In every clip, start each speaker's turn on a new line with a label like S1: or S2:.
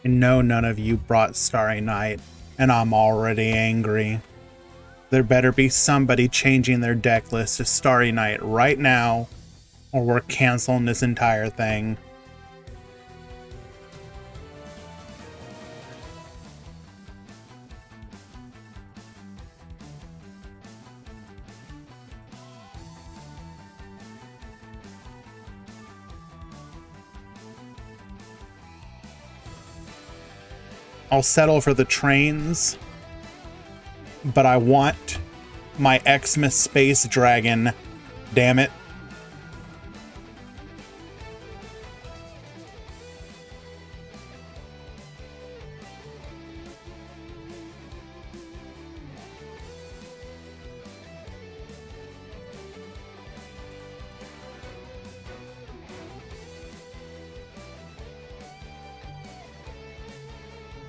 S1: I know none of you brought Starry Night, and I'm already angry. There better be somebody changing their deck list to Starry Night right now, or we're canceling this entire thing. I'll settle for the trains, but I want my Xmas Space Dragon, damn it.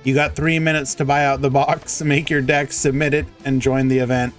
S1: You got 3 minutes to buy out the box, make your deck, submit it, and join the event.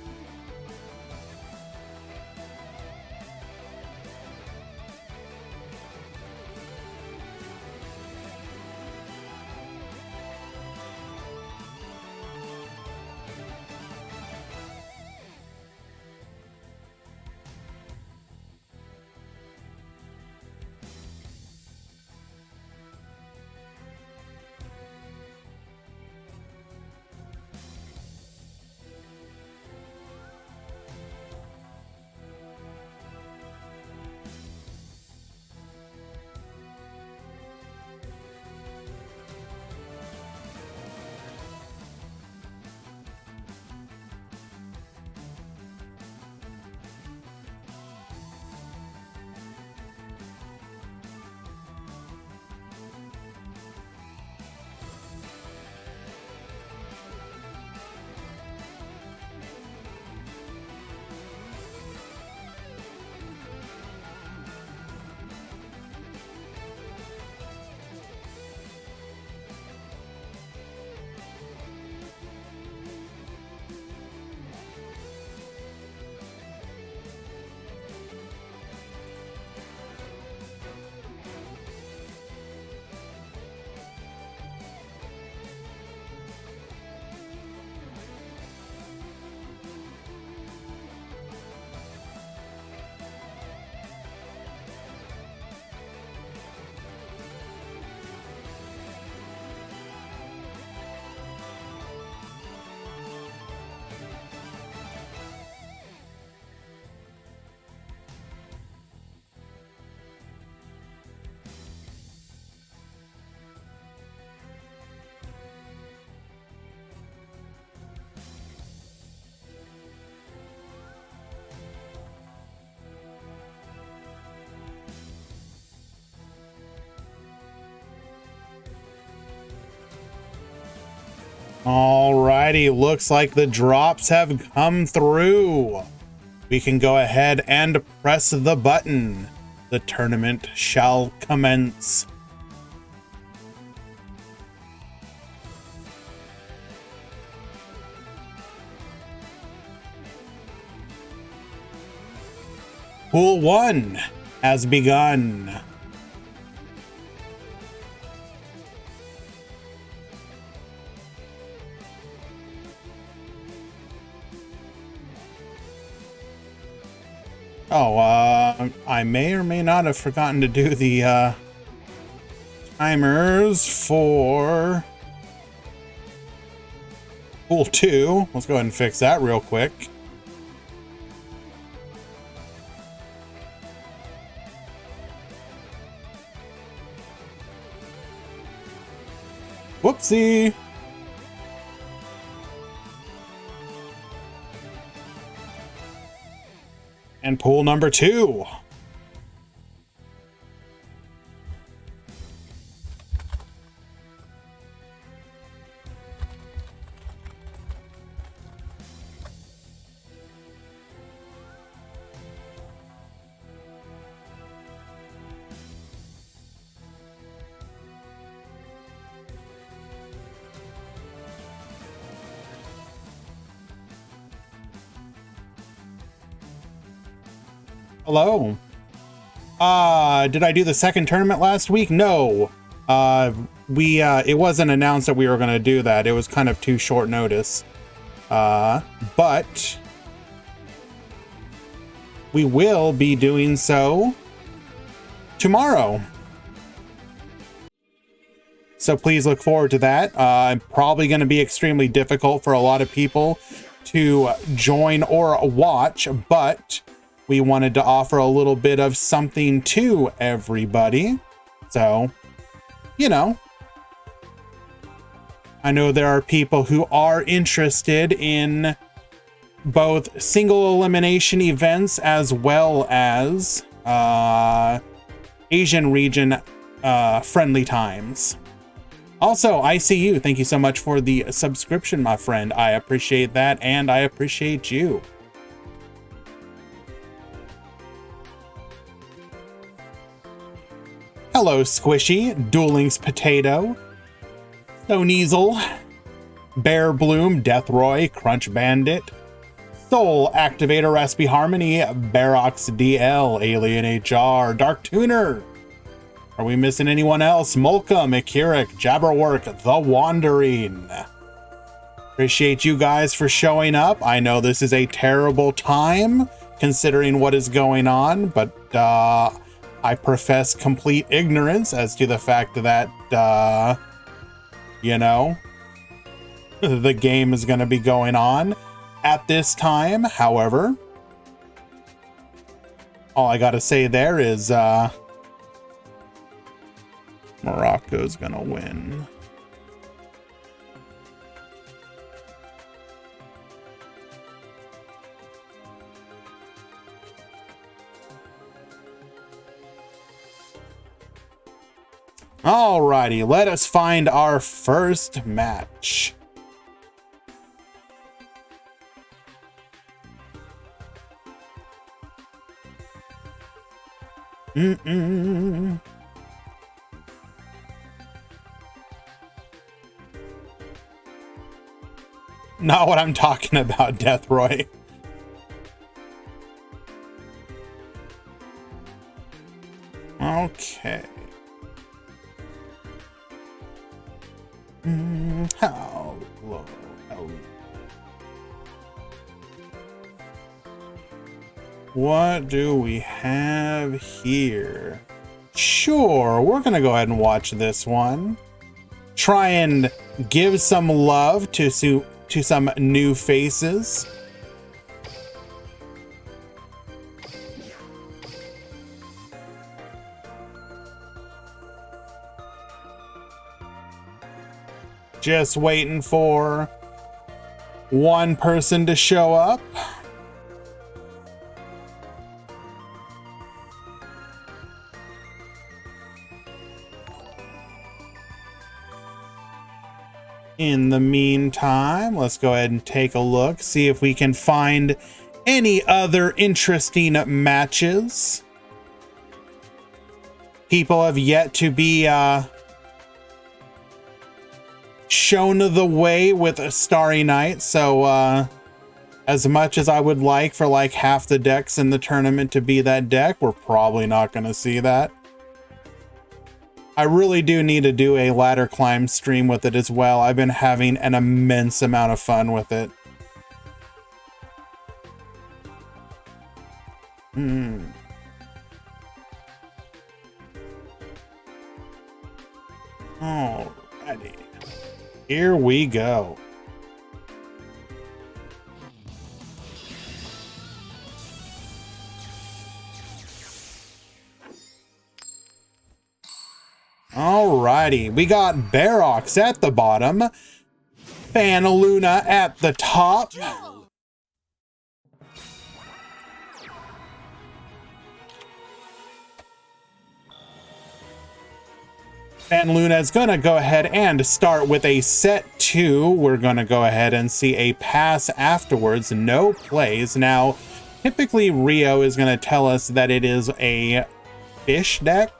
S1: Alrighty, looks like the drops have come through. We can go ahead and press the button. The tournament shall commence. Pool 1 has begun. Oh, I may or may not have forgotten to do the timers for Pool 2. Let's go ahead and fix that real quick. Whoopsie. And pool number 2. Hello. Did I do the second tournament last week? No. it wasn't announced that we were going to do that. It was kind of too short notice. But we will be doing so tomorrow. So please look forward to that. Probably going to be extremely difficult for a lot of people to join or watch, but we wanted to offer a little bit of something to everybody. So, you know, I know there are people who are interested in both single elimination events as well as Asian region friendly times. Also, ICU, thank you so much for the subscription, my friend. I appreciate that, and I appreciate you. Hello, Squishy, Duel Links Potato, Stoneasel, Bear Bloom, Deathroy, Crunch Bandit, Soul Activator, Raspy Harmony, Barox DL, Alien HR, Dark Tuner. Are we missing anyone else? Molka, Mikirik, Jabberwork, The Wandering. Appreciate you guys for showing up. I know this is a terrible time considering what is going on, but I profess complete ignorance as to the fact that, you know, the game is going to be going on at this time. However, all I got to say there is, Morocco's gonna win. Alrighty, let us find our first match. Not what I'm talking about, Deathroy. Okay. Hello. What do we have here? Sure, we're gonna go ahead and watch this one. Try and give some love to some new faces. Just waiting for one person to show up. In the meantime, let's go ahead and take a look, see if we can find any other interesting matches. People have yet to be shown the way with a Starry Night, so as much as I would like for like half the decks in the tournament to be that deck, we're probably not going to see that. I really do need to do a ladder climb stream with it as well. I've been having an immense amount of fun with it. Alrighty. Here we go. Alrighty, we got Barox at the bottom, Fanaluna at the top. Fanaluna is going to go ahead and start with a set 2. We're going to go ahead and see a pass afterwards, no plays. Now, typically Rio is going to tell us that it is a fish deck.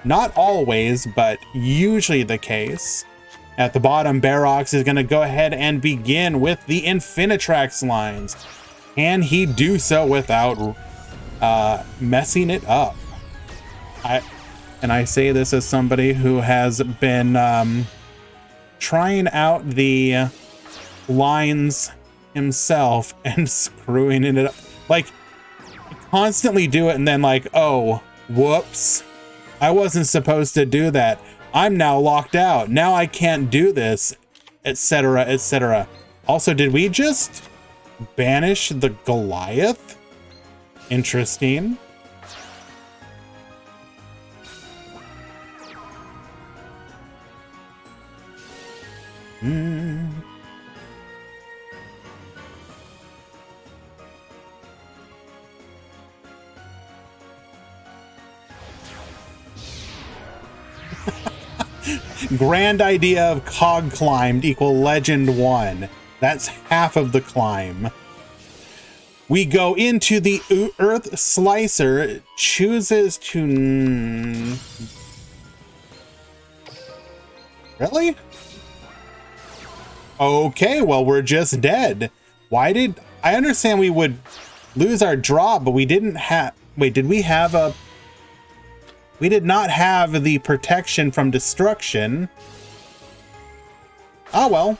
S1: Not always, but usually the case. At the bottom, Barox is going to go ahead and begin with the Infinitrax lines. Can he do so without messing it up? And I say this as somebody who has been trying out the lines himself and screwing it up. Like, constantly do it and then like, oh, whoops. I wasn't supposed to do that. I'm now locked out. Now I can't do this, etc., etc. Also, did we just banish the Goliath? Interesting. Grand idea of cog climbed equal legend 1. That's half of the climb. We go into the Earth Slicer, chooses to... Really? Okay, well, we're just dead. Why did... I understand we would lose our drop, but we didn't have... Wait, did we have a... We did not have the protection from destruction. Oh, well.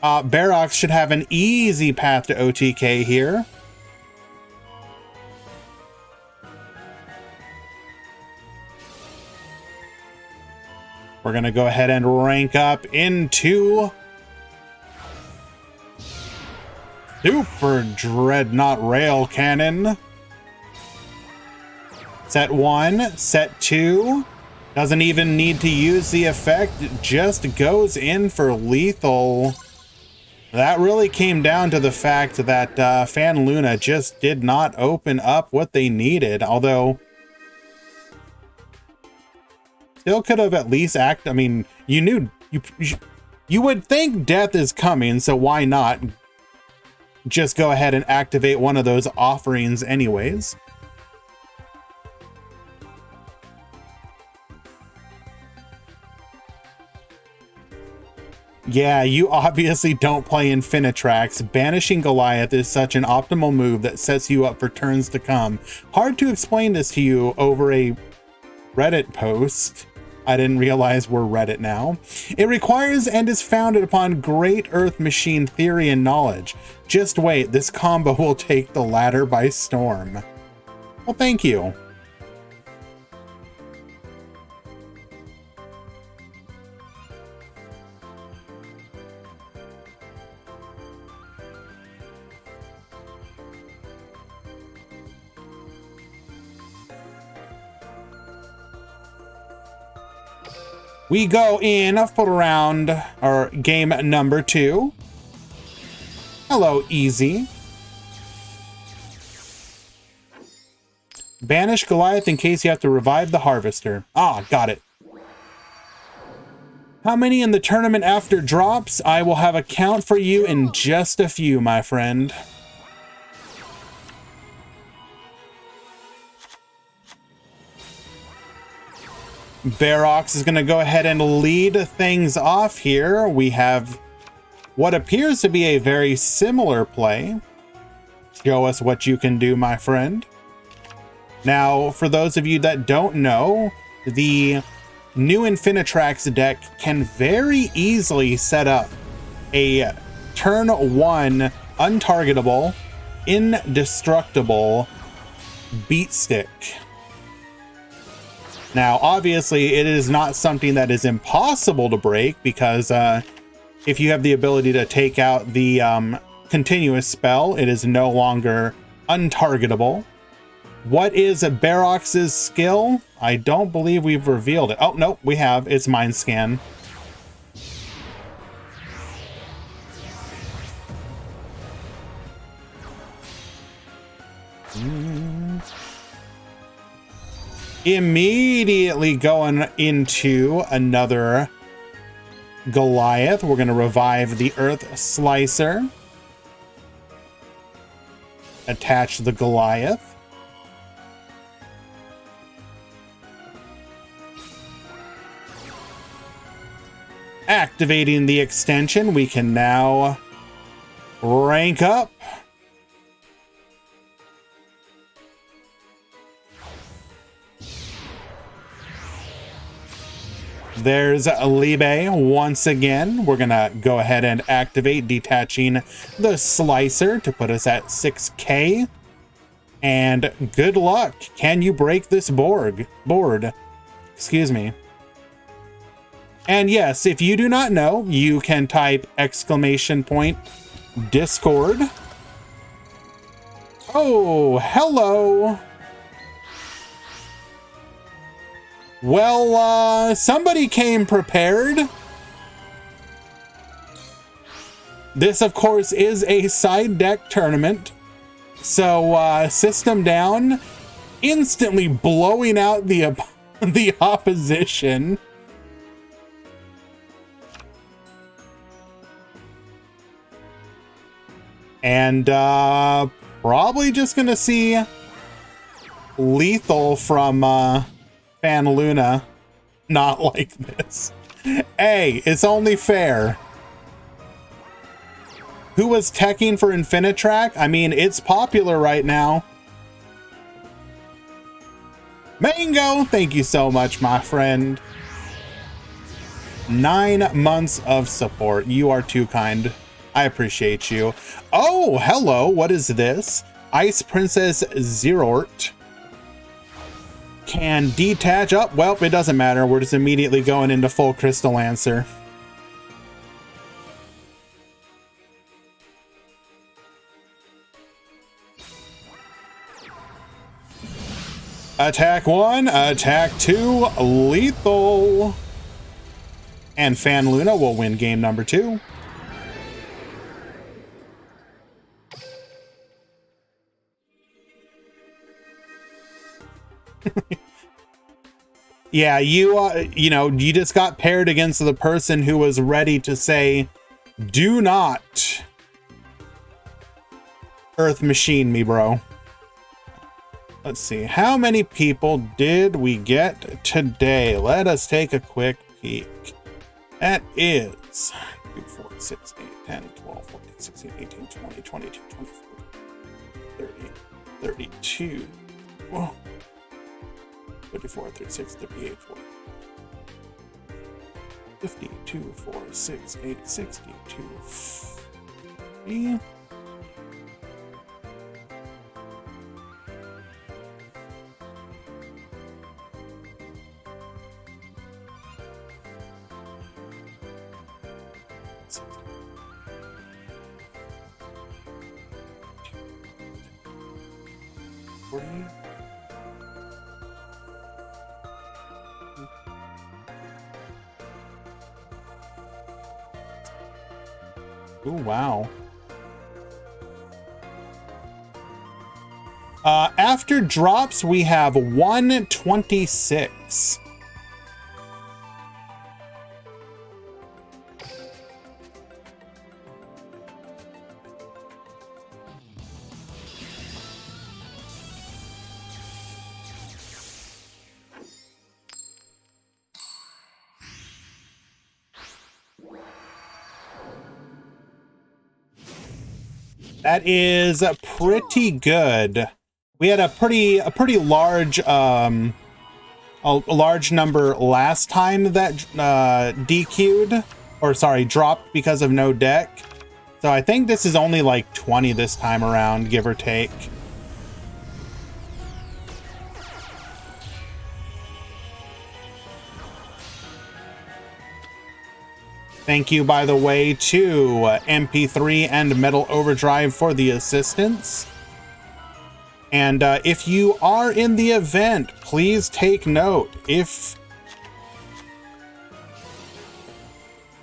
S1: Barox should have an easy path to OTK here. We're going to go ahead and rank up into Super Dreadnought Rail Cannon. Set 1, set 2, doesn't even need to use the effect, just goes in for lethal. That really came down to the fact that Fan Luna just did not open up what they needed, although still could have at least I mean, you knew, you would think death is coming, so why not just go ahead and activate one of those offerings anyways? Yeah, you obviously don't play Infinitrax. Banishing Goliath is such an optimal move that sets you up for turns to come. Hard to explain this to you over a Reddit post. I didn't realize we're Reddit now. It requires and is founded upon great Earth machine theory and knowledge. Just wait, this combo will take the ladder by storm. Well, thank you. We go in for round, or game number 2. Hello, easy. Banish Goliath in case you have to revive the Harvester. Ah, got it. How many in the tournament after drops? I will have a count for you in just a few, my friend. Barox is going to go ahead and lead things off here. We have what appears to be a very similar play. Show us what you can do, my friend. Now, for those of you that don't know, the new Infinitrax deck can very easily set up a turn 1 untargetable, indestructible beat stick. Now, obviously, it is not something that is impossible to break because if you have the ability to take out the continuous spell, it is no longer untargetable. What is Barox's skill? I don't believe we've revealed it. Oh, no, we have. It's Mind Scan. Immediately going into another Goliath. We're going to revive the Earth Slicer. Attach the Goliath. Activating the extension, we can now rank up. There's Libe once again. We're gonna go ahead and activate, detaching the slicer to put us at 6K. And good luck. Can you break this board? Excuse me. And yes, if you do not know, you can type !Discord. Oh, hello. Well, somebody came prepared. This, of course, is a side deck tournament. So, system down, instantly blowing out the opposition. And, probably just gonna see lethal from, Fan Luna. Not like this. Hey, it's only fair. Who was teching for Infinitrack? I mean, it's popular right now. Mango, thank you so much, my friend. 9 months of support. You are too kind. I appreciate you. Oh, hello. What is this? Ice Princess Zerort. Can detach up. Well, it doesn't matter. We're just immediately going into full Crystal Lancer. Attack 1, attack 2, lethal. And Fan Luna will win game number 2. Yeah, you know, you just got paired against the person who was ready to say, do not Earth Machine me, bro. Let's see, how many people did we get today? Let us take a quick peek. That is 2, 4, 6, 8, 10, 12, 14, 16, 18, 20, 22, 24, 30, 32. Whoa. 34, 36, 38, 40, 52, 4, 6, 8, 62, 50. Oh, wow. After drops, we have 126. That is pretty good. We had a pretty large a large number last time that DQ'd, or sorry, dropped because of no deck. So I think this is only like 20 this time around, give or take. Thank you, by the way, to MP3 and Metal Overdrive for the assistance. And if you are in the event, please take note. If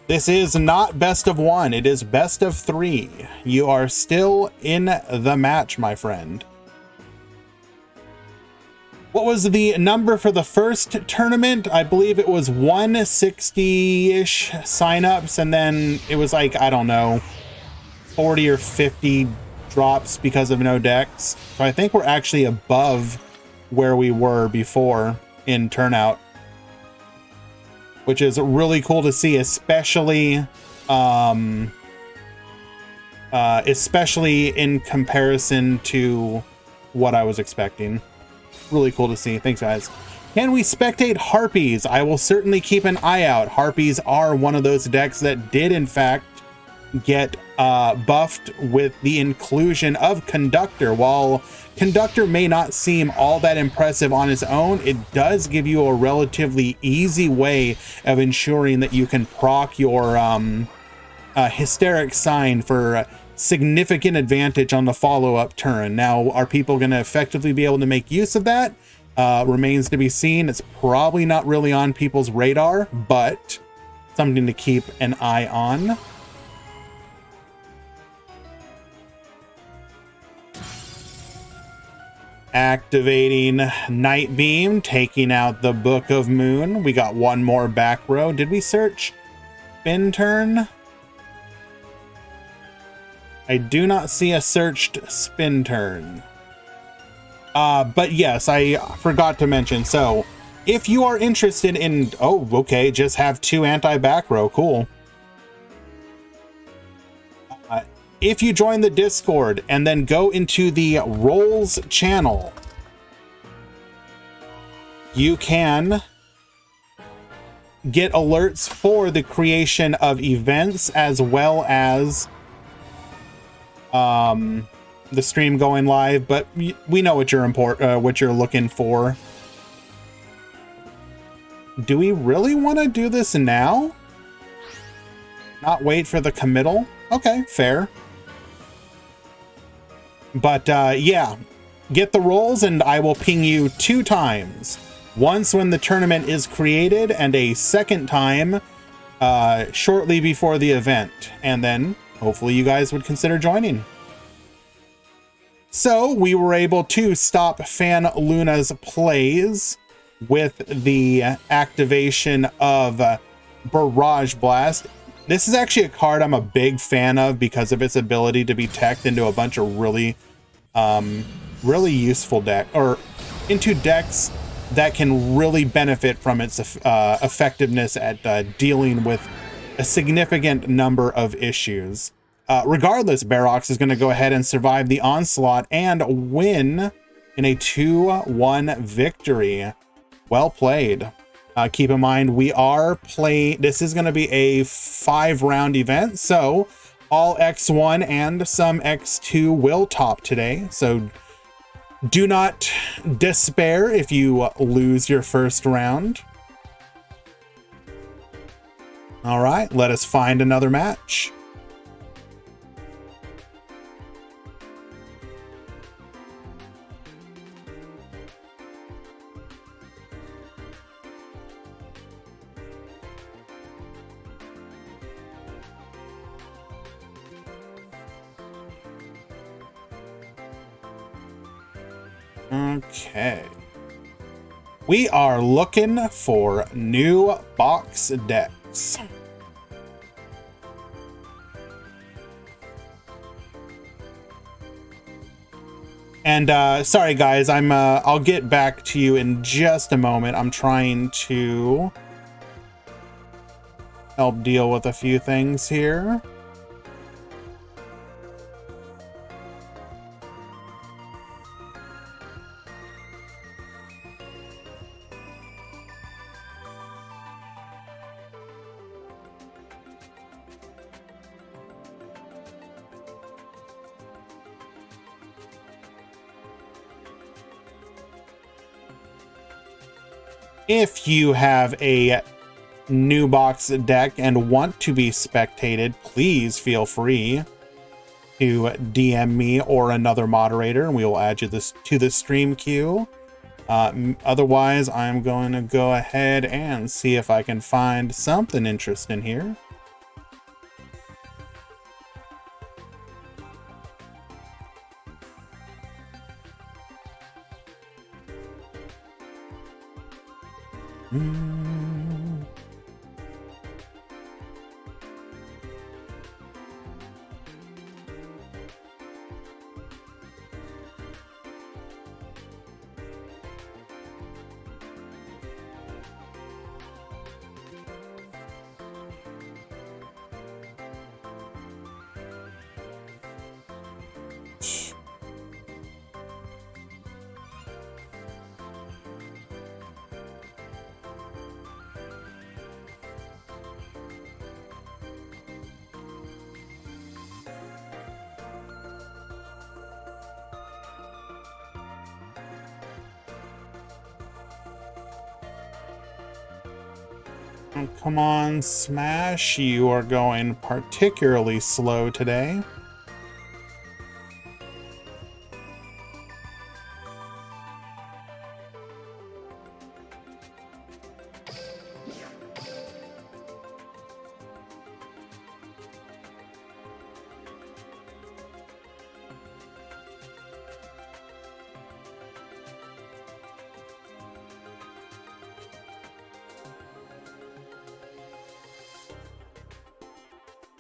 S1: this is not best of 1, it is best of 3. You are still in the match, my friend. What was the number for the first tournament? I believe it was 160-ish signups, and then it was like, I don't know, 40 or 50 drops because of no decks. So I think we're actually above where we were before in turnout, which is really cool to see, especially in comparison to what I was expecting. Really cool to see. Thanks, guys. Can we spectate Harpies? I will certainly keep an eye out. Harpies are one of those decks that did, in fact, get buffed with the inclusion of Conductor. While Conductor may not seem all that impressive on its own, it does give you a relatively easy way of ensuring that you can proc your Hysteric Sign for significant advantage on the follow-up turn. Now, are people going to effectively be able to make use of that? Remains to be seen. It's probably not really on people's radar, but something to keep an eye on. Activating Night Beam, taking out the Book of Moon. We got one more back row. Did we search spin turn? I do not see a searched spin turn. But yes, I forgot to mention. So if you are interested in, oh, okay, just have 2 anti-back row. Cool. If you join the Discord and then go into the roles channel, you can get alerts for the creation of events as well as the stream going live, but we know what you're looking for. Do we really want to do this now? Not wait for the committal? Okay, fair. But yeah, get the rolls and I will ping you 2 times. Once when the tournament is created and a second time shortly before the event. And then hopefully you guys would consider joining. So we were able to stop Fan Luna's plays with the activation of Barrage Blast. This is actually a card I'm a big fan of because of its ability to be teched into a bunch of really useful deck, or into decks that can really benefit from its effectiveness at dealing with a significant number of issues. Regardless, Barox is going to go ahead and survive the onslaught and win in a 2-1 victory. Well played. Keep in mind, we are playing, this is going to be a 5-round event, so all X1 and some X2 will top today. So do not despair if you lose your first round. All right, let us find another match. Okay. We are looking for new box decks. And sorry guys, I'll get back to you in just a moment. I'm trying to help deal with a few things here. If you have a new box deck and want to be spectated, please feel free to DM me or another moderator, and we will add you to the stream queue. Otherwise, I'm going to go ahead and see if I can find something interesting here. Oh, come on, Smash. You are going particularly slow today.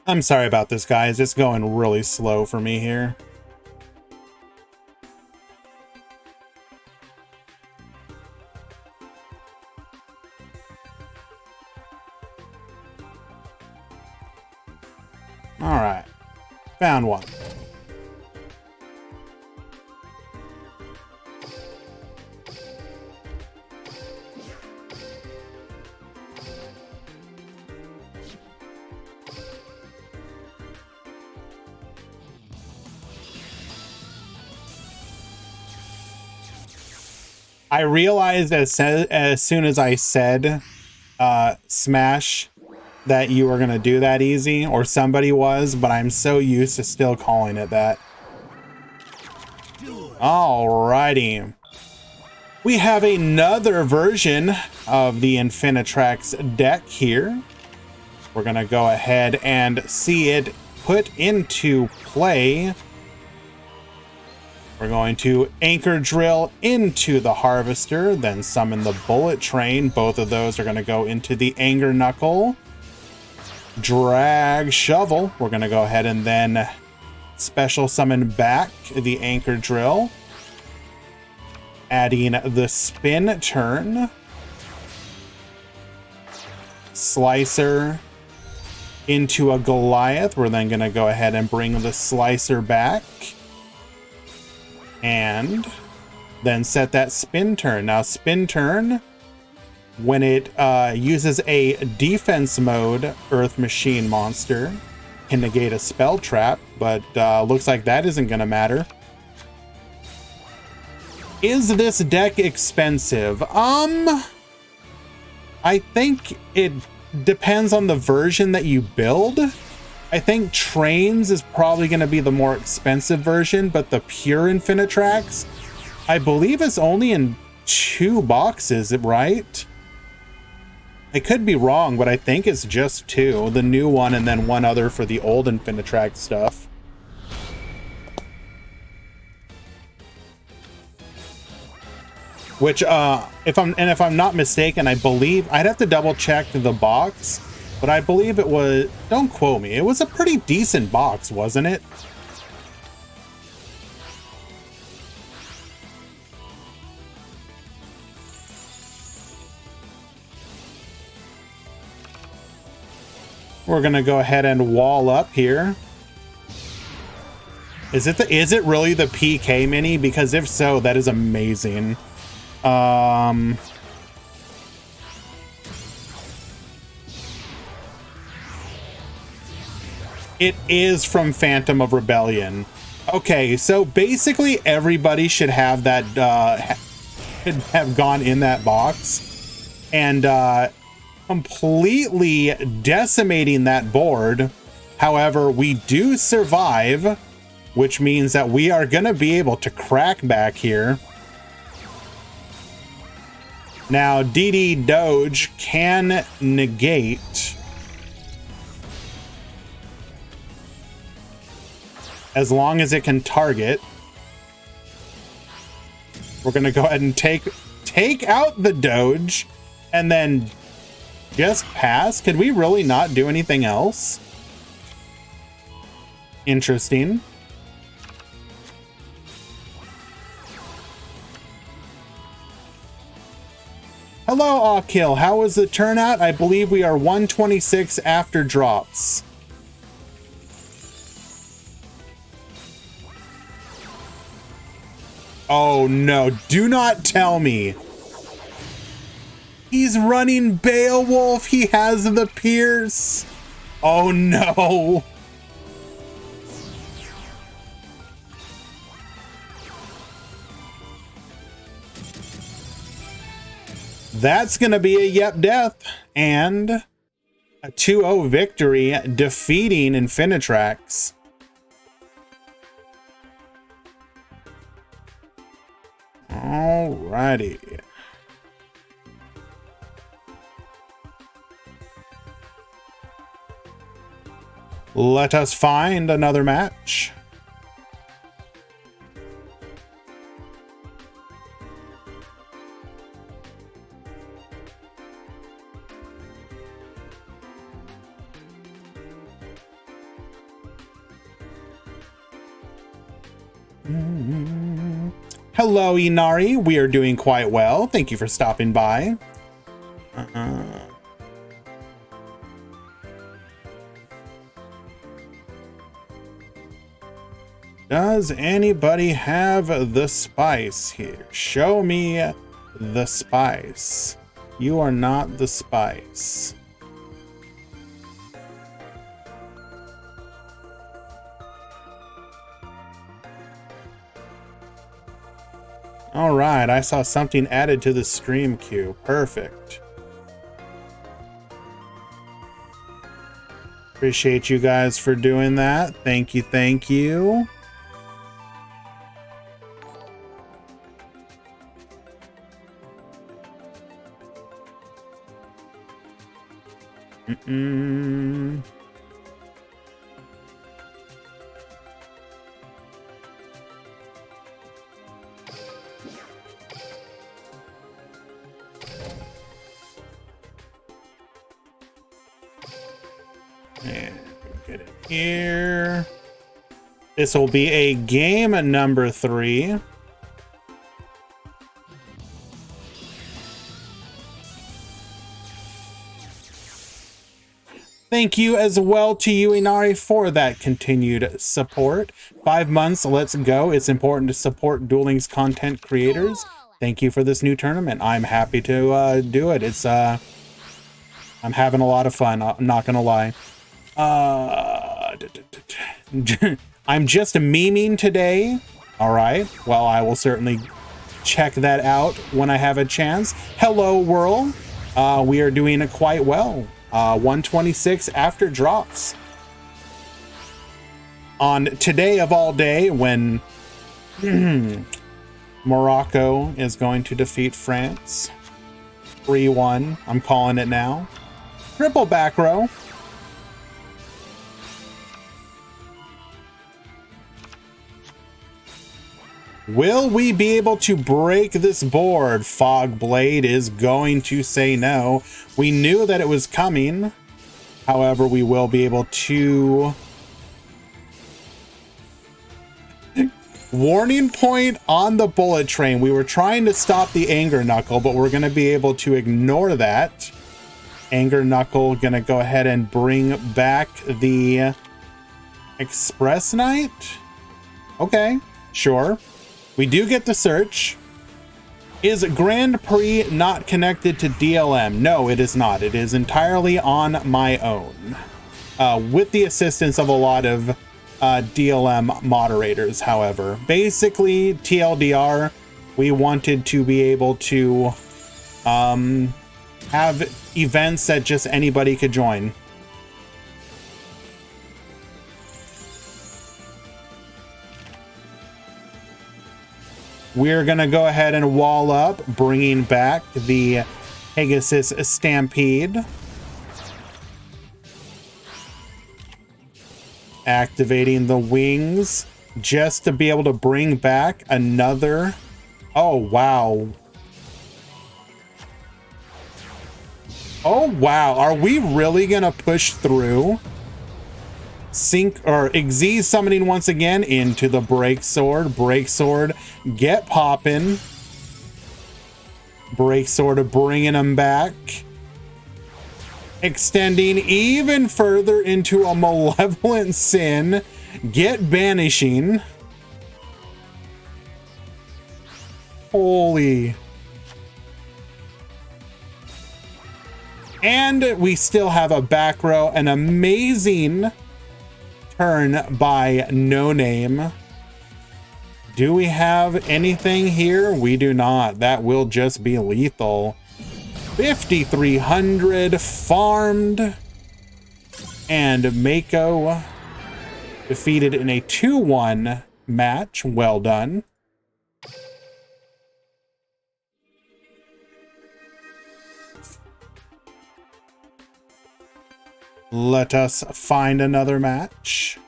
S1: I'm sorry about this, guys. It's going really slow for me here. All right, found one. I realized as soon as I said Smash that you were going to do that easy, or somebody was, but I'm so used to still calling it that. Alrighty. We have another version of the Infinitrax deck here. We're going to go ahead and see it put into play. We're going to Anchor Drill into the Harvester, then summon the Bullet Train. Both of those are going to go into the Anger Knuckle. Drag Shovel. We're going to go ahead and then special summon back the Anchor Drill. Adding the Spin Turn. Slicer into a Goliath. We're then going to go ahead and bring the Slicer back. And then set that Spin Turn. Now, Spin Turn, when it uses a defense mode Earth Machine monster, can negate a spell trap, but looks like that isn't going to matter. Is this deck expensive? I think it depends on the version that you build. I think Trains is probably going to be the more expensive version, but the pure Infinitrax, I believe it's only in 2 boxes, right? I could be wrong, but I think it's just 2. The new one and then one other for the old Infinitrax stuff. Which, if I'm not mistaken, I believe I'd have to double check the box. But I believe it was, don't quote me, it was a pretty decent box, wasn't it? We're gonna go ahead and wall up here. Is it really the PK mini? Because if so, that is amazing. It is from Phantom of Rebellion. Okay, so basically everybody should have that, should have gone in that box and completely decimating that board. However, we do survive, which means that we are going to be able to crack back here. Now, DD Doge can negate as long as it can target. We're going to go ahead and take out the Doge and then just pass. Could we really not do anything else? Interesting. Hello, Awkill. How was the turnout? I believe we are 126 after drops. Oh no, do not tell me. He's running Beowulf. He has the Pierce. Oh no. That's going to be a yep death and a 2-0 victory, defeating Infinitrax. Alrighty. Let us find another match. Hello, Inari. We are doing quite well. Thank you for stopping by. Does anybody have the spice here? Show me the spice. You are not the spice. All right, I saw something added to the stream queue. Perfect. Appreciate you guys for doing that. Thank you, thank you. And get it here. This will be a game number 3. Thank you as well to you, Inari, for that continued support. 5 months, let's go. It's important to support Duel Links content creators. Thank you for this new tournament. I'm happy to do it. It's I'm having a lot of fun. I'm not gonna lie. I'm just memeing today. All right. Well, I will certainly check that out when I have a chance. Hello, world. We are doing quite well. 126 after drops. On today of all day, when Morocco is going to defeat France. 3-1. I'm calling it now. Triple back row. Will we be able to break this board? Fogblade is going to say no. We knew that it was coming. However, we will be able to... Warning point on the bullet train. We were trying to stop the Anger Knuckle, but we're going to be able to ignore that. Anger Knuckle going to go ahead and bring back the Express Knight. Okay, sure. We do get the search. Is Grand Prix not connected to DLM? No, it is not. It is entirely on my own. With the assistance of a lot of DLM moderators, however. Basically, TLDR, we wanted to be able to have events that just anybody could join. We're going to go ahead and wall up, bringing back the Pegasus Stampede. Activating the wings just to be able to bring back another. Oh, wow. Oh, wow. Are we really going to push through? Sync or Xyz summoning once again into the Break Sword. Break Sword, get poppin'. Break Sword bringing them back. Extending even further into a Malevolent Sin. Get banishing. Holy. And we still have a back row, an amazing turn by No Name. Do we have anything here? We do not. That will just be lethal. 5,300 farmed. And Mako defeated in a 2-1 match. Well done. Let us find another match.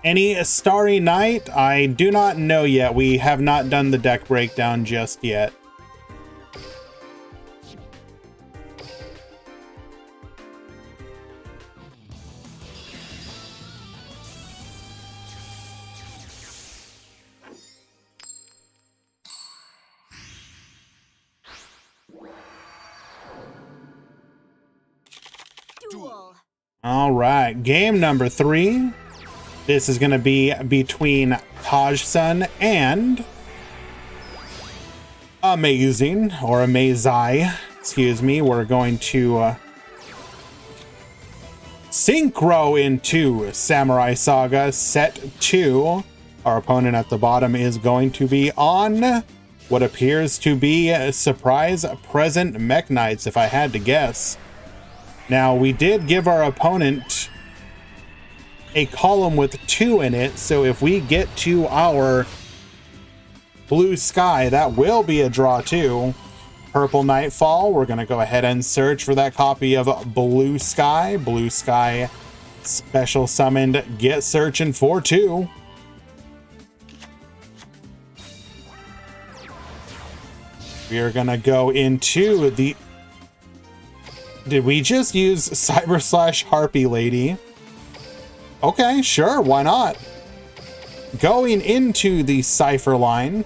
S1: Any Starry Night? I do not know yet. We have not done the deck breakdown just yet.
S2: Duel.
S1: All right, game number 3. This is going to be between Taj-sun and Amazing, or Amazai, excuse me. We're going to synchro into Samurai Saga Set 2. Our opponent at the bottom is going to be on what appears to be a surprise present Mech Knights, if I had to guess. Now, we did give our opponent a column with 2 in it, so if we get to our blue sky, that will be a draw too. Purple Nightfall, we're going to go ahead and search for that copy of Blue Sky. Blue Sky special summoned Get Searching for 2. We are going to go into the... Did we just use Cyber / Harpy Lady? Okay, sure, why not? Going into the Cypher line.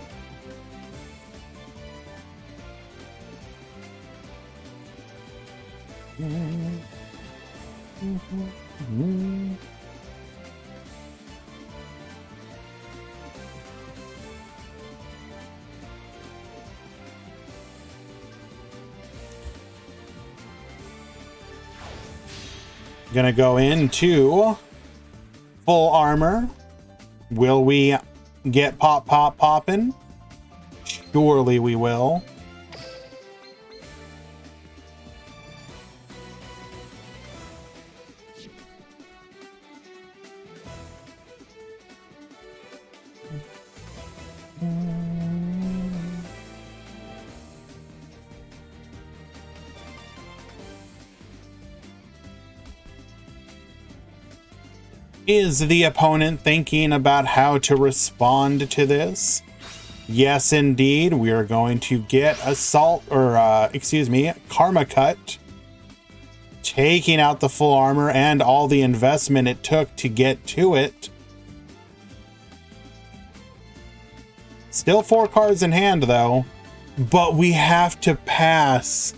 S1: Gonna go into full armor. Will we get poppin'? Surely we will. Is the opponent thinking about how to respond to this? Yes, indeed. We are going to get Assault, or Karma Cut, taking out the full armor and all the investment it took to get to it. Still 4 cards in hand, though, but we have to pass.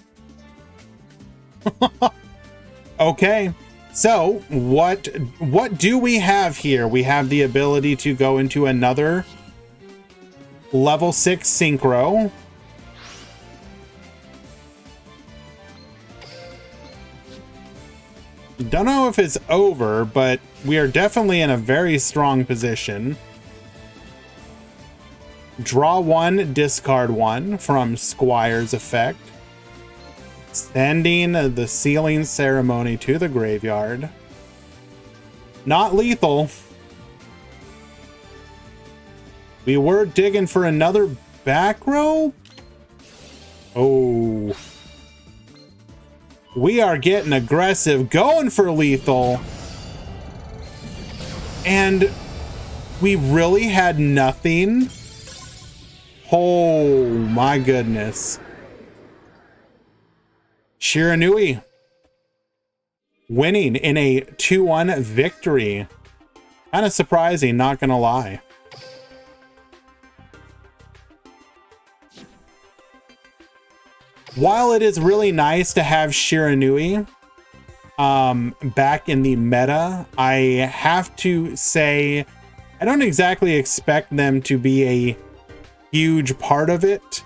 S1: Okay. So, what do we have here? We have the ability to go into another level 6 synchro. Don't know if it's over, but we are definitely in a very strong position. Draw 1, discard 1 from Squire's effect. Sending the Sealing Ceremony to the graveyard. Not lethal. We were digging for another back row. Oh. We are getting aggressive, going for lethal. And we really had nothing. Oh my goodness. Shiranui winning in a 2-1 victory. Kind of surprising, not gonna lie. While it is really nice to have Shiranui back in the meta, I have to say I don't exactly expect them to be a huge part of it.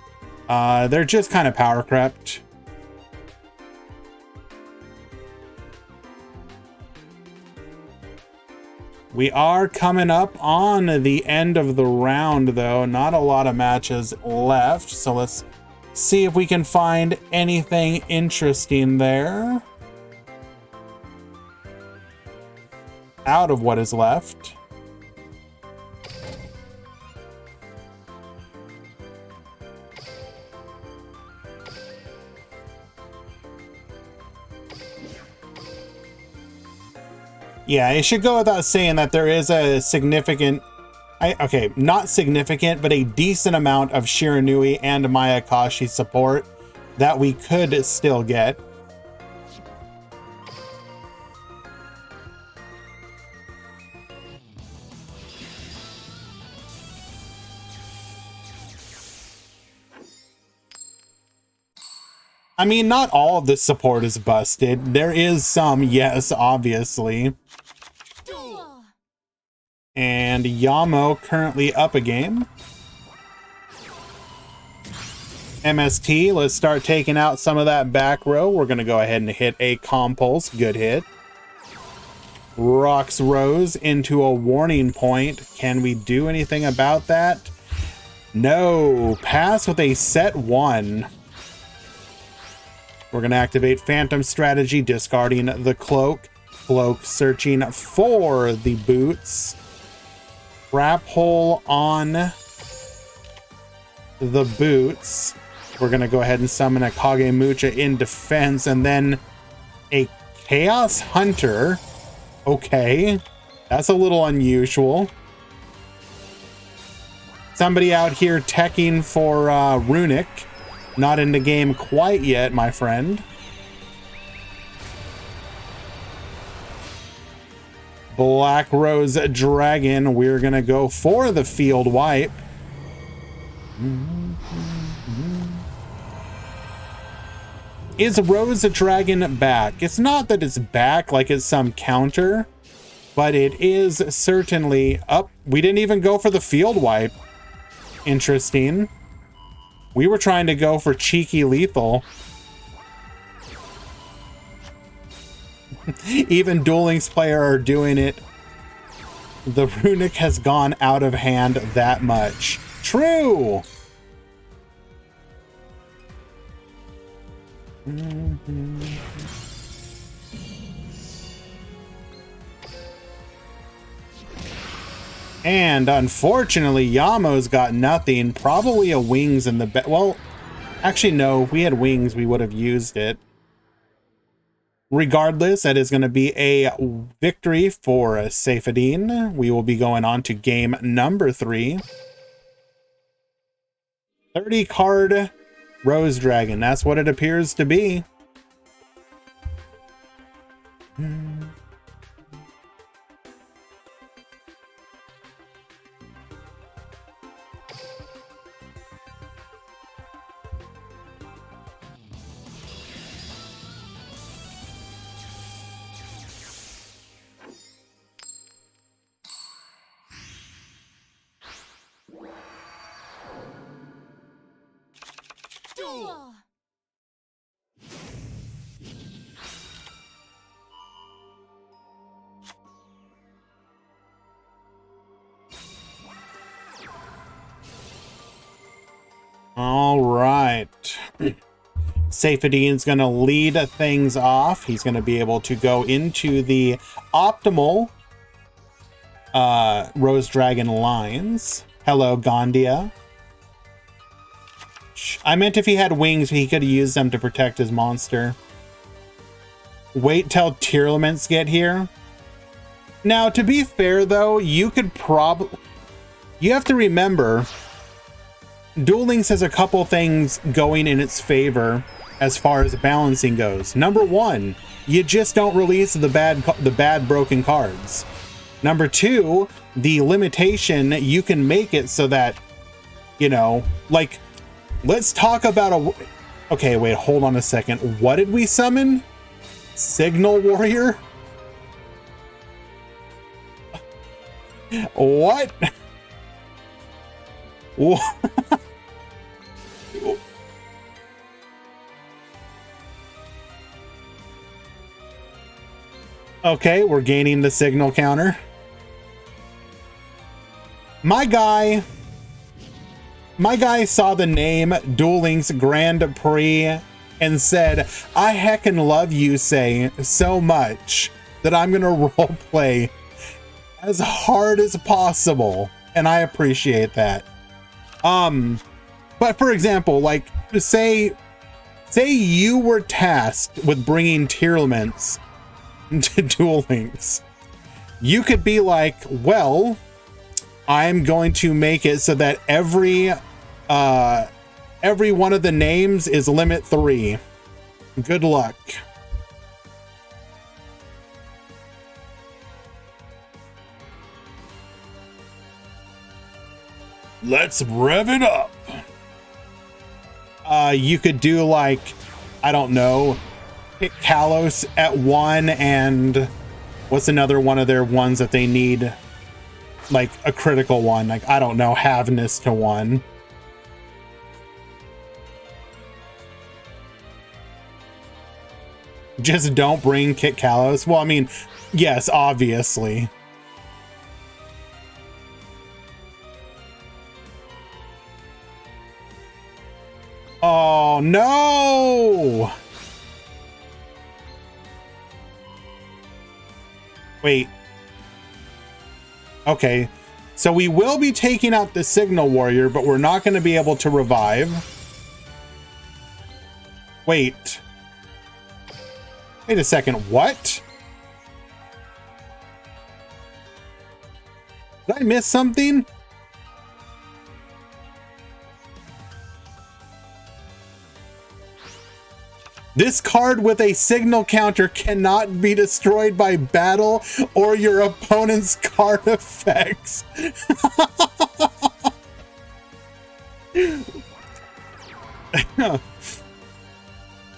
S1: They're just kind of power crept. We are coming up on the end of the round, though. Not a lot of matches left, so let's see if we can find anything interesting there. Out of what is left. Yeah, it should go without saying that there is a significant, okay, not significant, but a decent amount of Shiranui and Mayakashi support that we could still get. I mean, not all of the support is busted. There is some, yes, obviously. And Yamo currently up a game. MST, let's start taking out some of that back row. We're going to go ahead and hit a Compulse. Good hit. Rocks Rose into a warning point. Can we do anything about that? No. Pass with a set 1. We're going to activate Phantom Strategy, discarding the Cloak. Cloak searching for the boots. Trap Hole on the boots. We're going to go ahead and summon a Kagemucha in defense, and then a Chaos Hunter. Okay, that's a little unusual. Somebody out here teching for Runic. Not in the game quite yet, my friend. Black Rose Dragon. We're going to go for the field wipe. Is Rose Dragon back? It's not that it's back like it's some counter, but it is certainly up. We didn't even go for the field wipe. Interesting. We were trying to go for cheeky lethal. Even Duel Links player are doing it. The Runic has gone out of hand that much. True! And unfortunately, Yamo's got nothing. Probably a wings in the back. Well, actually, no. If we had wings, we would have used it. Regardless, that is going to be a victory for Saifedean. We will be going on to game number 3. 30 card Rose Dragon. That's what it appears to be. All right. Saifedean's going to lead things off. He's going to be able to go into the optimal Rose Dragon lines. Hello, Gondia. I meant if he had wings, he could have used them to protect his monster. Wait till Tearlaments get here. Now, to be fair, though, you could probably... You have to remember... Duel Links has a couple things going in its favor as far as balancing goes. Number 1, you just don't release the bad broken cards. Number 2, the limitation, you can make it so that, you know, like, let's talk about a... Okay, wait, hold on a second. What did we summon? Signal Warrior? What? What? Okay, we're gaining the signal counter. My guy saw the name Duel Links Grand Prix and said, I heckin' love Yusei so much that I'm gonna roleplay as hard as possible. And I appreciate that. But for example, like say you were tasked with bringing tier elements to Duel Links. You could be like, well, I'm going to make it so that every one of the names is limit 3. Good luck. Let's rev it up. You could do like, I don't know, pick Kalos at 1 and what's another one of their ones that they need? Like a critical one, like, I don't know, Havness to 1. Just don't bring Kit Kalos. Well, I mean, yes, obviously. Oh, no! Wait. Okay, so we will be taking out the Signal Warrior, but we're not going to be able to revive. Wait. Wait a second, what? Did I miss something? This card with a signal counter cannot be destroyed by battle or your opponent's card effects.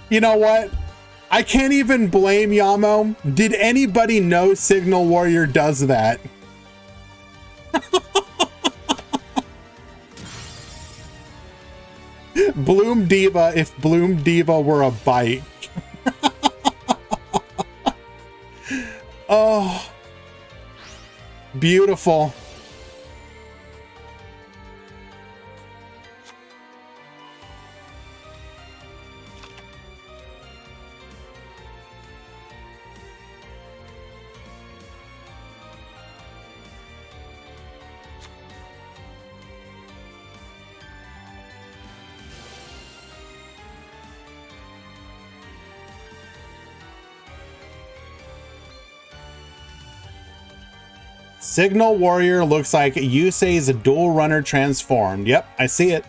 S1: You know what? I can't even blame Yamo. Did anybody know Signal Warrior does that? Bloom Diva if Bloom Diva were a bike. Oh, beautiful. Signal Warrior looks like Yusei's dual runner transformed. Yep, I see it.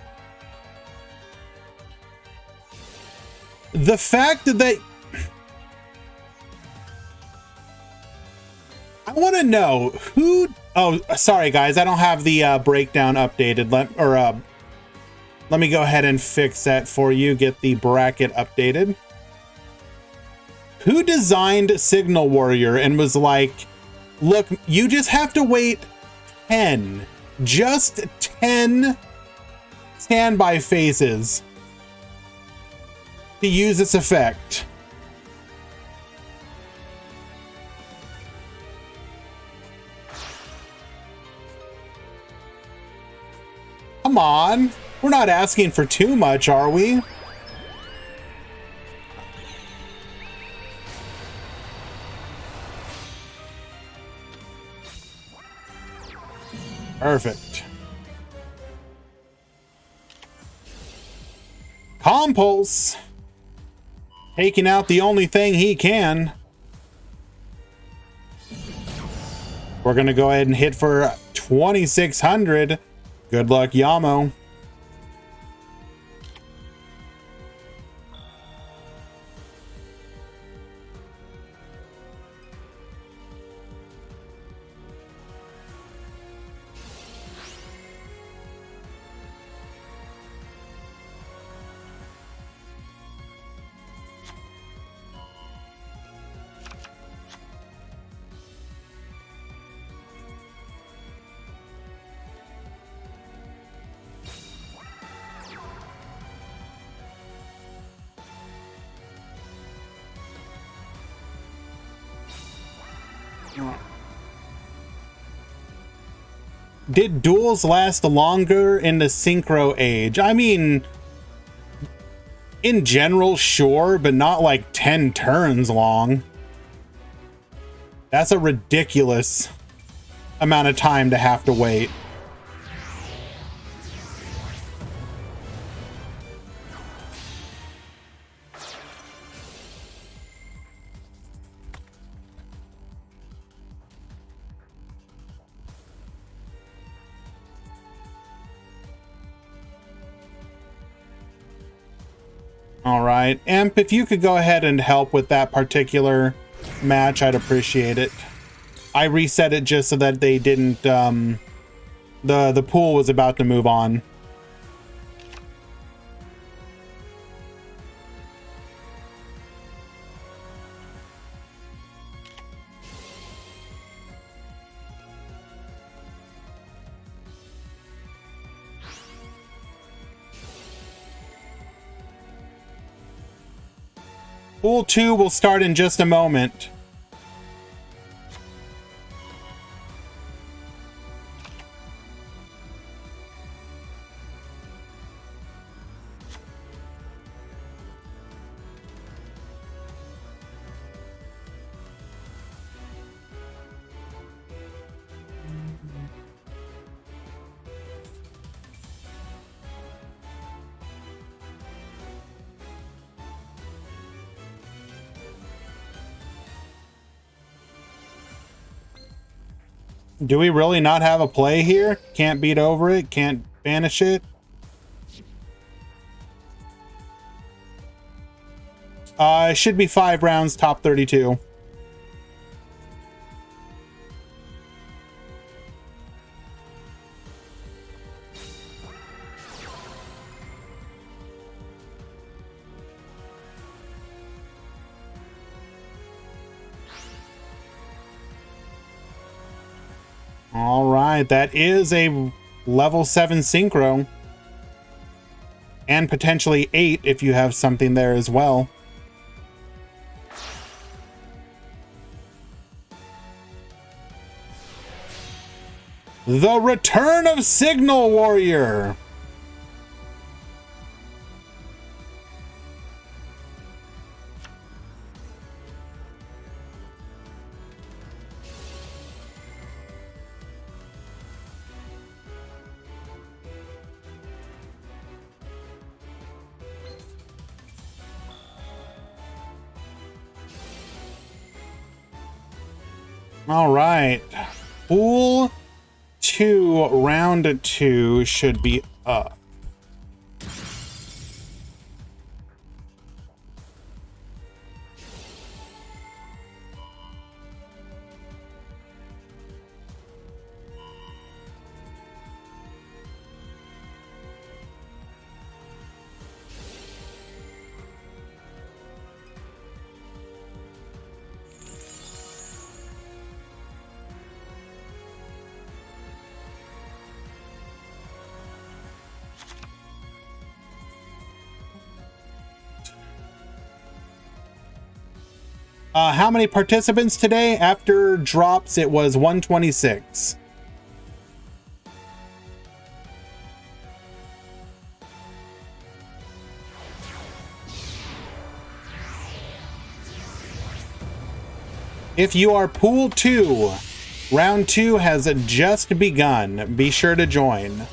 S1: The fact that I want to know who. Oh, sorry guys, I don't have the breakdown updated. Let me go ahead and fix that for you. Get the bracket updated. Who designed Signal Warrior and was like, look, you just have to wait 10, just 10 standby phases to use this effect. Come on, we're not asking for too much, are we? Perfect. Compulse. Taking out the only thing he can. We're going to go ahead and hit for 2,600. Good luck, Yamo. Did duels last longer in the synchro age? I mean, in general, sure, but not like 10 turns long. That's a ridiculous amount of time to have to wait. All right, Imp, if you could go ahead and help with that particular match, I'd appreciate it. I reset it just so that they didn't, the pool was about to move on. Pool 2 will start in just a moment. Do we really not have a play here? Can't beat over it? Can't banish it? It should be 5 rounds, top 32. All right, that is a level 7 synchro. And potentially 8 if you have something there as well. The return of Signal Warrior. All right. Pool 2, round 2 should be up. How many participants today? After drops, it was 126. If you are Pool 2, round 2 has just begun. Be sure to join.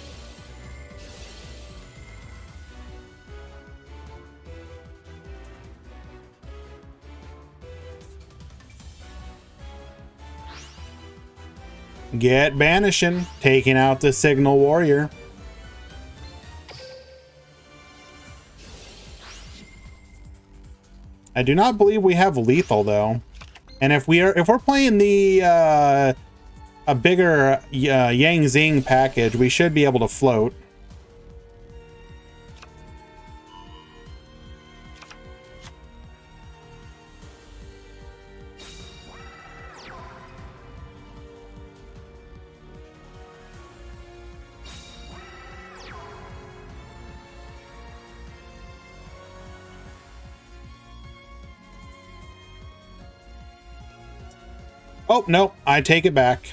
S1: Get banishing, taking out the Signal Warrior. I do not believe we have lethal though. And if we're playing the a bigger Yang Zing package, we should be able to float. Oh, no, I take it back.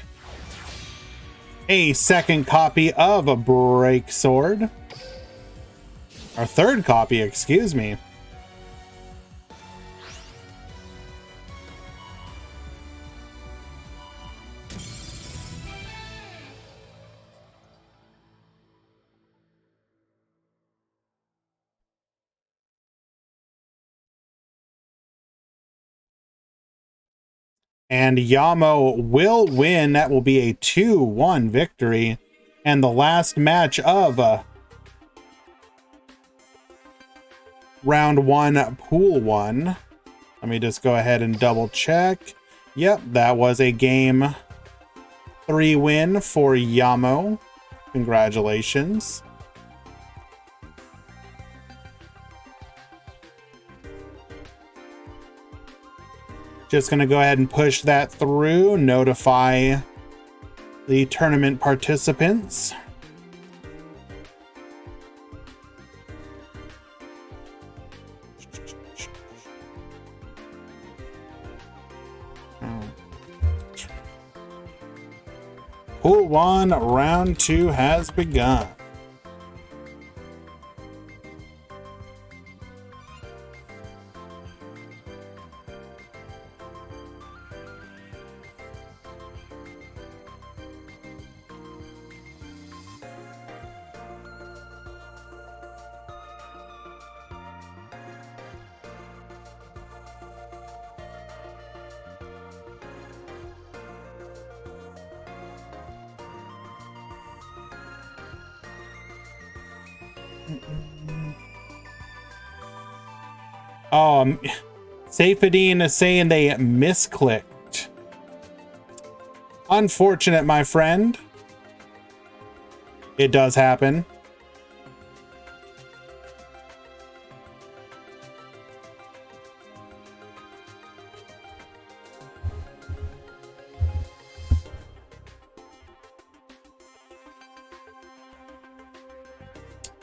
S1: a second copy of a Break Sword. Our third copy, excuse me. And Yamo will win. That will be a 2-1 victory. And the last match of round 1, pool 1. Let me just go ahead and double check. Yep, that was a game 3 win for Yamo. Congratulations. Just going to go ahead and push that through, notify the tournament participants. Pool 1, round 2 has begun. Safadine is saying they misclicked. Unfortunate, my friend. It does happen.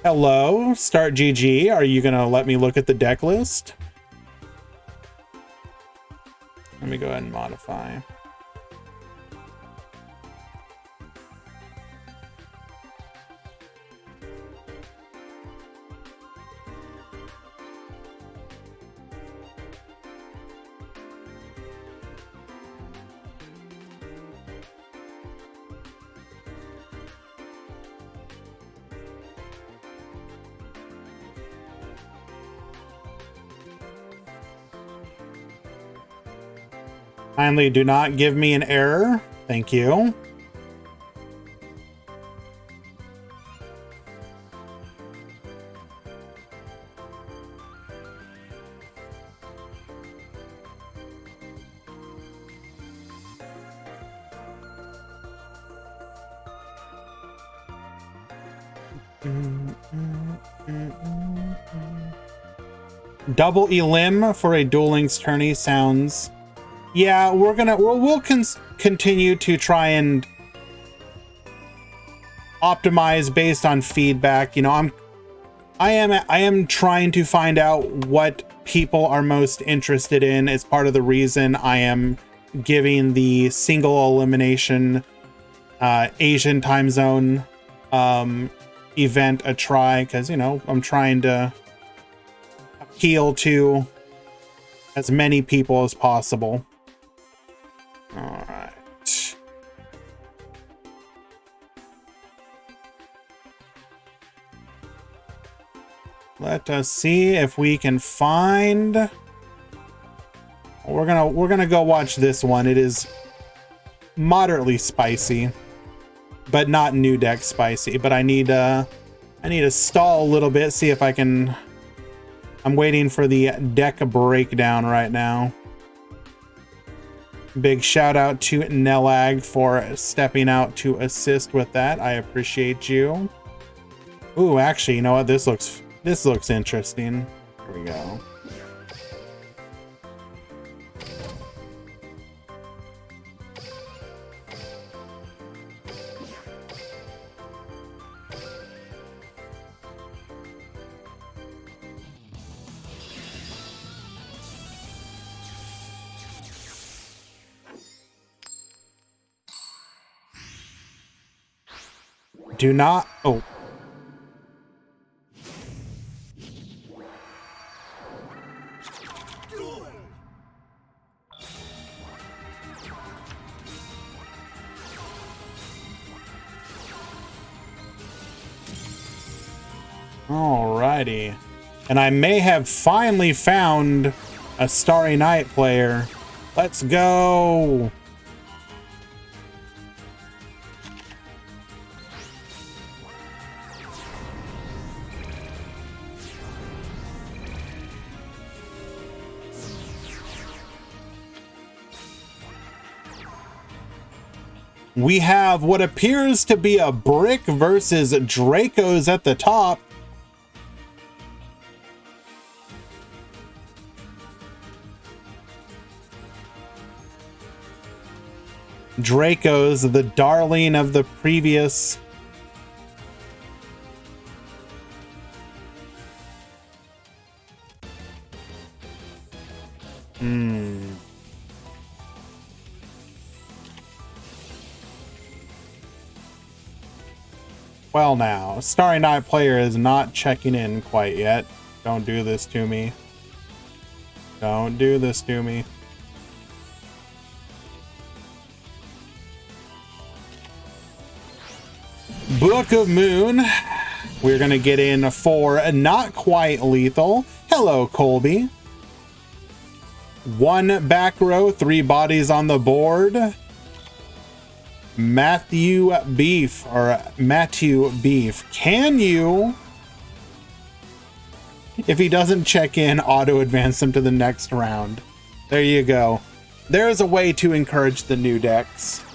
S1: Hello, Start GG. Are you gonna let me look at the deck list? Let me go ahead and modify. Kindly do not give me an error. Thank you. Double elim for a Duel Links tourney sounds... Yeah, we'll continue to try and optimize based on feedback. You know, I am trying to find out what people are most interested in. As part of the reason I am giving the single elimination Asian time zone event a try, because, you know, I'm trying to appeal to as many people as possible. All right. Let us see if we can find... We're gonna go watch this one. It is moderately spicy, but not new deck spicy. But I need to stall a little bit, see if I can... I'm waiting for the deck breakdown right now. Big shout out to Nelag for stepping out to assist with that. I appreciate you. Ooh, actually, you know what? This looks interesting. Here we go. Do not... Oh. Alrighty. And I may have finally found a Starry Night player. Let's go! We have what appears to be a brick versus Dracos at the top. Dracos, the darling of the previous. Well now, Starry Night player is not checking in quite yet. Don't do this to me. Don't do this to me. Book of Moon. We're going to get in for not quite lethal. Hello, Colby. One back row, 3 bodies on the board. Matthew Beef. Can you, if he doesn't check in, auto advance him to the next round? There you go. There's a way to encourage the new decks.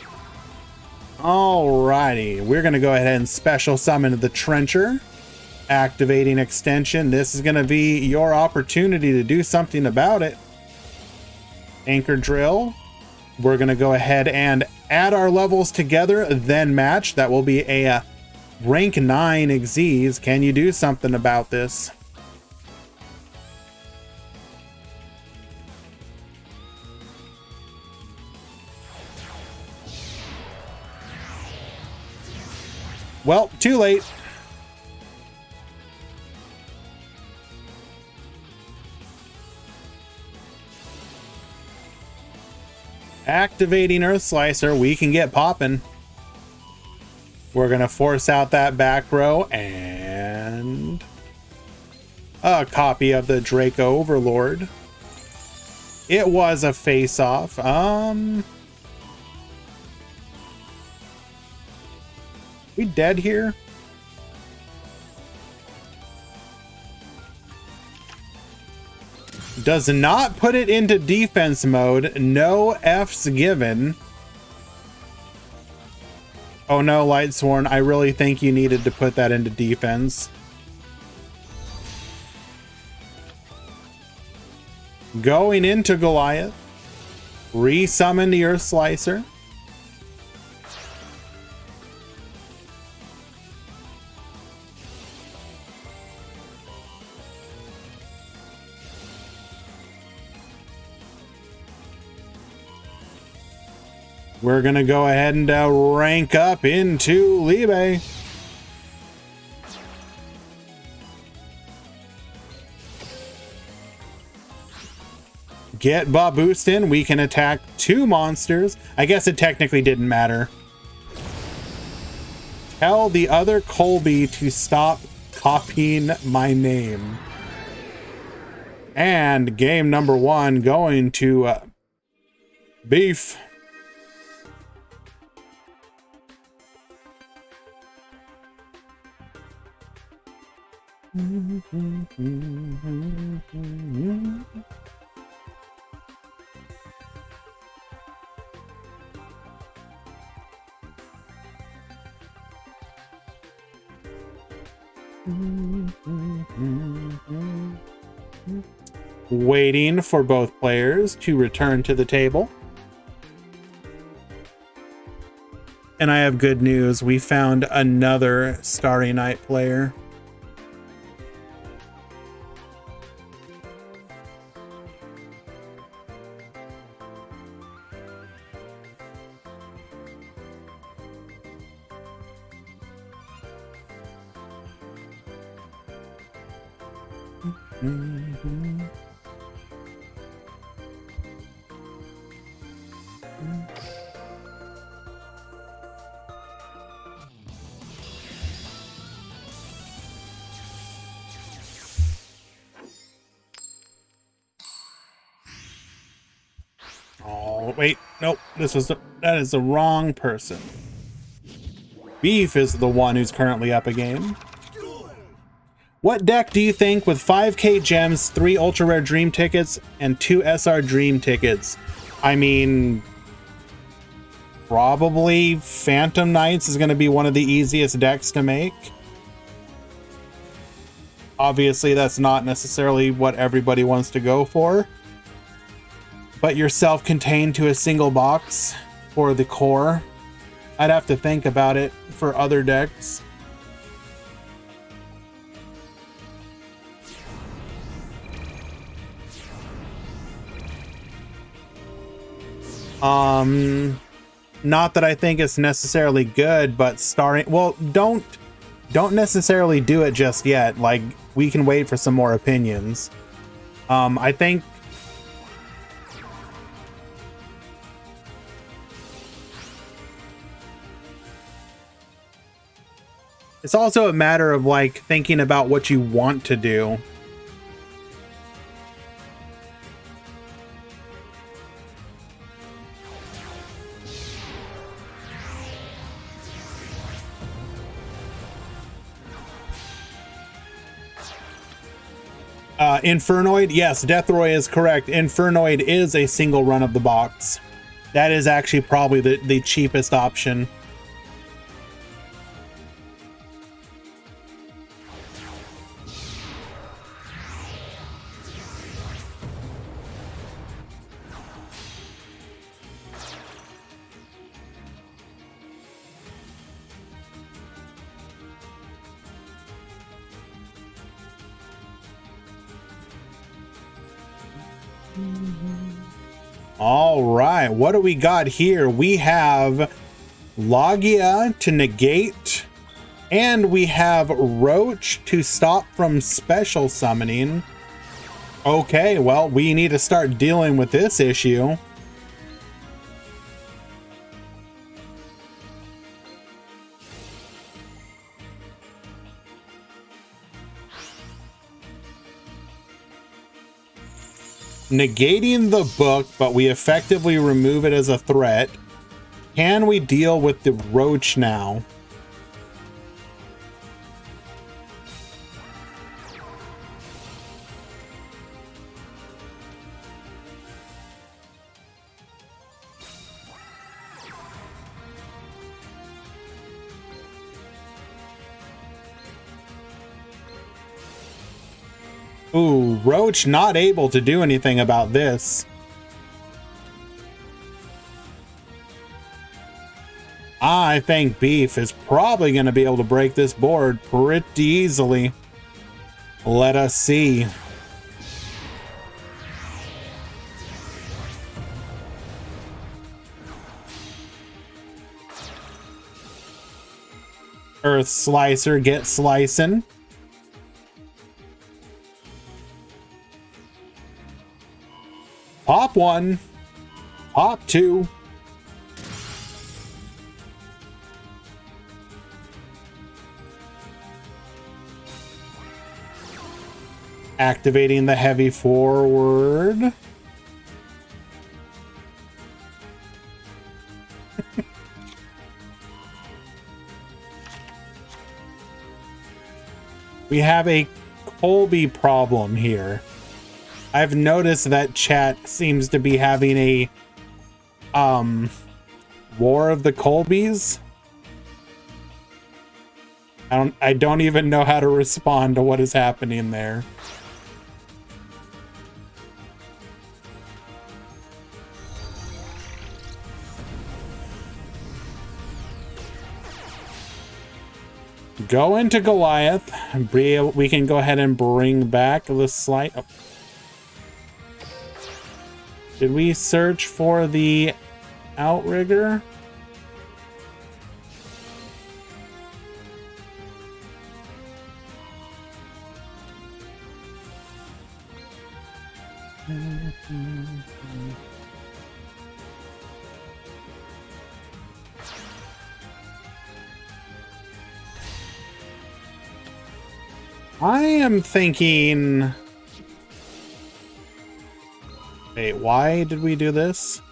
S1: Alrighty, we're going to go ahead and special summon the Trencher. Activating extension. This is going to be your opportunity to do something about it. Anchor Drill. We're going to go ahead and add our levels together, then match. That will be a rank 9 Xyz. Can you do something about this? Well, too late. Activating Earth Slicer, we can get popping. We're gonna force out that back row and a copy of the Draco Overlord. It was a face-off. We dead here? Does not put it into defense mode. No F's given. Oh no, Lightsworn, I really think you needed to put that into defense. Going into Goliath. Resummon the Earth Slicer. We're going to go ahead and rank up into Libe. Get Baboostin. We can attack 2 monsters. I guess it technically didn't matter. Tell the other Colby to stop copying my name. And game number 1 going to Beef. Waiting for both players to return to the table. And I have good news. We found another Starry Night player. Oh, wait. Nope. That is the wrong person. Beef is the one who's currently up a game. What deck do you think with 5k gems, 3 ultra rare dream tickets, and 2 SR dream tickets? I mean, probably Phantom Knights is going to be one of the easiest decks to make. Obviously, that's not necessarily what everybody wants to go for. But you're self-contained to a single box for the core. I'd have to think about it for other decks. Not that I think it's necessarily good, but Starry, well, don't necessarily do it just yet. Like, we can wait for some more opinions. I think it's also a matter of like thinking about what you want to do. Infernoid, yes, Deathroy is correct. Infernoid is a single run of the box. That is actually probably the cheapest option. All right, what do we got here? We have Logia to negate, and we have Roach to stop from special summoning. Okay, well, we need to start dealing with this issue. Negating the book, but we effectively remove it as a threat. Can we deal with the Roach now? Ooh, Roach not able to do anything about this. I think Beef is probably going to be able to break this board pretty easily. Let us see. Earth Slicer get slicing. Pop 1, pop 2. Activating the heavy forward. We have a Colby problem here. I've noticed that chat seems to be having a war of the Colbys. I don't even know how to respond to what is happening there. Go into Goliath. We can go ahead and bring back the slight. Oh. Did we search for the Outrigger? I am thinking... Wait, why did we do this?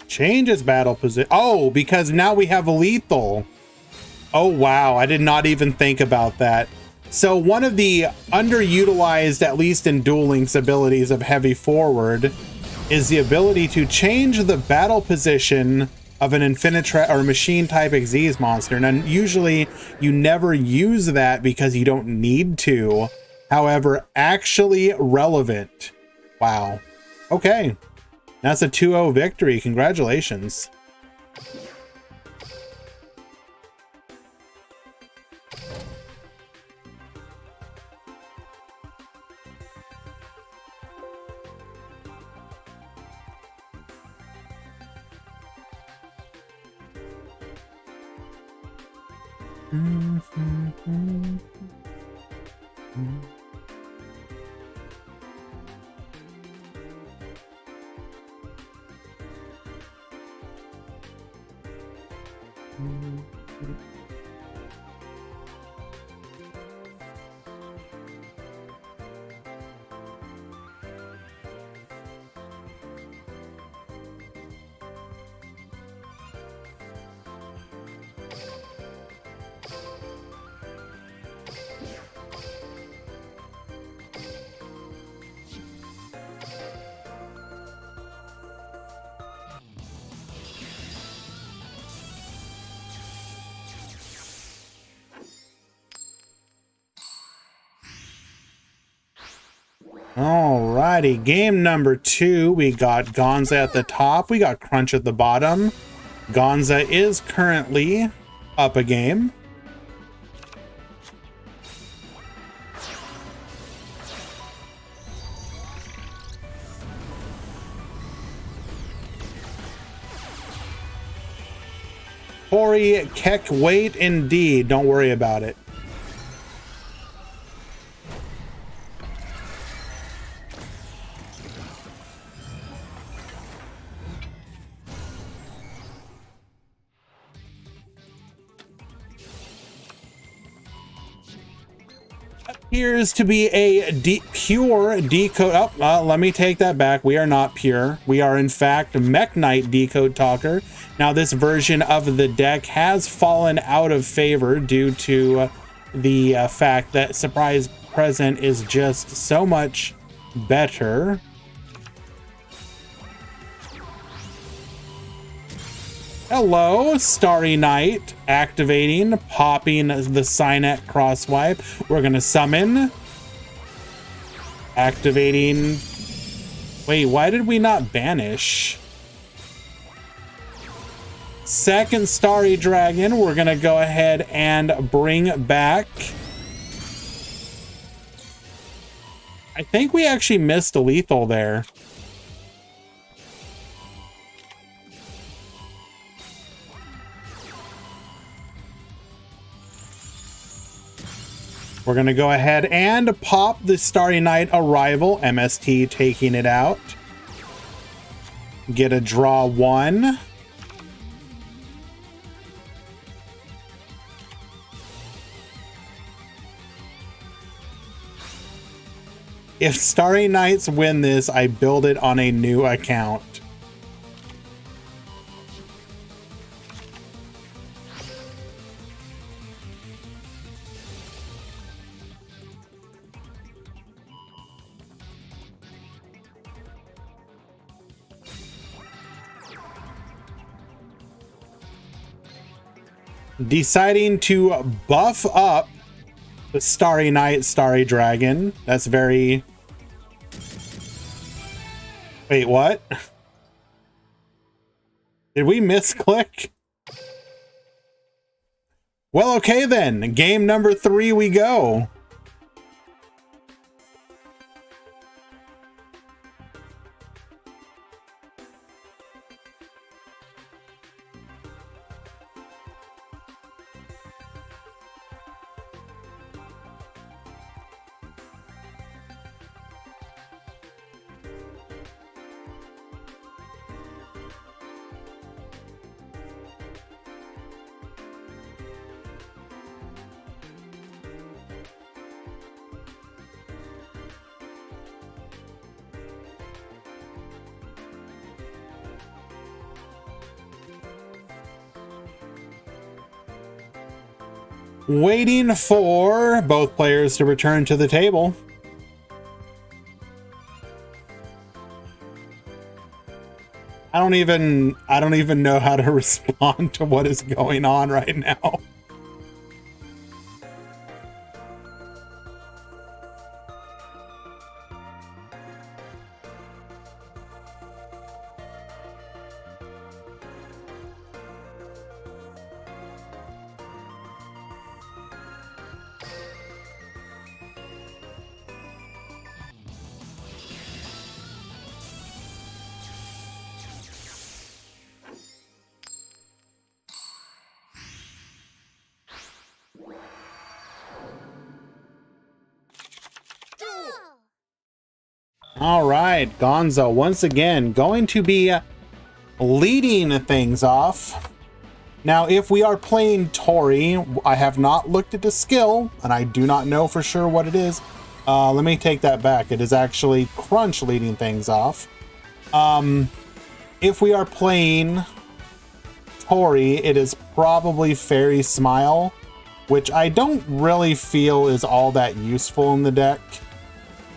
S1: Change its battle position. Oh, because now we have lethal. Oh, wow. I did not even think about that. So one of the underutilized, at least in Duel Links, abilities of Heavy Forward is the ability to change the battle position of an Infinitrap or machine type Xyz monster. And usually you never use that because you don't need to. However, actually relevant. Wow. Okay. That's a 2-0 victory. Congratulations. Alrighty, game number 2. We got Gonza at the top. We got Crunch at the bottom. Gonza is currently up a game. Tori Keck, wait indeed. Don't worry about it. Appears to be a pure decode. Oh, let me take that back. We are not pure. We are in fact Mech Knight decode talker. Now this version of the deck has fallen out of favor due to the fact that Surprise Present is just so much better. Hello, Starry Knight, activating, popping the Cynet crosswipe. We're gonna summon, activating. Wait, why did we not banish? Second Starry Dragon, we're gonna go ahead and bring back. I think we actually missed a lethal there. We're going to go ahead and pop the Starry Knight Arrival, MST taking it out. Get a draw 1. If Starry Knights win this, I build it on a new account. Deciding to buff up the Starry Knight, Starry Dragon. That's very... Wait, what? Did we misclick? Well, okay then. Game number 3 we go. Waiting for both players to return to the table. I don't even know how to respond to what is going on right now. All right, Gonzo once again going to be leading things off. Now, if we are playing Tori, I have not looked at the skill, and I do not know for sure what it is. Let me take that back. It is actually Crunch leading things off. If we are playing Tori, it is probably Fairy Smile, which I don't really feel is all that useful in the deck.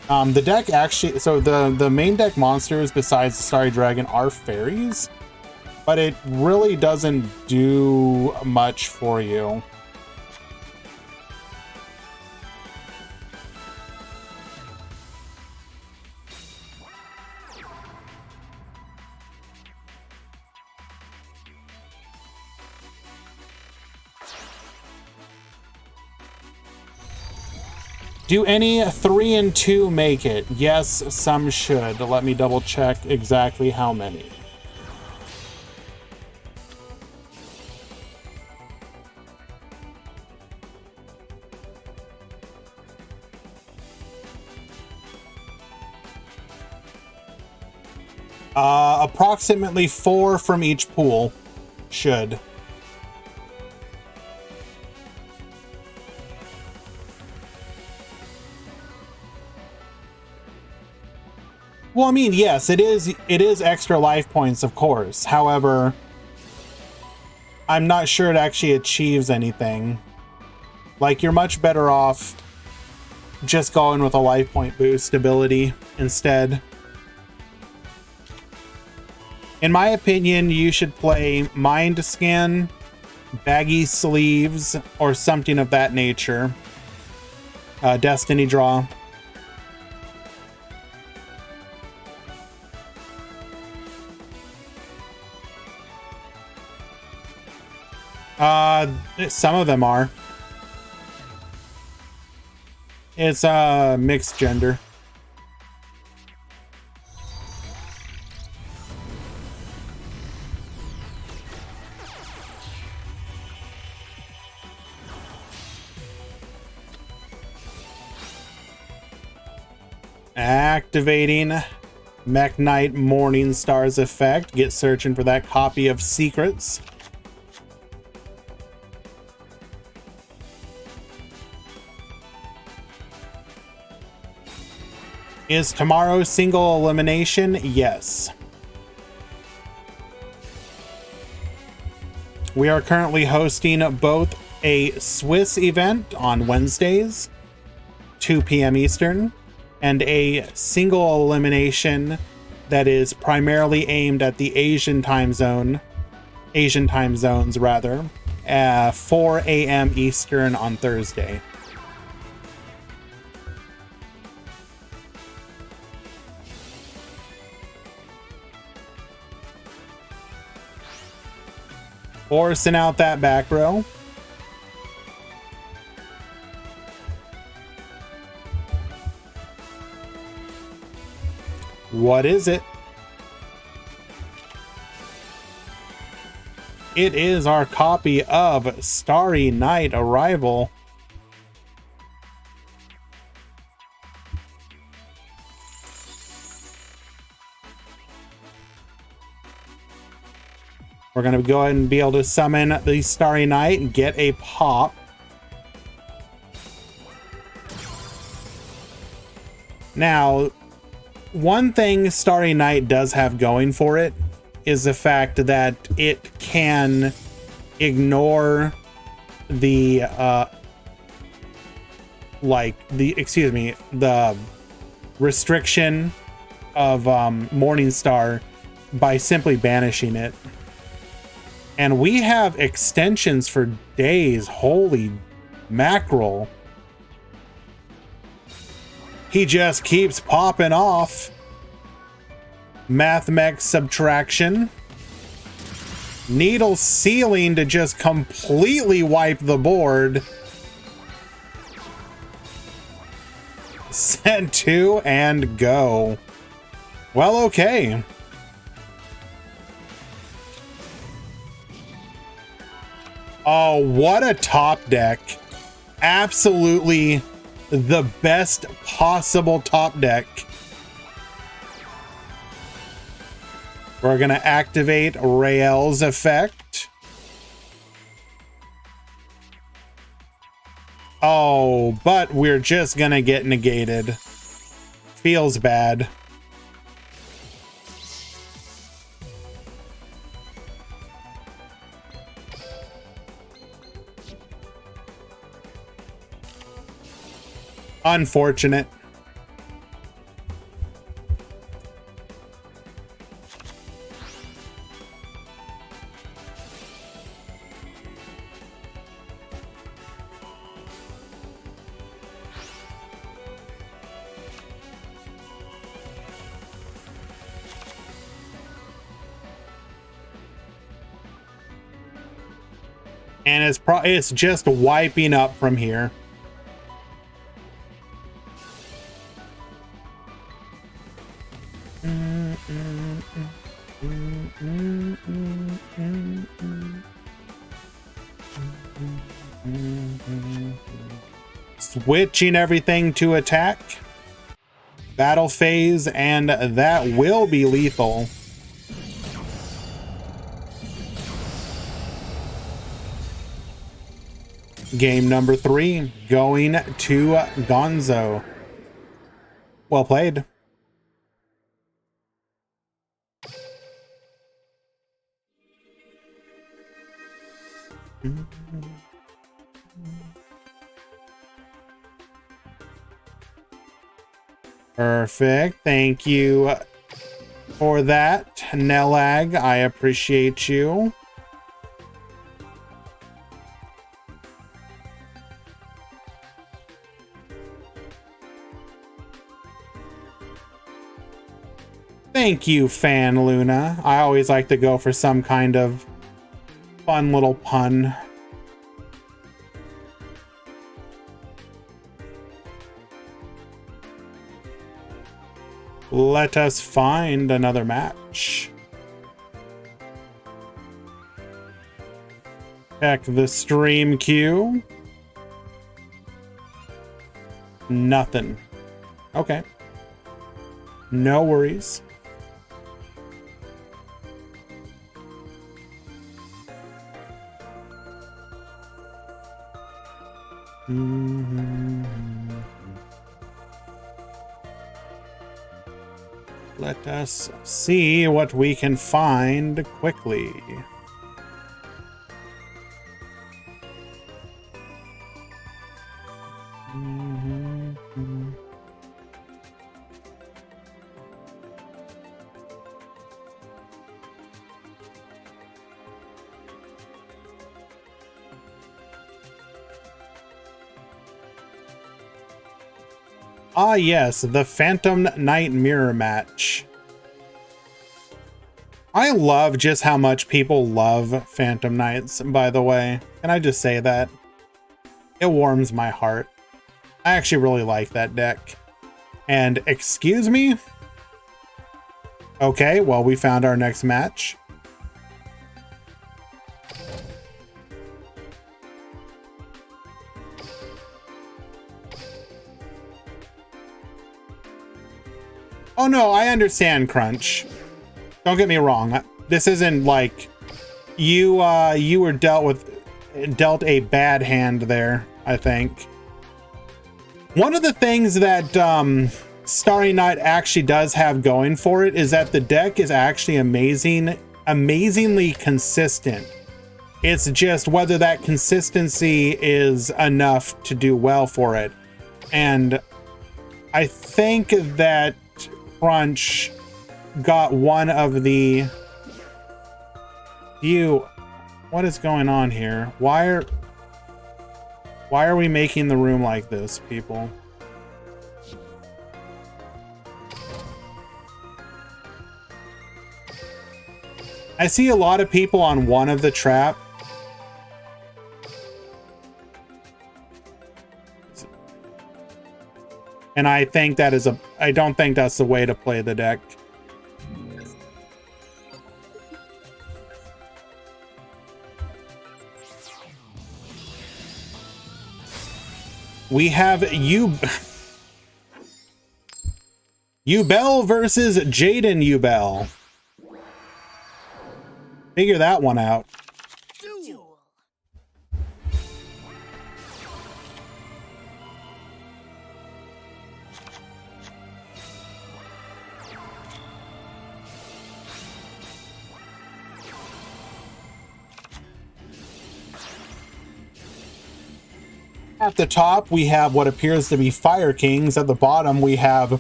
S1: The deck actually, so the main deck monsters besides the Starry Dragon are fairies, but it really doesn't do much for you. Do any 3 and 2 make it? Yes, some should. Let me double check exactly how many. Approximately 4 from each pool should. Well, I mean, yes, it is extra life points, of course. However, I'm not sure it actually achieves anything. Like, you're much better off just going with a life point boost ability instead. In my opinion, you should play Mind Scan, Baggy Sleeves, or something of that nature. Destiny Draw. Some of them are. It's mixed gender. Activating Mech Knight Morning Stars effect. Get searching for that copy of Secrets. Is tomorrow single elimination? Yes. We are currently hosting both a Swiss event on Wednesdays, 2 p.m. Eastern, and a single elimination that is primarily aimed at the Asian time zones rather, 4 a.m. Eastern on Thursday. Forcing out that back row. What is it? It is our copy of Starry Night Arrival. We're going to go ahead and be able to summon the Starry Night and get a pop. Now, one thing Starry Night does have going for it is the fact that it can ignore the the restriction of Morningstar by simply banishing it. And we have extensions for days. Holy mackerel. He just keeps popping off. Mathmech subtraction. Needle sealing to just completely wipe the board. Set 2 and go. Well, okay. Oh, what a top deck. Absolutely the best possible top deck. We're going to activate Rael's effect. Oh, but we're just going to get negated. Feels bad. Unfortunate. And it's just wiping up from here. Switching everything to attack. Battle phase, and that will be lethal. Game number 3 going to Gonzo. Well played. Perfect. Thank you for that, Nelag. I appreciate you. Thank you, Fan Luna. I always like to go for some kind of fun little pun. Let us find another match. Check the stream queue. Nothing. Okay. No worries. Let us see what we can find quickly. Ah, yes, the Phantom Knight Mirror match. I love just how much people love Phantom Knights, by the way. Can I just say that? It warms my heart. I actually really like that deck. And excuse me? Okay, well, we found our next match. Oh no, I understand, Crunch. Don't get me wrong. This isn't like you were dealt a bad hand there, I think. One of the things that Starry Night actually does have going for it is that the deck is actually amazingly consistent It's just whether that consistency is enough to do well for it. And I think that Crunch got one of the few... What is going on here? Why are we making the room like this, people? I see a lot of people on one of the trap. And I think that is I don't think that's the way to play the deck. We have Ubel versus Jaden Ubel. Figure that one out.
S2: Duel.
S1: At the top, we have what appears to be Fire Kings. At the bottom, we have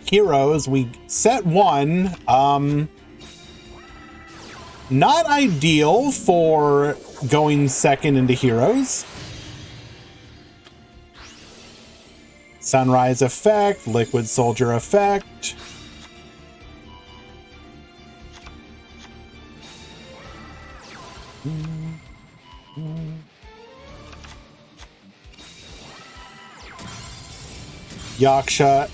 S1: Heroes. We set one. Not ideal for going second into Heroes. Sunrise effect, Liquid Soldier effect. Yaksha.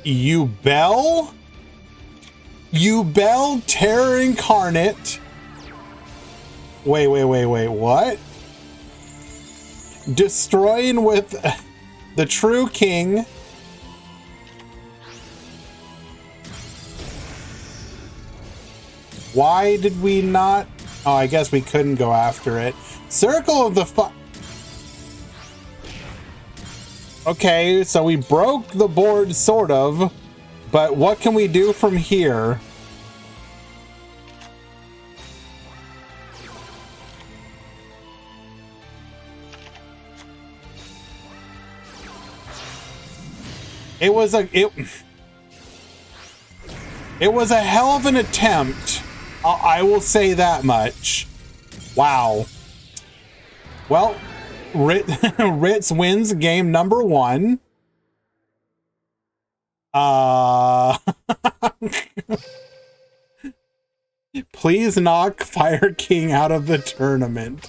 S1: Ubel? Ubel Terror Incarnate. Wait, what? Destroying with the True King. Why did we not? Oh, I guess we couldn't go after it. Circle of the Okay, so we broke the board, sort of. But what can we do from here? It was a hell of an attempt. I will say that much. Wow. Well, Ritz wins game number 1. Please knock Fire King out of the tournament.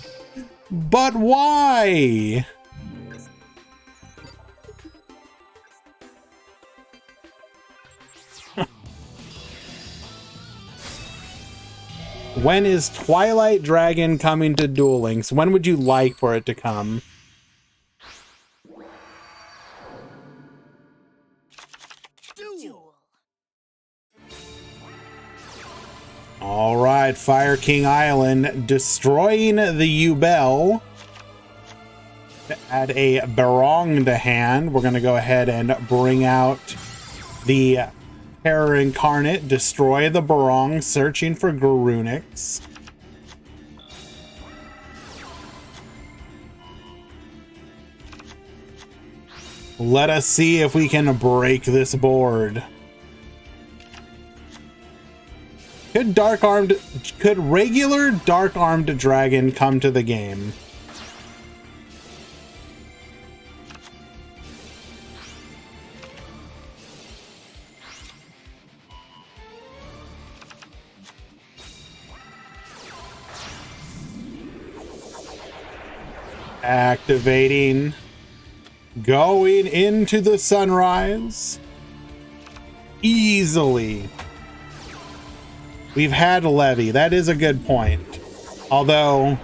S1: But why? When is Twilight Dragon coming to Duel Links? When would you like for it to come? All right, Fire King Island destroying the Ubel. To add a Barong to hand, we're going to go ahead and bring out the Terror Incarnate, destroy the Barong, searching for Garunix. Let us see if we can break this board. Could regular Dark Armed Dragon come to the game? Activating. Going into the sunrise. Easily. We've had a levy. That is a good point. Although,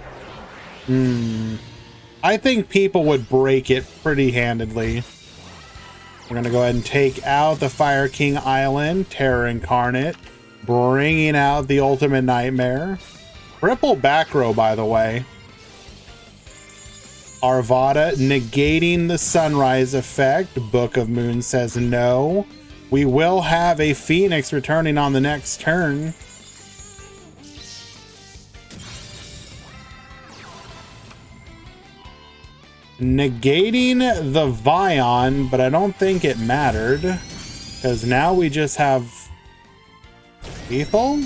S1: I think people would break it pretty handedly. We're going to go ahead and take out the Fire King Island, Terror Incarnate, bringing out the Ultimate Nightmare. Triple back row, by the way. Arvada negating the sunrise effect. Book of Moon says no. We will have a Phoenix returning on the next turn. negating the Vion, but I don't think it mattered because now we just have Ethel?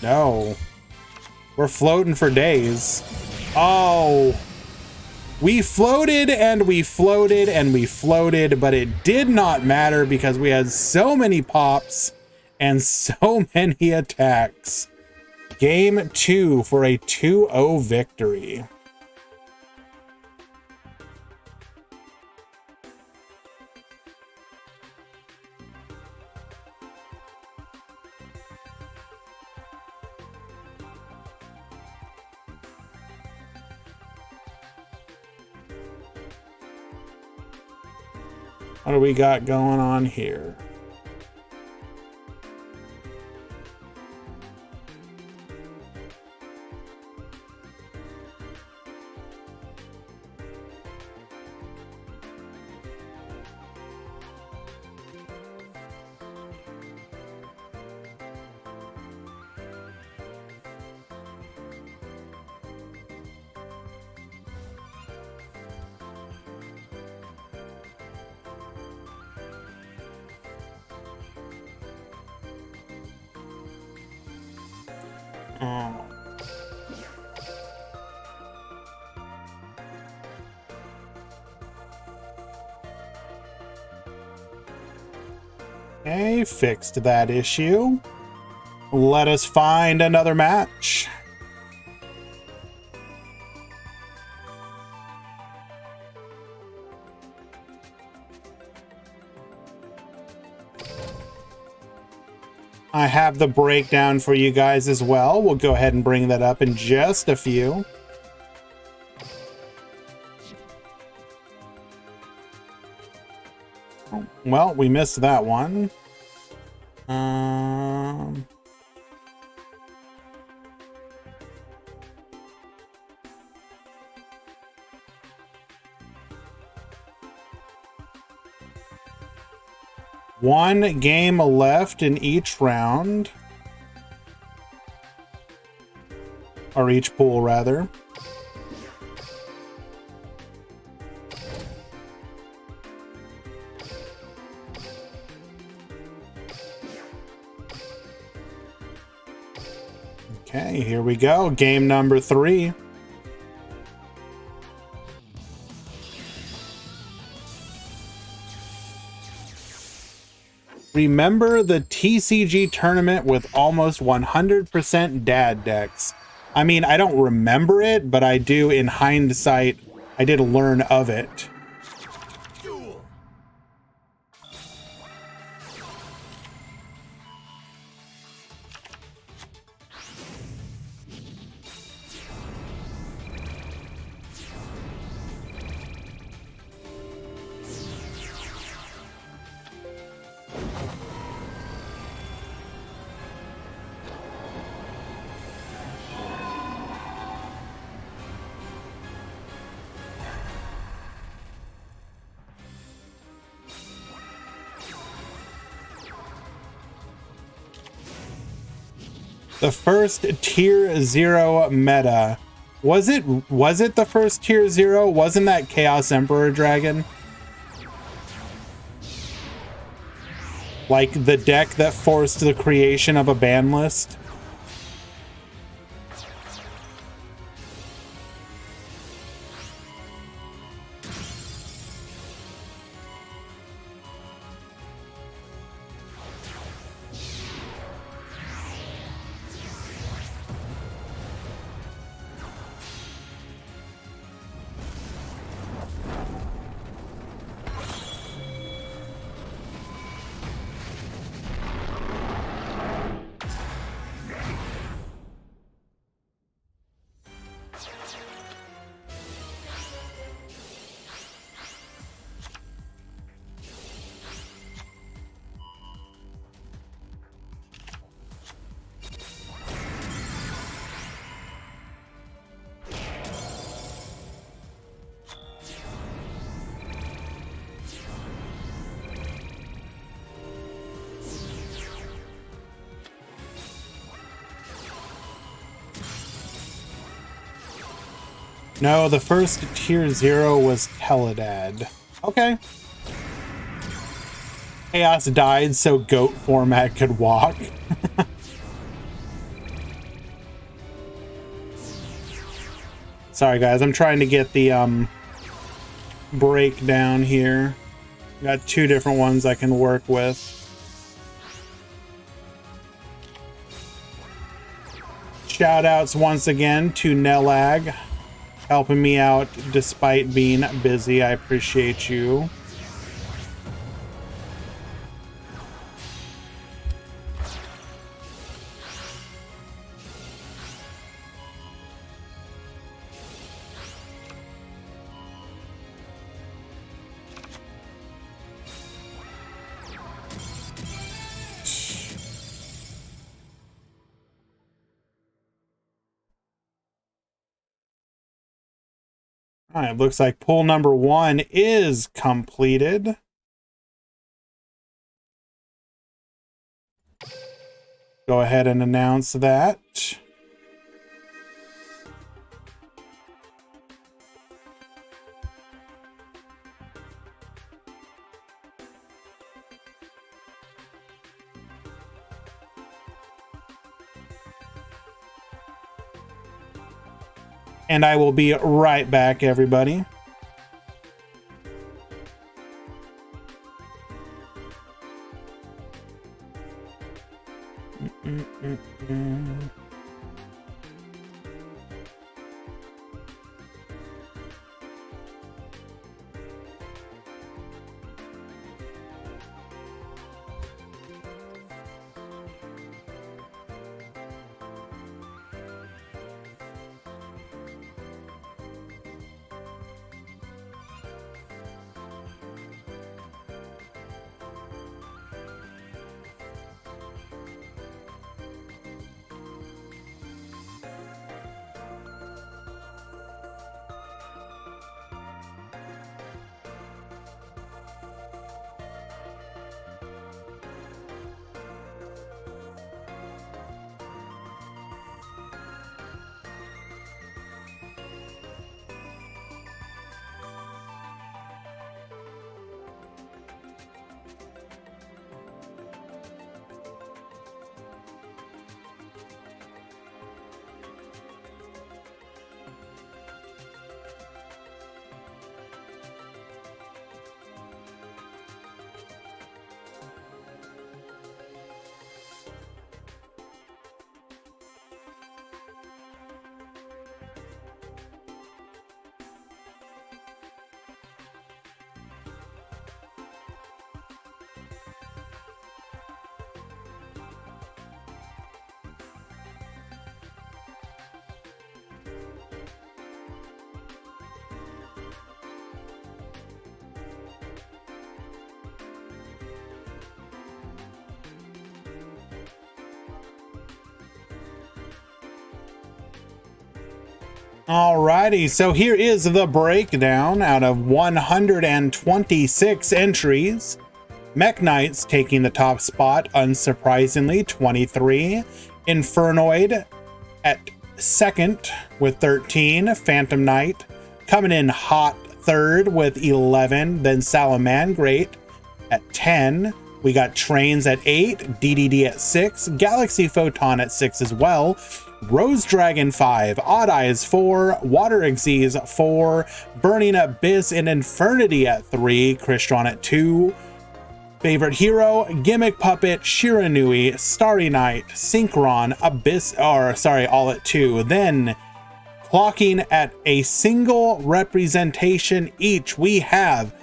S1: No. We're floating for days. Oh. We floated and we floated and we floated, but it did not matter because we had so many pops and so many attacks. Game 2 for a 2-0 victory. What do we got going on here? Okay, fixed that issue. Let us find another match. I have the breakdown for you guys as well. We'll go ahead and bring that up in just a few. Oh, well, we missed that one. One game left in each round. Or each pool, rather. Okay, here we go. Game number 3. Remember the TCG tournament with almost 100% dad decks. I mean, I don't remember it, but I do, in hindsight, I did learn of it. The first tier 0 meta. Was it the first tier 0? Wasn't that Chaos Emperor Dragon? Like the deck that forced the creation of a ban list? No, the first tier 0 was Teledad. Okay. Chaos died so goat format could walk. Sorry guys, I'm trying to get the breakdown here. Got 2 different ones I can work with. Shout outs once again to Nelag, helping me out despite being busy. I appreciate you. All right, looks like pool number 1 is completed. Go ahead and announce that. And I will be right back, everybody. Alrighty, so here is the breakdown. Out of 126 entries, Mech Knights taking the top spot, unsurprisingly, 23. Infernoid at second with 13. Phantom Knight coming in hot third with 11. Then Salamangrate at 10. We got Trains at 8. DDD at 6. Galaxy Photon at 6 as well. Rose Dragon 5, Odd Eyes 4, Water Exes 4, Burning Abyss and Infernity at 3, Crystron at 2, Favorite Hero, Gimmick Puppet, Shiranui, Starry Night, Synchron, Abyss, all at 2. Then, clocking at a single representation each, we have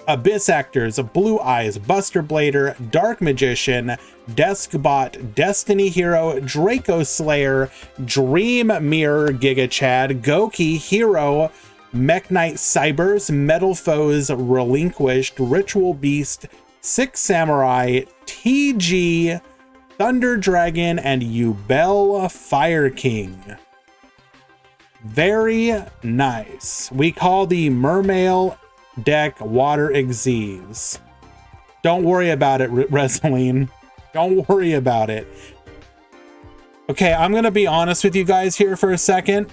S1: Abyss Actors, Blue Eyes, Buster Blader, Dark Magician, Deskbot, Destiny Hero, Draco Slayer, Dream Mirror, Giga Chad, Goki, Hero, Mech Knight Cybers, Metal Foes, Relinquished, Ritual Beast, Six Samurai, TG, Thunder Dragon, and Ubel Fire King. Very nice. We call the Mermail deck Water Exes. Don't worry about it, Reseline. Don't worry about it. Okay, I'm gonna be honest with you guys here for a second.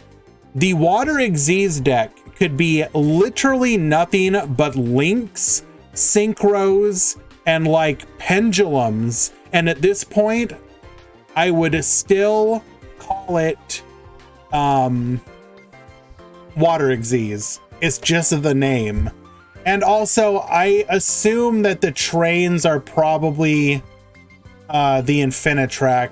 S1: The Water Xyz deck could be literally nothing but links, synchros, and like pendulums. And at this point, I would still call it Water Xyz. It's just the name. And also, I assume that the trains are probably the Infinitrack.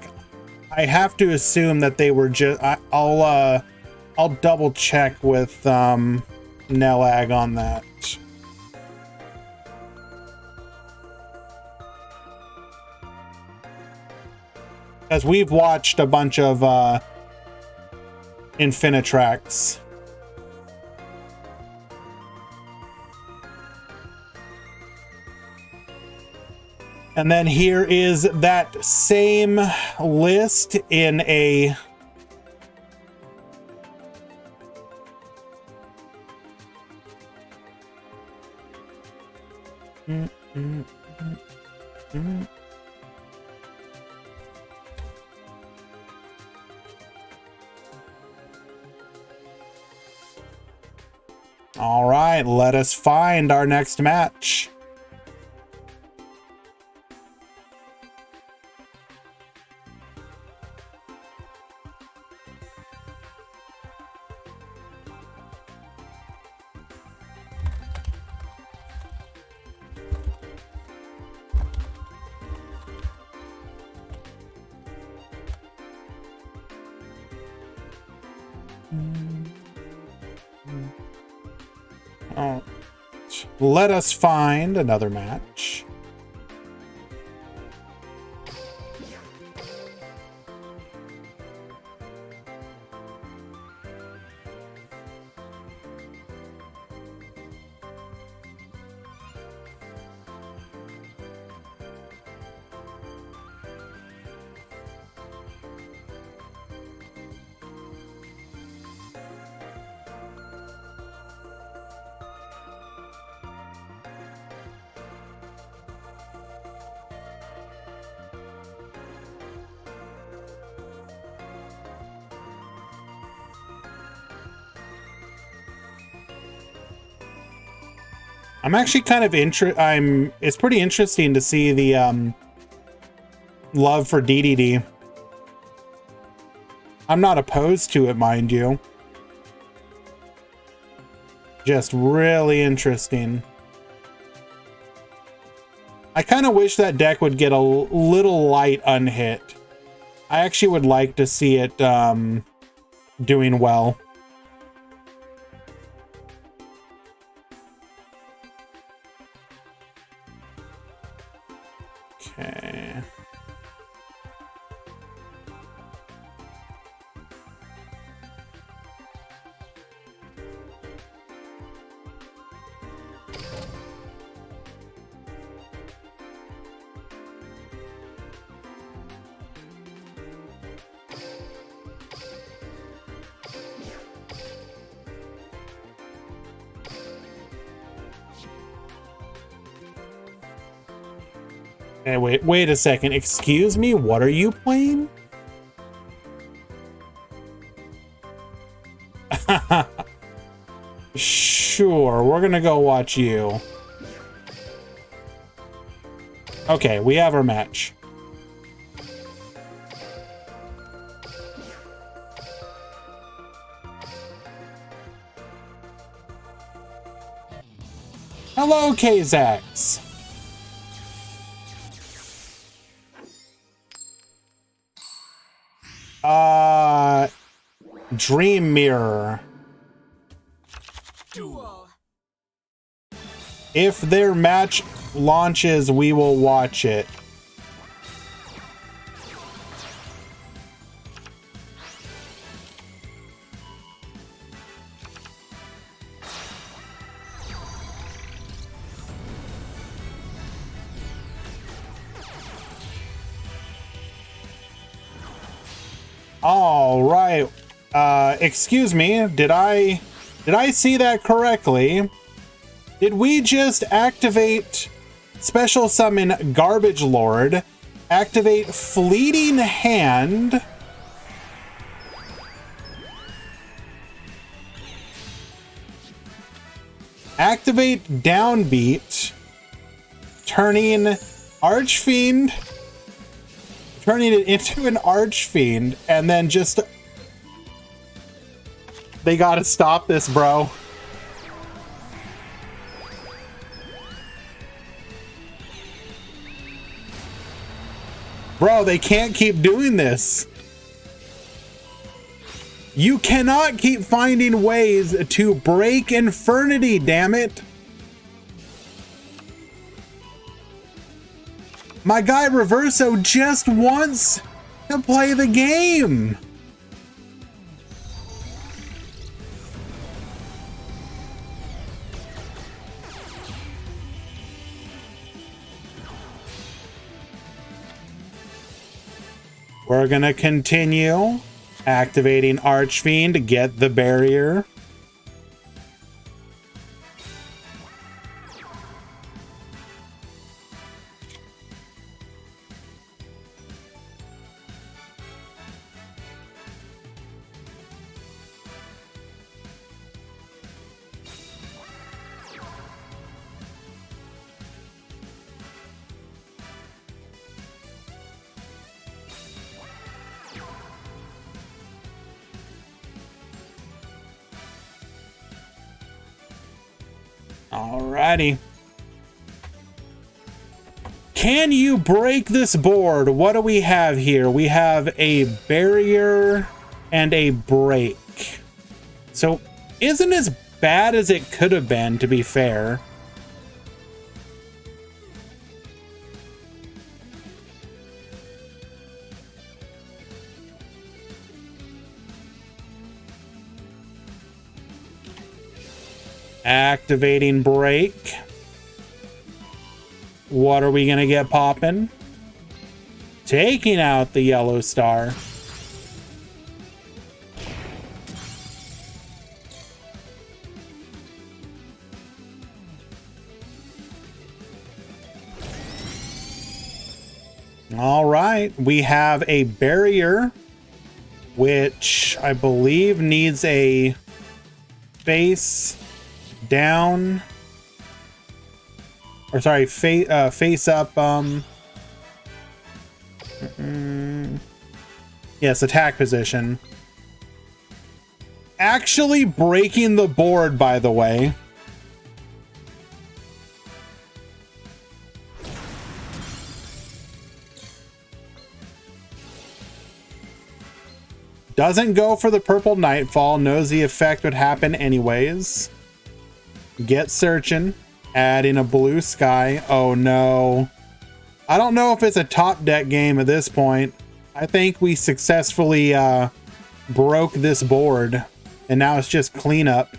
S1: I have to assume that they were just... I'll double check with Nelag on that. Because we've watched a bunch of Infinitracks. And then here is that same list in a... All right, let us find our next match. Oh, let us find another match. I'm actually kind of it's pretty interesting to see the love for DDD. I'm not opposed to it, mind you. Just really interesting. I kind of wish that deck would get a little light unhit. I actually would like to see it doing well. Okay. Hey, wait a second. Excuse me, what are you playing? Sure, we're gonna go watch you. Okay, we have our match. Hello, Kazax. Dream Mirror.
S2: Duel.
S1: If their match launches, we will watch it. All right. Excuse me. Did I see that correctly? Did we just activate special summon Garbage Lord, activate Fleeting Hand, Activate downbeat, turning Archfiend, turning it into an Archfiend, and then just... They gotta stop this, bro. Bro, they can't keep doing this. You cannot keep finding ways to break Infernity, damn it. My guy Reverso just wants to play the game. We're gonna continue activating Archfiend to get the barrier. Alrighty. Can you break this board? What do we have here? We have a barrier and a break. So isn't as bad as it could have been, to be fair. Activating break. What are we gonna get popping? Taking out the yellow star. All right, we have a barrier, which I believe needs a face down, or sorry, face up. Yes, attack position. Actually breaking the board, by the way. Doesn't go for the purple Nightfall, knows the effect would happen anyways. Get searching, adding a blue sky. Oh no. I don't know if it's a top deck game at this point. I think we successfully broke this board, and now it's just cleanup.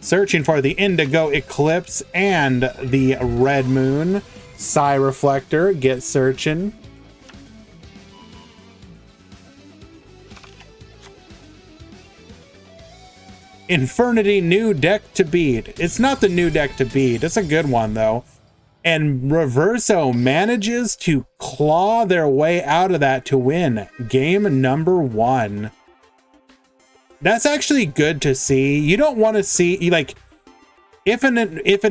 S1: Searching for the Indigo Eclipse and the Red Moon. Psy Reflector, get searching. Infernity, new deck to beat. It's not the new deck to beat. It's a good one, though. And Reverso manages to claw their way out of that to win game number 1. That's actually good to see. You don't want to see, like, if an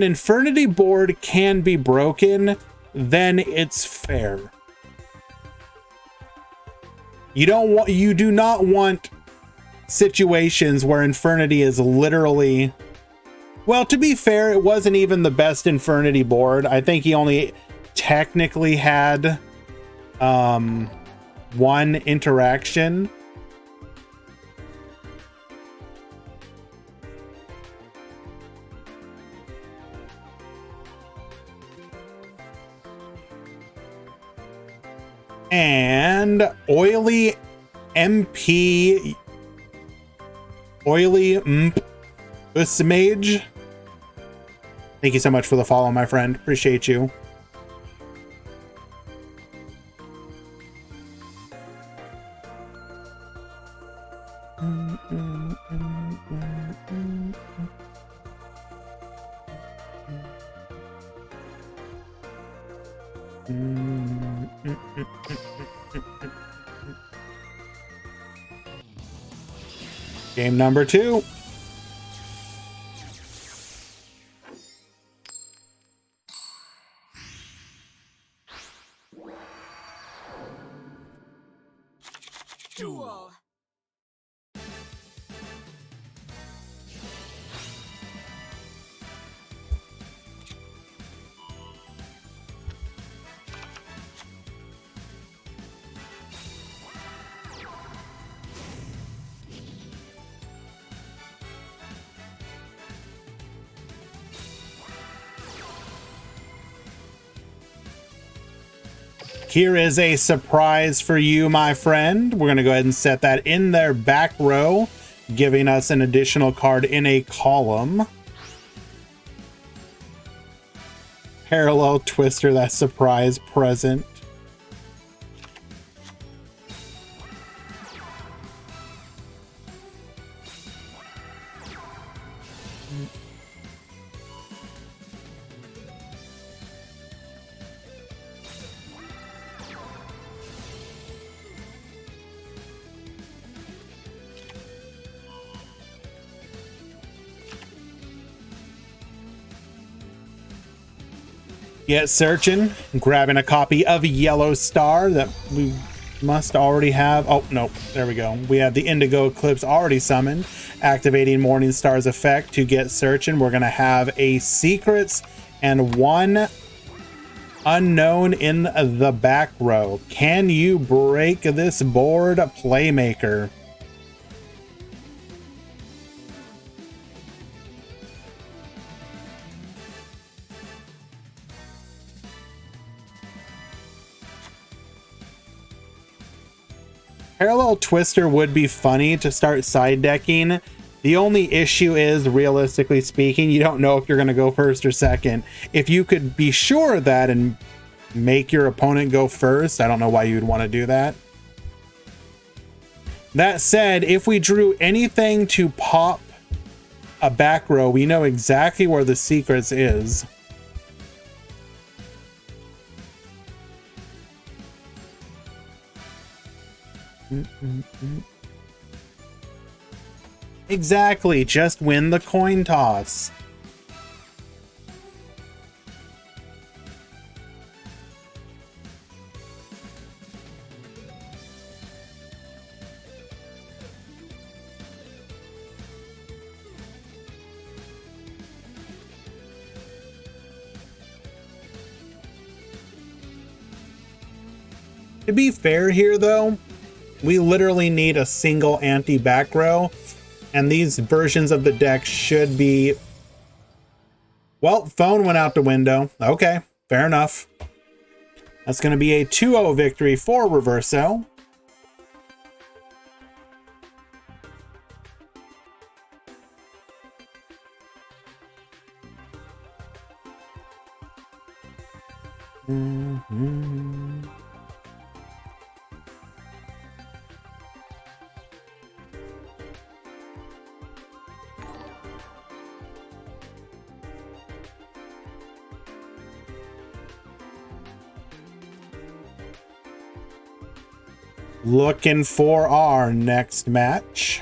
S1: Infernity board can be broken, then it's fair. You do not want situations where Infernity is literally, well, to be fair, it wasn't even the best Infernity board. I think he only technically had one interaction. And Oily MP, Oily Usmage. Thank you so much for the follow, my friend. Appreciate you. Game number 2.
S2: Duel.
S1: Here is a surprise for you, my friend. We're going to go ahead and set that in their back row, giving us an additional card in a column. Parallel Twister, that surprise present. Get searching, grabbing a copy of Yellow Star that we must already have. Oh, no, there we go. We have the Indigo Eclipse already summoned. Activating Morning Star's effect to get searching. We're going to have a Secrets and one Unknown in the back row. Can you break this board, Playmaker? Parallel Twister would be funny to start side decking. The only issue is, realistically speaking, you don't know if you're going to go first or second. If you could be sure of that and make your opponent go first, I don't know why you'd want to do that. That said, if we drew anything to pop a back row, we know exactly where the Secrets is. Exactly, just win the coin toss. To be fair here, though, we literally need a single anti-back row, and these versions of the deck should be... Well, phone went out the window. Okay, fair enough. That's going to be a 2-0 victory for Reverso. Looking for our next match.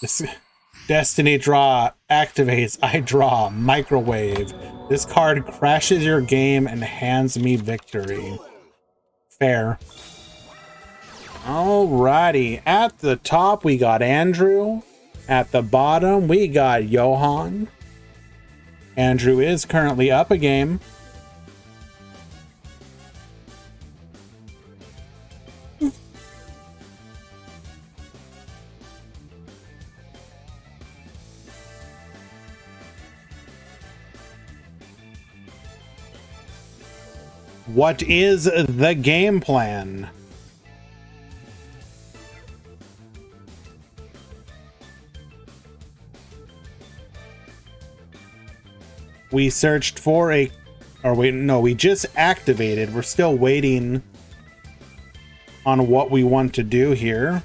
S1: This Destiny draw activates. I draw microwave. This card crashes your game and hands me victory. Fair. Alrighty, at the top we got Andrew. At the bottom we got Johan. Andrew is currently up a game. What is the game plan? We searched for a, or wait, no, we just activated. We're still waiting on what we want to do here.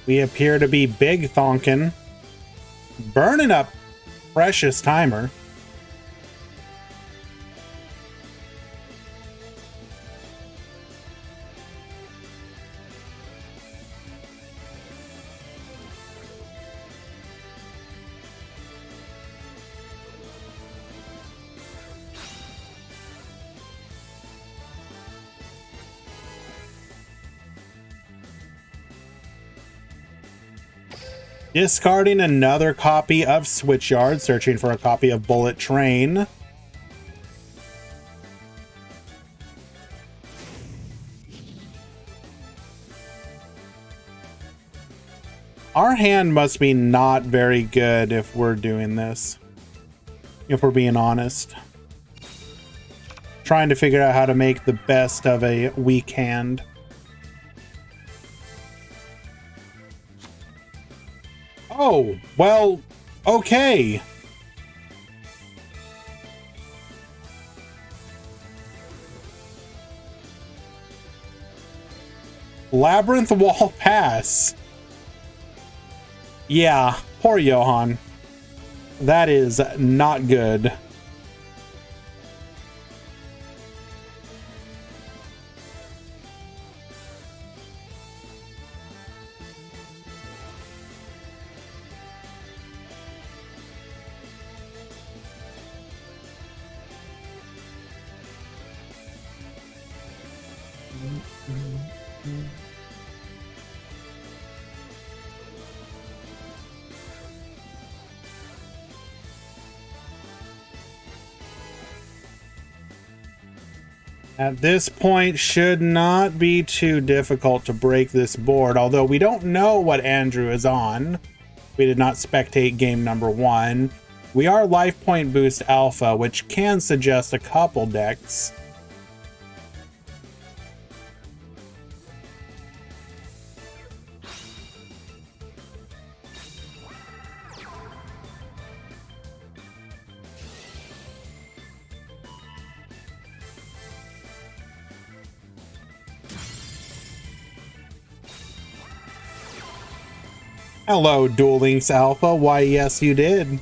S1: We appear to be big thonkin'. Burning up precious timer. Discarding another copy of Switchyard, searching for a copy of Bullet Train. Our hand must be not very good if we're doing this, if we're being honest. Trying to figure out how to make the best of a weak hand. Oh, well, okay. Labyrinth Wall Pass. Yeah, poor Johan. That is not good. At this point, should not be too difficult to break this board, although we don't know what Andrew is on. We did not spectate game number 1. We are Life Point Boost Alpha, which can suggest a couple decks. Hello, Duel Links Alpha. Why, yes, you did.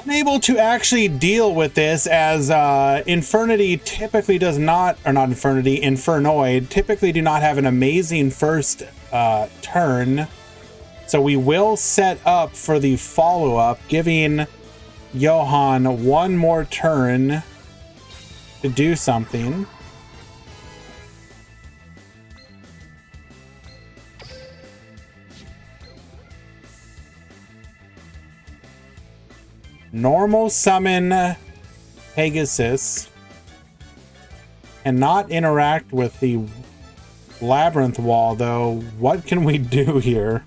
S1: Unable to actually deal with this, as Infernity typically does not, or not Infernity, Infernoid typically do not have an amazing first turn. So we will set up for the follow-up, giving Johan one more turn to do something. Normal summon Pegasus and not interact with the Labyrinth Wall, though. What can we do here?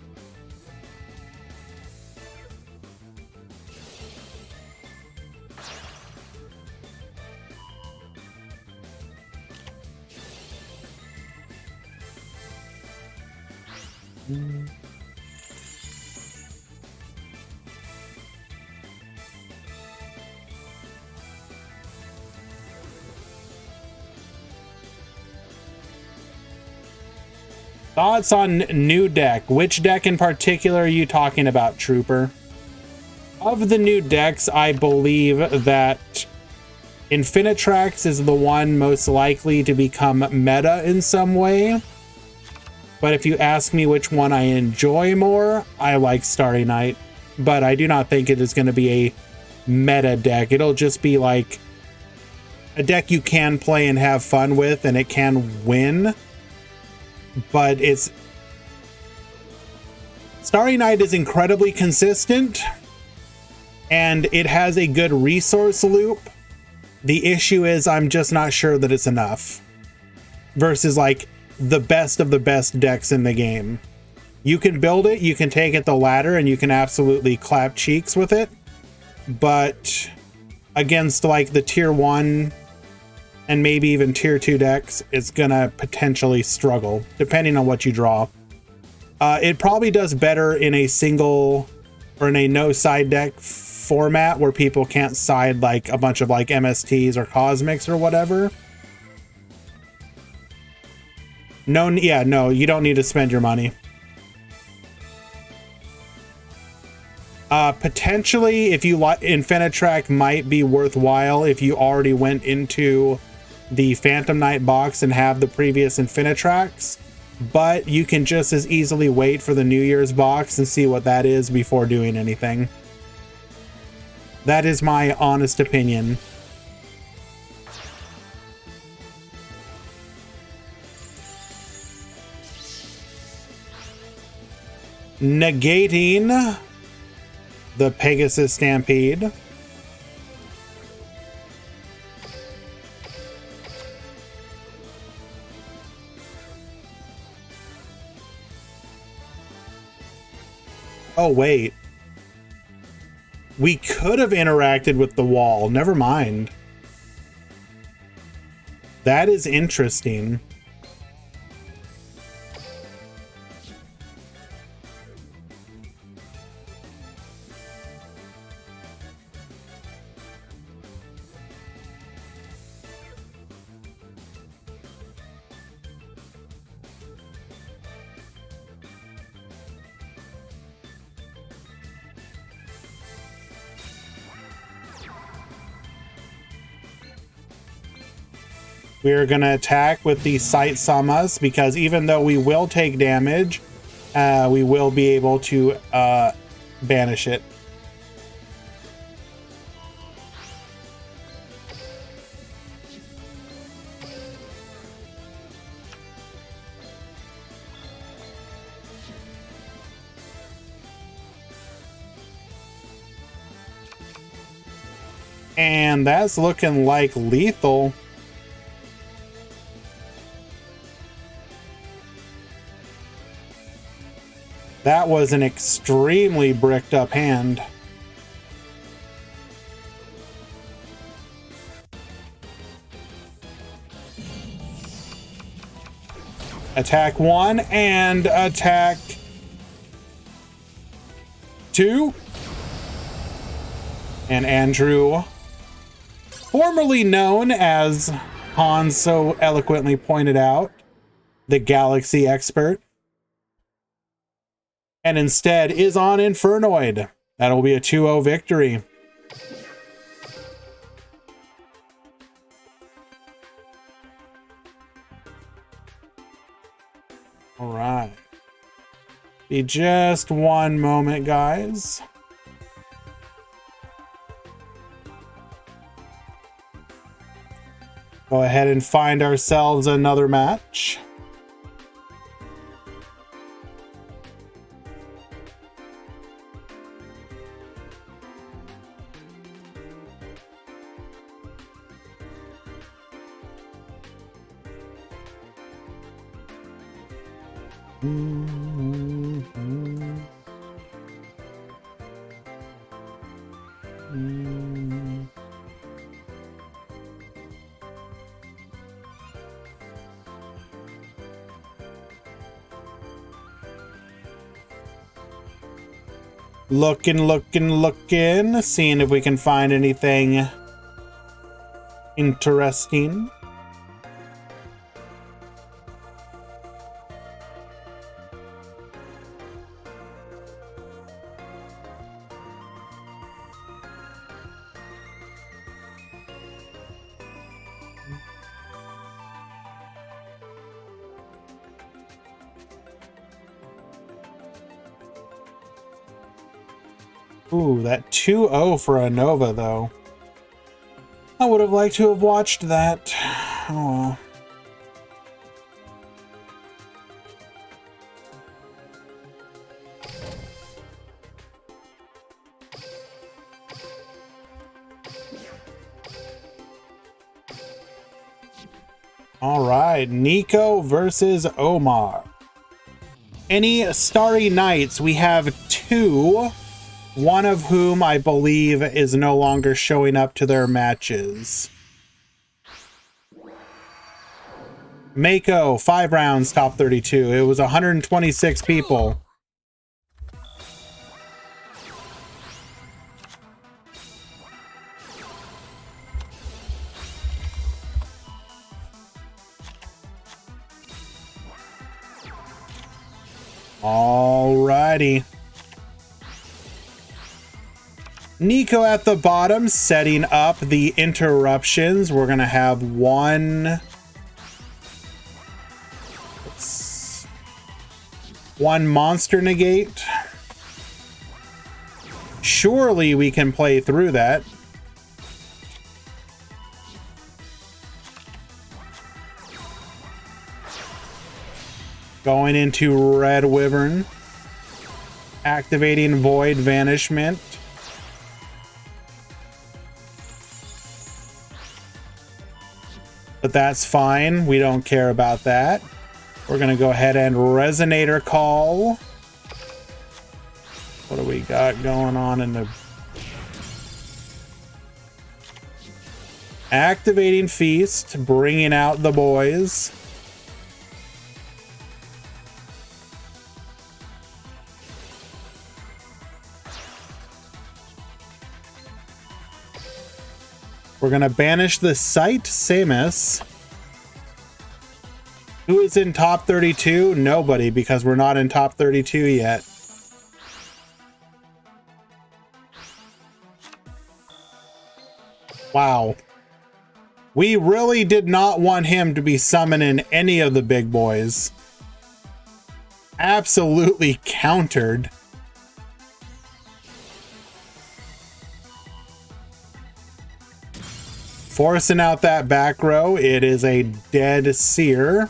S1: Thoughts on new deck? Which deck in particular are you talking about, Trooper? Of the new decks, I believe that Infinitrax is the one most likely to become meta in some way. But if you ask me which one I enjoy more, I like Starry Night. But I do not think it is going to be a meta deck. It'll just be like a deck you can play and have fun with, and it can win. But it's... Starry Night is incredibly consistent, and it has a good resource loop. The issue is I'm just not sure that it's enough. Versus like the best of the best decks in the game. You can build it, you can take it the ladder, and you can absolutely clap cheeks with it. But against like the tier 1 and maybe even tier 2 decks, it's gonna potentially struggle, depending on what you draw. It probably does better in a single or in a no side deck format where people can't side like a bunch of like MSTs or Cosmics or whatever. No, yeah, no, you don't need to spend your money. Potentially, if you like, Infinitrack might be worthwhile if you already went into the Phantom Knight box and have the previous Infinitracks, but you can just as easily wait for the New Year's box and see what that is before doing anything. That is my honest opinion. Negating the Pegasus Stampede. Oh, wait. We could have interacted with the wall. Never mind. That is interesting. We are going to attack with the Sight Samas because even though we will take damage, we will be able to banish it. And that's looking like lethal. That was an extremely bricked up hand. Attack 1 and attack 2. And Andrew, formerly known as Hans so eloquently pointed out, the Galaxy expert, and instead is on Infernoid. That'll be a 2-0 victory. All right. Be just one moment, guys. Go ahead and find ourselves another match. Looking, seeing if we can find anything interesting. Ooh, that 2-0 for a Nova, though. I would have liked to have watched that. Oh well. All right, Nico versus Omar. Any Starry Knights? We have two, one of whom I believe is no longer showing up to their matches. Mako, 5 rounds, top 32. It was 126 people. Alrighty. Nico at the bottom, setting up the interruptions. We're gonna have one monster negate. Surely we can play through that. Going into Red Wyvern. Activating Void Vanishment. But that's fine. We don't care about that. We're going to go ahead and Resonator Call. What do we got going on in the... Activating Feast. Bringing out the boys. We're going to banish the Sight Samus. Who is in top 32? Nobody, because we're not in top 32 yet. Wow. We really did not want him to be summoning any of the big boys. Absolutely countered. Forcing out that back row. It is a dead Seer.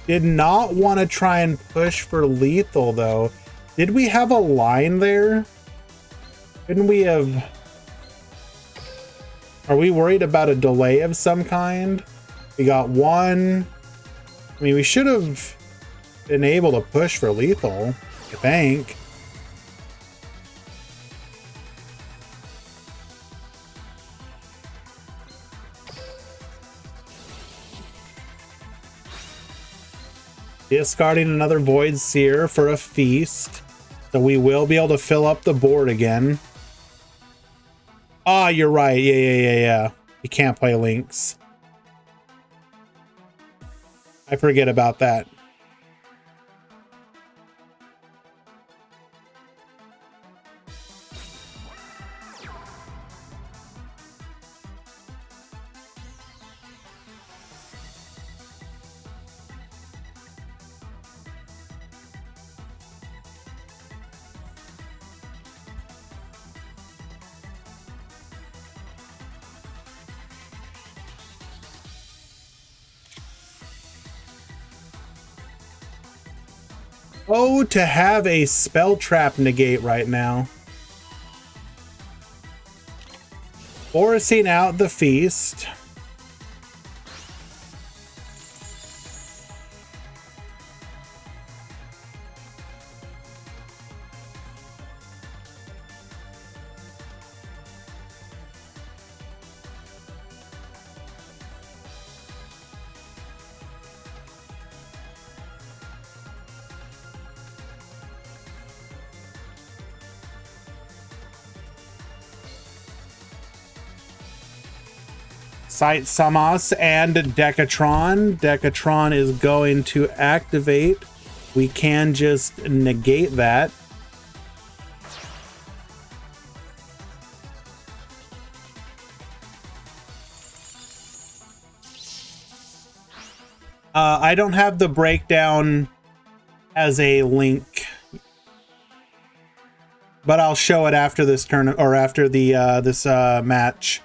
S1: Did not want to try and push for lethal, though. Did we have a line there? Couldn't we have... Are we worried about a delay of some kind? We got one... I mean, we should have been able to push for lethal, I think. Discarding another Void Seer for a Feast. So we will be able to fill up the board again. Ah, you're right. Yeah. You can't play Links. I forget about that. Oh, to have a spell trap negate right now. Forcing out the Feast. Sight Samas and Decatron. Decatron is going to activate. We can just negate that. I don't have the breakdown as a link, but I'll show it after this turn or after the this match.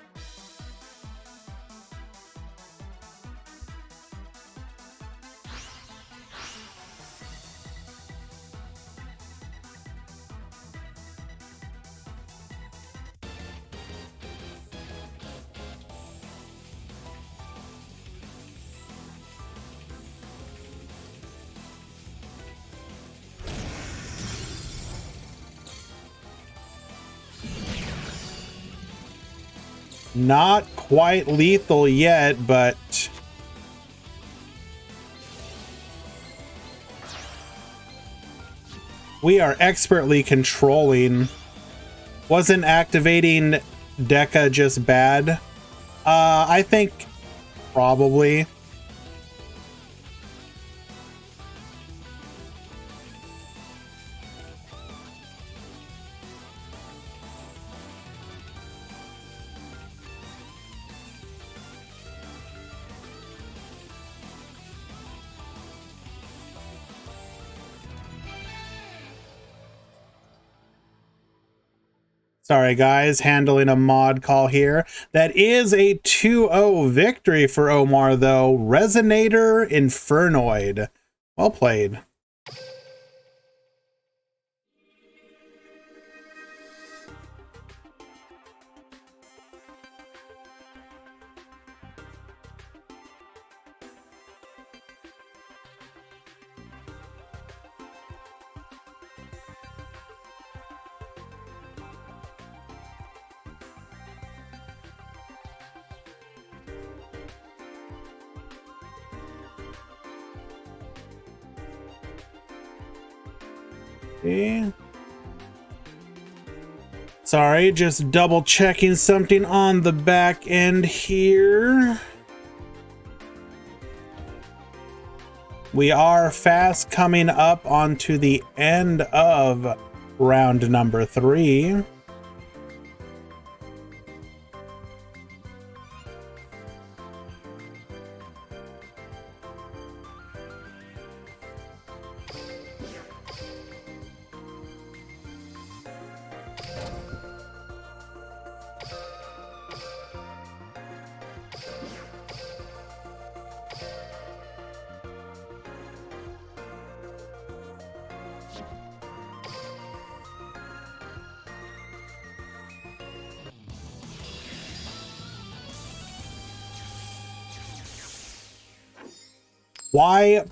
S1: Not quite lethal yet, but we are expertly controlling. Wasn't activating Deca just bad? I think probably. Sorry, guys, handling a mod call here. That is a 2-0 victory for Omar, though. Resonator Infernoid. Well played. Okay. Sorry, just double checking something on the back end here. We are fast coming up onto the end of round number 3. Why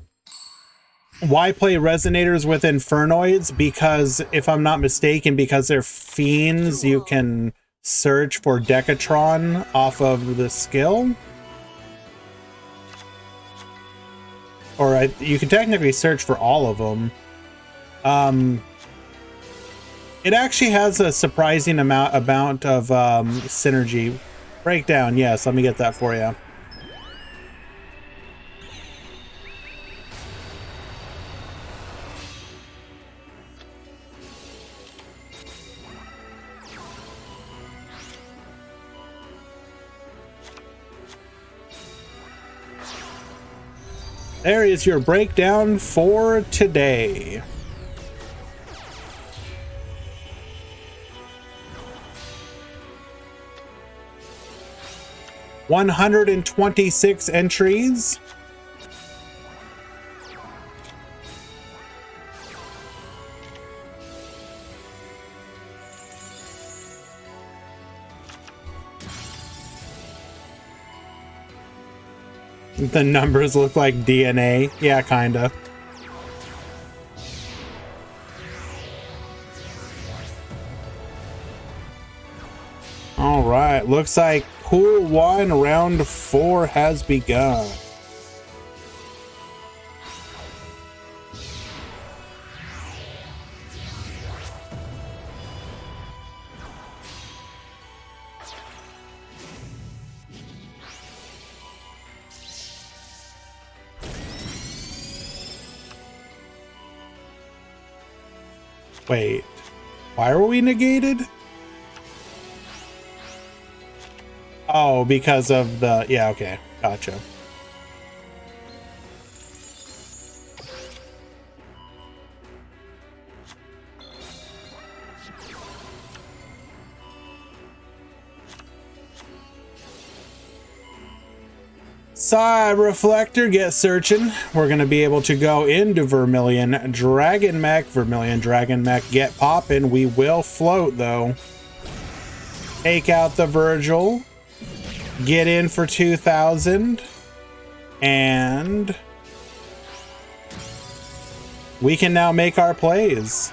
S1: play Resonators with Infernoids? Because, if I'm not mistaken, because they're fiends, you can search for Decatron off of the skill. Or you can technically search for all of them. It actually has a surprising amount of synergy. Breakdown, yes, let me get that for you. There is your breakdown for today. $126 entries. The numbers look like DNA. Yeah, kinda. All right, looks like Pool 1, Round 4 has begun. Wait, why are we negated? Oh, because of the, yeah, okay, gotcha. Side reflector, get searching. We're gonna be able to go into Vermilion Dragon Mech. Vermilion Dragon Mech, get poppin'. We will float though. Take out the Virgil. Get in for 2,000. And we can now make our plays.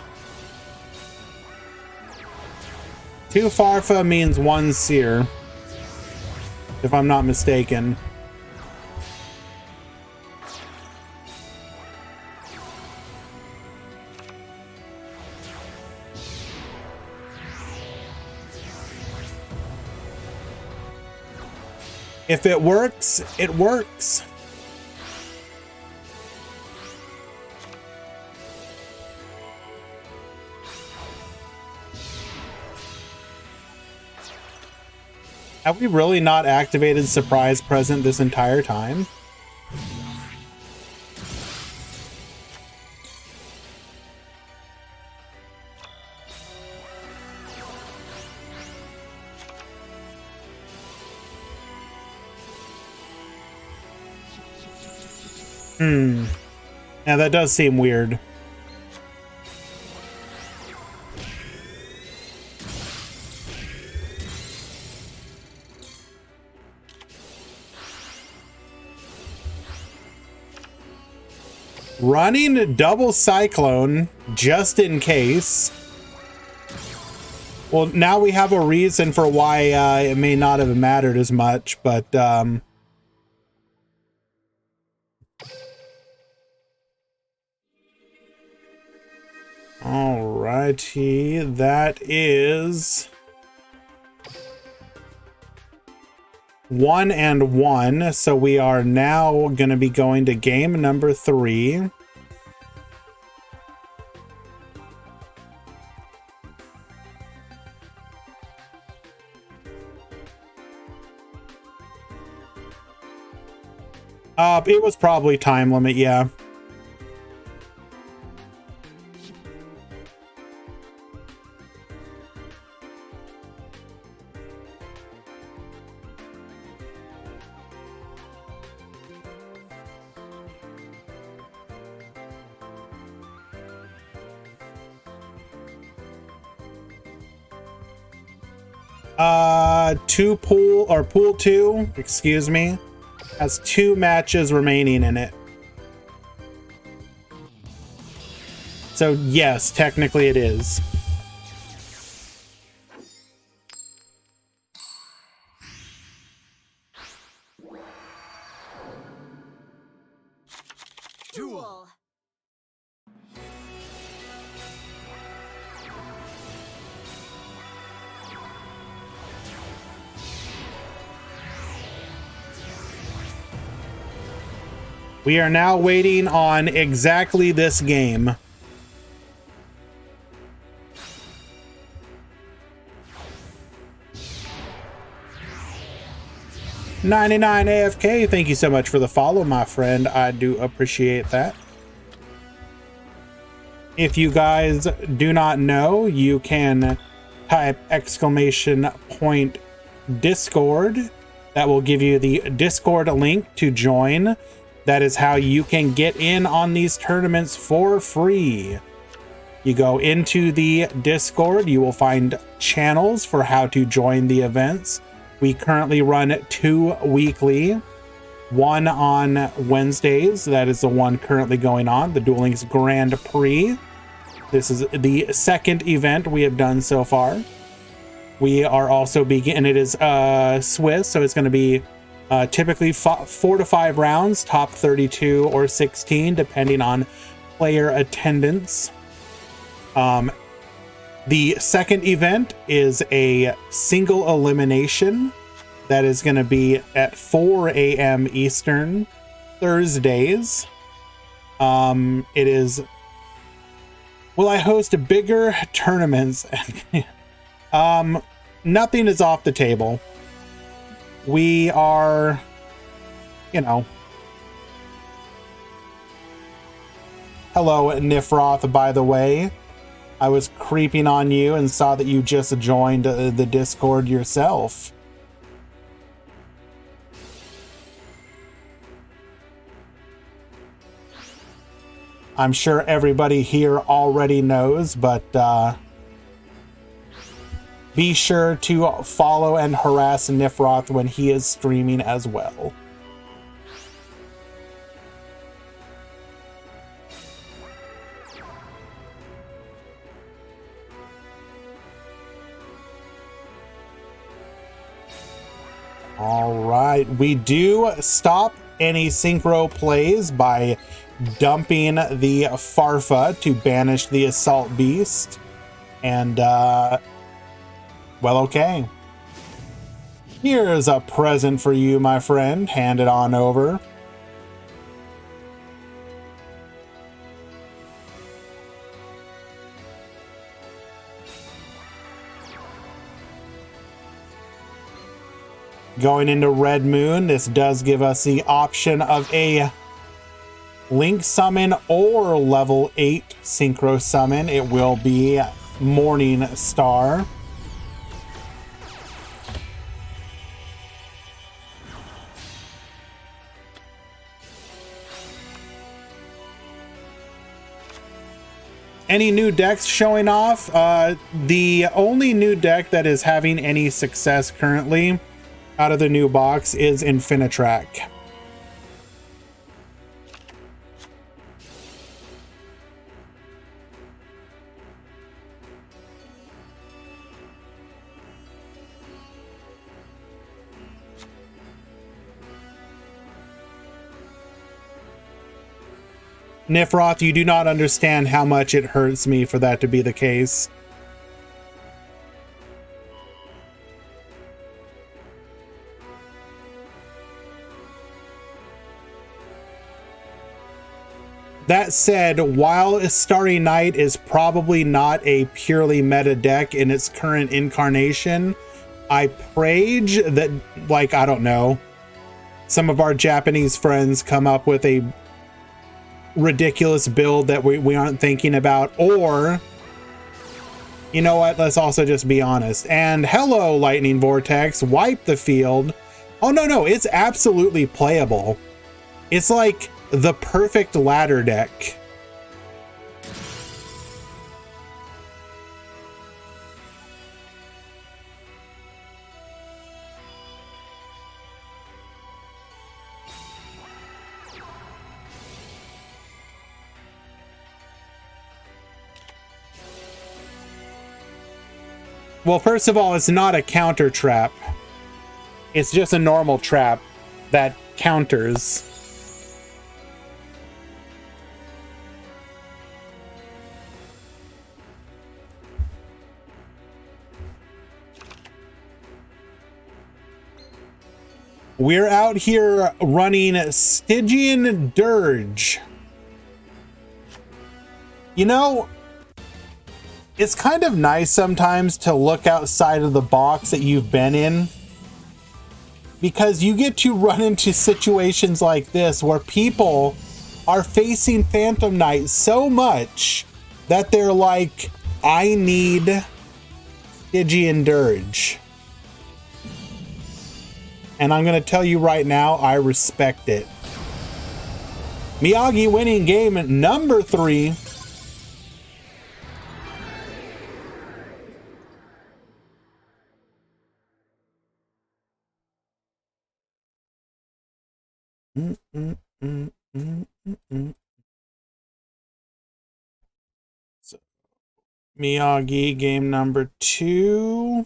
S1: 2 Farfa means 1 Seer, if I'm not mistaken. If it works, it works. Have we really not activated Surprise Present this entire time? Yeah, that does seem weird. Running double Cyclone just in case. Well, now we have a reason for why it may not have mattered as much, but alrighty, that is 1 and 1. So we are now going to be going to game number 3. It was probably time limit, yeah. Pool 2, excuse me, has 2 matches remaining in it. So yes, technically it is.
S2: Duel.
S1: We are now waiting on exactly this game. $99 AFK, thank you so much for the follow, my friend. I do appreciate that. If you guys do not know, you can type !Discord. That will give you the Discord link to join. That is how you can get in on these tournaments for free. You go into the Discord, you will find channels for how to join the events. We currently run 2 weekly, 1 on Wednesdays. That is the one currently going on, the Duel Links Grand Prix. This is the 2nd event we have done so far. We are also and it is Swiss, so it's going to be typically 4 to 5 rounds, top 32 or 16, depending on player attendance. The 2nd event is a single elimination that is going to be at 4 a.m. Eastern, Thursdays. It is Will I host bigger tournaments? Nothing is off the table. We are, you know. Hello, Nifroth, by the way. I was creeping on you and saw that you just joined the Discord yourself. I'm sure everybody here already knows, but be sure to follow and harass Nifroth when he is streaming as well. All right, we do stop any synchro plays by dumping the Farfa to banish the Assault Beast. And, well, okay. Here's a present for you, my friend. Hand it on over. Going into Red Moon, this does give us the option of a Link Summon or level 8 Synchro Summon. It will be Morning Star. Any new decks showing off? The only new deck that is having any success currently out of the new box is Infinitrack. Nifroth, you do not understand how much it hurts me for that to be the case. That said, while Starry Night is probably not a purely meta deck in its current incarnation, I prage that, like, I don't know, some of our Japanese friends come up with a ridiculous build that we aren't thinking about, or you know what, let's also just be honest. And hello, Lightning Vortex, wipe the field. Oh no, it's absolutely playable. It's like the perfect ladder deck. Well, first of all, it's not a counter trap. It's just a normal trap that counters. We're out here running Stygian Dirge. You know, it's kind of nice sometimes to look outside of the box that you've been in, because you get to run into situations like this where people are facing Phantom Knight so much that they're like, I need Stygian Dirge. And I'm going to tell you right now, I respect it. Miyagi winning game number 3. So, Miyagi game number 2.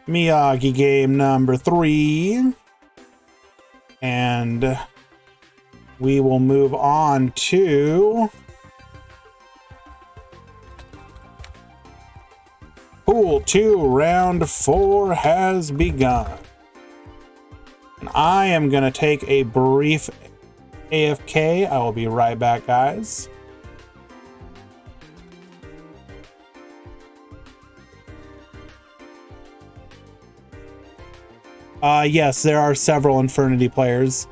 S1: Miyagi game number 3. And we will move on to Pool 2, round 4 has begun. And I am going to take a brief AFK. I will be right back, guys. Yes, there are several Infernity players.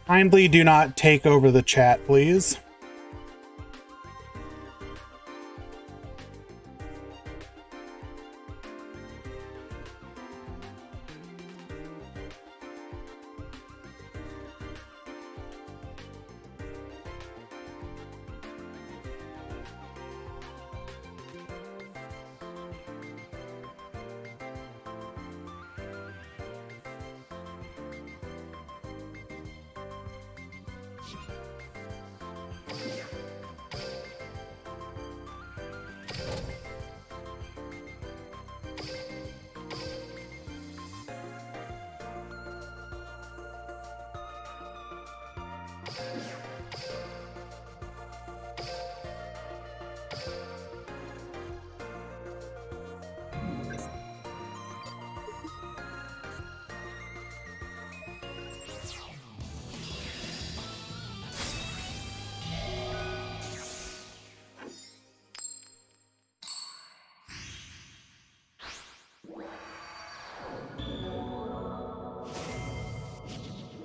S1: Kindly do not take over the chat, please.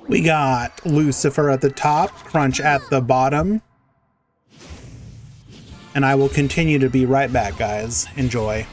S1: We got Lucifer at the top, Crunch at the bottom. And I will continue to be right back, guys. Enjoy.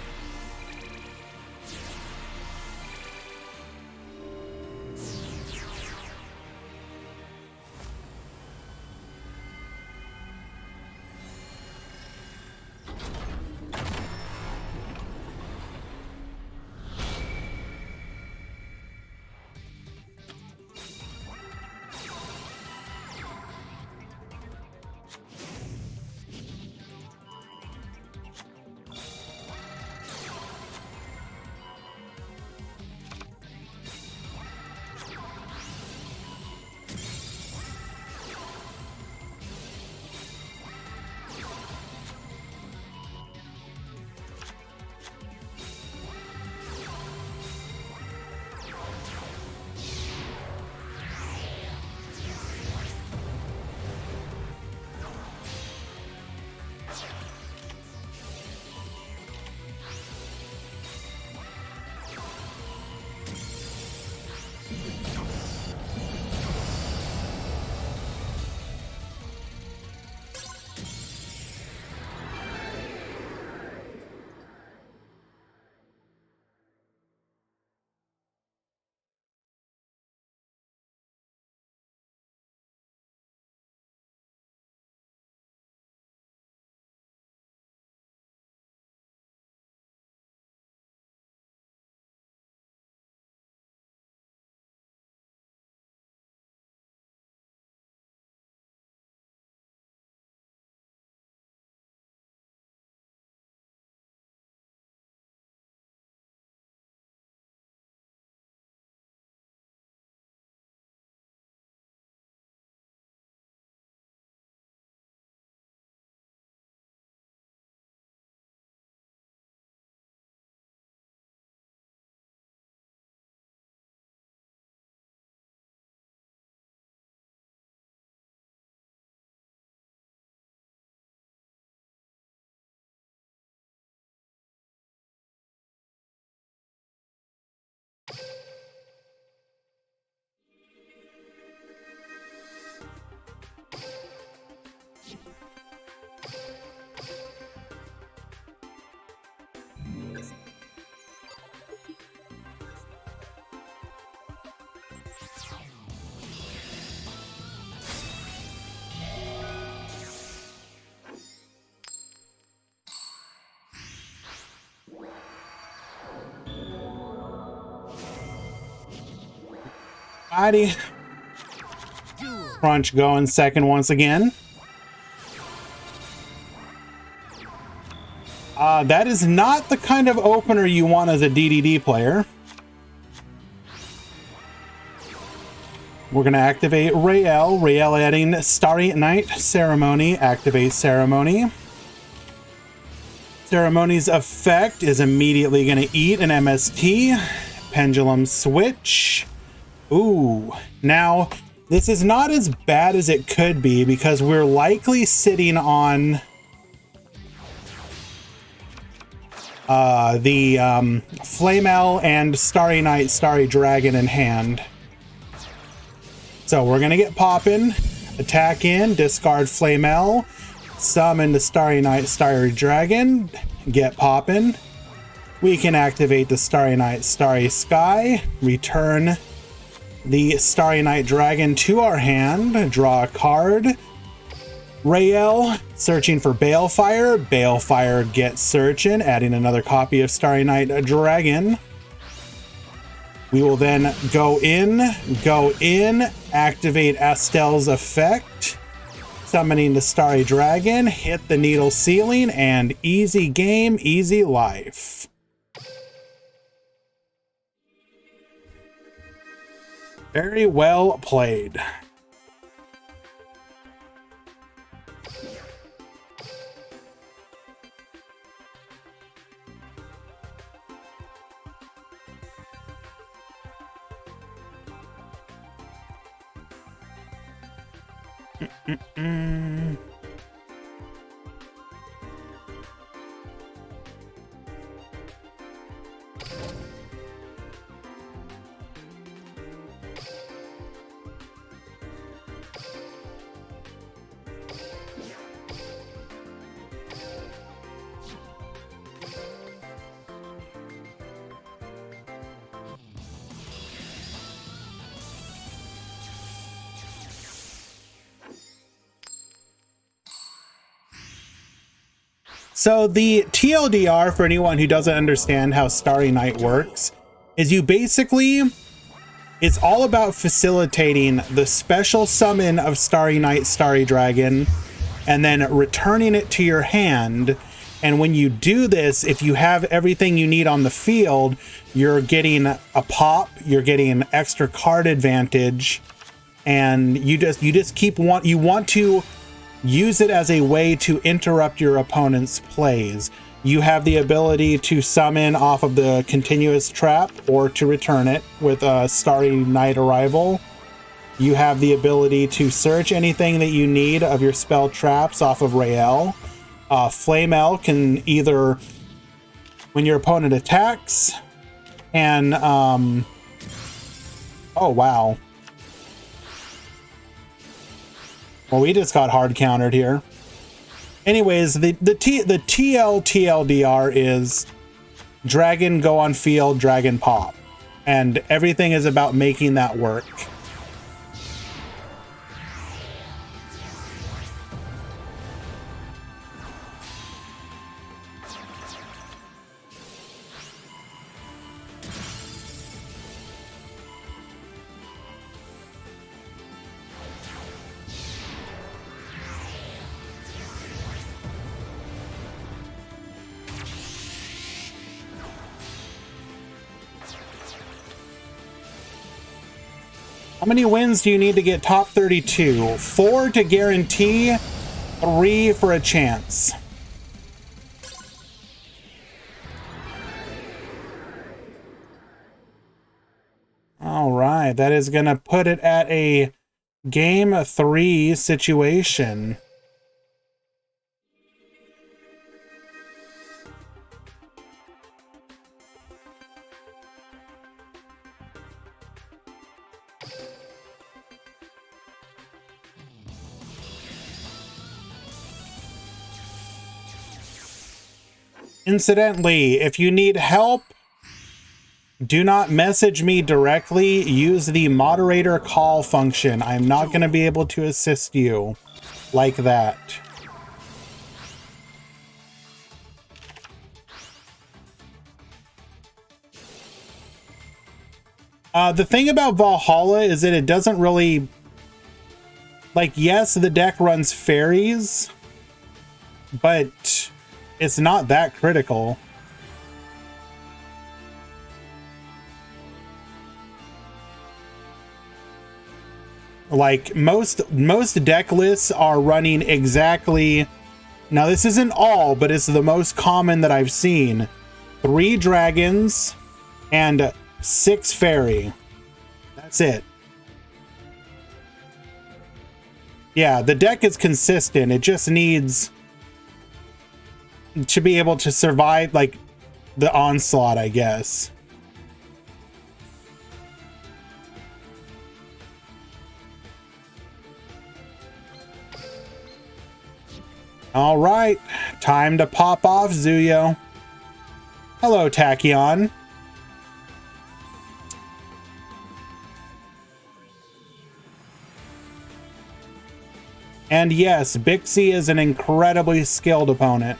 S1: Alrighty. Crunch going second once again. That is not the kind of opener you want as a DDD player. We're going to activate Rael. Rael adding Starry Night Ceremony. Activate Ceremony. Ceremony's effect is immediately going to eat an MST. Pendulum Switch. Ooh. Now, this is not as bad as it could be because we're likely sitting on the Flamel and Starry Night, Starry Dragon in hand. So we're going to get poppin', attack in, discard Flamel, summon the Starry Night, Starry Dragon, get poppin'. We can activate the Starry Night, Starry Sky, return the Starry Night Dragon to our hand, draw a card. Rael, searching for Balefire. Balefire gets searching, adding another copy of Starry Night Dragon. We will then go in, activate Astel's effect, summoning the Starry Dragon, hit the needle ceiling, and easy game, easy life. Very well played. So the TLDR, for anyone who doesn't understand how Starry Night works, is you basically, it's all about facilitating the special summon of Starry Night, Starry Dragon, and then returning it to your hand. And when you do this, if you have everything you need on the field, you're getting a pop, you're getting an extra card advantage, and you want to use it as a way to interrupt your opponent's plays. You have the ability to summon off of the continuous trap or to return it with a Starry Night Arrival. You have the ability to search anything that you need of your spell traps off of Rael. Flamel can either, when your opponent attacks, and oh wow. Well, we just got hard countered here. Anyways, the TLDR is Dragon go on field, Dragon pop. And everything is about making that work. How many wins do you need to get top 32? 4 to guarantee, 3 for a chance. All right, that is going to put it at a game 3 situation. Incidentally, if you need help, do not message me directly. Use the moderator call function. I'm not going to be able to assist you like that. The thing about Valhalla is that it doesn't really... Like, yes, the deck runs fairies, but it's not that critical. Like, most deck lists are running exactly... Now, this isn't all, but it's the most common that I've seen. 3 dragons and 6 fairy. That's it. Yeah, the deck is consistent. It just needs to be able to survive, like, the onslaught, I guess. All right, time to pop off, Zuyo. Hello, Tachyon. And yes, Bixie is an incredibly skilled opponent.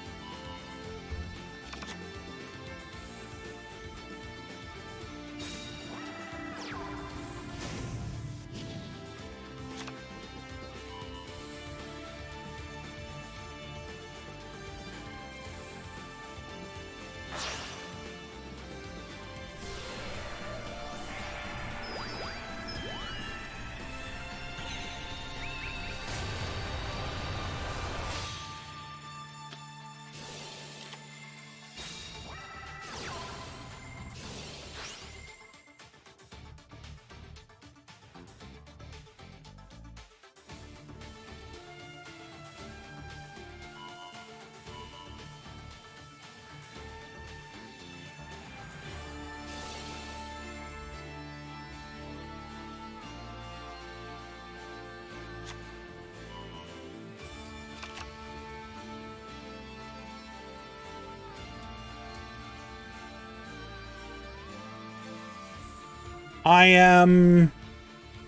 S1: I am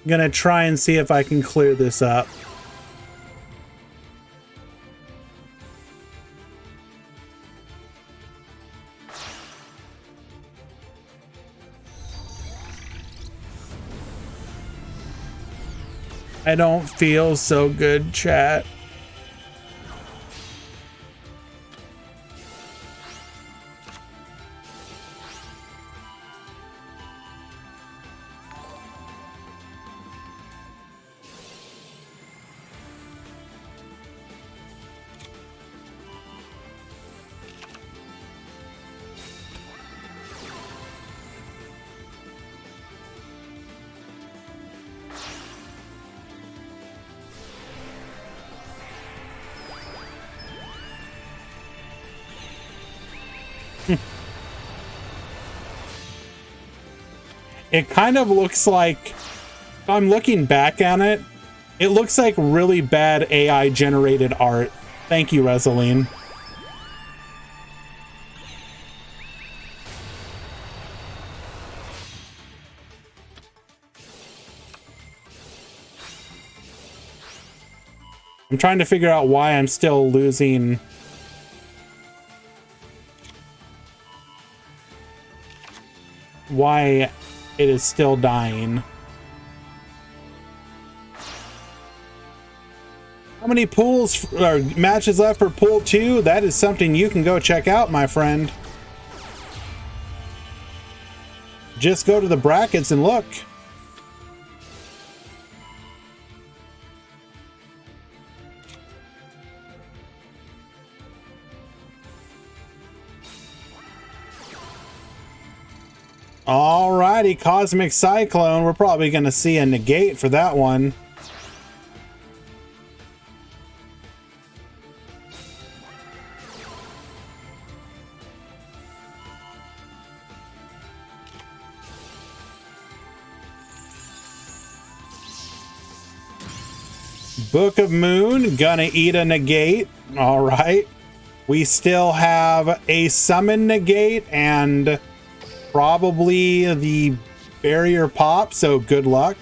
S1: gonna try and see if I can clear this up. I don't feel so good, chat. It kind of looks like, I'm looking back on it, it looks like really bad AI generated art. Thank you, Resaline. I'm trying to figure out why I'm still losing. Why it is still dying. How many pools or matches left for pool 2? That is something you can go check out, my friend. Just go to the brackets and look. Alrighty, Cosmic Cyclone. We're probably going to see a negate for that one. Book of Moon, gonna eat a negate. Alright. We still have a summon negate and probably the barrier pop, so good luck.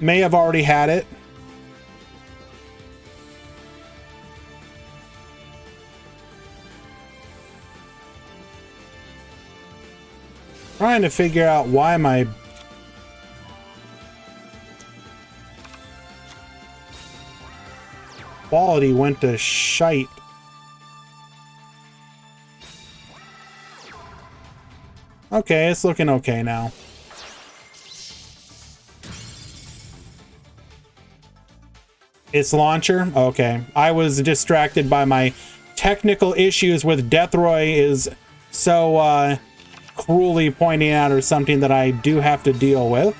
S1: May have already had it. Trying to figure out why my quality went to shite. Okay, it's looking okay now. It's launcher? Okay. I was distracted by my technical issues with Deathroy is so cruelly pointing out or something that I do have to deal with.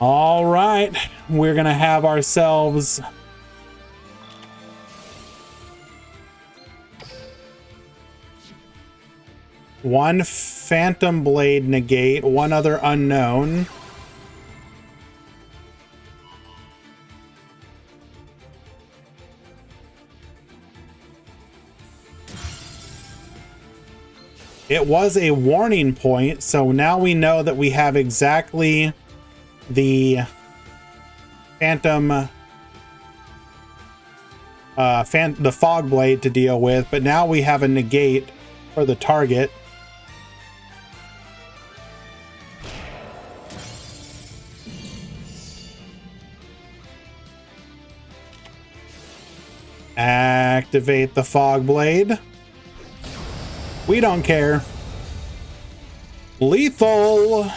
S1: All right, we're gonna have ourselves one Phantom Blade negate, one other unknown. It was a warning point, so now we know that we have exactly the Phantom the Fog Blade to deal with, but now we have a negate for the target. Activate the Fog Blade. We don't care. Lethal.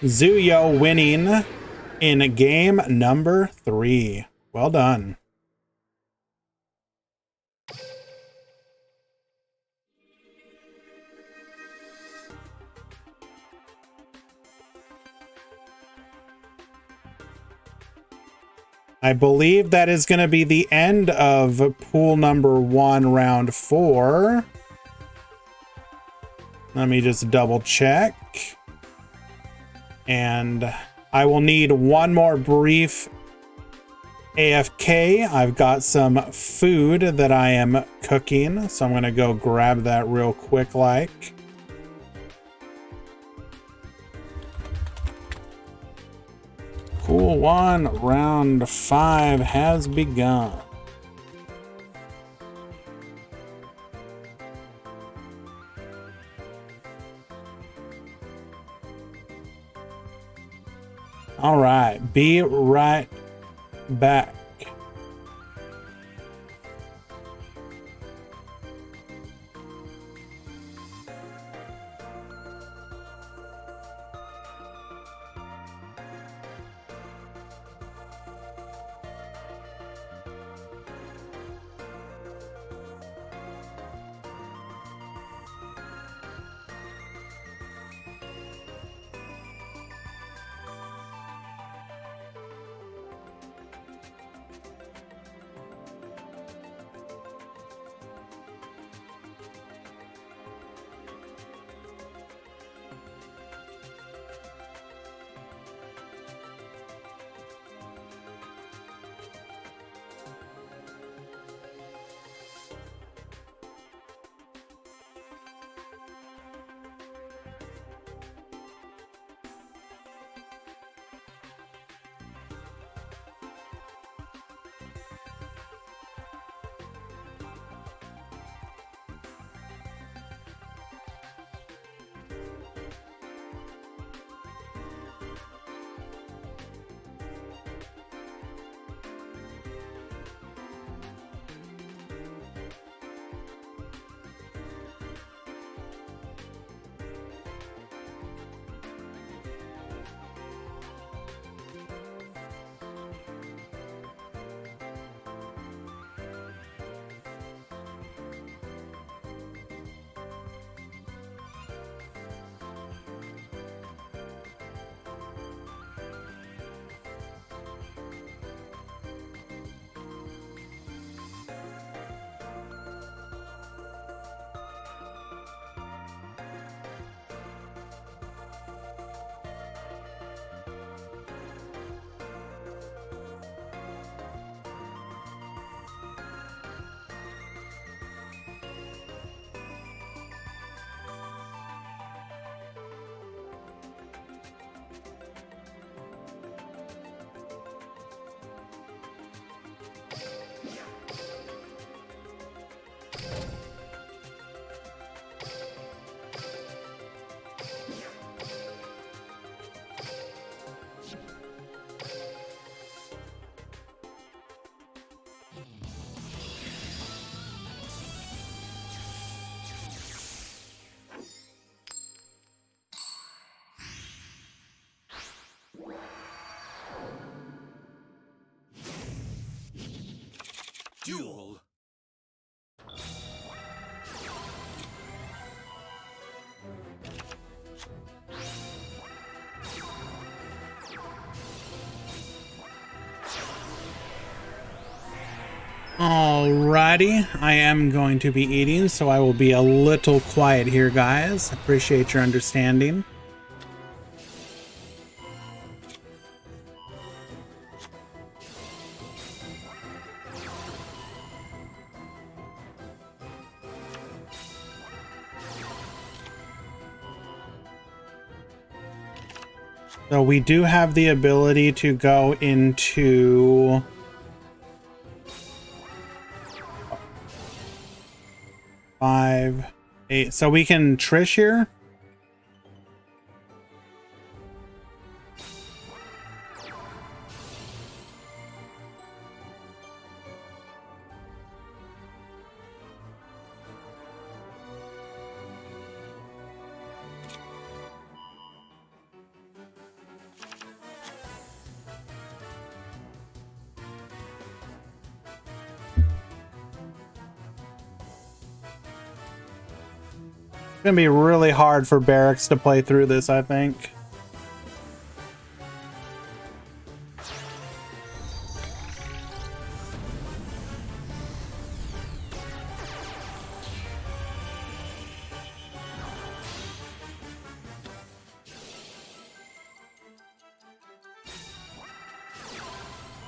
S1: Zuyo winning in game number 3. Well done. I believe that is going to be the end of pool number 1, round 4. Let me just double check. And I will need one more brief AFK. I've got some food that I am cooking, so I'm going to go grab that real quick like. Pool 1, round 5 has begun. All right, be right back.
S2: Duel.
S1: Alrighty, I am going to be eating, so I will be a little quiet here, guys. Appreciate your understanding. So we do have the ability to go into 5, 8. So we can Trish here. It's gonna be really hard for Barracks to play through this, I think.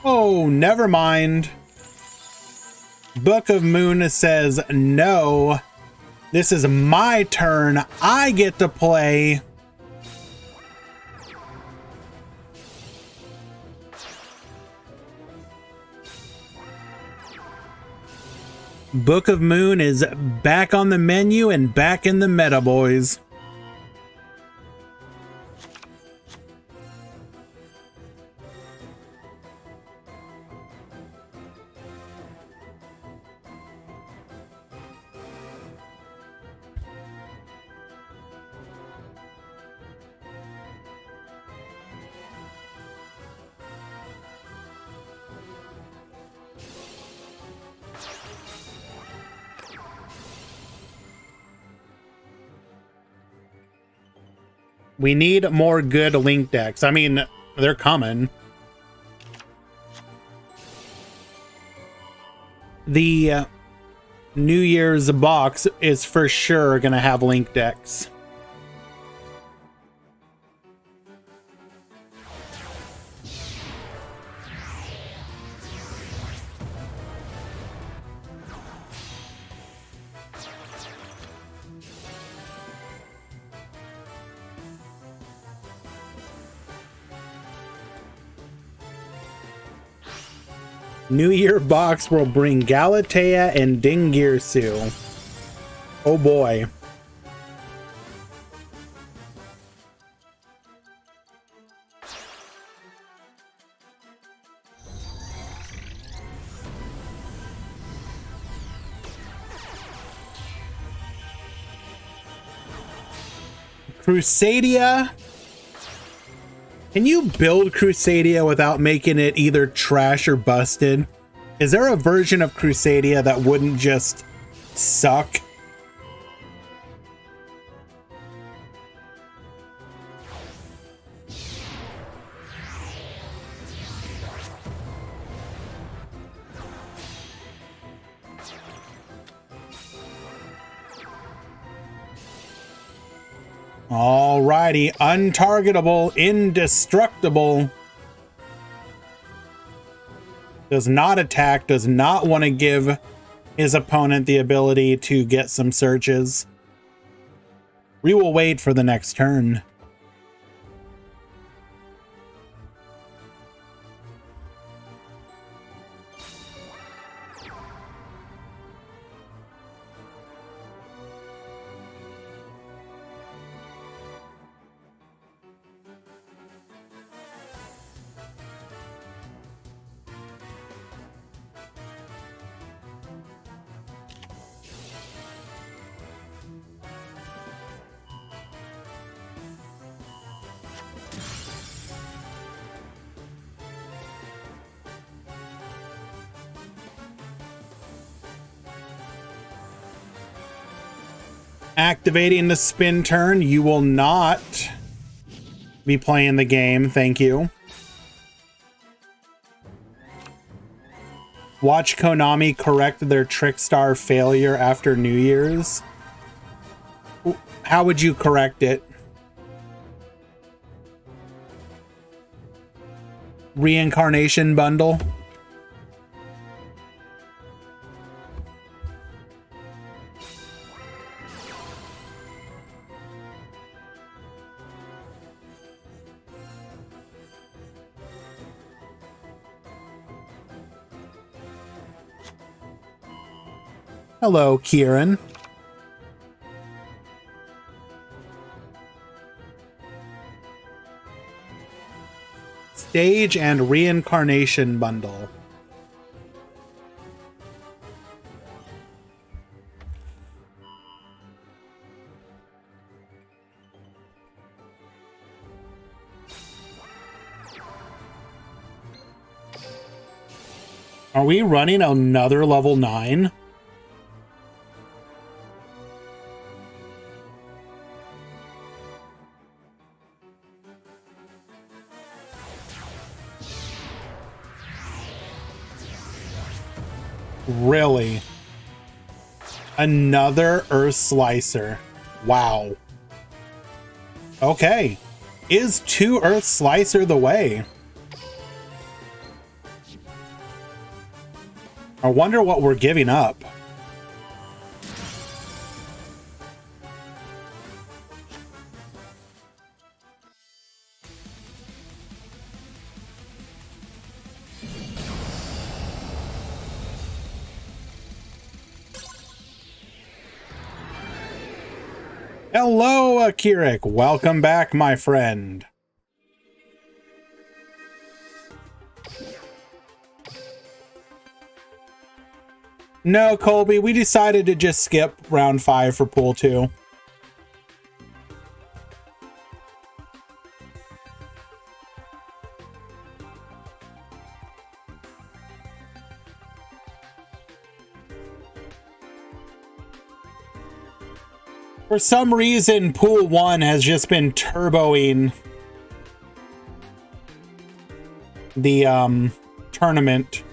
S1: Oh, never mind. Book of Moon says no. This is my turn. I get to play. Book of Moon is back on the menu and back in the meta, boys. We need more good Link decks. I mean, they're coming. The New Year's box is for sure going to have Link decks. New Year box will bring Galatea and Dingirsu. Oh boy. Crusadia? Can you build Crusadia without making it either trash or busted? Is there a version of Crusadia that wouldn't just suck? Alrighty, untargetable, indestructible. Does not attack, does not want to give his opponent the ability to get some searches. We will wait for the next turn. Activating the spin turn. You will not be playing the game. Thank you. Watch Konami correct their Trickstar failure after New Year's. How would you correct it? Reincarnation bundle. Hello, Kieran. Stage and reincarnation bundle. Are we running another level 9? Really? Another Earth Slicer. Wow. Okay. Is 2 Earth Slicer the way? I wonder what we're giving up. Hello, Akirik. Welcome back, my friend. No, Colby, we decided to just skip round 5 for pool 2. For some reason, pool 1 has just been turboing the tournament.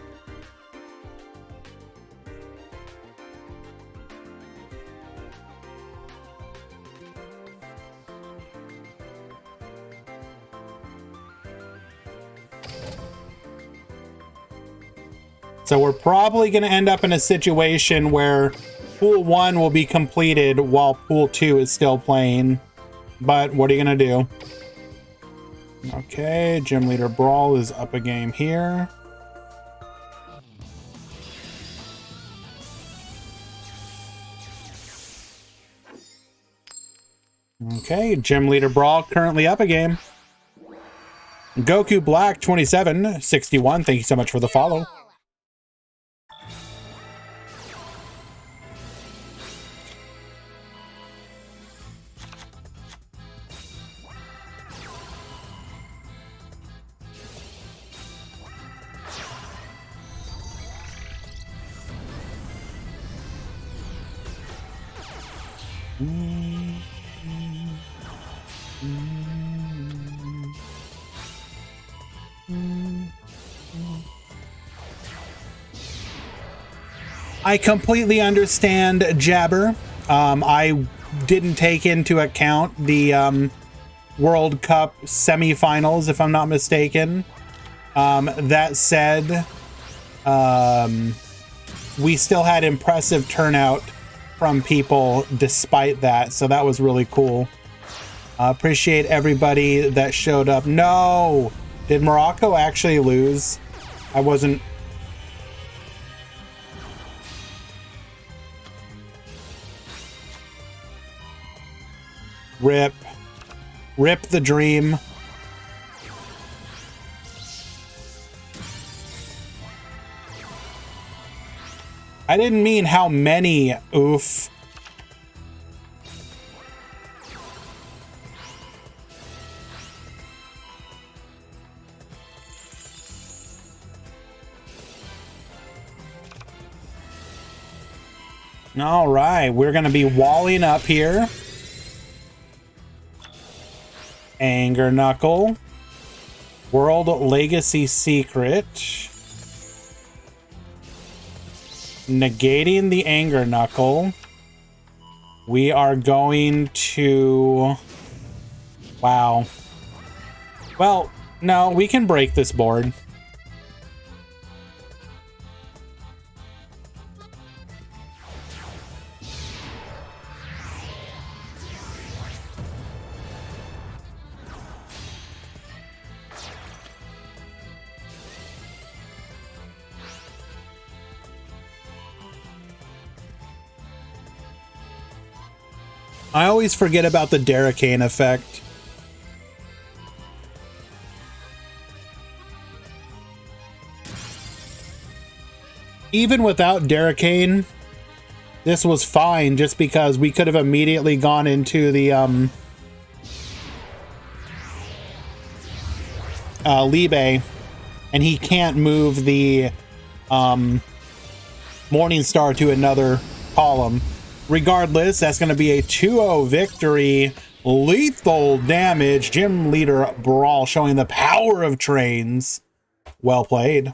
S1: So we're probably going to end up in a situation where Pool 1 will be completed while Pool 2 is still playing. But what are you going to do? Okay, Gym Leader Brawl is up a game here. Okay, Gym Leader Brawl currently up a game. Goku Black 2761, thank you so much for the follow. I completely understand, Jabber. I didn't take into account the World Cup semifinals, if I'm not mistaken. That said, we still had impressive turnout from people despite that, so that was really cool. Appreciate everybody that showed up. No! Did Morocco actually lose? I wasn't... Rip. Rip the dream. I didn't mean how many. Oof. All right, we're going to be walling up here. Anger Knuckle. World Legacy Secret. Negating the Anger Knuckle. We are going to... Wow. Well, no, we can break this board. I always forget about the Derricane effect. Even without Derricane, this was fine just because we could have immediately gone into the Libe, and he can't move the Morningstar to another column. Regardless, that's going to be a 2-0 victory. Lethal damage. Gym Leader Brawl showing the power of trains. Well played.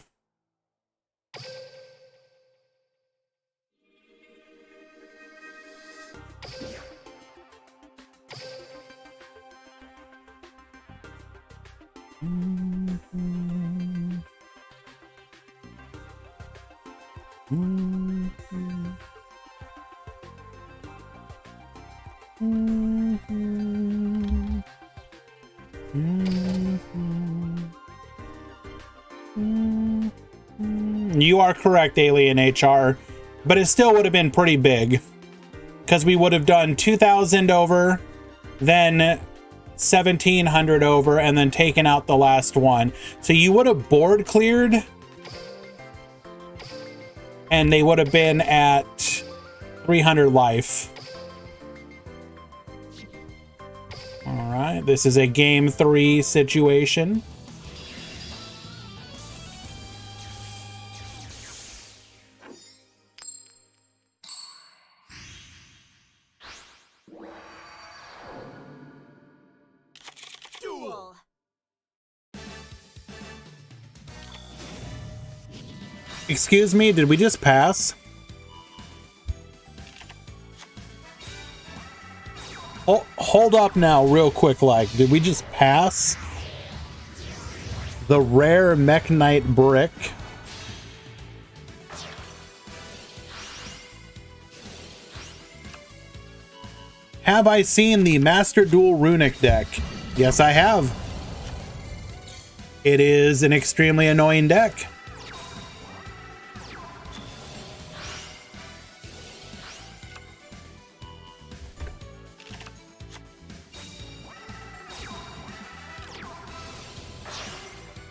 S1: You are correct, Alien HR, but it still would have been pretty big because we would have done 2,000 over, then 1,700 over, and then taken out the last one. So you would have board cleared, and they would have been at 300 life. All right, this is a game 3 situation.
S2: Duel.
S1: Excuse me, did we just pass? Oh, hold up now, real quick, like, did we just pass the rare Mech Knight brick? Have I seen the Master Duel Runic deck? Yes, I have. It is an extremely annoying deck.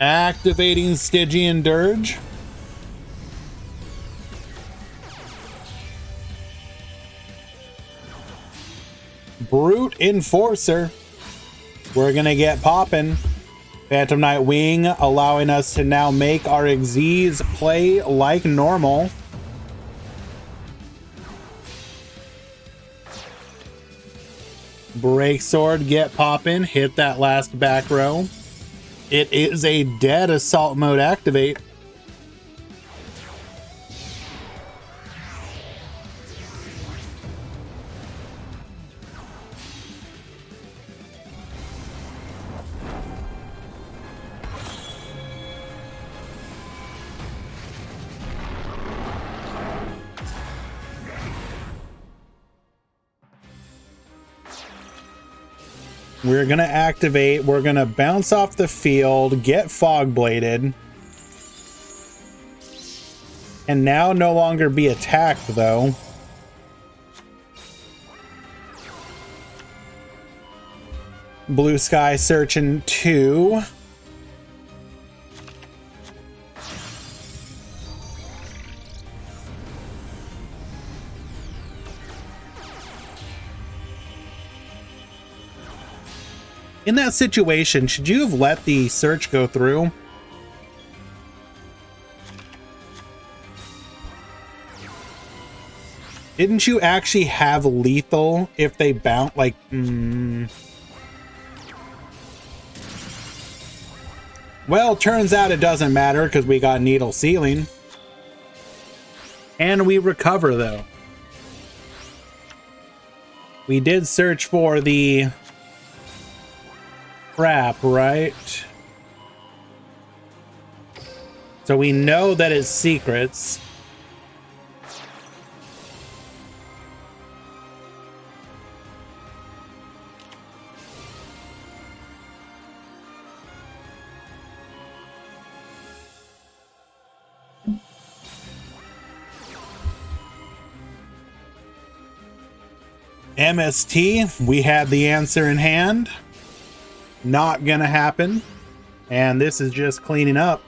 S1: Activating Stygian Dirge. Brute Enforcer. We're gonna get poppin'. Phantom Knight Wing allowing us to now make our Xyz play like normal. Break Sword, get poppin', hit that last back row. It is a dead Assault Mode activate. We're gonna activate, we're gonna bounce off the field, get Fog Bladed, and now no longer be attacked though. Blue Sky Searching 2. In that situation, should you have let the search go through? Didn't you actually have lethal if they bounce? Like, Well, turns out it doesn't matter because we got needle sealing. And we recover, though. We did search for the trap, right? So we know that it's secrets. MST, we had the answer in hand. Not gonna happen. And this is just cleaning up.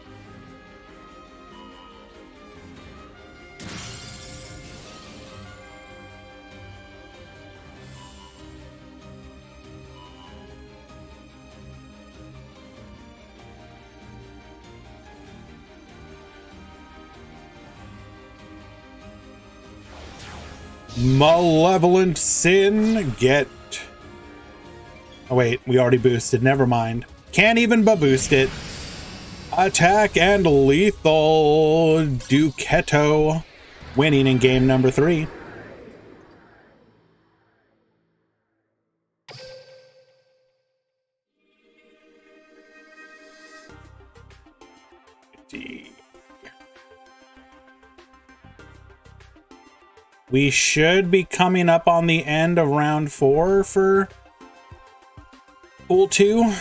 S1: Malevolent Sin, get... Oh wait, we already boosted, never mind. Can't even boost it. Attack and lethal Ducetto, winning in game number 3. We should be coming up on the end of round 4 for pool 2.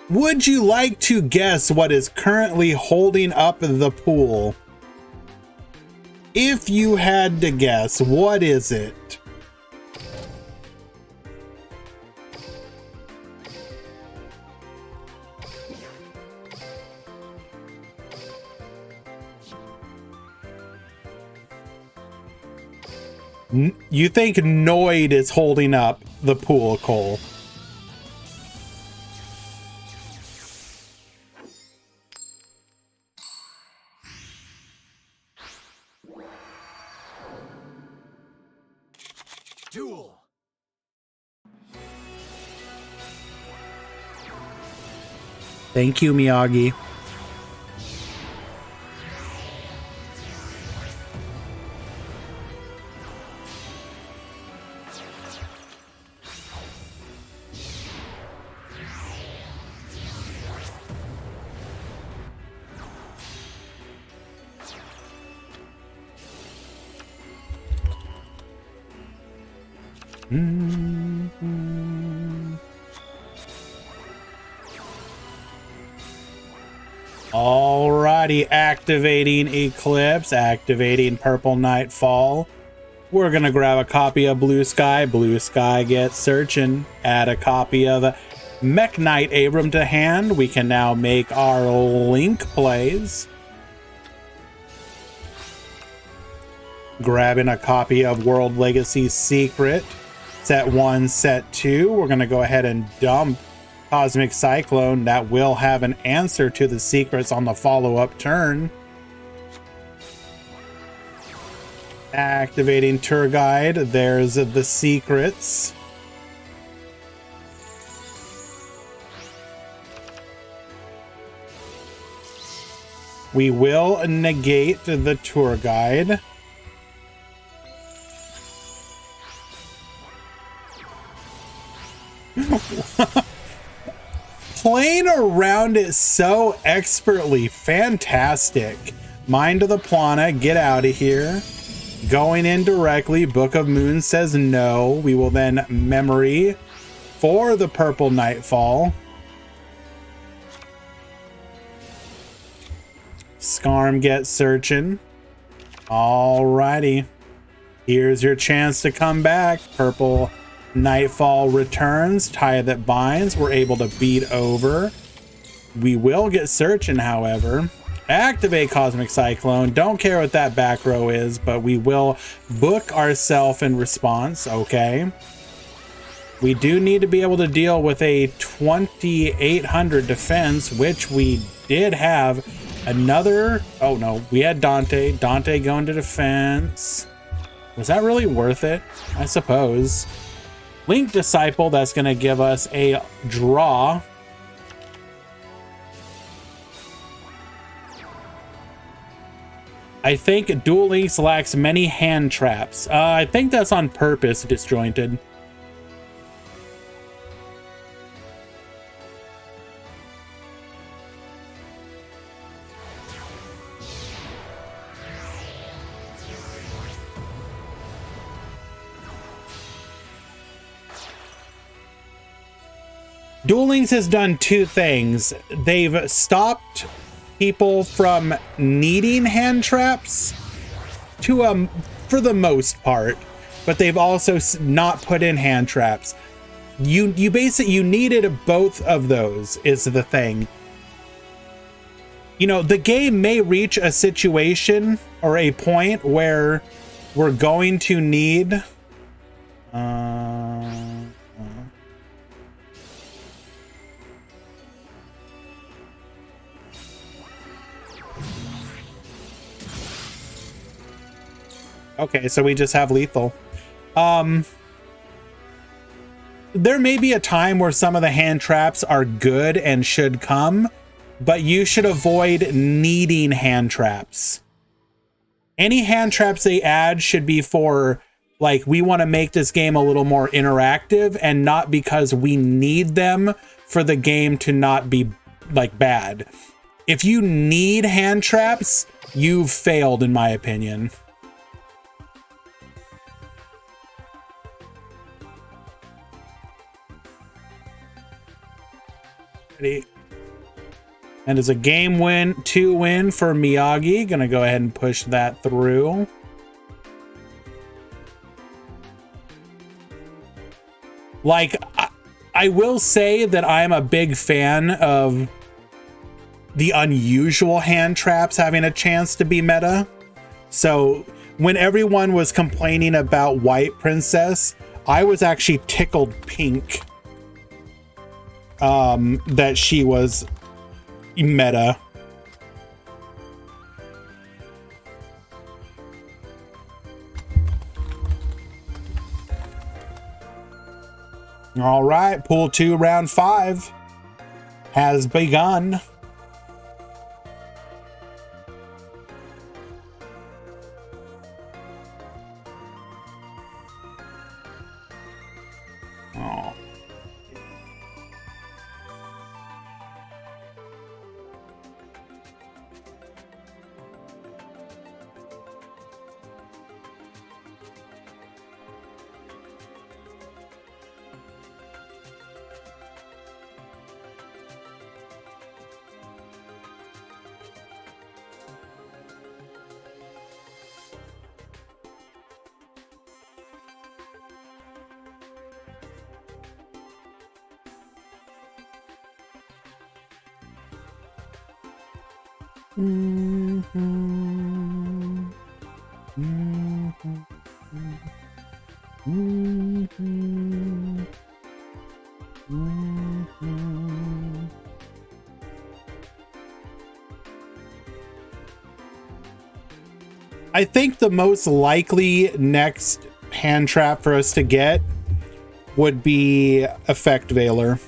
S1: Would you like to guess what is currently holding up the pool? If you had to guess, what is it? You think Noid is holding up the pool, Cole?
S2: Duel.
S1: Thank you, Miyagi. Alrighty, activating Eclipse, activating Purple Nightfall. We're gonna grab a copy of Blue Sky. Blue Sky gets searching. Add a copy of Mech Knight Abram to hand. We can now make our Link plays. Grabbing a copy of World Legacy Secret. Set 1, set 2. We're gonna go ahead and dump Cosmic Cyclone. That will have an answer to the secrets on the follow-up turn. Activating Tour Guide. There's the secrets. We will negate the Tour Guide. Playing around it so expertly. Fantastic. Mind of the Plana, get out of here. Going in directly. Book of Moon says no. We will then memory for the Purple Nightfall. Scarm gets searching. Alrighty. Here's your chance to come back. Purple Nightfall returns. Tie that binds. We're able to beat over. We will get searching, however. Activate Cosmic Cyclone. Don't care what that back row is, but we will book ourselves in response. Okay. We do need to be able to deal with a 2800 defense, which we did have. Another, oh no, we had Dante going to defense. Was that really worth it? I suppose. Link Disciple, that's going to give us a draw. I think Duel Links lacks many hand traps. I think that's on purpose, Disjointed. Duel Links has done two things. They've stopped people from needing hand traps for the most part, but they've also not put in hand traps. You needed both of those is the thing. You know, the game may reach a situation or a point where we're going to need okay, so we just have lethal. There may be a time where some of the hand traps are good and should come, but you should avoid needing hand traps. Any hand traps they add should be for, like, we want to make this game a little more interactive and not because we need them for the game to not be, like, bad. If you need hand traps, you've failed, in my opinion. And it's a game win, 2-win for Miyagi. Gonna go ahead and push that through. Like, I will say that I'm a big fan of the unusual hand traps having a chance to be meta. So when everyone was complaining about White Princess, I was actually tickled pink that she was meta. All right, pool 2 round 5 has begun. Oh. I think the most likely next hand trap for us to get would be Effect Veiler.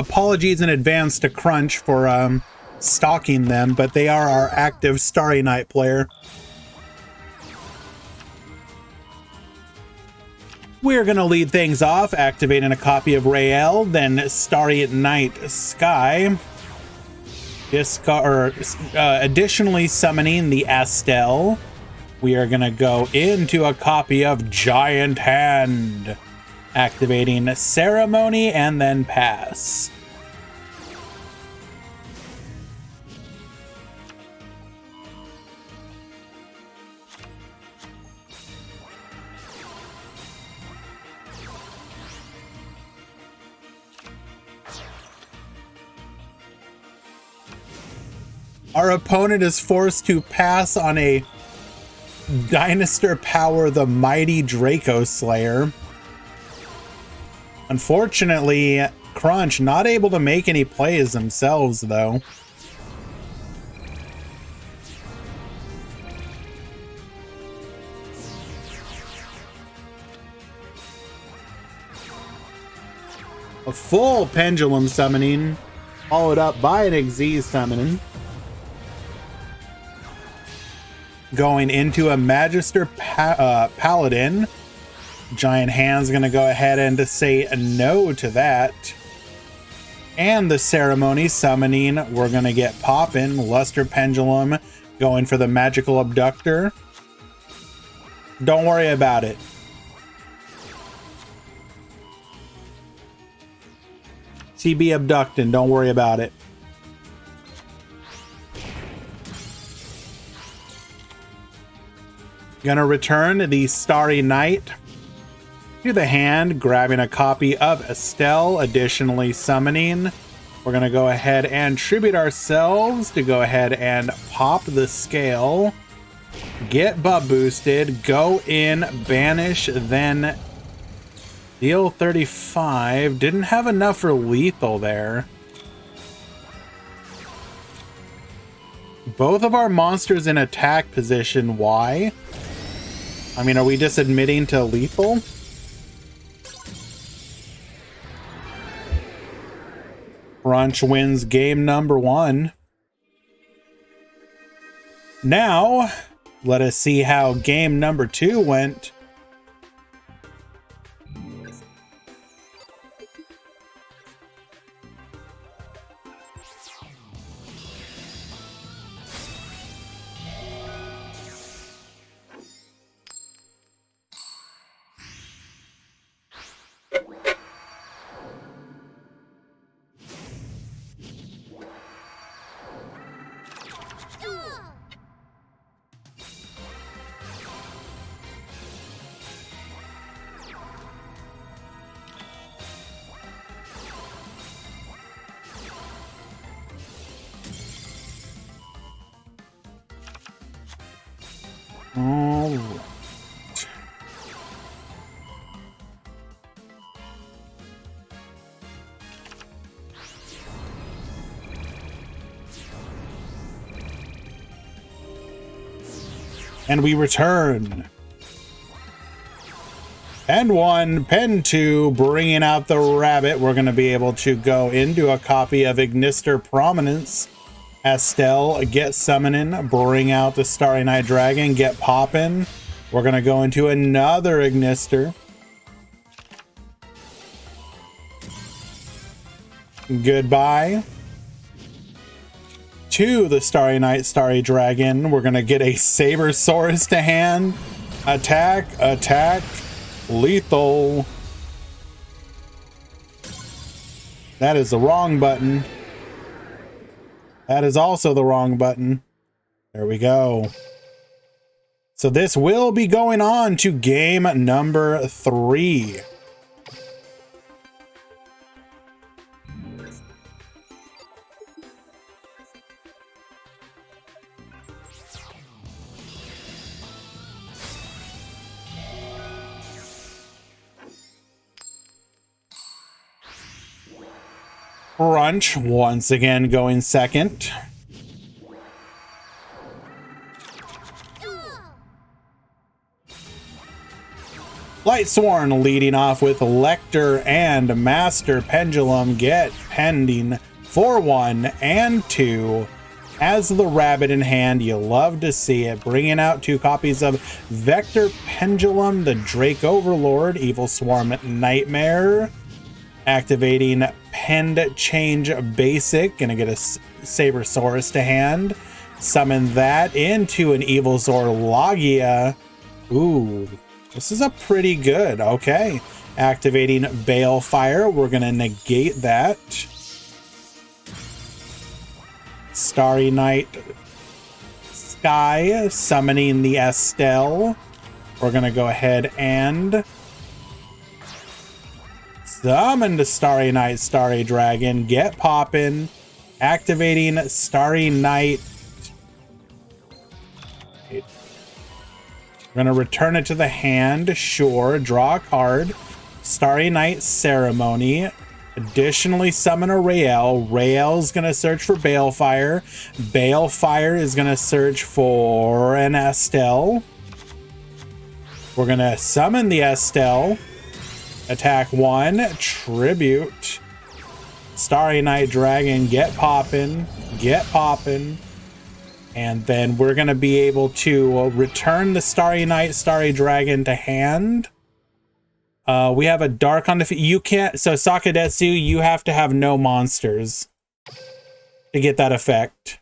S1: apologies in advance to Crunch for stalking them, but they are our active Starry Night player. We're going to lead things off, activating a copy of Rael, then Starry Night Sky. Additionally summoning the Astel. We are going to go into a copy of Giant Hand, activating Ceremony and then pass. Our opponent is forced to pass on a Dinosaur Power the Mighty Draco Slayer. Unfortunately, Crunch not able to make any plays themselves, though. A full Pendulum summoning, followed up by an Xyz summoning. Going into a Magister Paladin. Giant Hand's gonna go ahead and say no to that. And the Ceremony summoning, we're gonna get poppin'. Luster Pendulum going for the Magical Abductor. Don't worry about it. CB abducting, don't worry about it. Gonna return the Starry Night to the hand, grabbing a copy of Estelle, additionally summoning. We're gonna go ahead and tribute ourselves to go ahead and pop the scale, get buff boosted, go in, banish, then deal 35. Didn't have enough for lethal there. Both of our monsters in attack position. Why? I mean, are we just admitting to lethal? Crunch wins game number 1. Now, let us see how game number 2 went. All right. And we return. Pen 1, Pen 2, bringing out the rabbit. We're going to be able to go into a copy of Ignister Prominence. Estelle, get summoning, bring out the Starry Night Dragon, get poppin'. We're going to go into another Ignister. Goodbye. To the Starry Night Starry Dragon, we're going to get a Sabersaurus to hand. Attack, attack, lethal. That is the wrong button. That is also the wrong button. There we go. So this will be going on to game number 3. Crunch once again going second. Lightsworn leading off with Lecter and Master Pendulum get pending for 1 and 2. As the rabbit in hand, you love to see it. Bringing out 2 copies of Vector Pendulum, the Drake Overlord, Evil Swarm Nightmare. Activating Pend Change Basic. Gonna get a Sabersaurus to hand. Summon that into an Evil Zor Logia. Ooh, this is a pretty good. Okay. Activating Balefire. We're gonna negate that. Starry Night Sky, summoning the Estelle. We're gonna go ahead and summon the Starry Night Starry Dragon. Get poppin'. Activating Starry Night. We're gonna return it to the hand. Sure. Draw a card. Starry Night Ceremony. Additionally, summon a Rael. Rael's gonna search for Balefire. Balefire is gonna search for an Estelle. We're gonna summon the Estelle. Attack 1. Tribute. Starry Night Dragon. Get poppin'. Get poppin'. And then we're gonna be able to return the Starry Night Starry Dragon to hand. We have a Dark on the you can't, so Sakadetsu, you have to have no monsters to get that effect.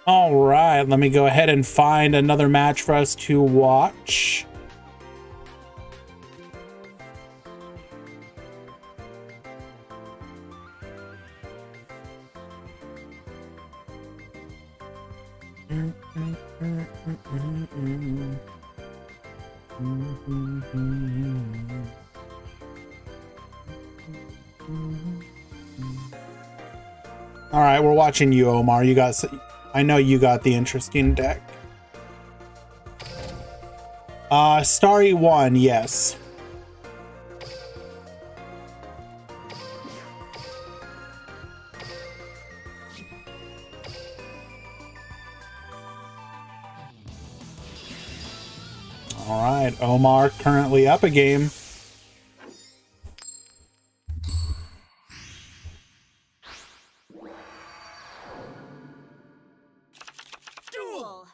S1: All right, let me go ahead and find another match for us to watch. All right, we're watching you, Omar. You got, I know you got the interesting deck. Starry 1, yes. All right, Omar currently up a game.
S2: Duel.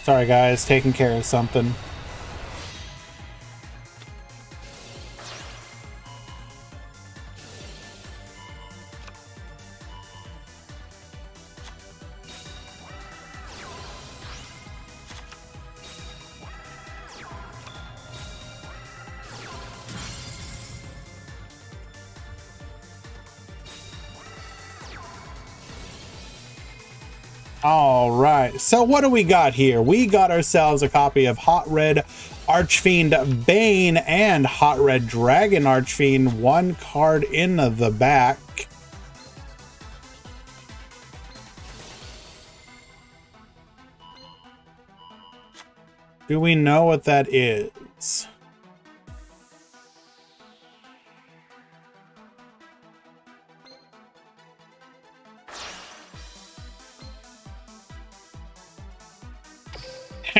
S1: Sorry guys, taking care of something. All right, so what do we got here? We got ourselves a copy of Hot Red Archfiend Bane and Hot Red Dragon Archfiend, one card in the back. Do we know what that is?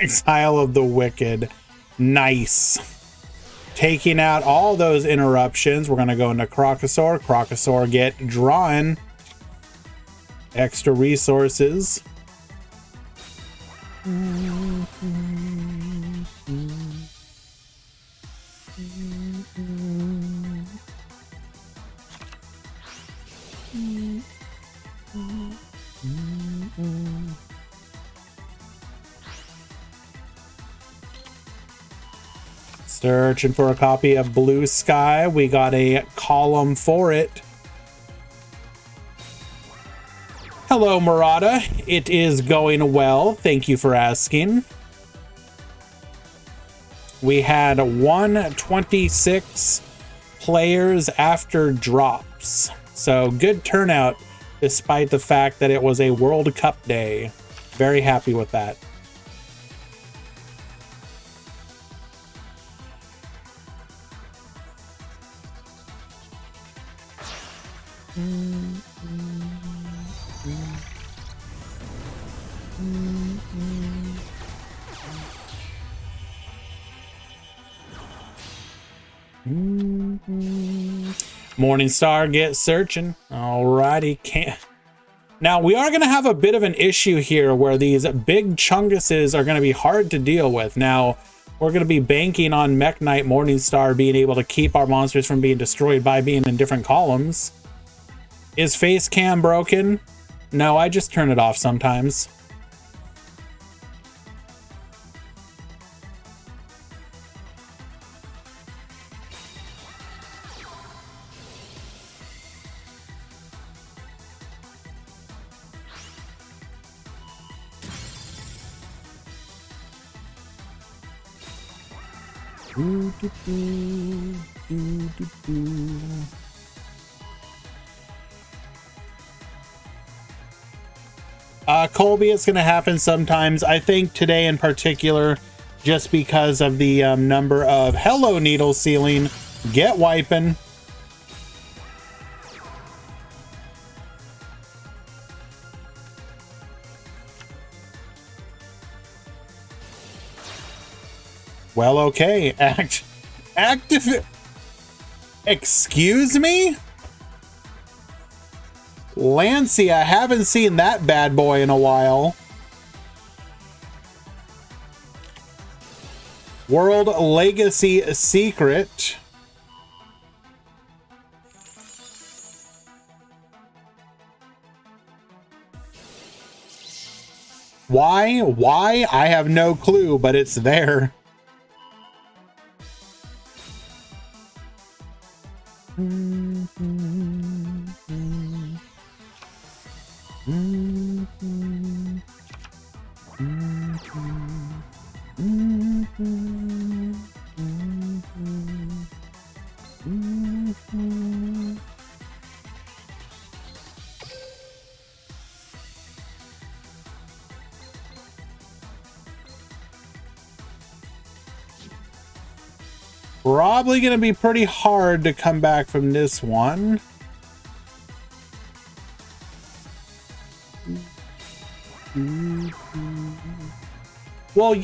S1: Exile of the Wicked. Nice. Taking out all those interruptions. We're going to go into Crocosaur. Crocosaur get drawn. Extra resources. Searching for a copy of Blue Sky. We got a column for it. Hello, Murata. It is going well. Thank you for asking. We had 126 players after drops. So good turnout despite the fact that it was a World Cup day. Very happy with that. Morningstar get searching. Alrighty, can't. Now we are going to have a bit of an issue here where these big chunguses are going to be hard to deal with. Now we're going to be banking on Mech Knight Morningstar being able to keep our monsters from being destroyed by being in different columns. Is face cam broken? No, I just turn it off sometimes. Colby, it's going to happen sometimes. I think today in particular, just because of the number of hello needle ceiling, get wiping. Well, okay. Active. Excuse me? Lancey, I haven't seen that bad boy in a while. World Legacy Secret. Why? Why? I have no clue, but it's there. Probably going to be pretty hard to come back from this one. Well,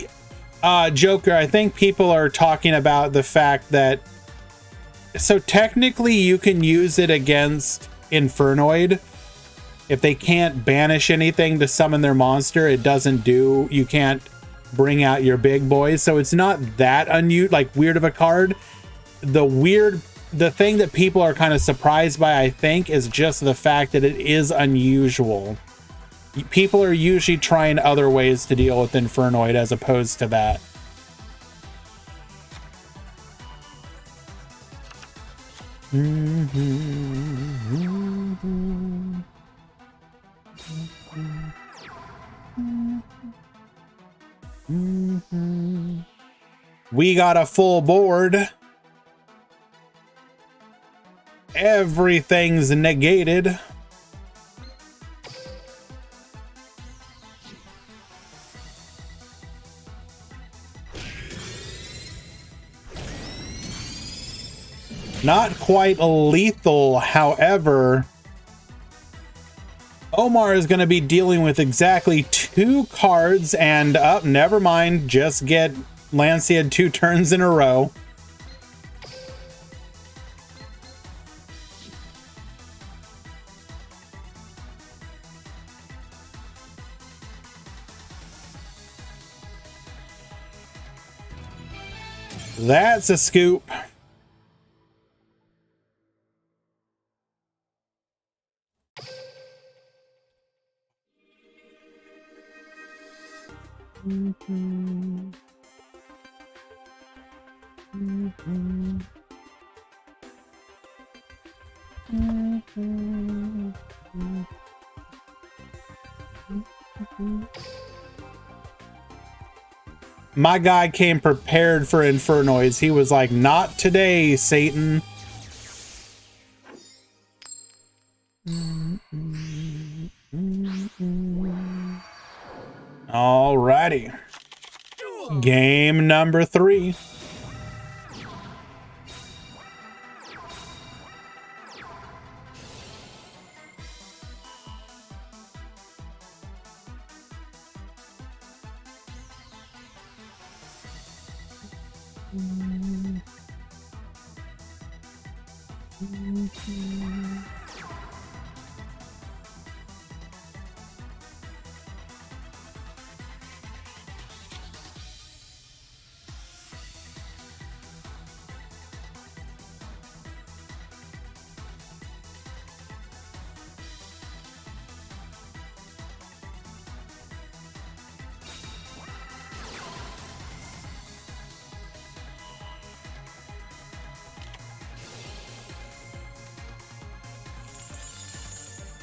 S1: Joker, I think people are talking about the fact that, so technically you can use it against Infernoid. If they can't banish anything to summon their monster, it doesn't do, you can't bring out your big boys. So it's not that weird of a card. The thing that people are kind of surprised by, I think, is just the fact that it is unusual. People are usually trying other ways to deal with Infernoid as opposed to that. We got a full board. Everything's negated. Not quite lethal, however, Omar is going to be dealing with exactly 2 2 cards and up. Never mind. Just get Lancia 2 turns in a row. That's a scoop. My guy came prepared for Infernoids. He was like, not today, Satan. Alrighty. Game number 3.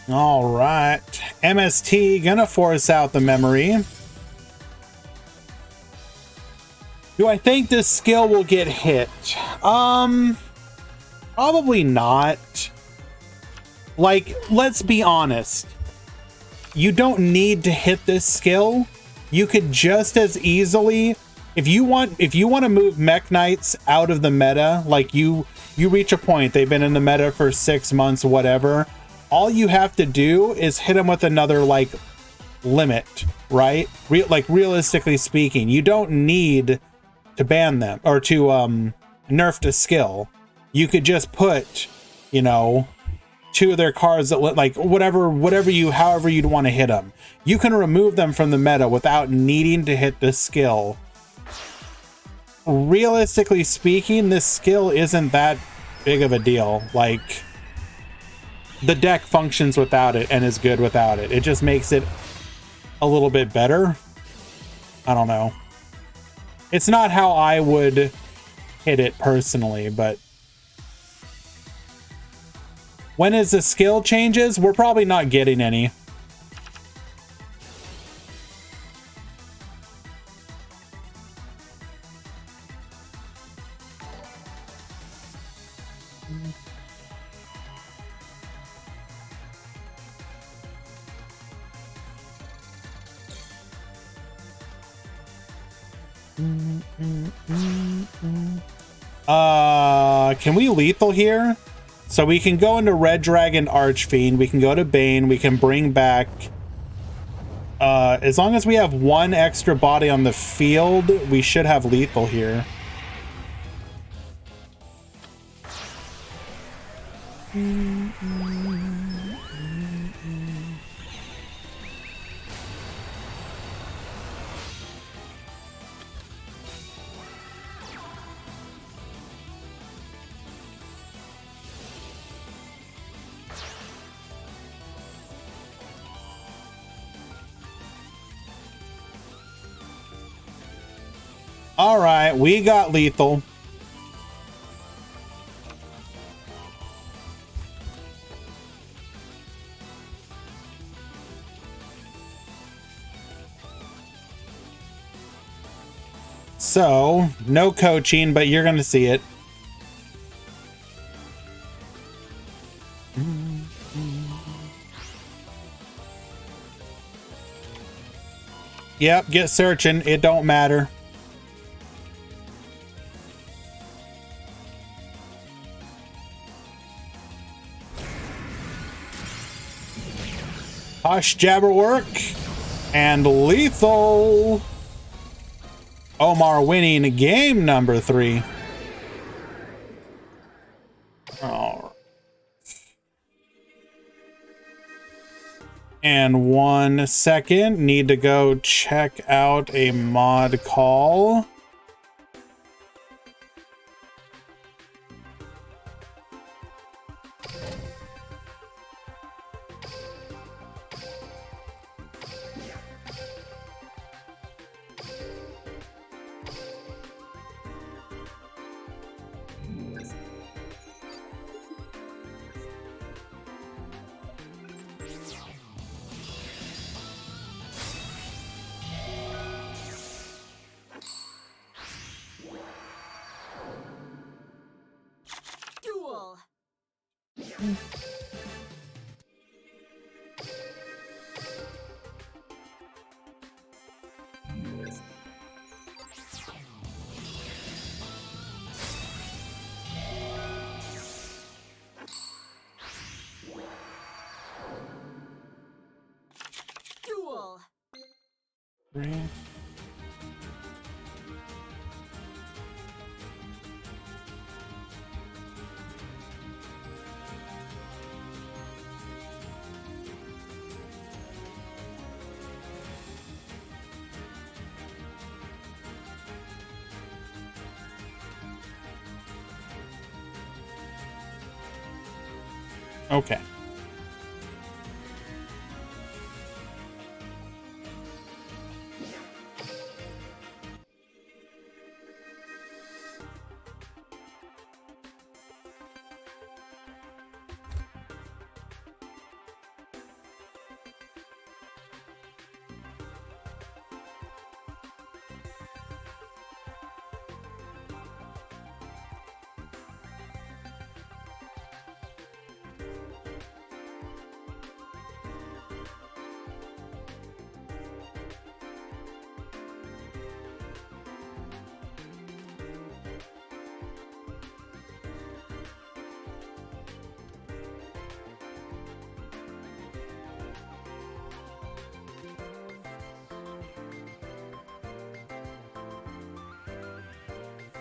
S1: All right, MST gonna force out the memory. Do I think this skill will get hit? Probably not. Like, let's be honest. You don't need to hit this skill. You could just as easily, if you want to move Mech Knights out of the meta, like you reach a point, they've been in the meta for 6 months, whatever. All you have to do is hit them with another, like, limit, right? Realistically speaking, you don't need to ban them or to nerf the skill. You could just put, you know, 2 of their cards that like however you'd want to hit them. You can remove them from the meta without needing to hit the skill. Realistically speaking, this skill isn't that big of a deal. Like, the deck functions without it and is good without it. It just makes it a little bit better. I don't know. It's not how I would hit it personally, but when is the skill changes, we're probably not getting any. Can we lethal here? So we can go into Red Dragon Archfiend, we can go to Bane, we can bring back as long as we have 1 extra body on the field, we should have lethal here. All right, we got lethal. So, no coaching, but you're going to see it. Yep, get searching. It don't matter. Hush Jabberwork. And lethal. Omar winning game number 3. All right. And 1 second, need to go check out a mod call.
S2: Duel. Duel.
S1: Okay.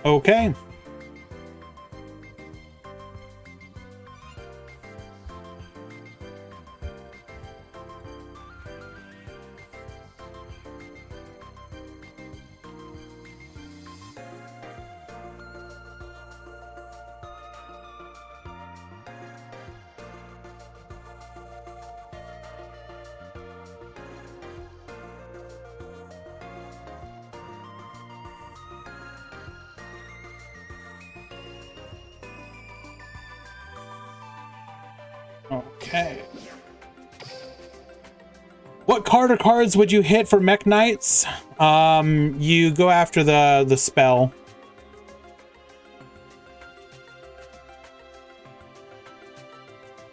S1: Okay. Okay. What card or cards would you hit for Mech Knights? You go after the spell.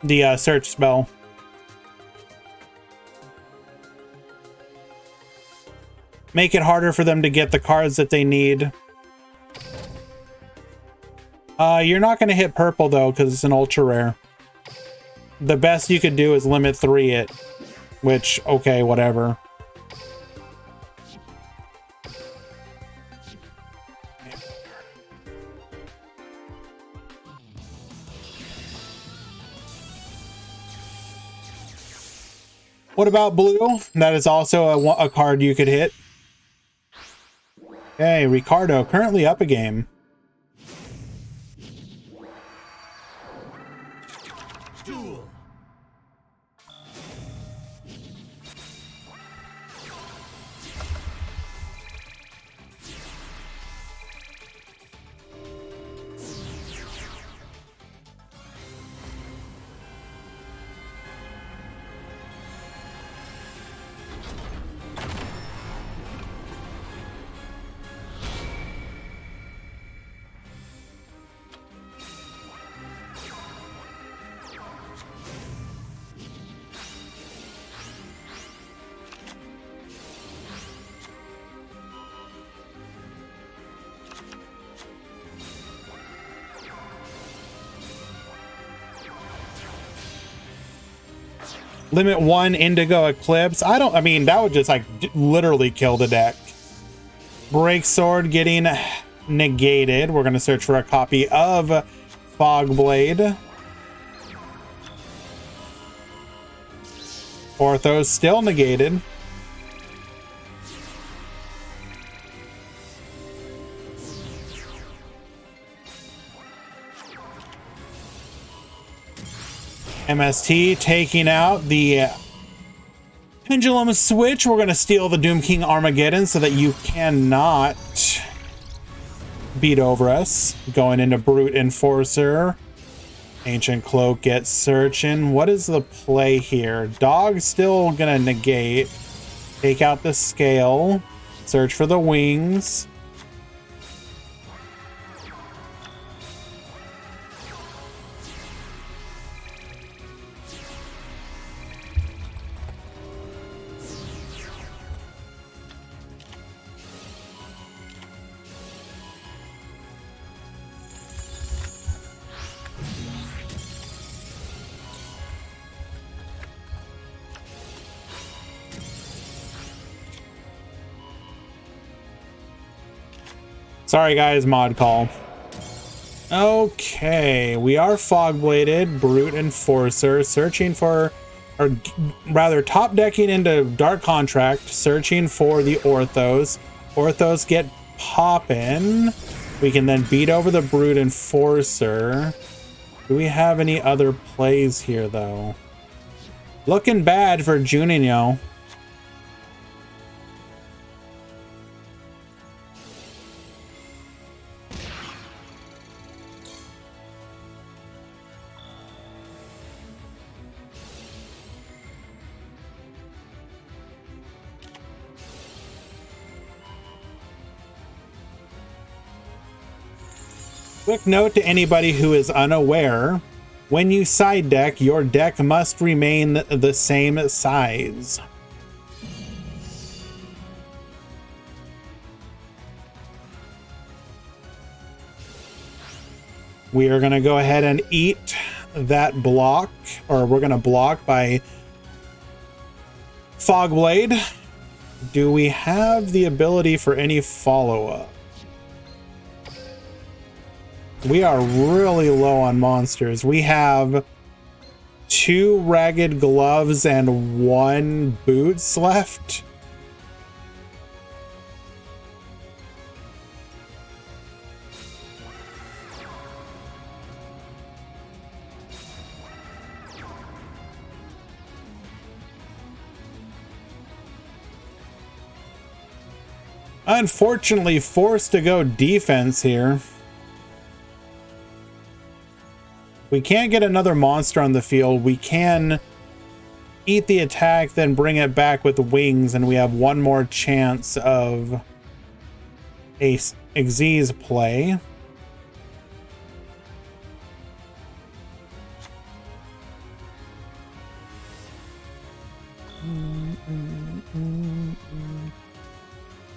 S1: The search spell. Make it harder for them to get the cards that they need. You're not going to hit purple though, because it's an ultra rare. The best you could do is limit 3 it, which, okay, whatever. What about blue? That is also a card you could hit. Hey, Ricardo, currently up a game.
S2: Duel.
S1: Limit 1 Indigo Eclipse. I mean, that would just like literally kill the deck. Break Sword getting negated. We're going to search for a copy of Fogblade. Orthos still negated. MST taking out the Pendulum Switch. We're going to steal the Doom King Armageddon so that you cannot beat over us. Going into Brute Enforcer. Ancient Cloak gets searching. What is the play here? Dog's still going to negate. Take out the Scale. Search for the Wings. Sorry guys, mod call. Okay, we are Fogbladed, Brute Enforcer, searching for, or rather top decking into Dark Contract, searching for the Orthos. Orthos get poppin'. We can then beat over the Brute Enforcer. Do we have any other plays here though? Looking bad for Juninho. Quick note to anybody who is unaware, when you side deck, your deck must remain the same size. We are going to go ahead and eat that block, or we're going to block by Fogblade. Do we have the ability for any follow-up? We are really low on monsters. We have 2 Ragged Gloves and 1 Boots left. Unfortunately, forced to go defense here. We can't get another monster on the field. We can eat the attack, then bring it back with wings, and we have one more chance of a Xyz play.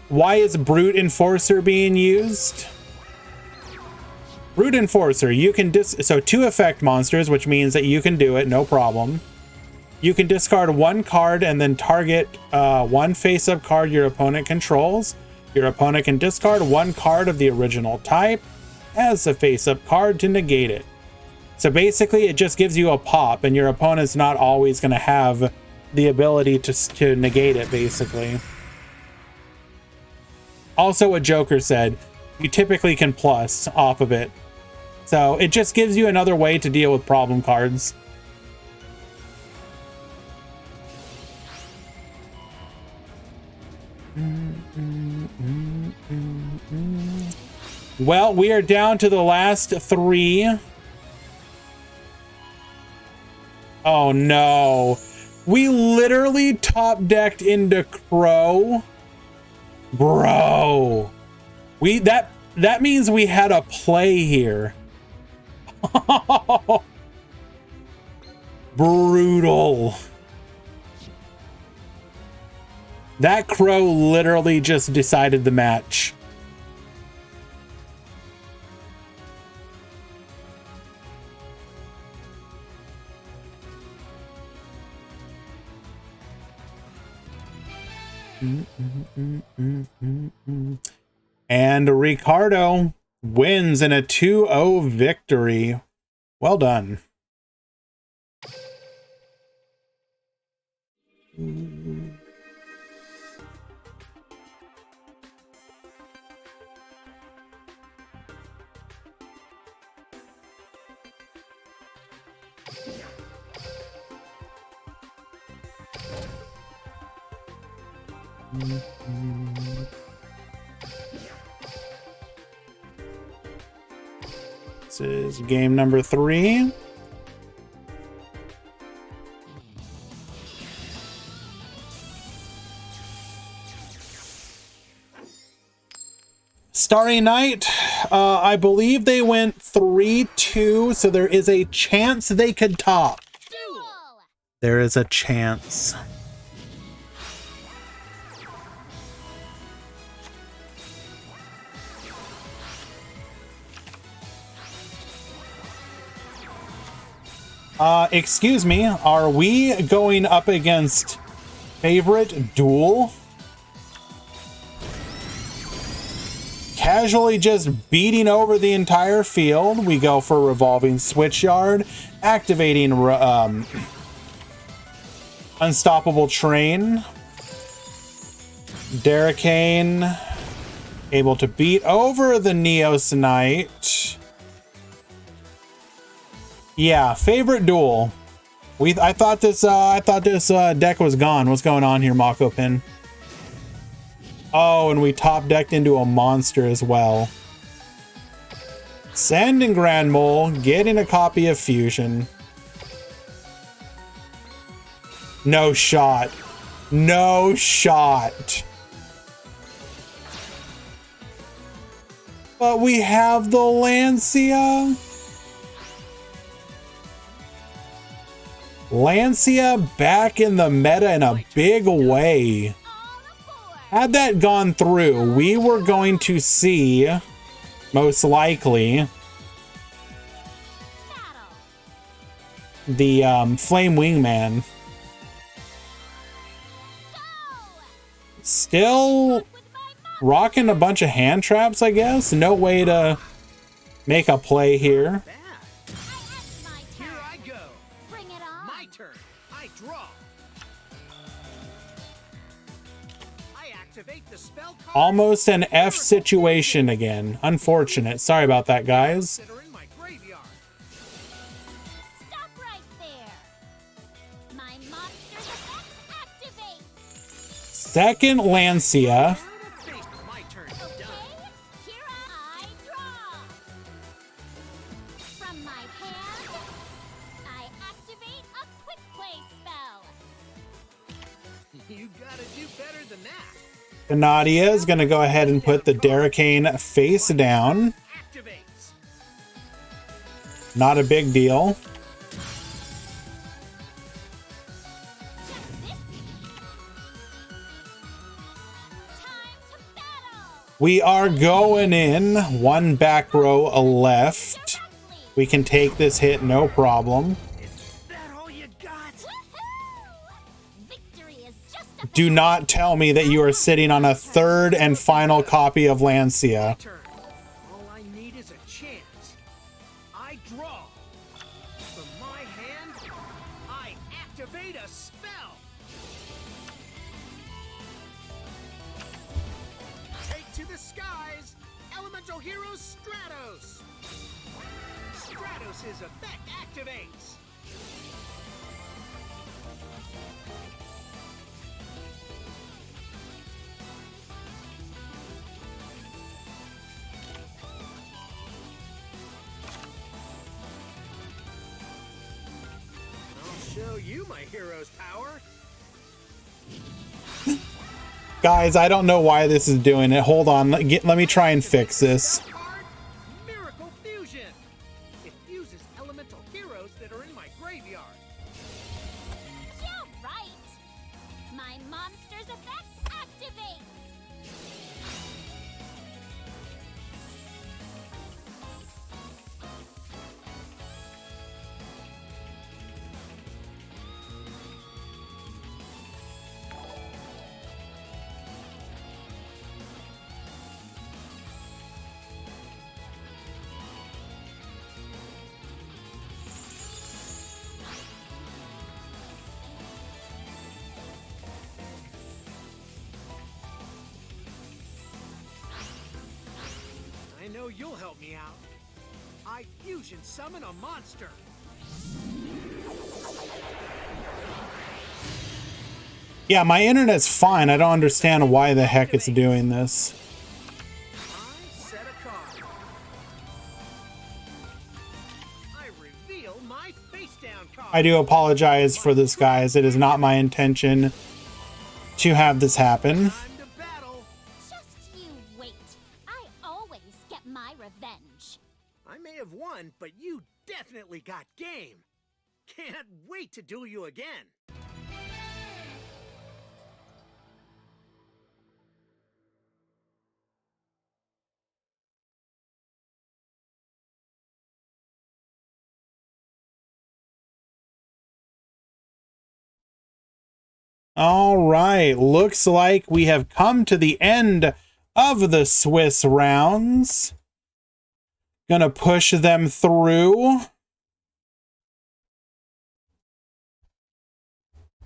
S1: Why is Brute Enforcer being used? Brute Enforcer, you can so 2 effect monsters, which means that you can do it, no problem. You can discard 1 card and then target 1 face-up card your opponent controls. Your opponent can discard 1 card of the original type as a face-up card to negate it. So basically, it just gives you a pop, and your opponent's not always going to have the ability to negate it, basically. Also, what Joker said, you typically can plus off of it. So it just gives you another way to deal with problem cards. Well, we are down to the last 3. Oh no. We literally top decked into Crow. Bro. That means we had a play here. Brutal. That Crow literally just decided the match. And Ricardo wins in a 2-0 victory. Well done. This is game number 3. Starry Night, I believe they went 3-2, so there is a chance they could top.
S2: Duel.
S1: There is a chance. Excuse me, are we going up against favorite Duel? Casually just beating over the entire field. We go for revolving switchyard, activating unstoppable train. Derricane able to beat over the Neos Knight. Yeah, favorite Duel. I thought this deck was gone. What's going on here, Mako Pin? Oh, and we top decked into a monster as well. Sending Grand Mole, getting a copy of Fusion. No shot. No shot. But we have the Lancia. Lancia back in the meta in a big way. Had that gone through, we were going to see, most likely, the Flame Wingman. Still rocking a bunch of hand traps, I guess. No way to make a play here. Almost an F situation again. Unfortunate. Sorry about that, guys.
S2: Stop right there. My monster's effect activates.
S1: Second Lancia.
S2: My turn. Okay, here I draw. From my hand, I activate a quick play spell. You gotta do better than that.
S1: Nadia is going to go ahead and put the Derricane face down. Not a big deal. We are going in. One back row left. We can take this hit, no problem. Do not tell me that you are sitting on a third and final copy of Lancia.
S3: All I need is a chance. I draw. From my hand, I activate a spell. Take to the skies, elemental hero Stratos. Stratos' effect activates. Show you my hero's power.
S1: Guys, I don't know why this is doing it. Hold on. Let me try and fix this.
S3: Miracle Fusion. It fuses elemental heroes that are in my graveyard.
S2: You're right. My monster's effect activates.
S3: know you'll help me out. I fusion summon a monster.
S1: Yeah, my internet's fine. I don't understand why the heck it's doing this.
S3: I set a card. I reveal my face down card.
S1: I do apologize for this, guys. It is not my intention to have this happen.
S3: Time to battle.
S2: Just you wait. I always get my revenge.
S3: I may have won, but you definitely got game. Can't wait to duel you again.
S1: All right, looks like we have come to the end of the Swiss rounds. Gonna push them through.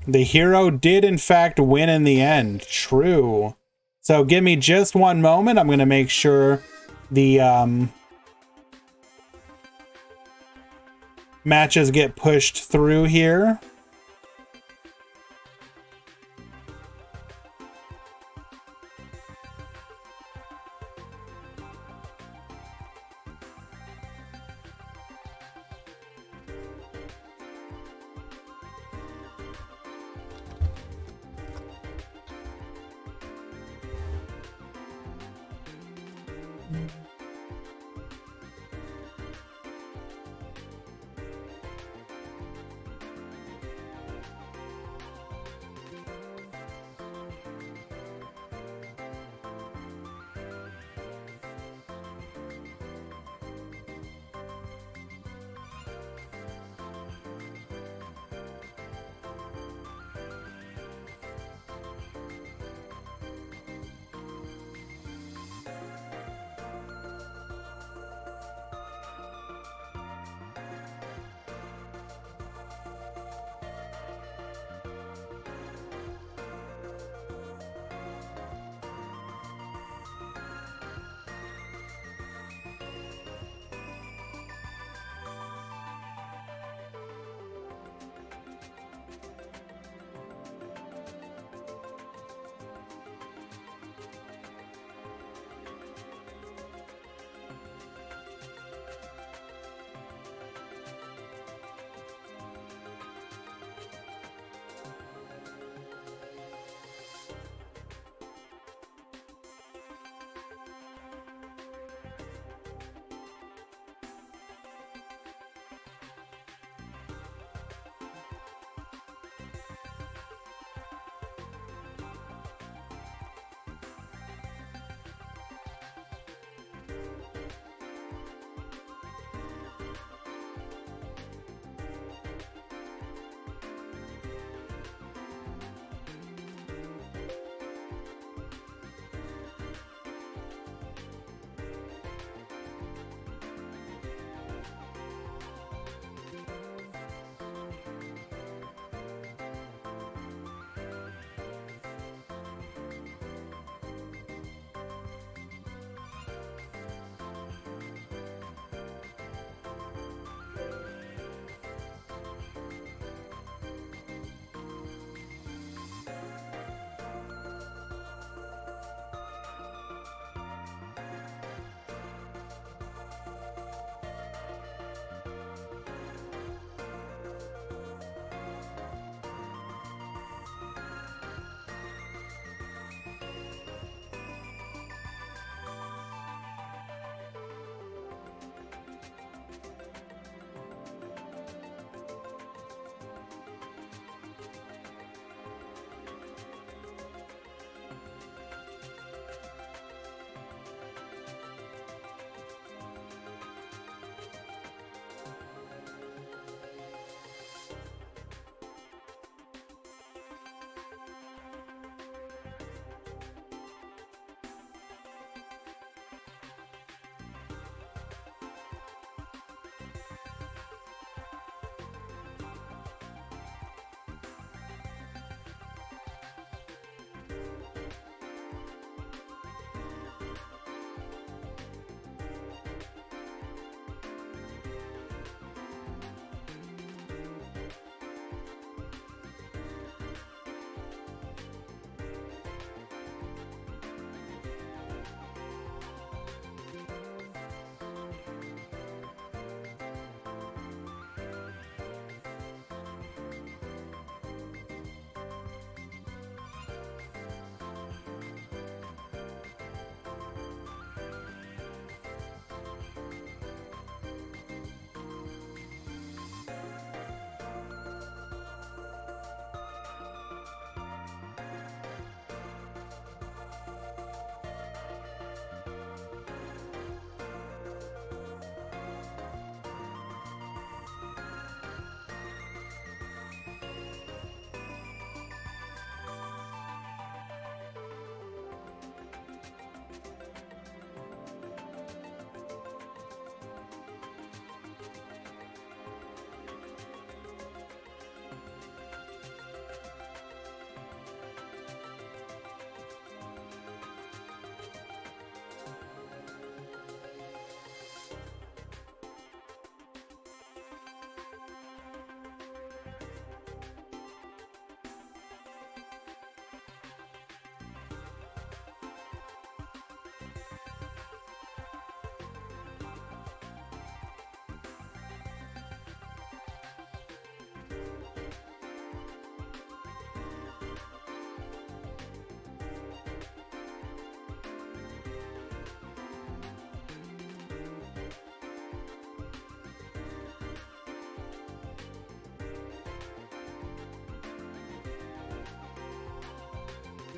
S1: The hero did in fact win in the end. True. So give me just one moment. I'm gonna make sure the matches get pushed through here.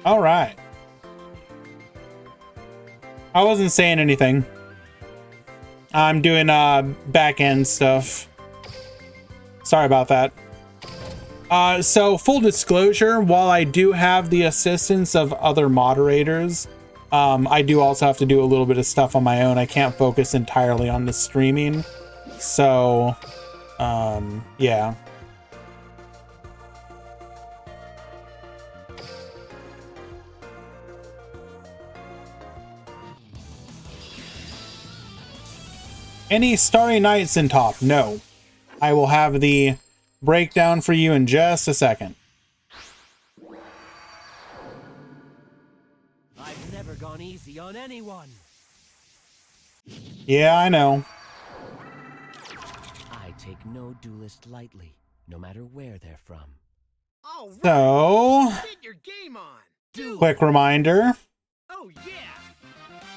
S1: All right. I wasn't saying anything. I'm doing back end stuff. Sorry about that. So full disclosure, while I do have the assistance of other moderators, I do also have to do a little bit of stuff on my own. I can't focus entirely on the streaming. So, yeah. Any Starry Nights in top? No. I will have the breakdown for you in just a second.
S3: I've never gone easy on anyone.
S1: Yeah, I know.
S3: I take no duelist lightly, no matter where they're from. All right.
S1: So,
S3: Get your game on.
S1: quick reminder.
S3: Oh yeah.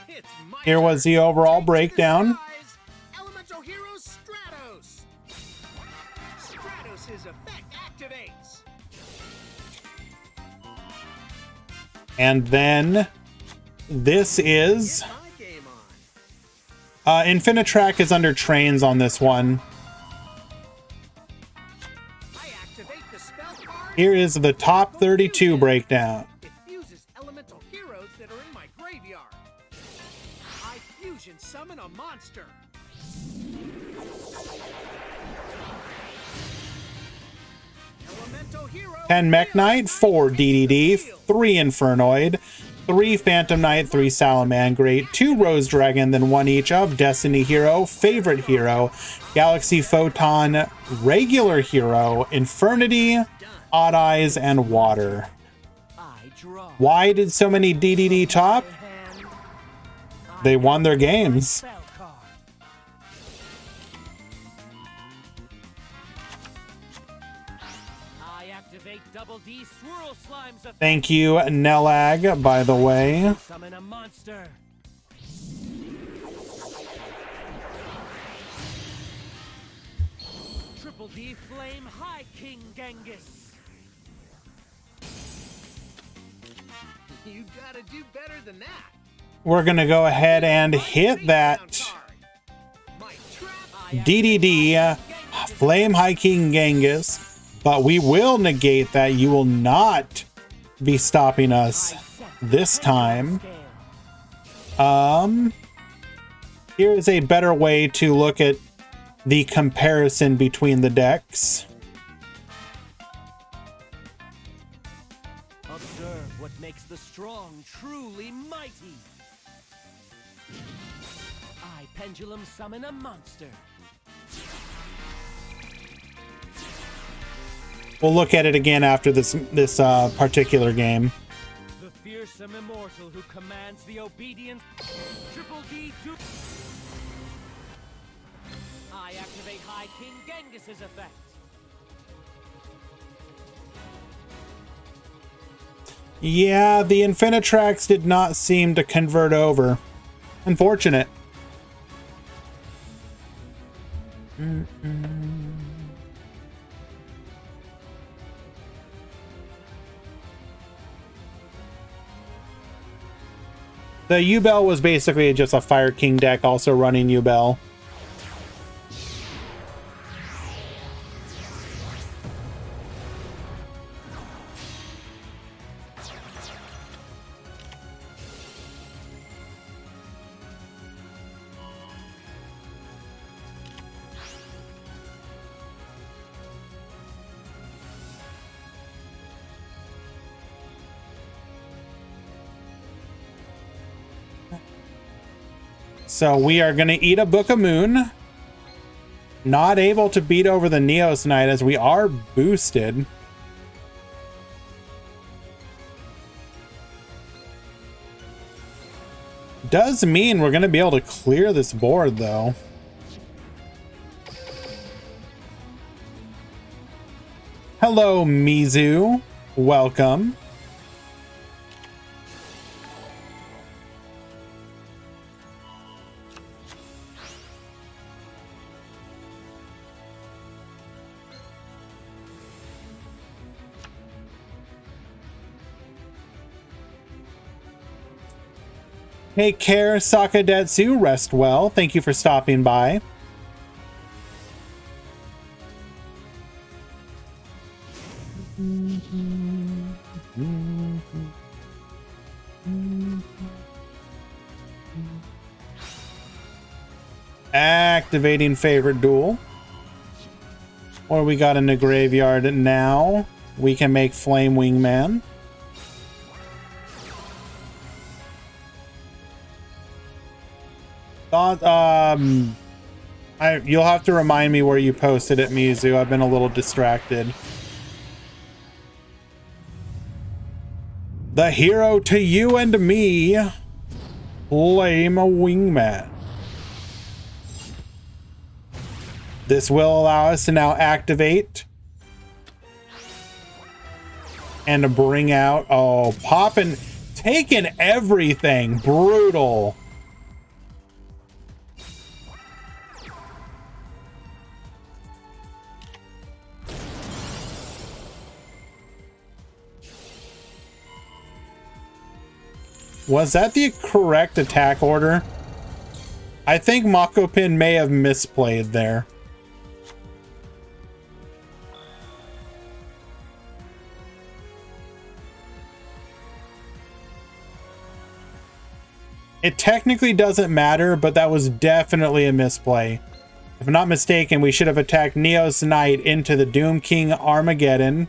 S3: It's my
S1: Here was the overall breakdown.
S3: Elemental hero Stratos. Stratos' effect activates.
S1: And then this is
S3: Get my game on.
S1: Infinitrack is under trains on this one.
S3: I activate the spell card.
S1: Here is the top 32 breakdown.
S3: It fuses elemental heroes that are in my graveyard. I fusion summon a monster.
S1: 10 Mech Knight, 4 DDD, 3 Infernoid, 3 Phantom Knight, 3 Salamangreat, 2 Rose Dragon, then 1 each of Destiny Hero, Favorite Hero, Galaxy Photon, Regular Hero, Infernity, Odd Eyes, and Water. Why did so many DDD top? They won their games. Thank you, Nelag, by the way.
S3: Summon a monster. Triple D Flame High King Genghis. You gotta do better than that.
S1: We're gonna go ahead and hit that DDD Flame High King Genghis, but we will negate that. You will not be stopping us this time. Here is a better way to look at the comparison between the decks.
S3: Observe what makes the strong truly mighty. I pendulum summon a monster.
S1: We'll look at it again after this particular game.
S3: The fearsome immortal who commands the obedience. Triple D do. I activate High King Genghis's effect.
S1: Yeah, the Infinitrax did not seem to convert over. Unfortunate. The U-Bell was basically just a Fire King deck also running U-Bell. So we are going to eat a Book of Moon. Not able to beat over the Neos Knight as we are boosted. Does mean we're going to be able to clear this board though. Hello, Mizu. Welcome. Take care, Sakadetsu. Rest well. Thank you for stopping by. Activating favorite duel. What do we got in the graveyard now? We can make Flame Wingman. You'll have to remind me where you posted it, Mizu. I've been a little distracted. The hero to you and me, Flame Wingman. This will allow us to now activate and to bring out, oh, popping, taking everything, brutal. Was that the correct attack order? I think Makopin may have misplayed there. It technically doesn't matter, but that was definitely a misplay. If I'm not mistaken, we should have attacked Neos Knight into the Doom King Armageddon,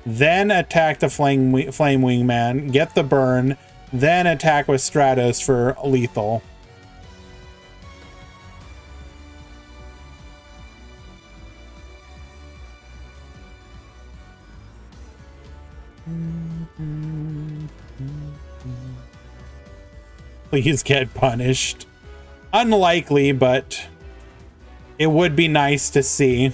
S1: then attack the Flame Wingman, get the burn, then attack with Stratos for lethal. Please get punished. Unlikely, but it would be nice to see.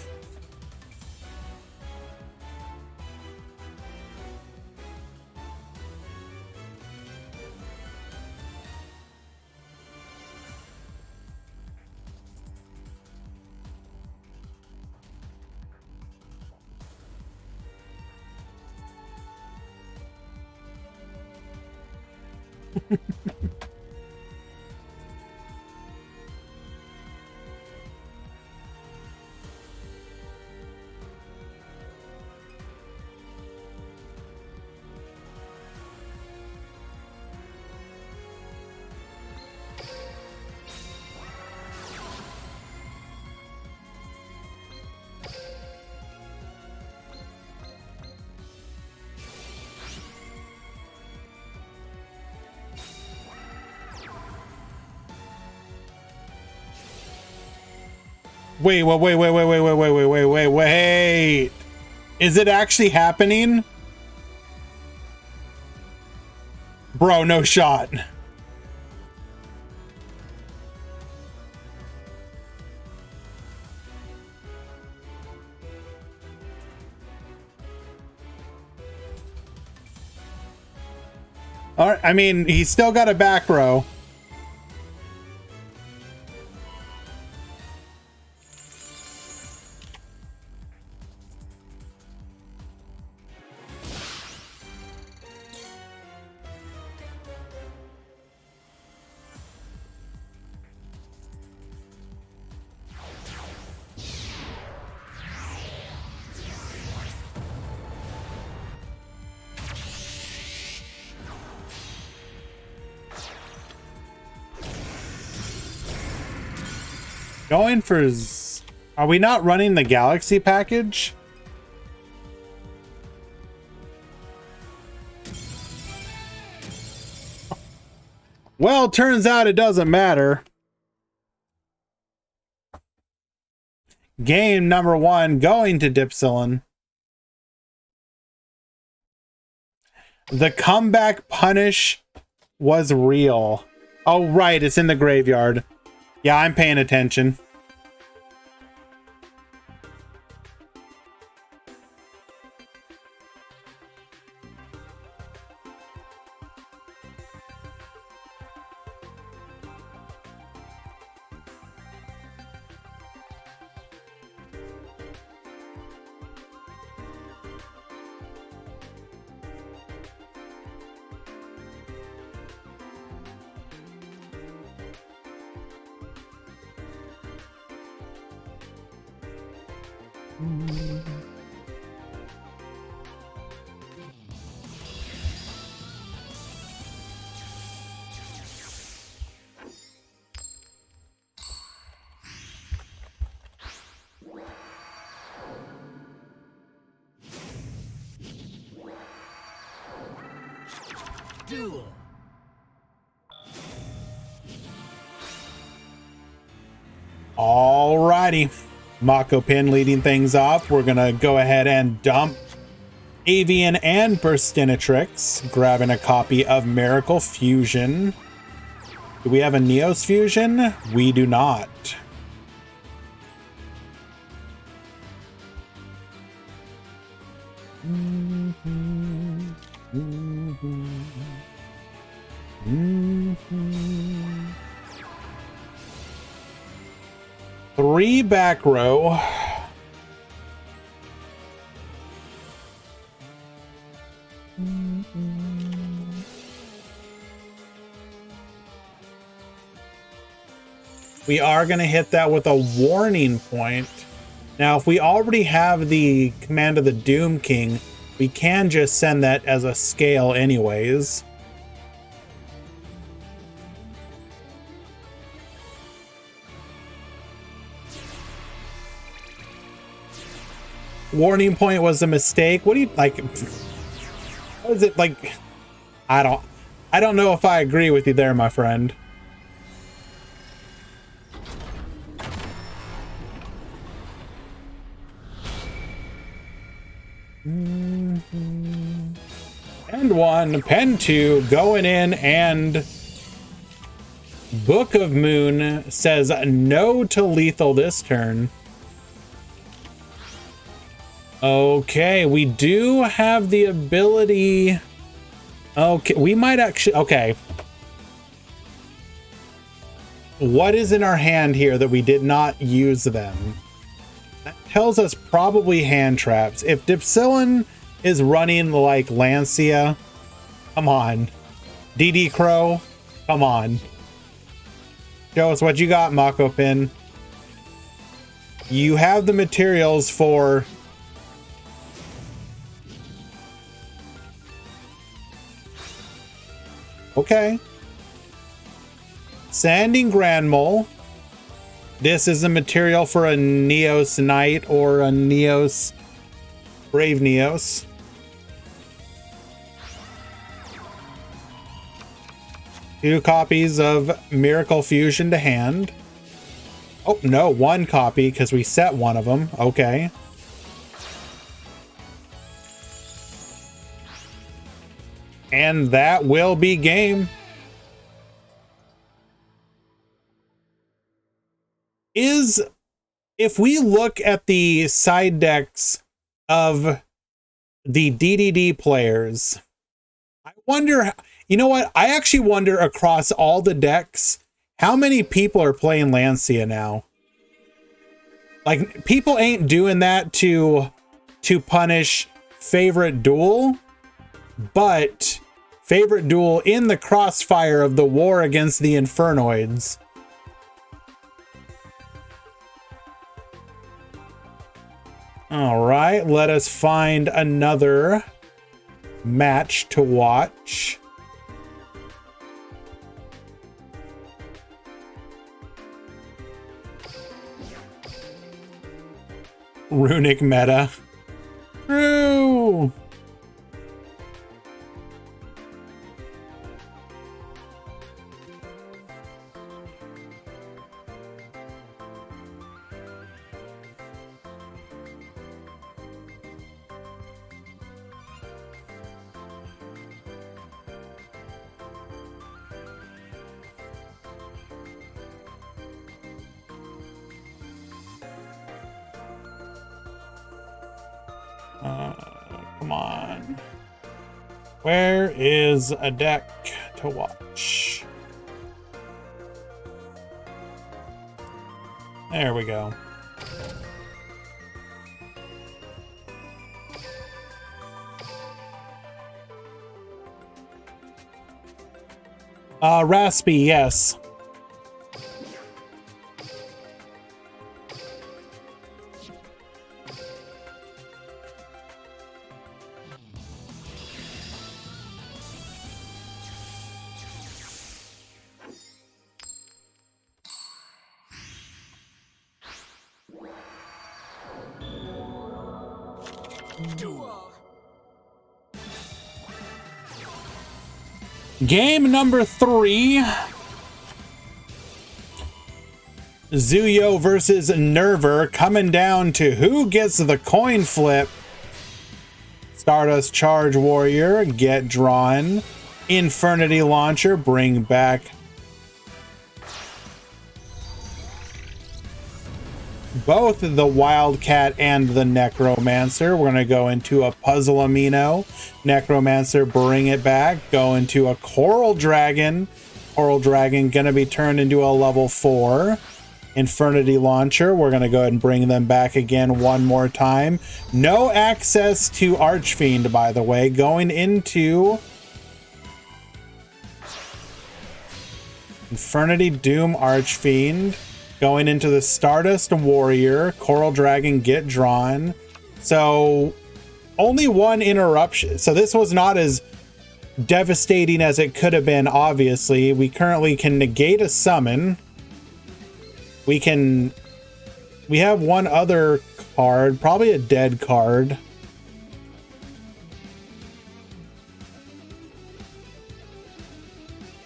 S1: Wait. Is it actually happening? Bro, no shot. All right, I mean, he's still got a back row. Going for... Are we not running the Galaxy package? Well, turns out it doesn't matter. Game number 1 going to Dipsilon. The comeback punish was real. Oh, right. It's in the graveyard. Yeah, I'm paying attention.
S3: Duel.
S1: Alrighty. Mako Pin leading things off. We're gonna go ahead and dump Avian and Burstinatrix, grabbing a copy of Miracle Fusion. Do we have a Neos Fusion? We do not. Three back row. We are going to hit that with a warning point. Now, if we already have the Command of the Doom King, we can just send that as a scale anyways. Warning point was a mistake. What do you like? What is it like? I don't know if I agree with you there, my friend. And one, pen two, going in, and Book of Moon says no to lethal this turn. Okay, we do have the ability. Okay, we might actually. Okay. What is in our hand here that we did not use them? That tells us probably hand traps. If Dipsilin is running like Lancia, come on. DD Crow, come on. Show us what you got, Mako Pin. You have the materials for... Okay. Sanding Grand Mole. This is a material for a Neos Knight or a Neos Brave Neos. Two copies of Miracle Fusion to hand. Oh, no, one copy because we set one of them. Okay. And that will be game. If we look at the side decks of the DDD players, I wonder, you know what? I actually wonder across all the decks, how many people are playing Lancia now? Like, people ain't doing that to punish favorite duel, but favorite duel in the crossfire of the war against the Infernoids. All right, let us find another match to watch. Runic meta. True. Come on. Where is a deck to watch? There we go. Raspy, yes.
S2: Duel.
S1: Game number 3. Zuyo versus Nerver, coming down to who gets the coin flip. Stardust Charge Warrior, get drawn. Infernity Launcher, bring back. Both the Wildcat and the Necromancer. We're going to go into a Puzzle Amino. Necromancer, bring it back. Go into a Coral Dragon. Coral Dragon going to be turned into a level 4. Infernity Launcher, we're going to go ahead and bring them back again one more time. No access to Archfiend, by the way. Going into Infernity Doom Archfiend. Going into the Stardust Warrior. Coral Dragon, get drawn. So only one interruption. So this was not as devastating as it could have been, obviously. We currently can negate a summon. We have one other card, probably a dead card.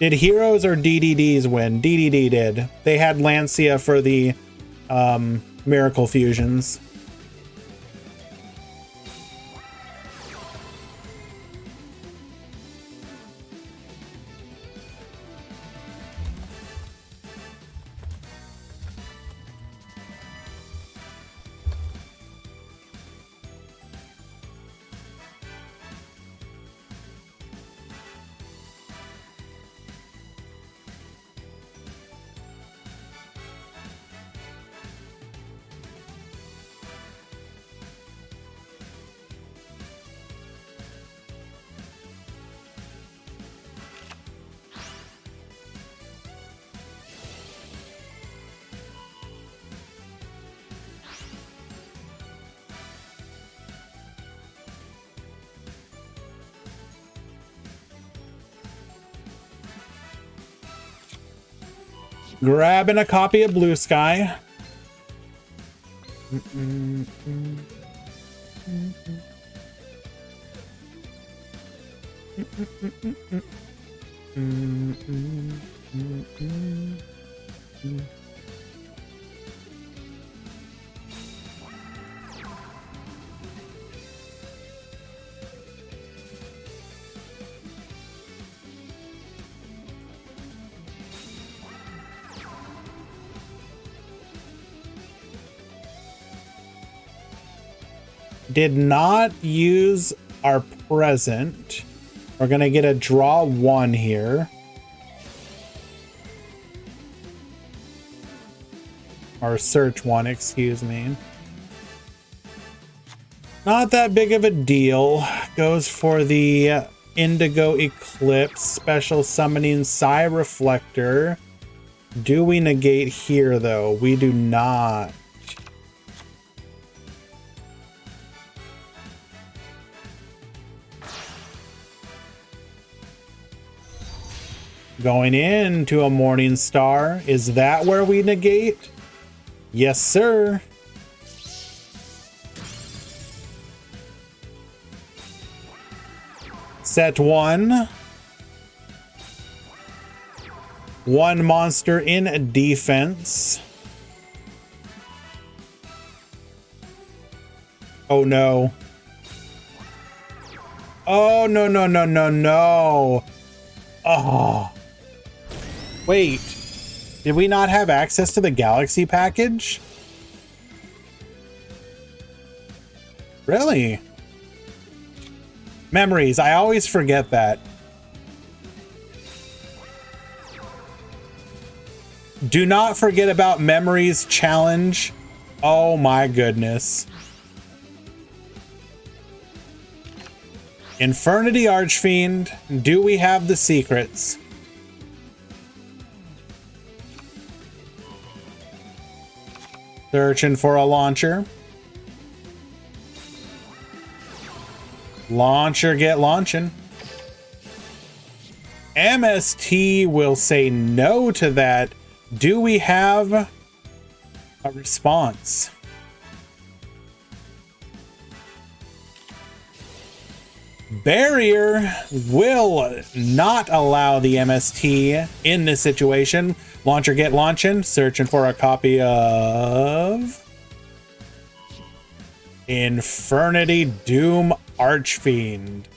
S1: Did Heroes or DDDs win? DDD did. They had Lancia for the Miracle Fusions. Grabbing a copy of Blue Sky. Did not use our present. We're gonna get a draw 1 here. Or search 1, excuse me. Not that big of a deal. Goes for the Indigo Eclipse, special summoning Psy Reflector. Do we negate here though? We do not. Going into a Morning Star. Is that where we negate? Yes, sir. Set 1. 1 monster in defense. Oh no. Oh no, no, no, no, no. Oh. Wait, did we not have access to the Galaxy package? Really? Memories, I always forget that. Do not forget about Memories challenge. Oh my goodness. Infernity Archfiend, do we have the secrets? Searching for a launcher. Launcher, get launching. MST will say no to that. Do we have a response? Barrier will not allow the MST in this situation. Launcher get launching, searching for a copy of Infernity Doom Archfiend.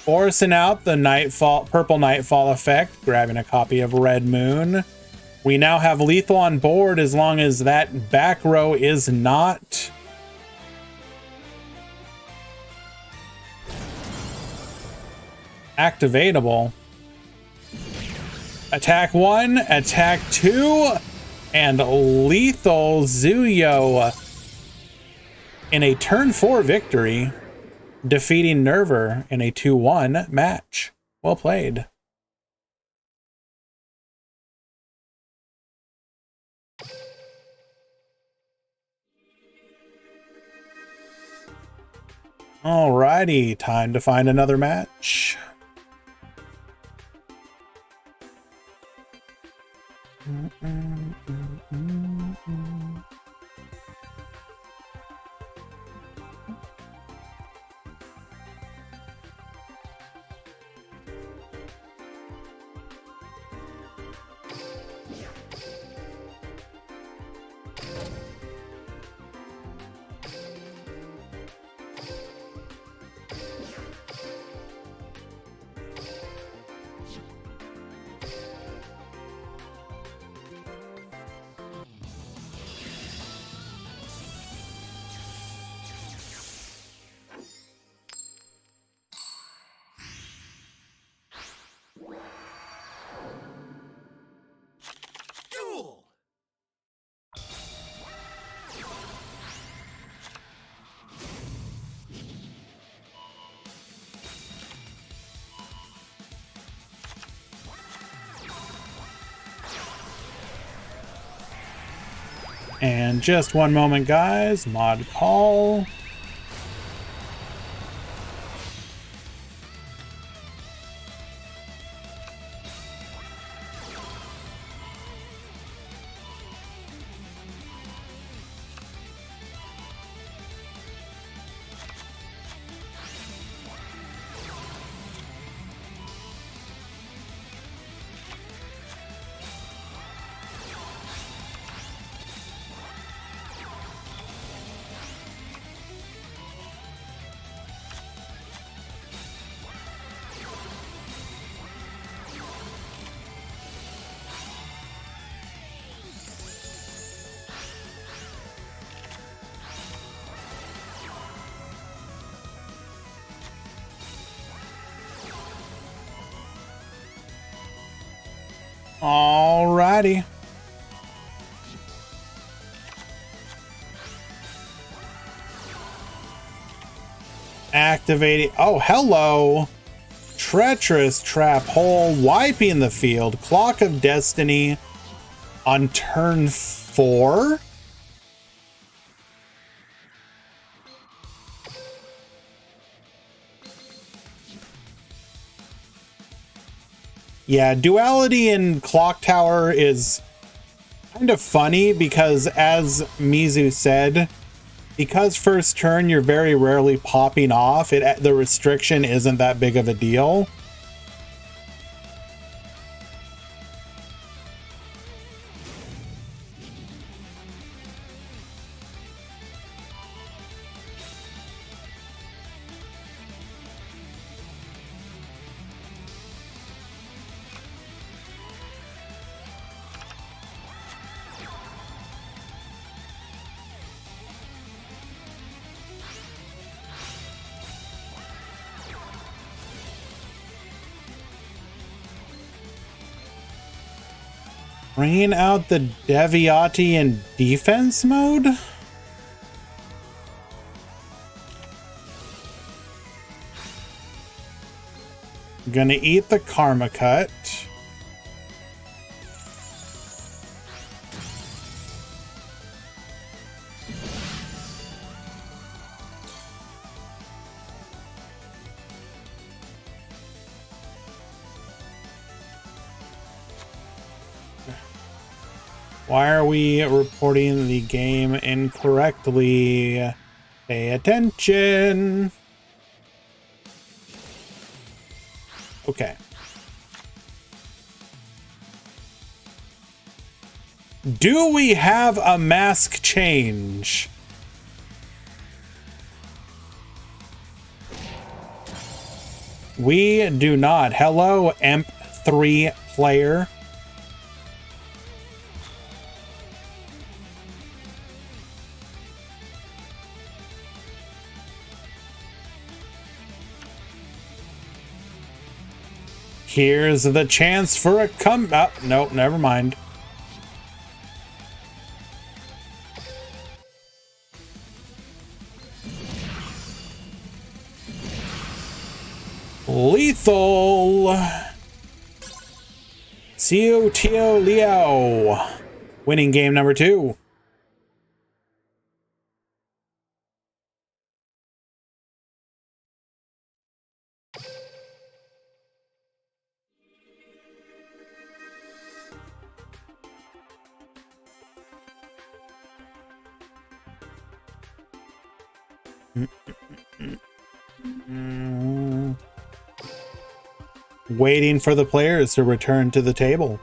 S1: Forcing out the Nightfall, Purple Nightfall effect, grabbing a copy of Red Moon. We now have lethal on board as long as that back row is not activatable. Attack 1, attack 2, and lethal Zuyo in a turn 4 victory, defeating Nerver in a 2-1 match. Well played. Alrighty, time to find another match.
S3: Duel!
S1: And just one moment, guys. Mod call. Alrighty. Activating. Oh, hello. Treacherous Trap Hole, wiping the field. Clock of Destiny on turn 4. Yeah, duality in Clock Tower is kind of funny because, as Mizu said, because first turn you're very rarely popping off, the restriction isn't that big of a deal. Bringing out the Deviati in defense mode? Gonna eat the Karma Cut. Why are we reporting the game incorrectly? Pay attention. Okay. Do we have a mask change? We do not. Hello, EMP3 player. Here's the chance for a comeback. Nope, never mind. Lethal. Xiao Tio Liao. Winning game number 2. Waiting for the players to return to the table.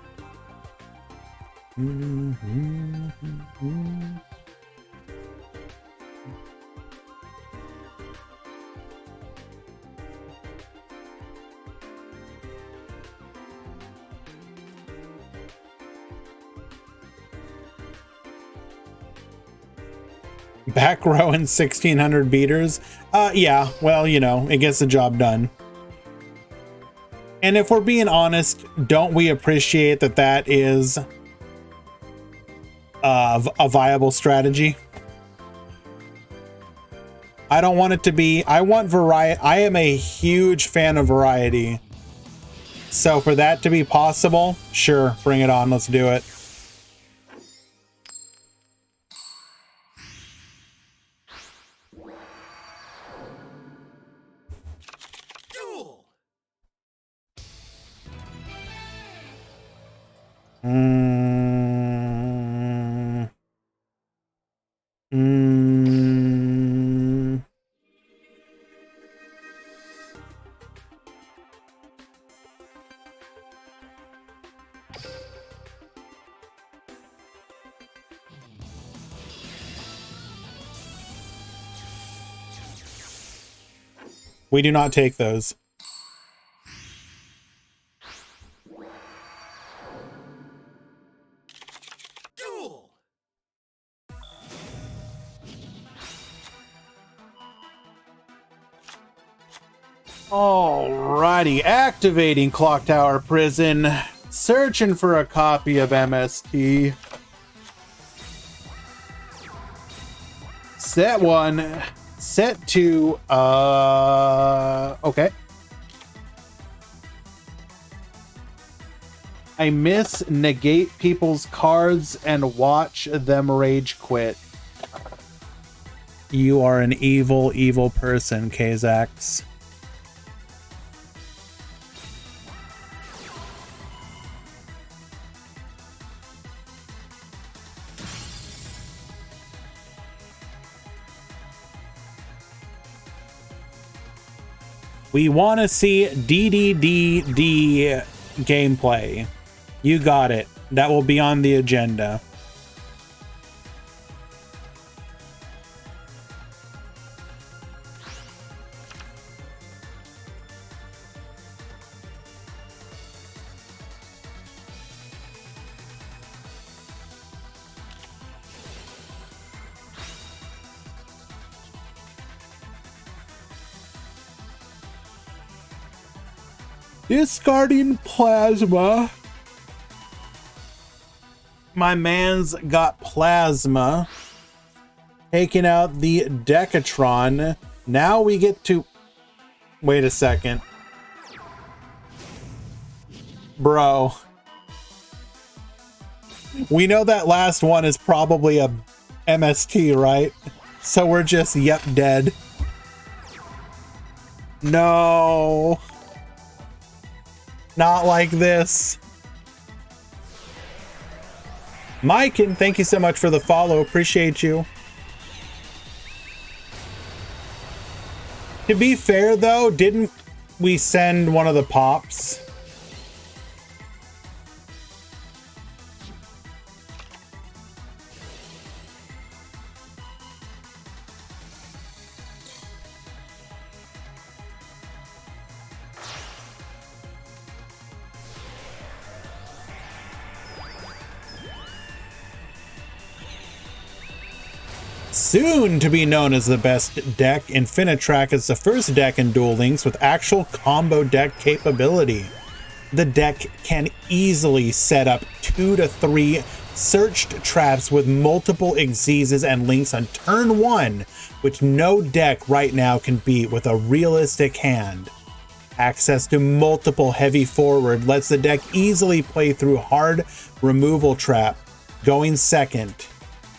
S1: Back row and 1600 beaters. Yeah, well, you know, it gets the job done. And if we're being honest, don't we appreciate that that is a viable strategy? I don't want it to be, I want variety. I am a huge fan of variety. So for that to be possible, sure, bring it on, let's do it. We do not take those. Alrighty, activating Clock Tower Prison, searching for a copy of MST. Set 1, set 2, okay. I miss negate people's cards and watch them rage quit. You are an evil, evil person, Kazax. We want to see DDDD gameplay. You got it. That will be on the agenda. Discarding plasma. My man's got plasma. Taking out the Decatron. Now we get to... Wait a second. Bro. We know that last one is probably a MST, right? So we're just, yep, dead. No. Not like this. Mike, and thank you so much for the follow. Appreciate you. To be fair, though, didn't we send one of the pops? Soon to be known as the best deck, Infinitrack is the first deck in Duel Links with actual combo deck capability. The deck can easily set up 2 to 3 searched traps with multiple Xyzes and Links on turn 1, which no deck right now can beat with a realistic hand. Access to multiple heavy forward lets the deck easily play through hard removal trap, going second.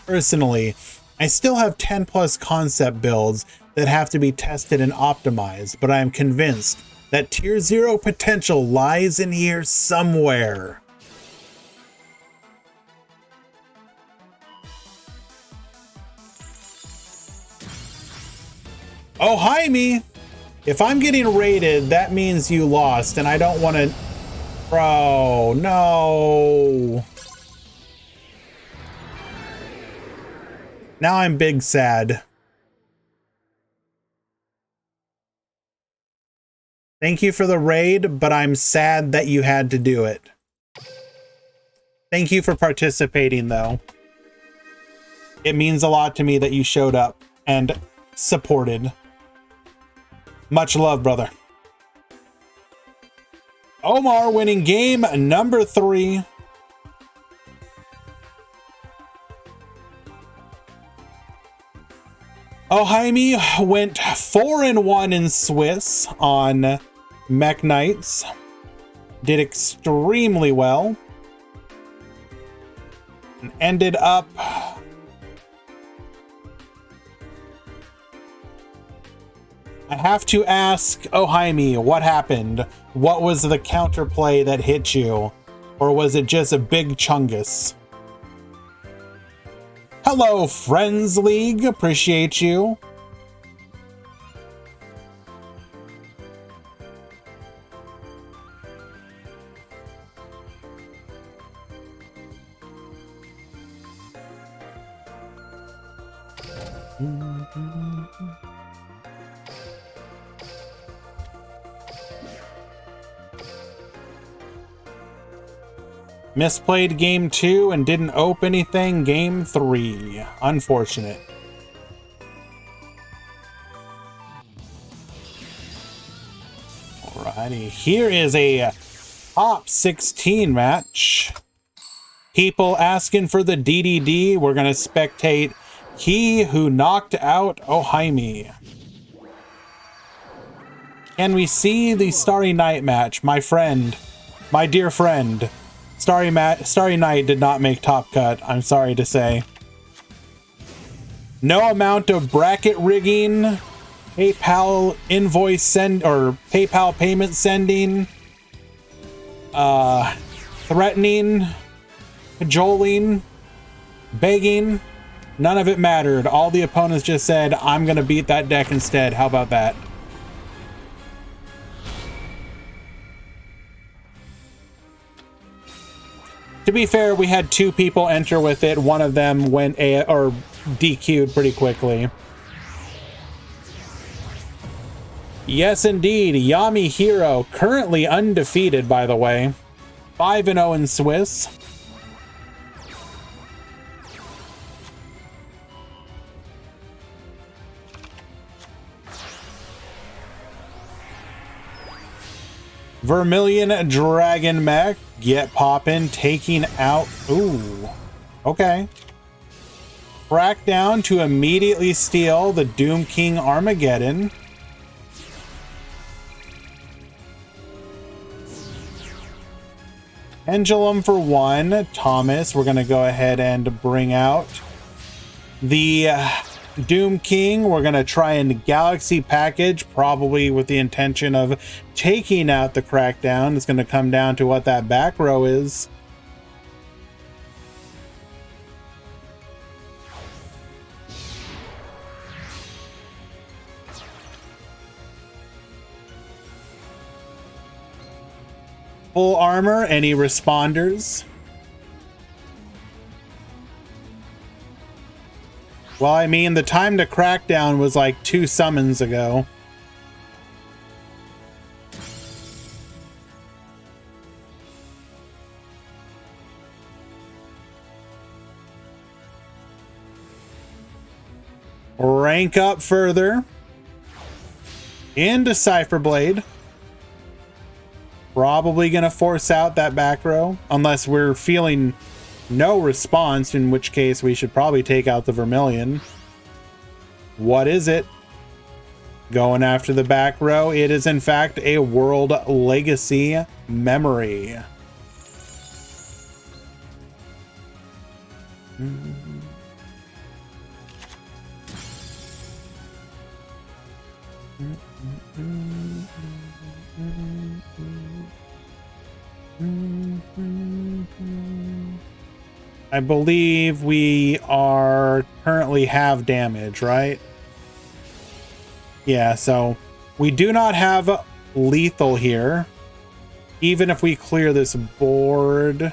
S1: Personally, I still have 10 plus concept builds that have to be tested and optimized, but I am convinced that tier 0 potential lies in here somewhere. Oh, hi me! If I'm getting raided, that means you lost, and I don't want to... Bro, no! Now I'm big sad. Thank you for the raid, but I'm sad that you had to do it. Thank you for participating, though. It means a lot to me that you showed up and supported. Much love, brother. Omar winning game number 3. Ohaimi went 4-1 in Swiss on Mech Knights. Did extremely well. And ended up... I have to ask Ohaimi, what happened? What was the counterplay that hit you? Or was it just a big chungus? Hello, Friends League. Appreciate you. Misplayed game 2 and didn't open anything game 3. Unfortunate. Alrighty, here is a top 16 match. People asking for the DDD. We're gonna spectate he who knocked out Ohaimi. Can we see the Starry Night match? My friend, my dear friend. Starry Night did not make top cut, I'm sorry to say. No amount of bracket rigging, PayPal invoice send or PayPal payment sending, threatening, cajoling, begging, none of it mattered. All the opponents just said, I'm gonna beat that deck instead. How about that? To be fair, we had 2 people enter with it. One of them went DQ'd pretty quickly. Yes, indeed. Yami Hero, currently undefeated, by the way. 5-0 in Swiss. Vermilion Dragon Mech, get poppin', taking out... Ooh, okay. Crackdown to immediately steal the Doom King Armageddon. Pendulum for 1. Thomas, we're going to go ahead and bring out the Doom King. We're going to try and Galaxy package, probably with the intention of taking out the Crackdown. It's going to come down to what that back row is. Full armor, any responders? Well, I mean, the time to crackdown was like 2 summons ago. Rank up further into Cypher Blade. Probably gonna force out that back row unless we're feeling no response, in which case we should probably take out the Vermilion. What is it? Going after the back row. It is in fact a World Legacy Memory. I believe we are currently have damage, right? Yeah, so we do not have lethal here. Even if we clear this board,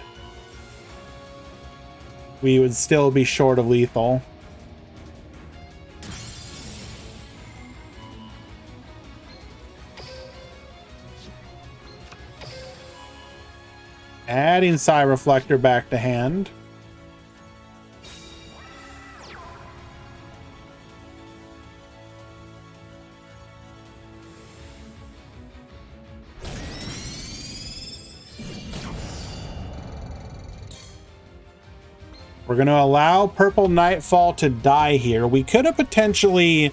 S1: we would still be short of lethal. Adding Psy Reflector back to hand. We're going to allow Purple Nightfall to die here. We could have potentially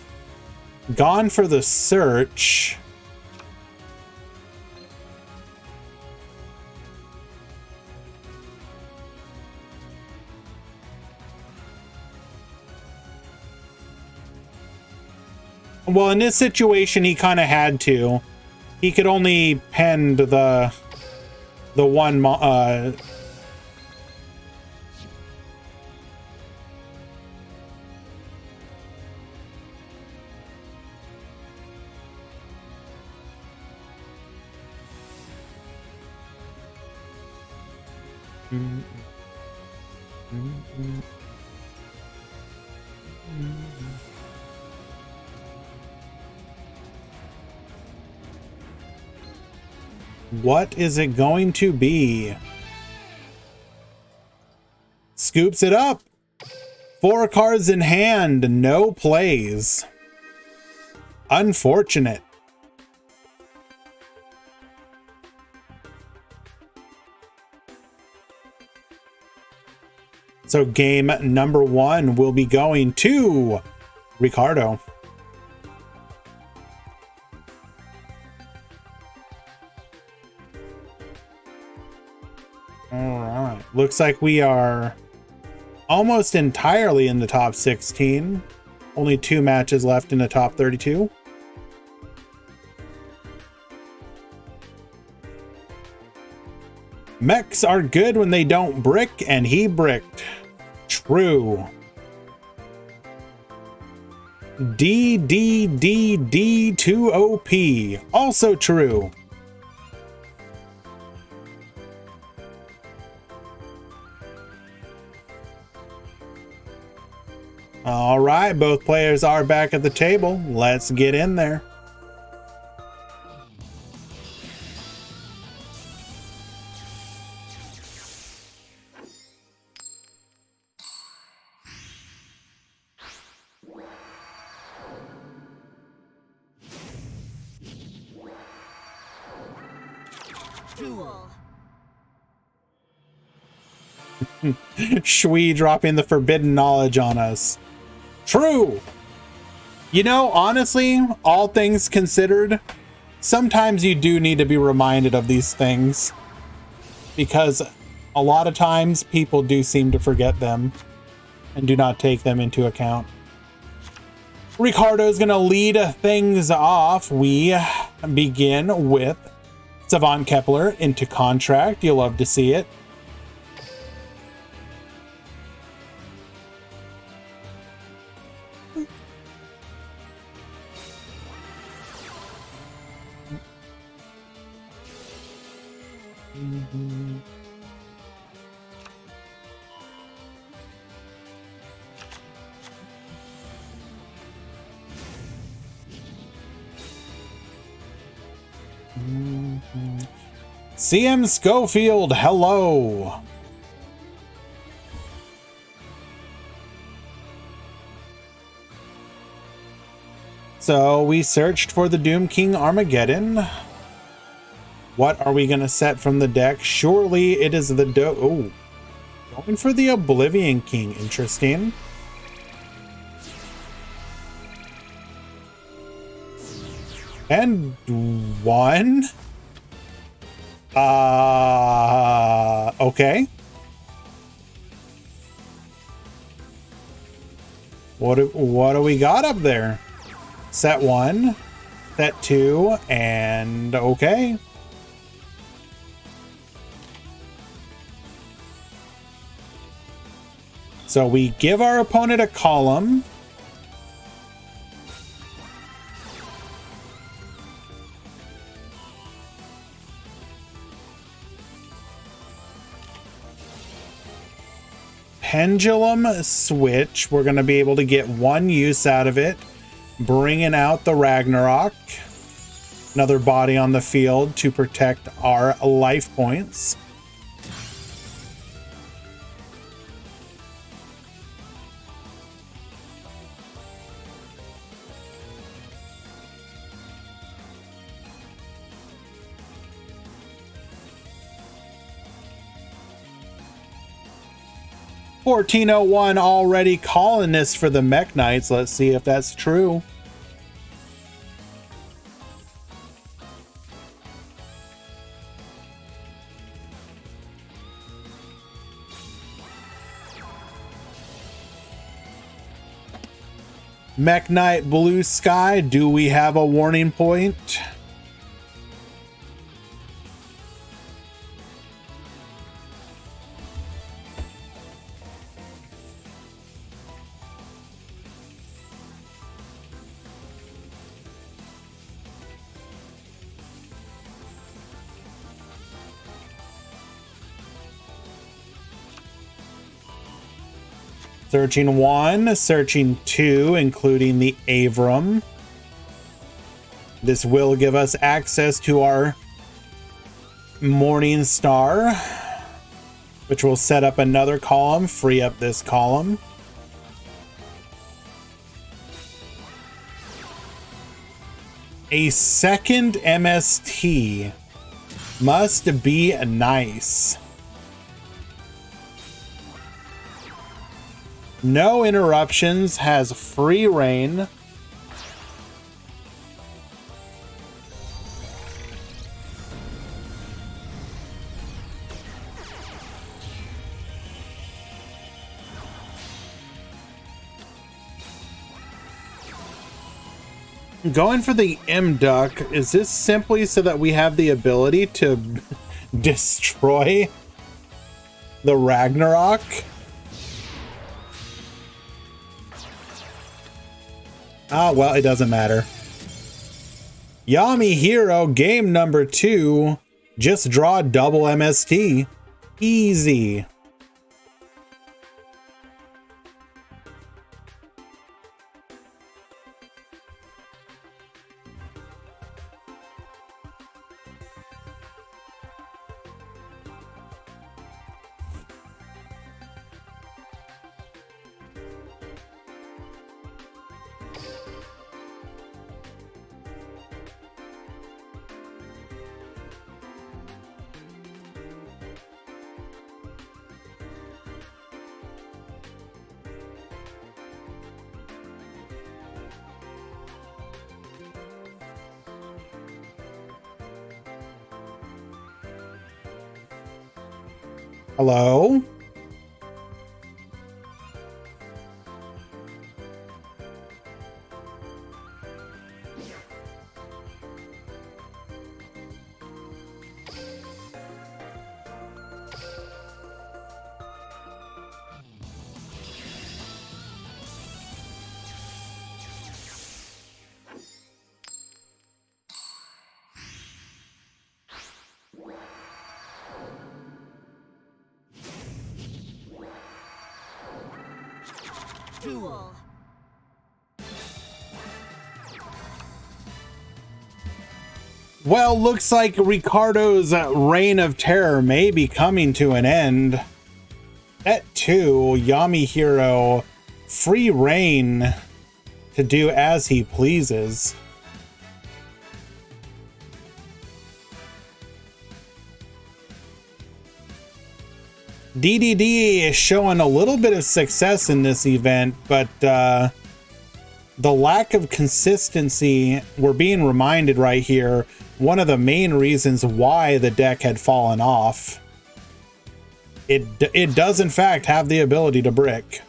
S1: gone for the search. Well, in this situation, he kind of had to. He could only pend the one What is it going to be? Scoops it up. 4 cards in hand, no plays. Unfortunate. So game number 1 will be going to Ricardo. All right. Looks like we are almost entirely in the top 16. Only 2 matches left in the top 32. Mechs are good when they don't brick, and he bricked. True. DDDD2OP. Also true. All right, both players are back at the table. Let's get in there.
S2: Duel.
S1: Shui dropping the forbidden knowledge on us. True. You know, honestly, all things considered, sometimes you do need to be reminded of these things, because a lot of times people do seem to forget them and do not take them into account. Ricardo's going to lead things off. We begin with Savant Kepler into contract. You'll love to see it. CM Schofield, hello. So we searched for the Doom King Armageddon. What are we going to set from the deck? Surely it is the oh, going for the Oblivion King. Interesting. And one. Okay. What do we got up there? Set 1, set 2, and okay. So we give our opponent a column. Pendulum Switch. We're going to be able to get one use out of it. Bringing out the Ragnarok. Another body on the field to protect our life points. $14.01 already calling this for the Mech Knights. Let's see if that's true. Mech Knight Blue Sky, do we have a warning point? Searching 1, searching 2, including the Avram. This will give us access to our Morning Star, which will set up another column, free up this column. A second MST must be nice. No interruptions, has free reign. Going for the M-Duck, is this simply so that we have the ability to destroy the Ragnarok? Ah, well, it doesn't matter. Yami Hero, game number 2. Just draw double MST. Easy. Hello?
S2: Duel.
S1: Well, looks like Ricardo's reign of terror may be coming to an end. At 2, Yami Hero, free reign to do as he pleases. DDD is showing a little bit of success in this event, but the lack of consistency, we're being reminded right here, one of the main reasons why the deck had fallen off. It does in fact have the ability to brick.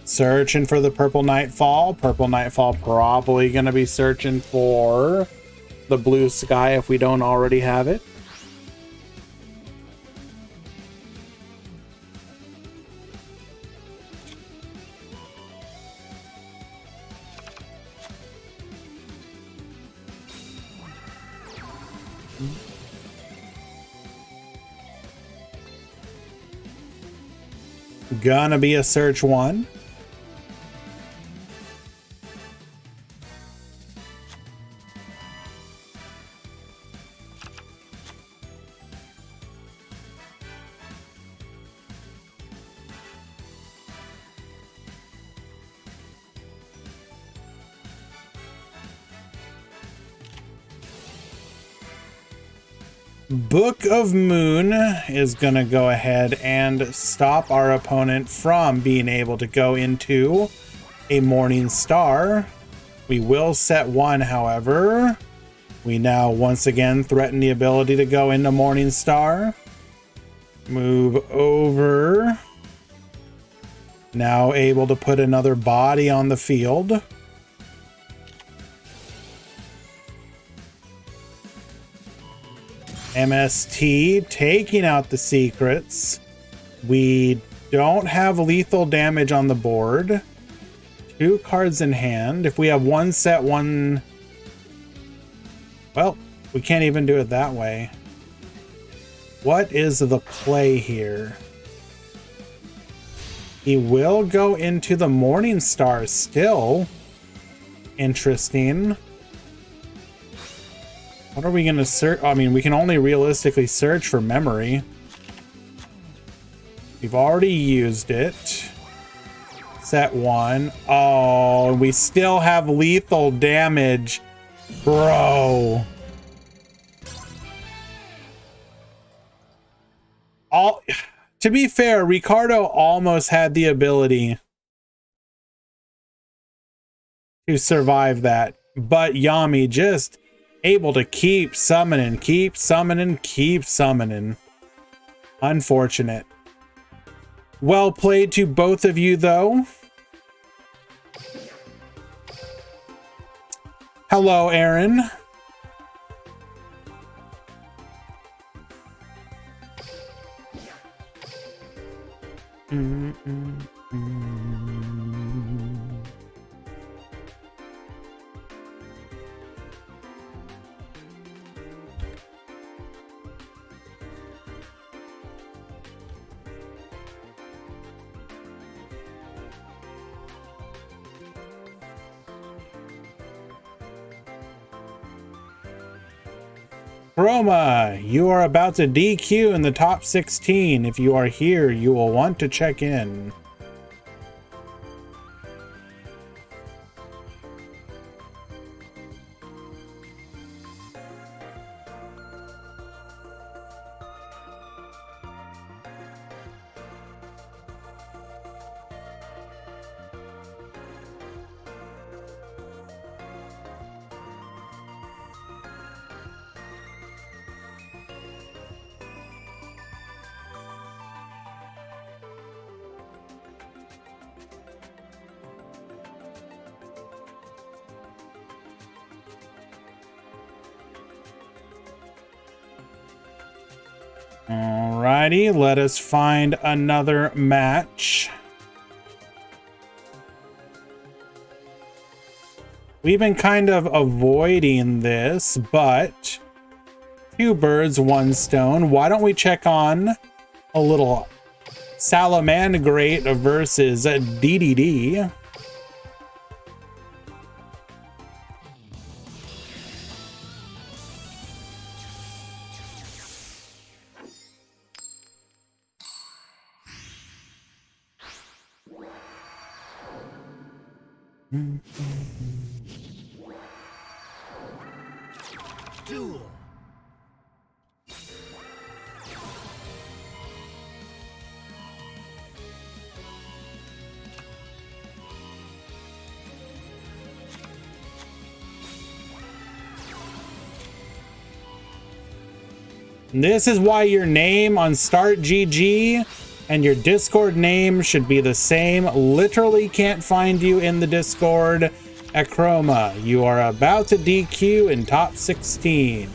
S1: Searching for the Purple Nightfall. Purple Nightfall probably going to be searching for the Blue Sky if we don't already have it. Gonna be a search 1. Book of Moon is going to go ahead and stop our opponent from being able to go into a Morning Star. We will set 1, however. We now once again threaten the ability to go into Morning Star. Move over. Now able to put another body on the field. MST taking out the secrets. We don't have lethal damage on the board. 2 cards in hand. If we have 1 set, 1... Well, we can't even do it that way. What is the play here? He will go into the Morning Star still. Interesting. What are we going to search? I mean, we can only realistically search for memory. We've already used it. Set 1. Oh, we still have lethal damage. Bro. To be fair, Ricardo almost had the ability to survive that. But Yami just... able to keep summoning, keep summoning, keep summoning. Unfortunate. Well played to both of you, though. Hello, Aaron. Chroma, you are about to DQ in the top 16. If you are here, you will want to check in. Alrighty, let us find another match. We've been kind of avoiding this, but 2 birds, 1 stone. Why don't we check on a little Salamangrate versus DDD?
S3: Duel.
S1: This is why your name on Start GG and your Discord name should be the same. Literally can't find you in the Discord at Chroma. You are about to DQ in top 16.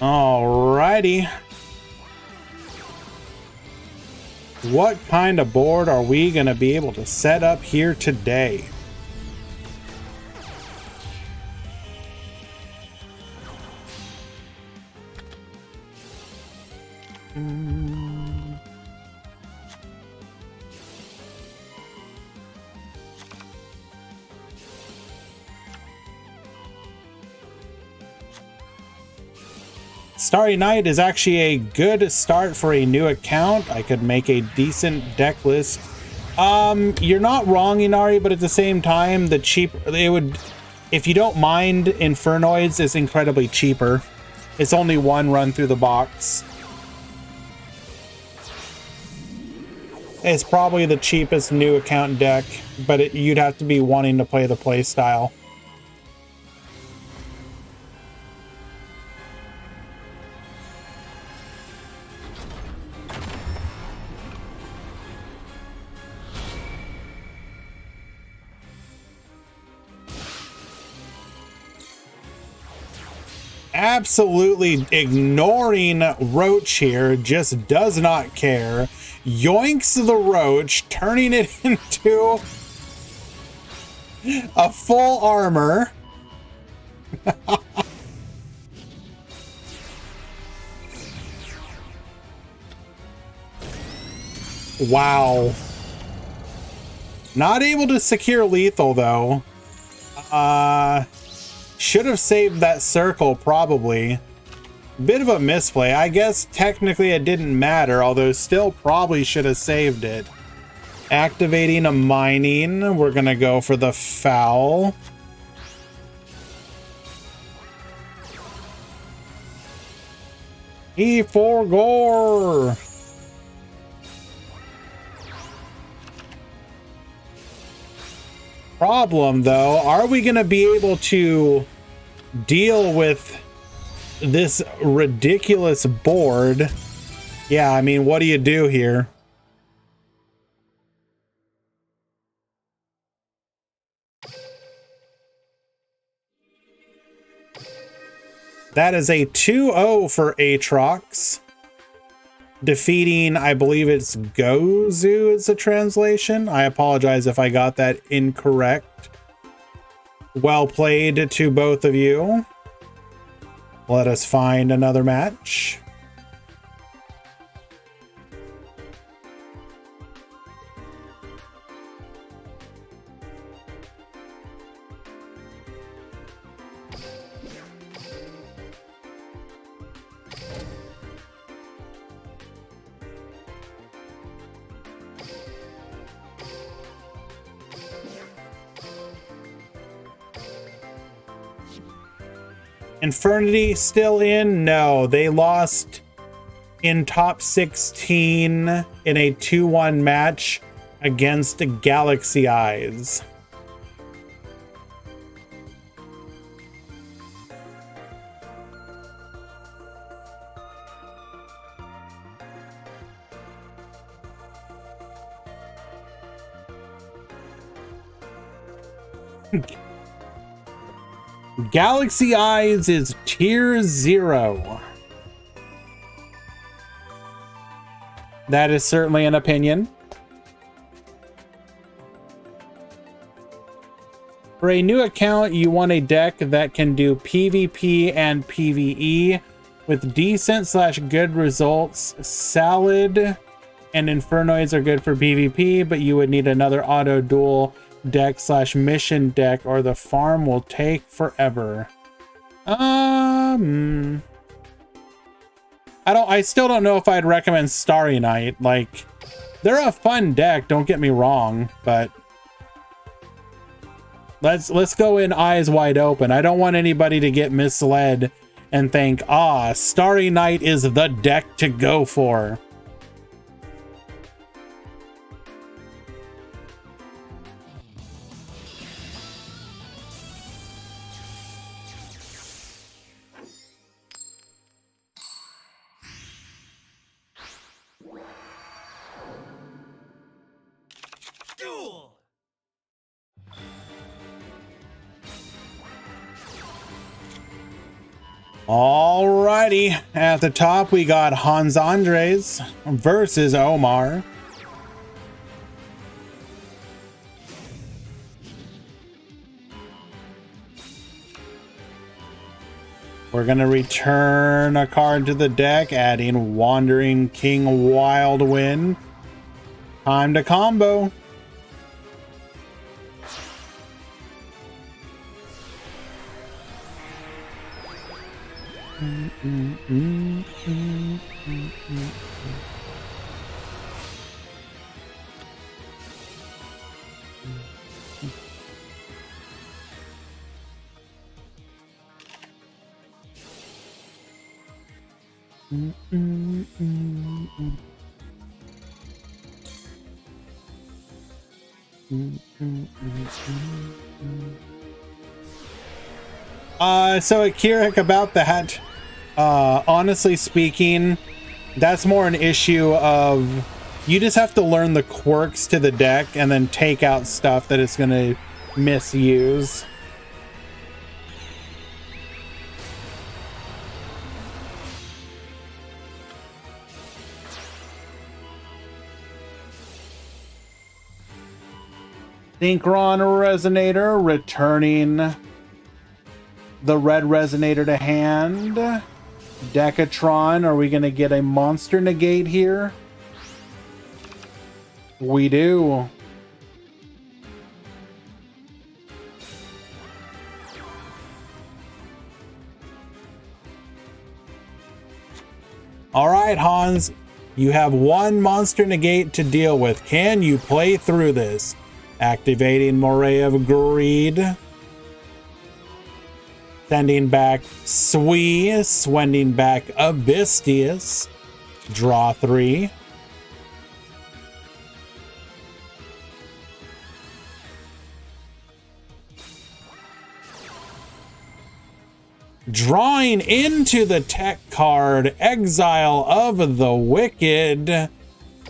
S1: Alrighty. What kind of board are we going to be able to set up here today? Starry Night is actually a good start for a new account. I could make a decent deck list. You're not wrong, Inari, but at the same time, if you don't mind Infernoids, it's incredibly cheaper. It's only 1 run through the box. It's probably the cheapest new account deck, but you'd have to be wanting to play the play style. Absolutely ignoring Roach here, just does not care. Yoinks the Roach, turning it into a full armor. Wow. Not able to secure lethal though. Should have saved that circle, probably. Bit of a misplay. I guess technically it didn't matter, although still probably should have saved it. Activating a mining. We're gonna go for the foul. E4 gore. Problem though, are we gonna be able to deal with this ridiculous board? Yeah, I mean, what do you do here? That is a 2-0 for Aatrox. Defeating, I believe it's Gozu is the translation. I apologize if I got that incorrect. Well played to both of you. Let us find another match. Infernity still in? No, they lost in top 16 in a 2-1 match against Galaxy Eyes. Galaxy Eyes is tier 0. That is certainly an opinion. For a new account, you want a deck that can do PvP and PvE with decent/good results. Salad and Infernoids are good for PvP, but you would need another auto duel deck/mission deck or the farm will take forever. I still don't know if I'd recommend Starry Night. Like, they're a fun deck, don't get me wrong, but let's go in eyes wide open. I don't want anybody to get misled and think, Starry Night is the deck to go for.
S3: Duel!
S1: Alrighty, at the top we got Hans Andres versus Omar. We're gonna return a card to the deck, adding Wandering King Wildwind. Time to combo. So Akirik, about that, honestly speaking, that's more an issue of you just have to learn the quirks to the deck and then take out stuff that it's going to misuse. Synchron Resonator, returning the red Resonator to hand. Decatron, are we going to get a monster negate here? We do. All right, Hans, you have one monster negate to deal with. Can you play through this? Activating Moray of Greed. Sending back Swee, sending back Abystius. Draw 3. Drawing into the tech card, Exile of the Wicked.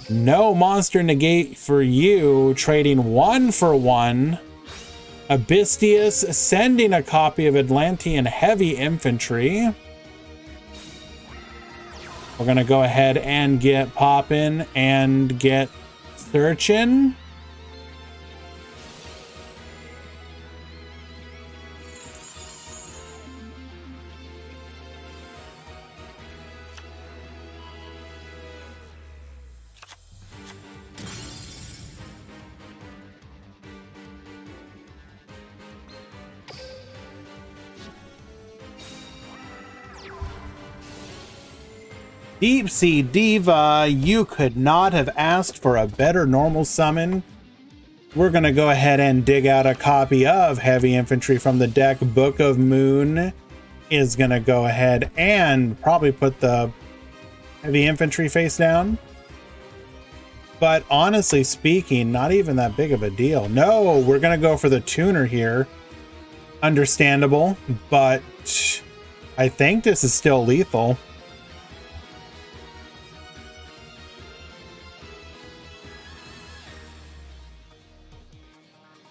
S1: No monster negate for you, trading 1 for 1. Abystius, sending a copy of Atlantean Heavy Infantry. We're gonna go ahead and get poppin' and get searching. Deep Sea Diva, you could not have asked for a better normal summon. We're going to go ahead and dig out a copy of Heavy Infantry from the deck. Book of Moon is going to go ahead and probably put the Heavy Infantry face down. But honestly speaking, not even that big of a deal. No, we're going to go for the tuner here. Understandable, but I think this is still lethal.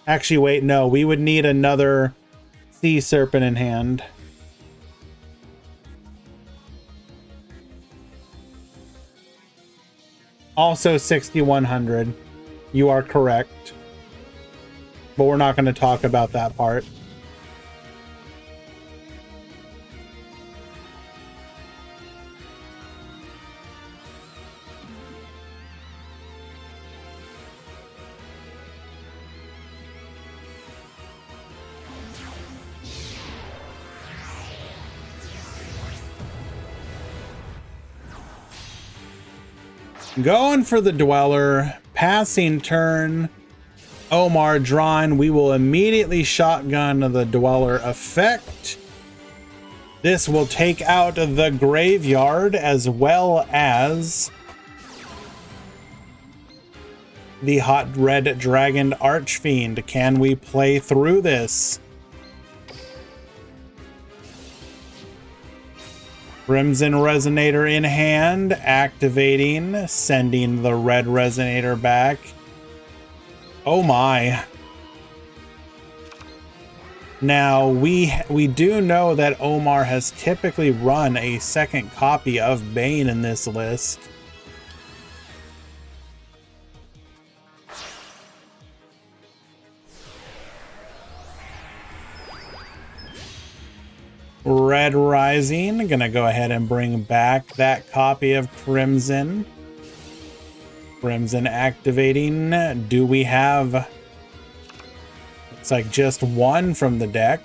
S1: Actually, wait, no, we would need another Sea Serpent in hand. Also 6,100. You are correct. But we're not going to talk about that part. Going for the Dweller, passing turn, Omar drawn. We will immediately shotgun the Dweller effect. This will take out the Graveyard as well as the Hot Red Dragon Archfiend. Can we play through this? Crimson Resonator in hand, activating, sending the red Resonator back. Oh my. Now, we do know that Omar has typically run a second copy of Bane in this list. Red Rising, gonna go ahead and bring back that copy of Crimson. Crimson activating. Do we have... Looks like just one from the deck.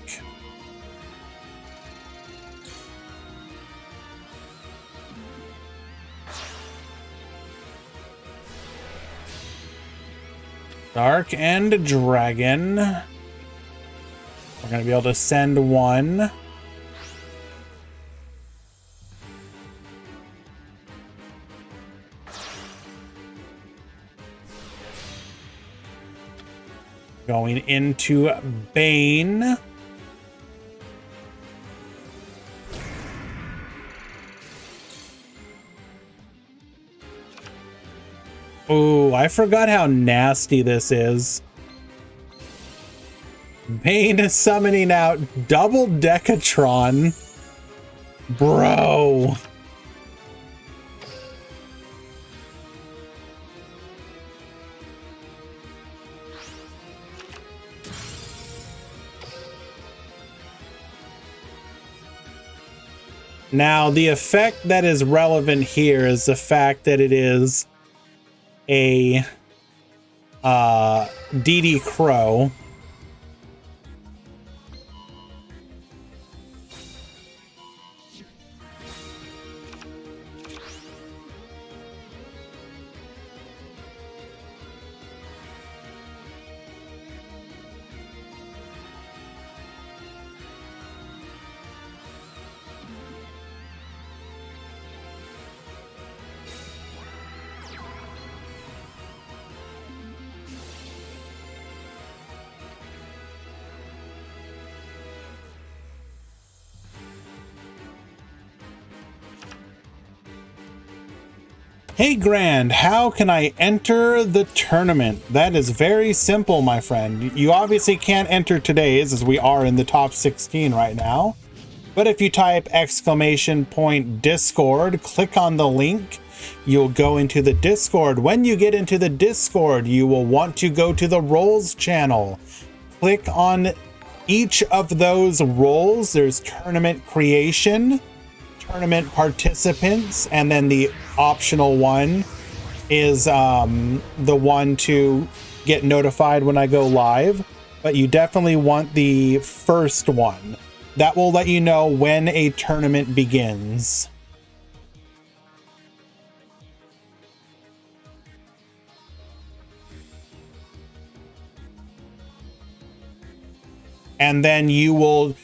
S1: Dark and Dragon. We're gonna be able to send one. Going into Bane. Oh, I forgot how nasty this is. Bane is summoning out double Decatron. Bro. Now, the effect that is relevant here is the fact that it is a DD Crow. Hey Grand, how can I enter the tournament? That is very simple, my friend. You obviously can't enter today's as we are in the top 16 right now. But if you type !Discord, click on the link, you'll go into the Discord. When you get into the Discord, you will want to go to the roles channel. Click on each of those roles. There's tournament creation, tournament participants, and then the optional one is the one to get notified when I go live. But you definitely want the first one. That will let you know when a tournament begins. And then you will,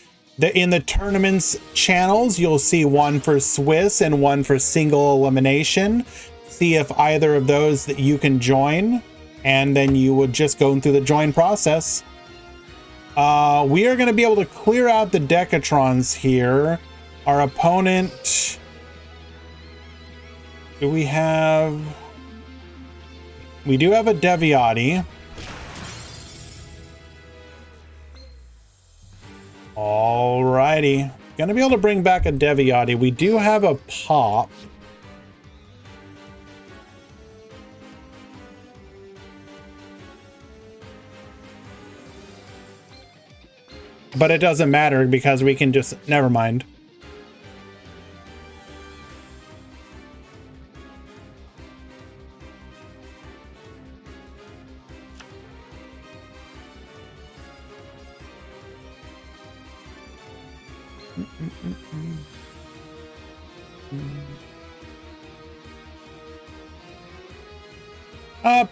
S1: in the tournaments channels, you'll see one for Swiss and one for single elimination. See if either of those that you can join, and then you would just go through the join process. We are going to be able to clear out the Decatrons here. Our opponent... Do we have... We do have a Deviati. Oh, Alrighty. Gonna be able to bring back a Deviati. We do have a pop. But it doesn't matter because we can just... Never mind.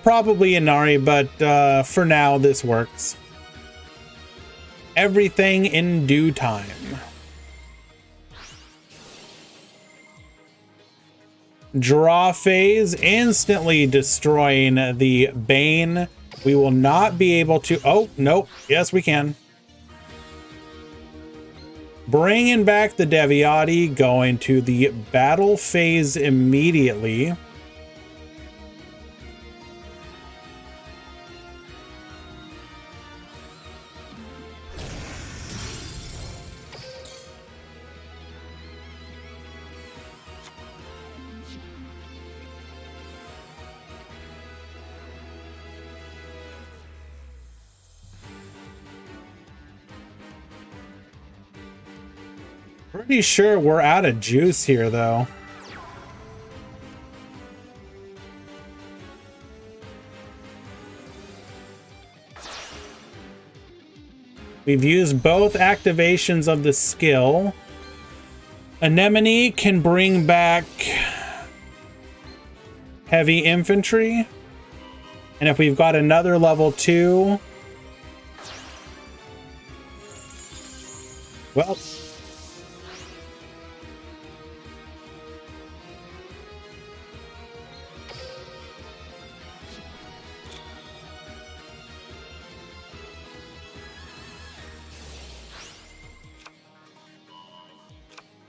S1: Probably Inari, but for now this works. Everything in due time. Draw phase, instantly destroying the Bane. We will not be able to... Oh, nope. Yes, we can. Bringing back the Deviati, going to the battle phase immediately. Pretty sure we're out of juice here, though. We've used both activations of the skill. Anemone can bring back heavy infantry. And if we've got another level 2... Well...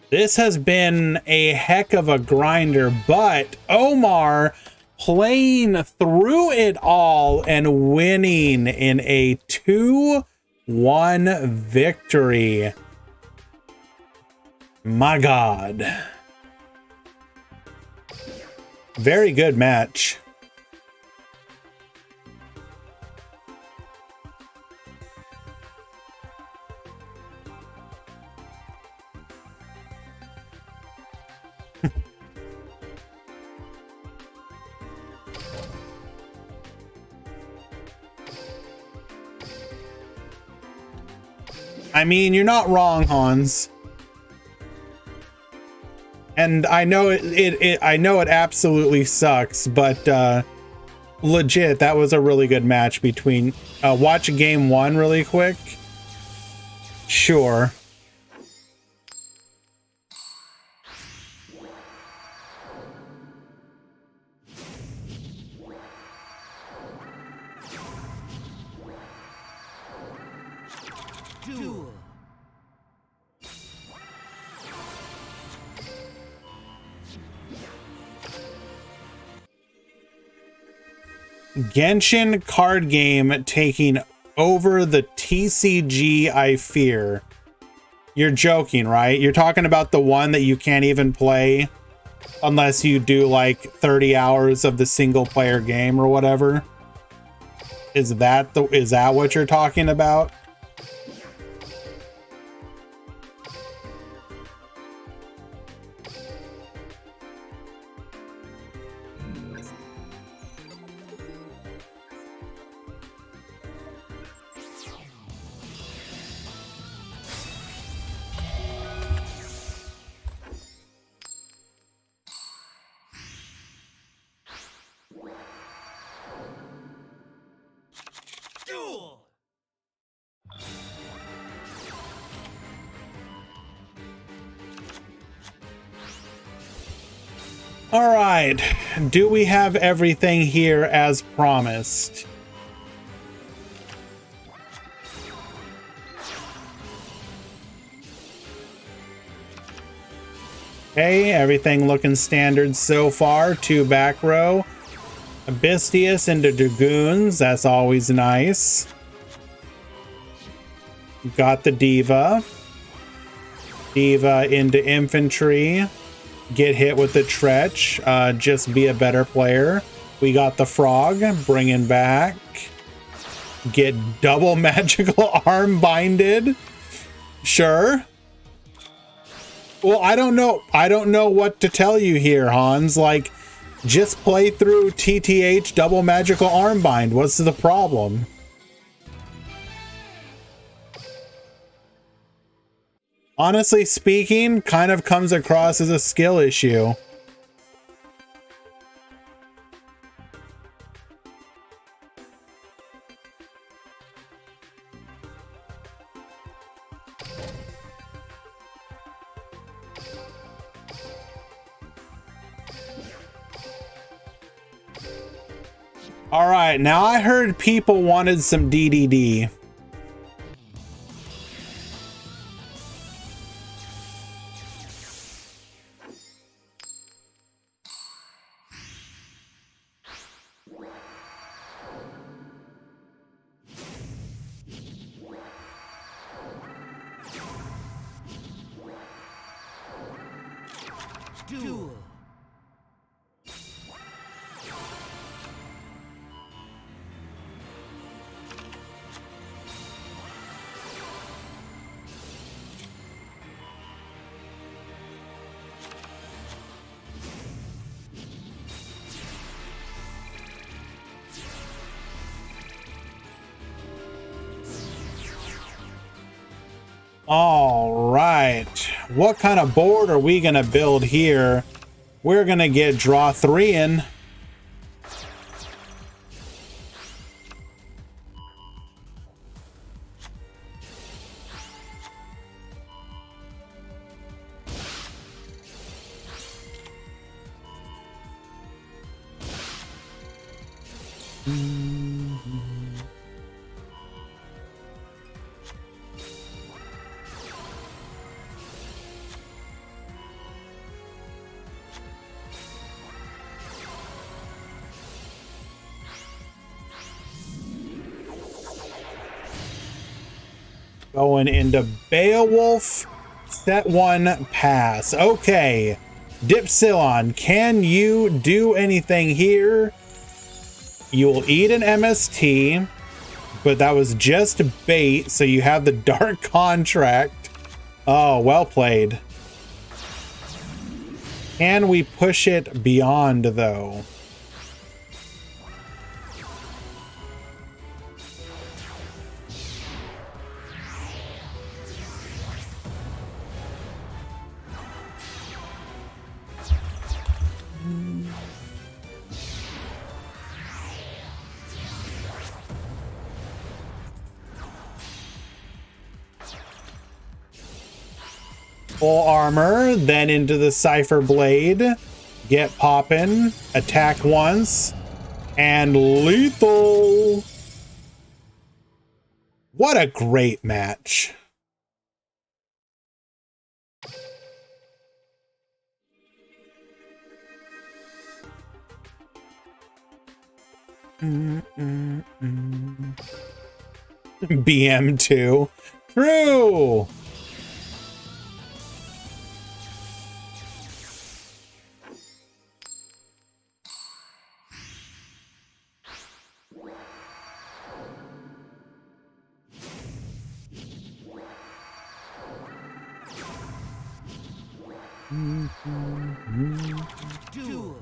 S1: This has been a heck of a grinder, but Omar playing through it all and winning in a 2-1 victory. My God. Very good match. I mean, you're not wrong, Hans. And I know I know it absolutely sucks, but legit, that was a really good match between watch game 1 really quick. Sure.
S3: Duel.
S1: Genshin card game taking over the TCG, I fear. You're joking, right? You're talking about the one that you can't even play unless you do like 30 hours of the single player game or whatever. Is that what you're talking about?
S3: Duel.
S1: All right, do we have everything here as promised? Okay, everything looking standard so far. 2 back row. Abystius into Dragoons, that's always nice. Got the Diva. Diva into infantry. Get hit with the Tretch. Just be a better player. We got the Frog. Bringing back. Get double magical arm binded. Sure. Well, I don't know. I don't know what to tell you here, Hans. Like, just play through TTH double magical arm bind. What's the problem? Honestly speaking, kind of comes across as a skill issue. All right, now I heard people wanted some DDD.
S3: Duel.
S1: All right, what kind of board are we gonna build here? We're gonna get draw 3 in. Going into Beowulf, set 1 pass. Okay, Dipsilon, can you do anything here? You'll eat an MST, but that was just bait, so you have the Dark Contract. Oh, well played. Can we push it beyond, though? Full armor, then into the Cypher Blade. Get poppin', attack once, and lethal. What a great match. BM2. True.
S3: Duel.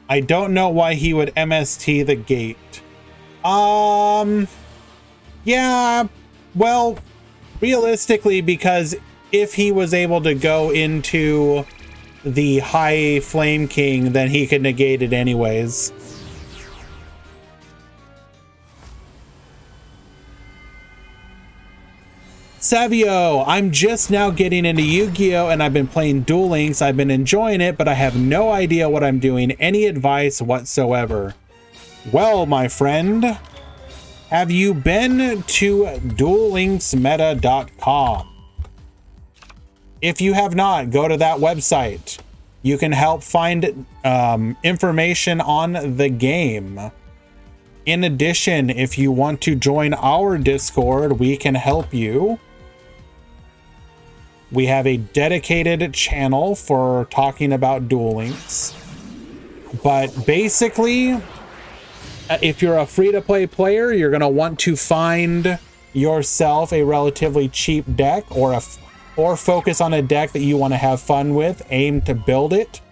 S1: I don't know why he would MST the gate. Yeah, well, realistically, because if he was able to go into the High Flame King, then he could negate it anyways. Savio, I'm just now getting into Yu-Gi-Oh! And I've been playing Duel Links. I've been enjoying it, but I have no idea what I'm doing. Any advice whatsoever? Well, my friend, have you been to duellinksmeta.com? If you have not, go to that website. You can help find information on the game. In addition, if you want to join our Discord, we can help you. We have a dedicated channel for talking about Duel Links. But basically, if you're a free-to-play player, you're going to want to find yourself a relatively cheap deck or focus on a deck that you want to have fun with, aim to build it,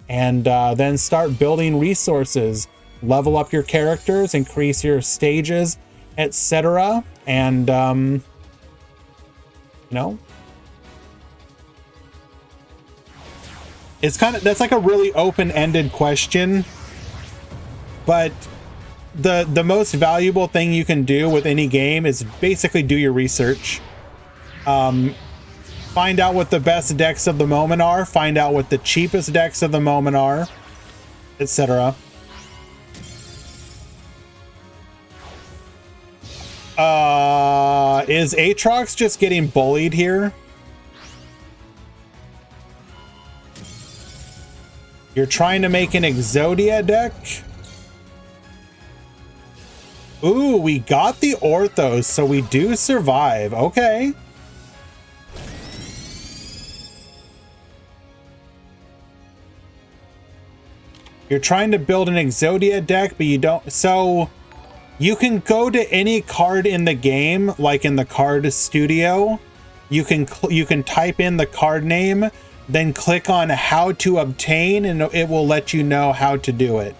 S1: and then start building resources. Level up your characters, increase your stages, etc. And, you know, it's kind of, that's like a really open-ended question, but the most valuable thing you can do with any game is basically do your research. Find out what the best decks of the moment are, find out what the cheapest decks of the moment are, etc. Is Aatrox just getting bullied here? You're trying to make an Exodia deck? Ooh, we got the Orthos, so we do survive. Okay. You're trying to build an Exodia deck, but you don't... So... You can go to any card in the game, like in the card studio. You can type in the card name, then click on how to obtain, and it will let you know how to do it.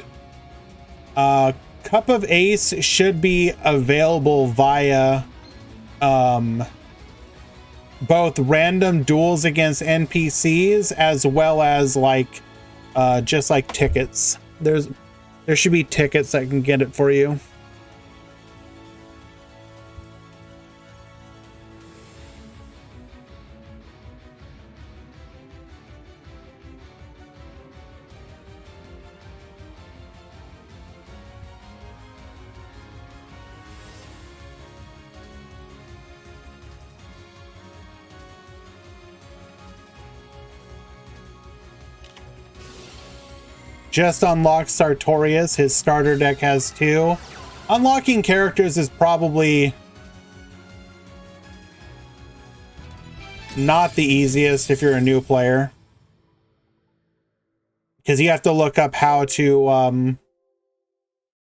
S1: Cup of Ace should be available via both random duels against NPCs as well as like just like tickets. There should be tickets that can get it for you. Just unlocked Sartorius. His starter deck has 2. Unlocking characters is probably not the easiest if you're a new player, because you have to look up how to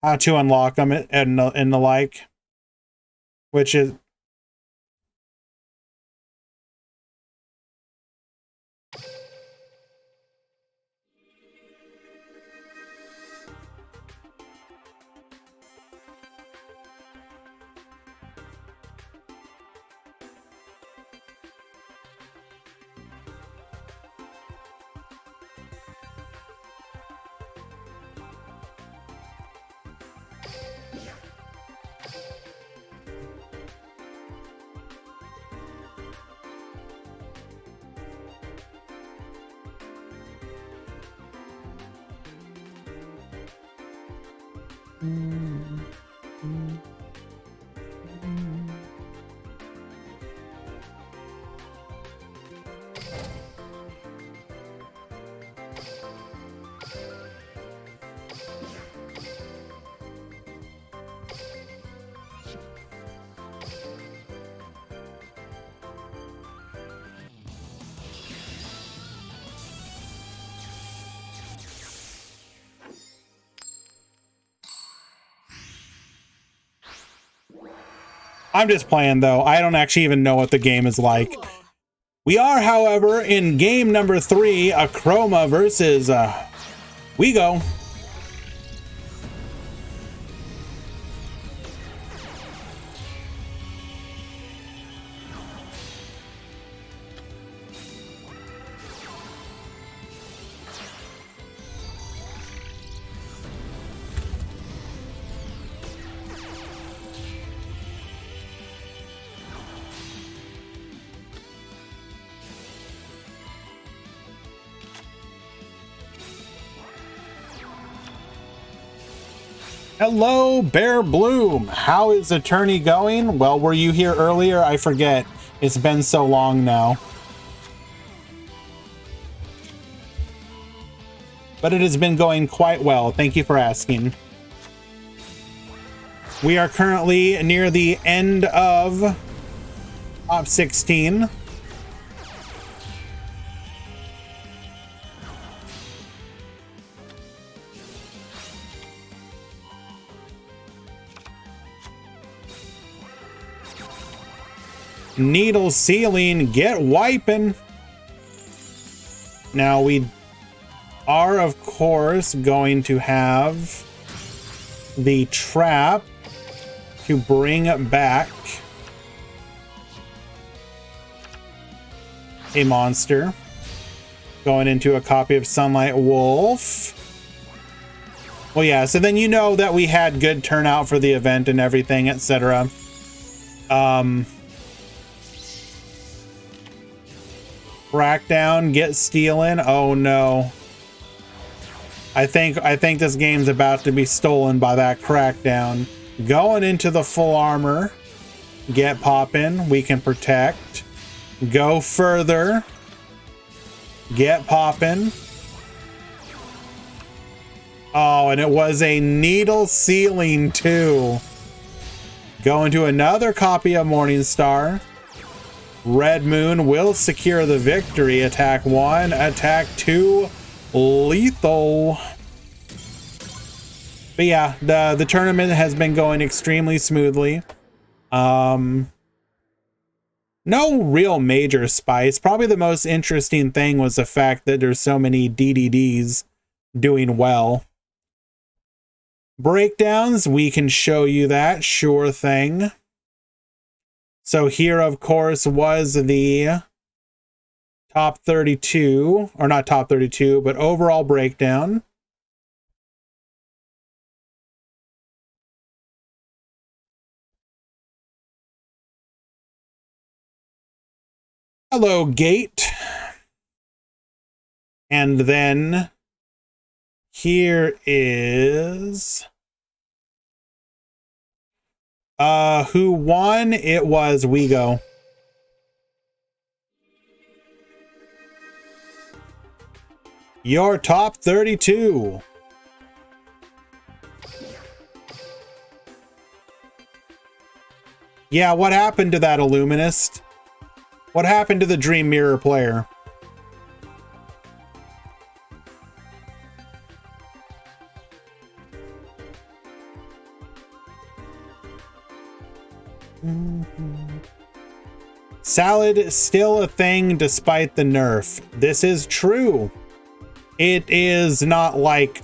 S1: unlock them and the like, which is I'm just playing, though. I don't actually even know what the game is like. We are, however, in game number 3, a Chroma versus We Go. Hello, Bear Bloom. How is the tourney going? Well, were you here earlier? I forget. It's been so long now. but it has been going quite well. Thank you for asking. We are currently near the end of top 16. Needle ceiling, get wiping. Now we are, of course, going to have the trap to bring back a monster. Going into a copy of Sunlight Wolf. Well, yeah, so then you know that we had good turnout for the event and everything, etc. Crackdown, get stealing. Oh no. I think this game's about to be stolen by that Crackdown. Going into the full armor. Get poppin'. We can protect. Go further. Get poppin'. Oh, and it was a needle ceiling too. Go into another copy of Morningstar. Red Moon will secure the victory. Attack 1, attack 2, lethal. But yeah, the tournament has been going extremely smoothly. No real major spice. Probably the most interesting thing was the fact that there's so many DDDs doing well. Breakdowns, we can show you that, sure thing. So here, of course, was the top 32, or not top 32, but overall breakdown. Hello, Gate. And then here is who won? It was Wego. Your top 32. Yeah, what happened to that Illuminist? What happened to the Dream Mirror player? Salad is still a thing despite the nerf. This is true. It is not like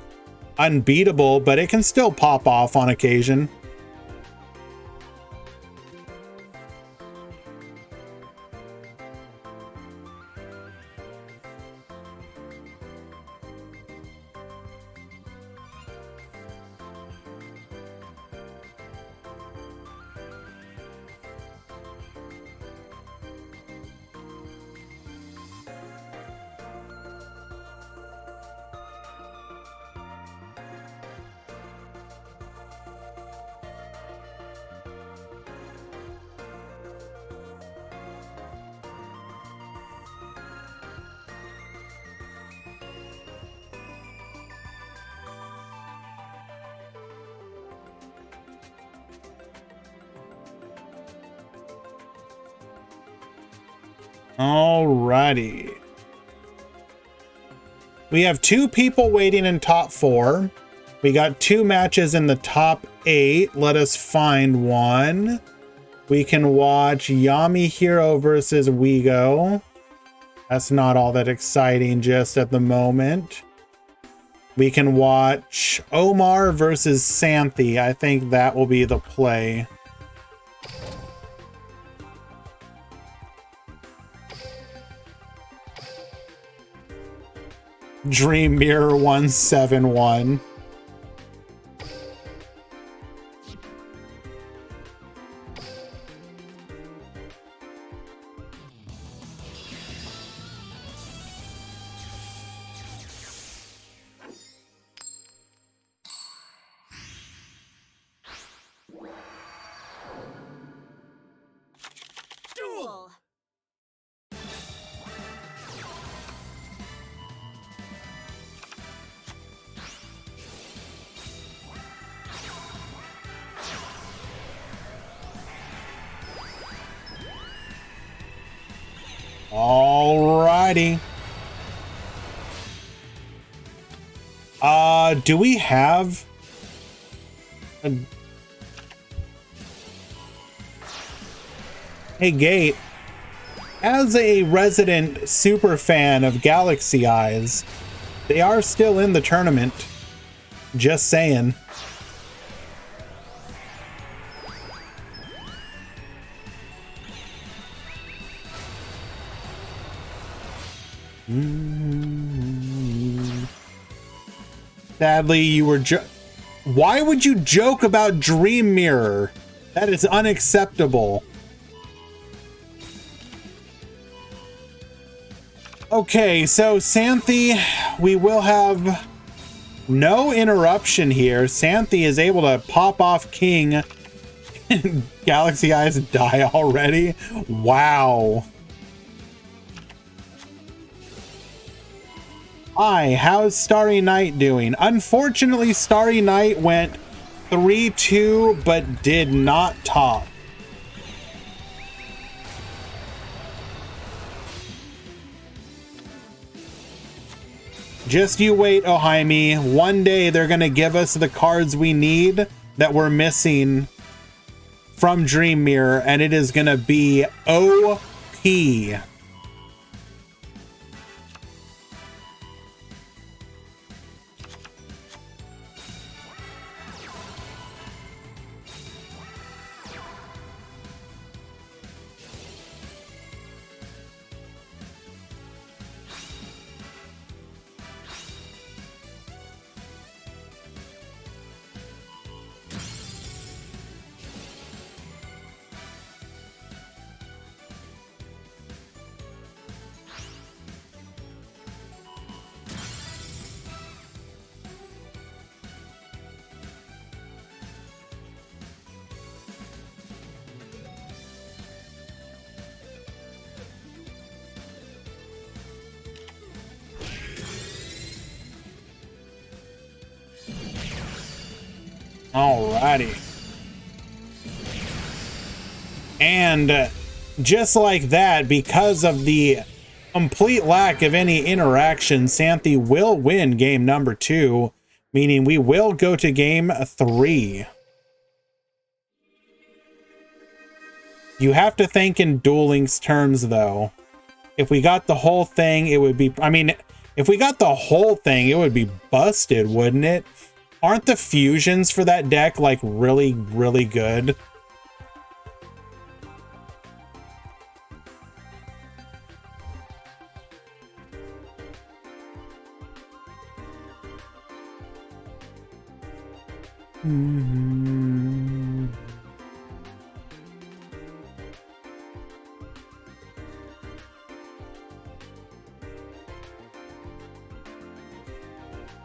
S1: unbeatable, but it can still pop off on occasion. Alrighty. We have 2 people waiting in top 4. We got 2 matches in the top 8. Let us find one. We can watch Yami Hero versus Wego. That's not all that exciting just at the moment. We can watch Omar versus Santhi. I think that will be the play. Dream Mirror 171.
S2: Duel.
S1: Alrighty. Do we have a... Hey, Gate. As a resident super fan of Galaxy Eyes, they are still in the tournament. Just saying. Sadly, you were why would you joke about Dream Mirror? That is unacceptable. Okay, so Santhy, we will have no interruption here. Santhy is able to pop off King. Galaxy Eyes die already? Wow. Hi, how's Starry Night doing? Unfortunately, Starry Night went 3-2, but did not top. Just you wait, Ohaimi. One day they're gonna give us the cards we need that we're missing from Dream Mirror, and it is gonna be OP. Alrighty. And just like that, because of the complete lack of any interaction, Santhy will win game number 2, meaning we will go to game 3. You have to think in Duel Links terms, though. If we got the whole thing, it would be... I mean, if we got the whole thing, it would be busted, wouldn't it? Aren't the fusions for that deck, like, really, really good?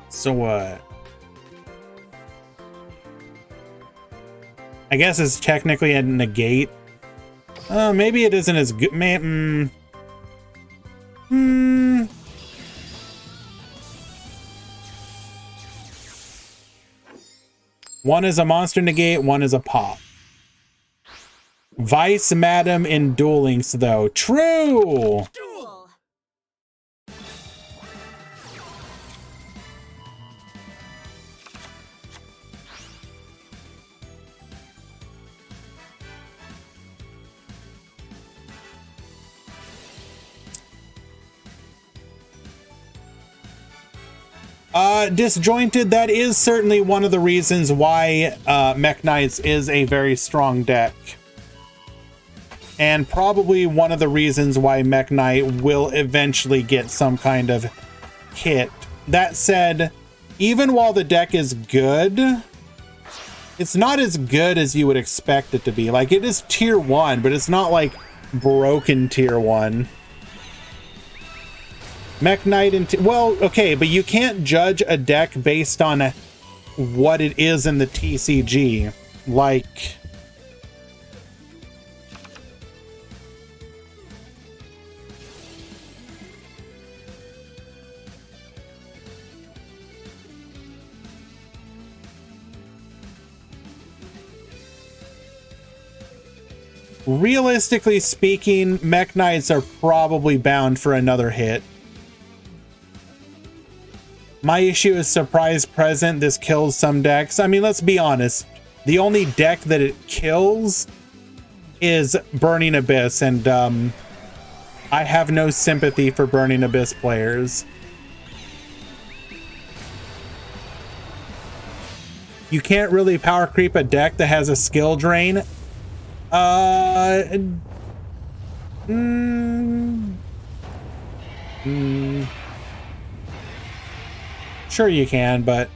S1: So what? I guess it's technically a negate. Maybe it isn't as good. One is a monster negate, one is a pop. Vice Madam in Duel Links, though. True!
S2: Duel.
S1: Disjointed, that is certainly one of the reasons why Mech Knights is a very strong deck. And probably one of the reasons why Mech Knight will eventually get some kind of hit. That said, even while the deck is good, it's not as good as you would expect it to be. Like, it is tier 1, but it's not like broken tier 1. Mech Knight and... well, okay, but you can't judge a deck based on what it is in the TCG. Like... realistically speaking, Mech Knights are probably bound for another hit. My issue is Surprise Present. This kills some decks. I mean, let's be honest. The only deck that it kills is Burning Abyss, and I have no sympathy for Burning Abyss players. You can't really power creep a deck that has a skill drain. Sure you can, but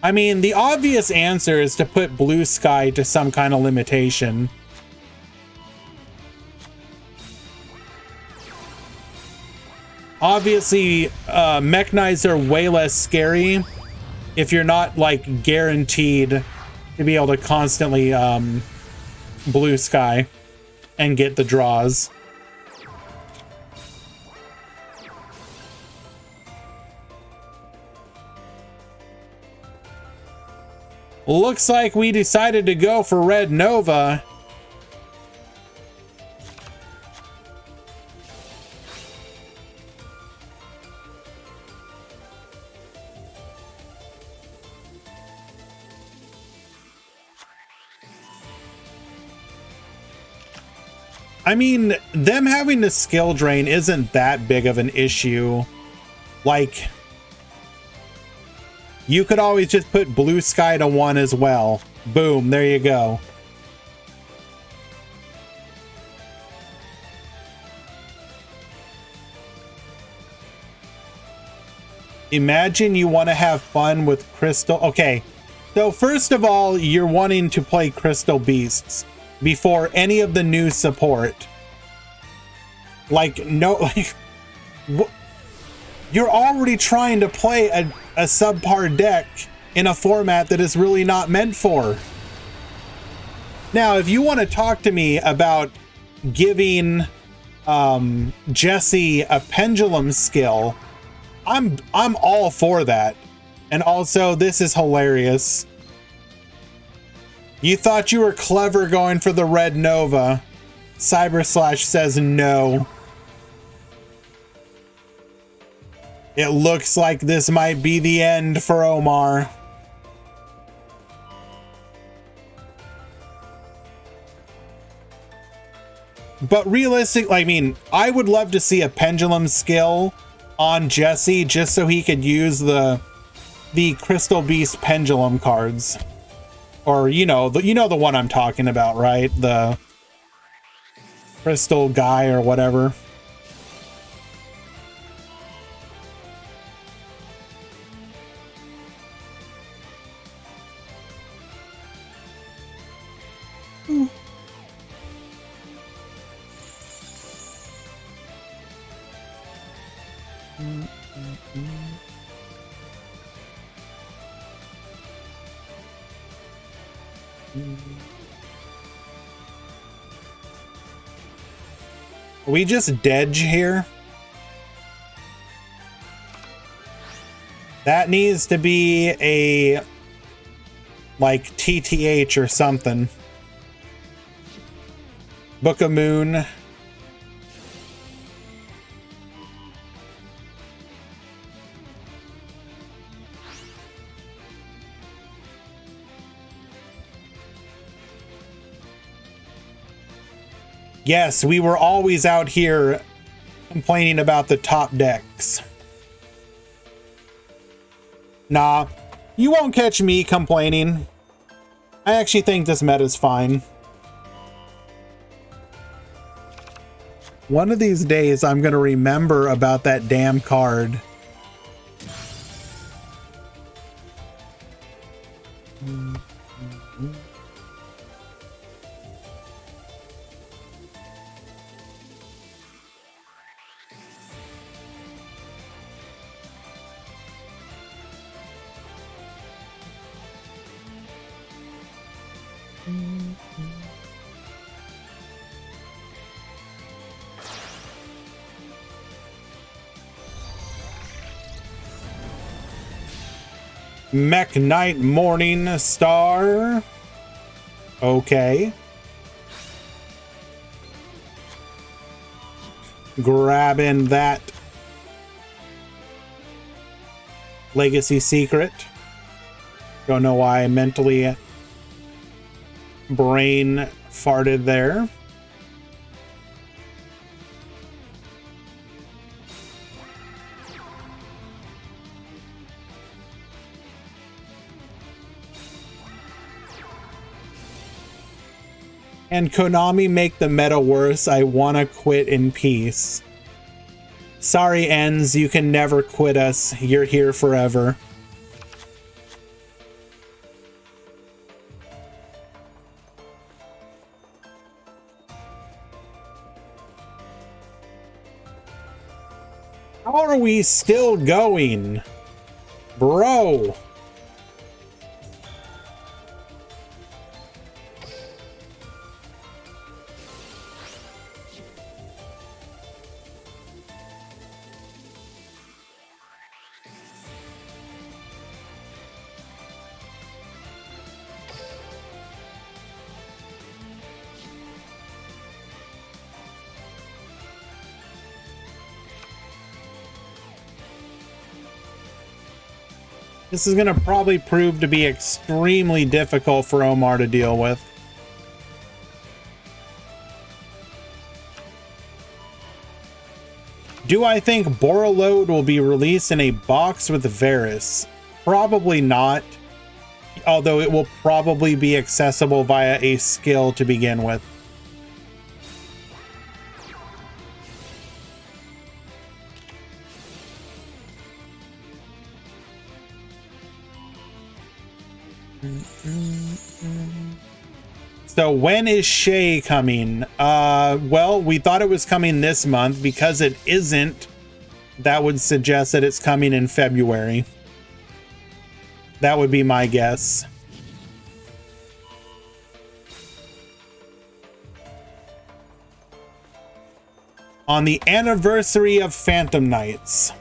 S1: I mean, the obvious answer is to put Blue Sky to some kind of limitation. Obviously, Mech Knights are way less scary if you're not, like, guaranteed to be able to constantly Blue Sky and get the draws. Looks like we decided to go for Red Nova. I mean, them having the skill drain isn't that big of an issue. Like, you could always just put Blue Sky to 1 as well. Boom, there you go. Imagine you want to have fun with Crystal. Okay, so first of all, you're wanting to play Crystal Beasts before any of the new support. Like, no, like, you're already trying to play a subpar deck in a format that is really not meant for. Now, if you want to talk to me about giving Jesse a pendulum skill, I'm all for that. And also, this is hilarious. You thought you were clever going for the Red Nova. Cyberslash says no. It looks like this might be the end for Omar. But realistic, I mean, I would love to see a pendulum skill on Jesse just so he could use the Crystal Beast pendulum cards. Or you know the one I'm talking about, right? The Crystal Guy or whatever. Are we just Dedge here? That needs to be a like TTH or something. Book of Moon. Yes, we were always out here complaining about the top decks. Nah, you won't catch me complaining. I actually think this meta's fine. One of these days, I'm going to remember about that damn card. Mech Knight Morning Star. Okay. Grabbing that Legacy Secret. Don't know why I mentally brain farted there. And Konami, make the meta worse. I wanna quit in peace. Sorry, Ends, you can never quit us. You're here forever. How are we still going? Bro. This is going to probably prove to be extremely difficult for Omar to deal with. Do I think Borreload will be released in a box with Varus? Probably not, although it will probably be accessible via a skill to begin with. So when is Shay coming? Well, we thought it was coming this month. Because it isn't, that would suggest that it's coming in February. That would be my guess. On the anniversary of Phantom Knights.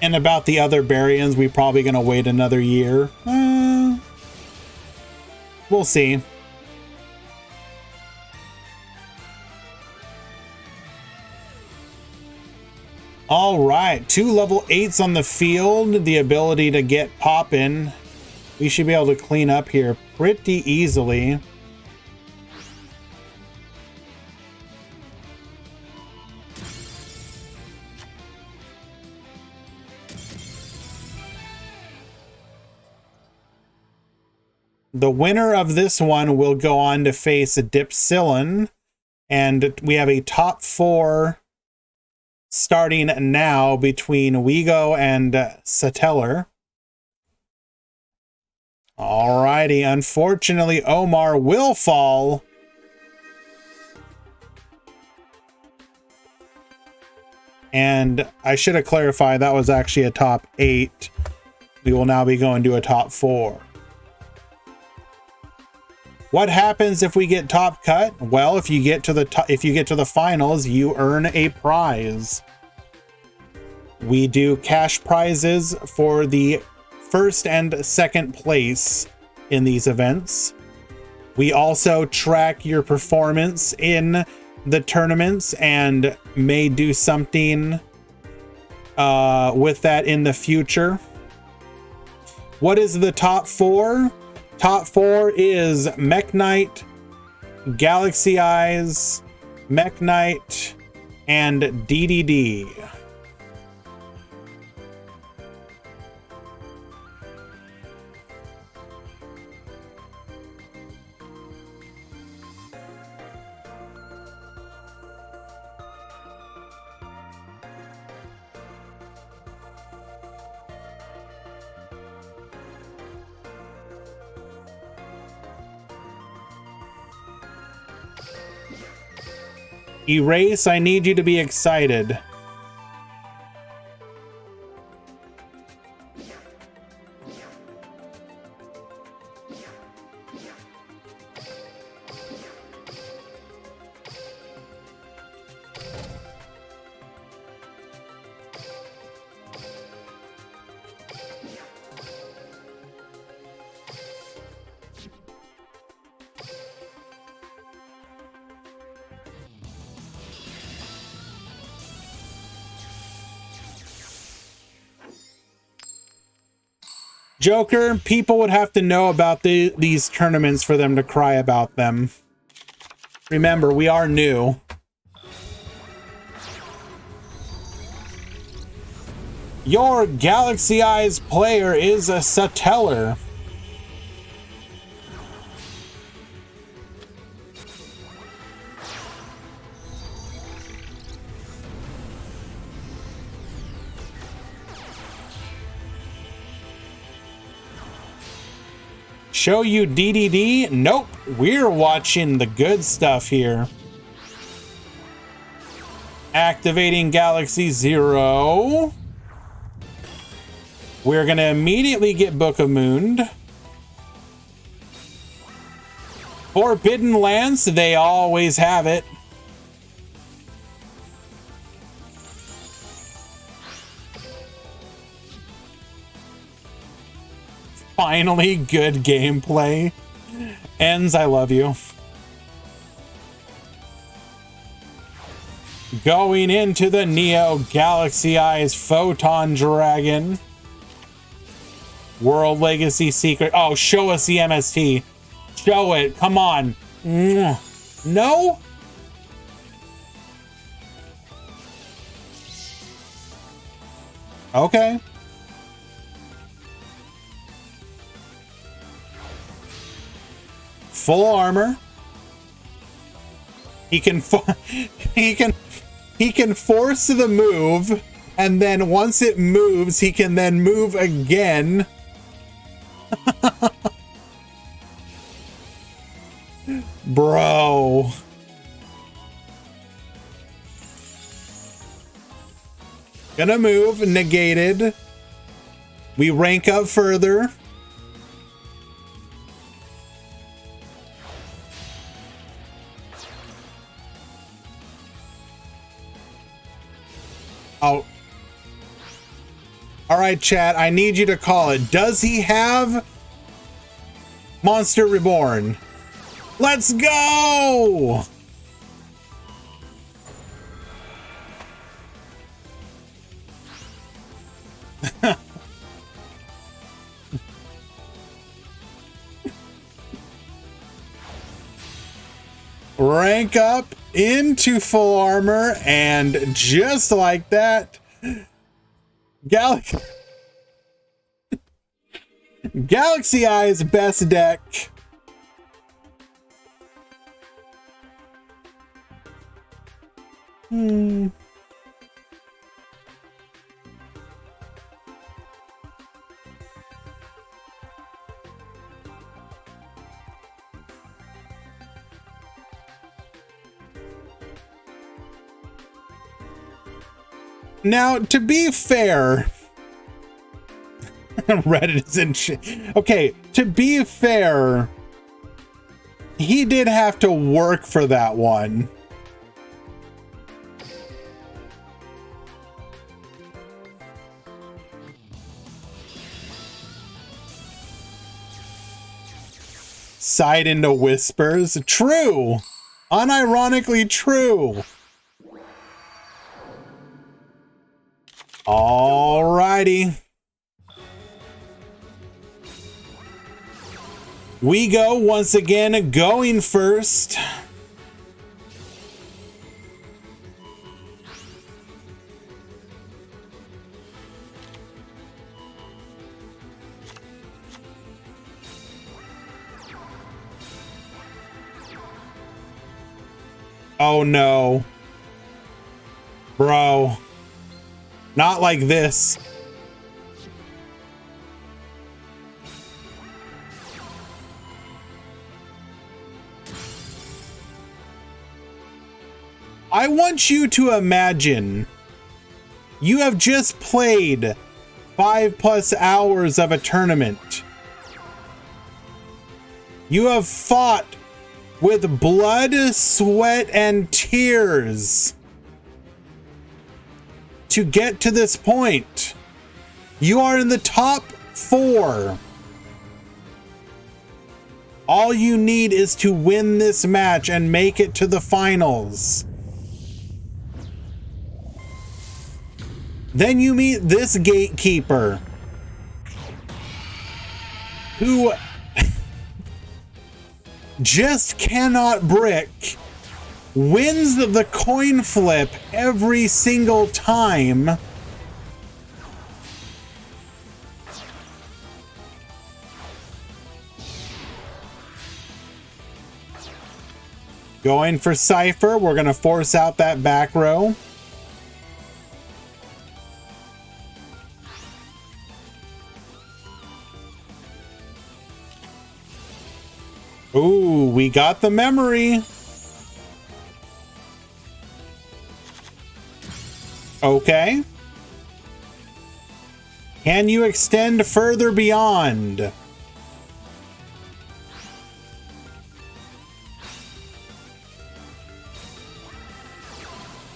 S1: And about the other Baryons, we're probably going to wait another year. We'll see. All right, 2 level 8s on the field. The ability to get poppin'. We should be able to clean up here pretty easily. The winner of this one will go on to face Dipsilon, and we have a top 4 starting now between Wigo and Satellar. Alrighty, unfortunately, Omar will fall. And I should have clarified that was actually a top 8. We will now be going to a top 4. What happens if we get top cut? Well, if you get to the finals, you earn a prize. We do cash prizes for the first and second place in these events. We also track your performance in the tournaments and may do something with that in the future. What is the top 4? Top 4 is Mech Knight, Galaxy Eyes, Mech Knight, and DDD. Erase, I need you to be excited. Joker, people would have to know about these tournaments for them to cry about them. Remember, we are new. Your Galaxy Eyes player is a Satellar. Show you DDD? Nope, we're watching the good stuff here. Activating Galaxy Zero. We're gonna immediately get Book of Moon. Forbidden Lance, they always have it. Finally, good gameplay. Ends, I love you. Going into the Neo Galaxy Eyes Photon Dragon. World Legacy Secret. Oh, show us the MST. Show it. Come on. No? Okay. Full armor. He can he can force the move, and then once it moves, he can then move again. Bro. Gonna move, negated. We rank up further. Oh. All right, chat, I need you to call it. Does he have Monster Reborn? Let's go! Rank up into full armor, and just like that, Galaxy Eyes best deck. Now, to be fair, Reddit is in shit. Okay, to be fair, he did have to work for that one. Side into whispers. True. Unironically true. Alrighty. We go once again, going first. Oh no. Bro. Not like this. I want you to imagine you have just played 5+ hours of a tournament. You have fought with blood, sweat, and tears to get to this point. You are in the top 4. All you need is to win this match and make it to the finals. Then you meet this gatekeeper who just cannot brick, wins the coin flip every single time, going for Cypher. We're going to force out that back row. Ooh, we got the memory. Okay. Can you extend further beyond?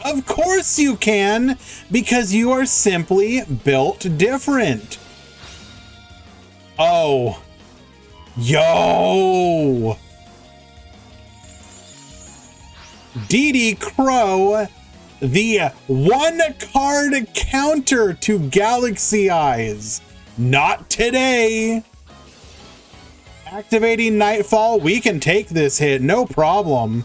S1: Of course you can, because you are simply built different. Oh. Yo! DD Crow, the 1-card counter to Galaxy Eyes. Not today. Activating Nightfall, we can take this hit, no problem.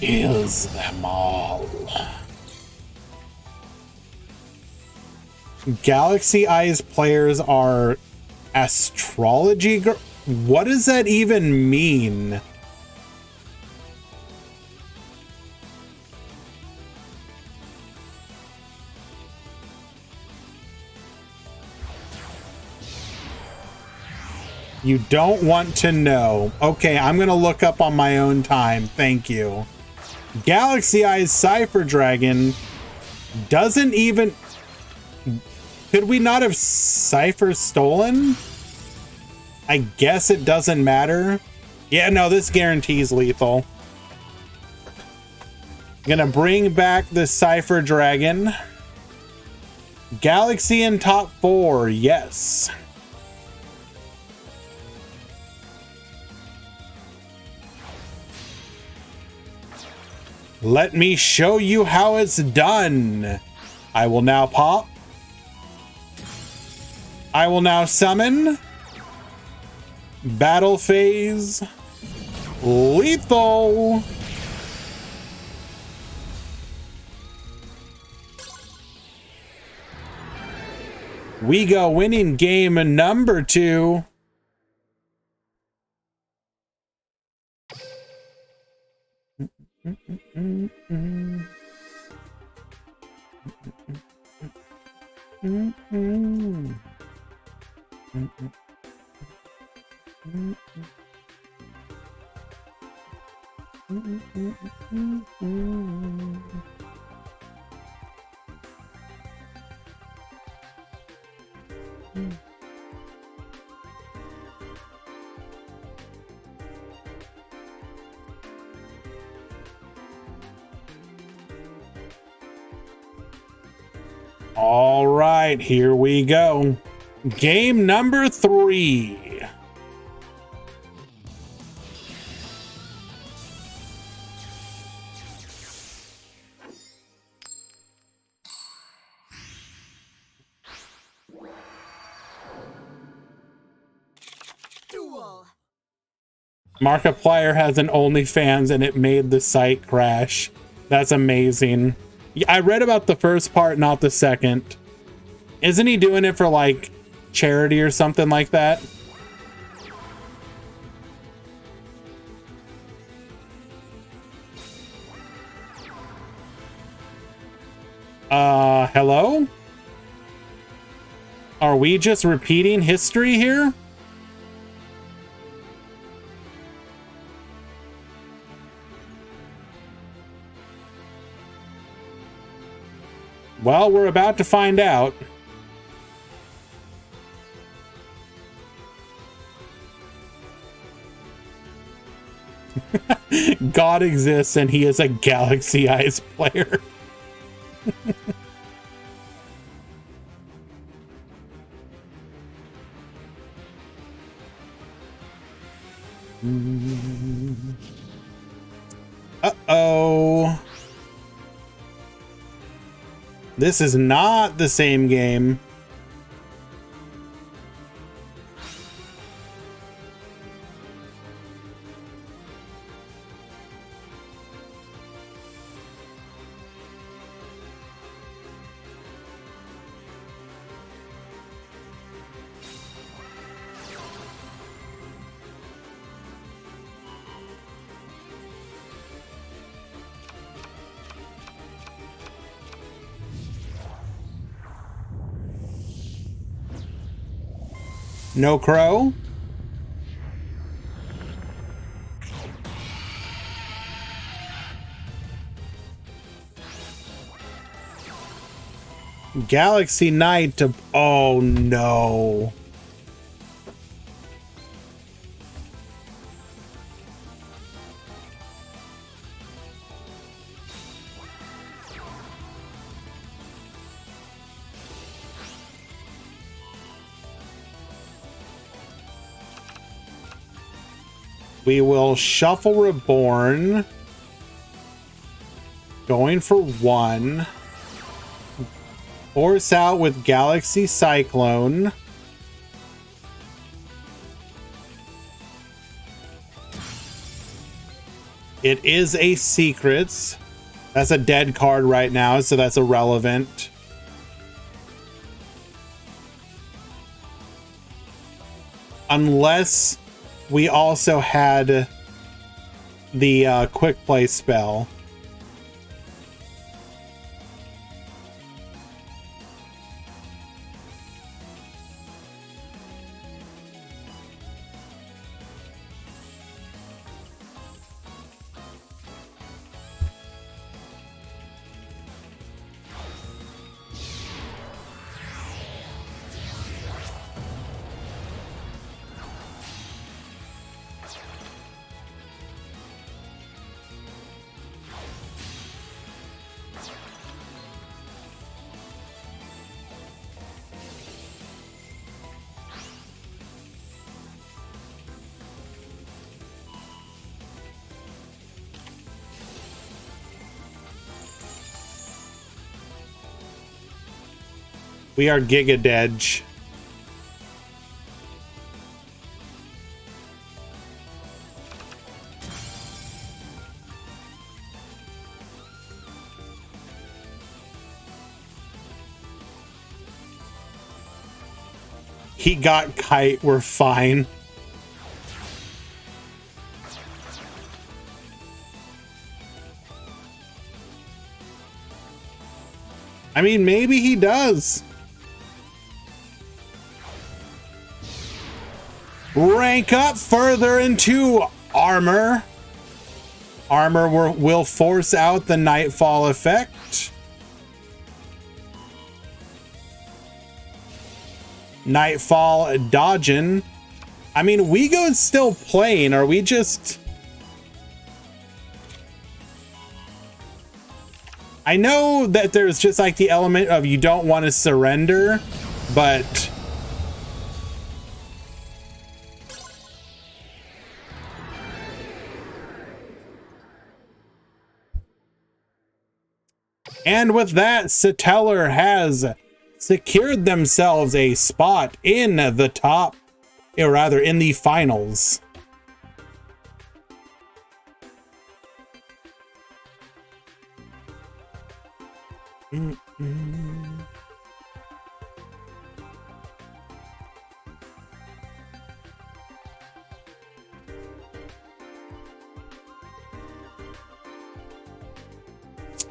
S1: Kills them all. Galaxy Eyes players are astrology. What does that even mean? You don't want to know. Okay, I'm gonna look up on my own time. Thank you. Galaxy Eyes Cypher Dragon doesn't even... Could we not have Cypher stolen? I guess it doesn't matter. Yeah, no, this guarantees lethal. Gonna bring back the Cypher Dragon. Galaxy in top 4, yes. Let me show you how it's done. I will now pop. I will now summon. Battle phase. Lethal. We go winning game number 2. All right, here we go. Game number 3.
S2: Duel.
S1: Markiplier has an OnlyFans and it made the site crash. That's amazing. I read about the first part, not the second. Isn't he doing it for like charity or something like that? Hello? Are we just repeating history here? Well, we're about to find out. God exists and he is a Galaxy Eyes player. Uh-oh. This is not the same game. No crow? Galaxy Knight to... Oh, no. We will shuffle Reborn. Going for 1. Force out with Galaxy Cyclone. It is a Secrets. That's a dead card right now, so that's irrelevant. Unless we also had the quick play spell. We are Giga Dedge. He got Kite, we're fine. I mean, maybe he does. Rank up further into armor. Armor will force out the Nightfall effect. Nightfall dodging. I mean, Weego's still playing. Are we just... I know that there's just like the element of you don't want to surrender, but... And with that, Satellar has secured themselves a spot in the top, or rather in the finals.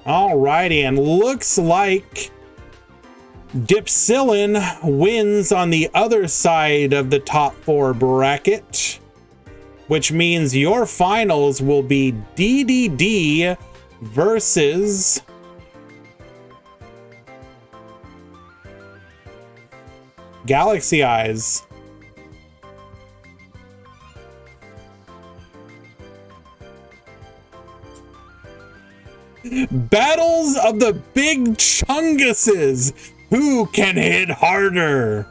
S1: Alrighty, and looks like Dipsillin wins on the other side of the top 4 bracket, which means your finals will be DDD versus Galaxy Eyes. Battles of the Big Chunguses. Who can hit harder?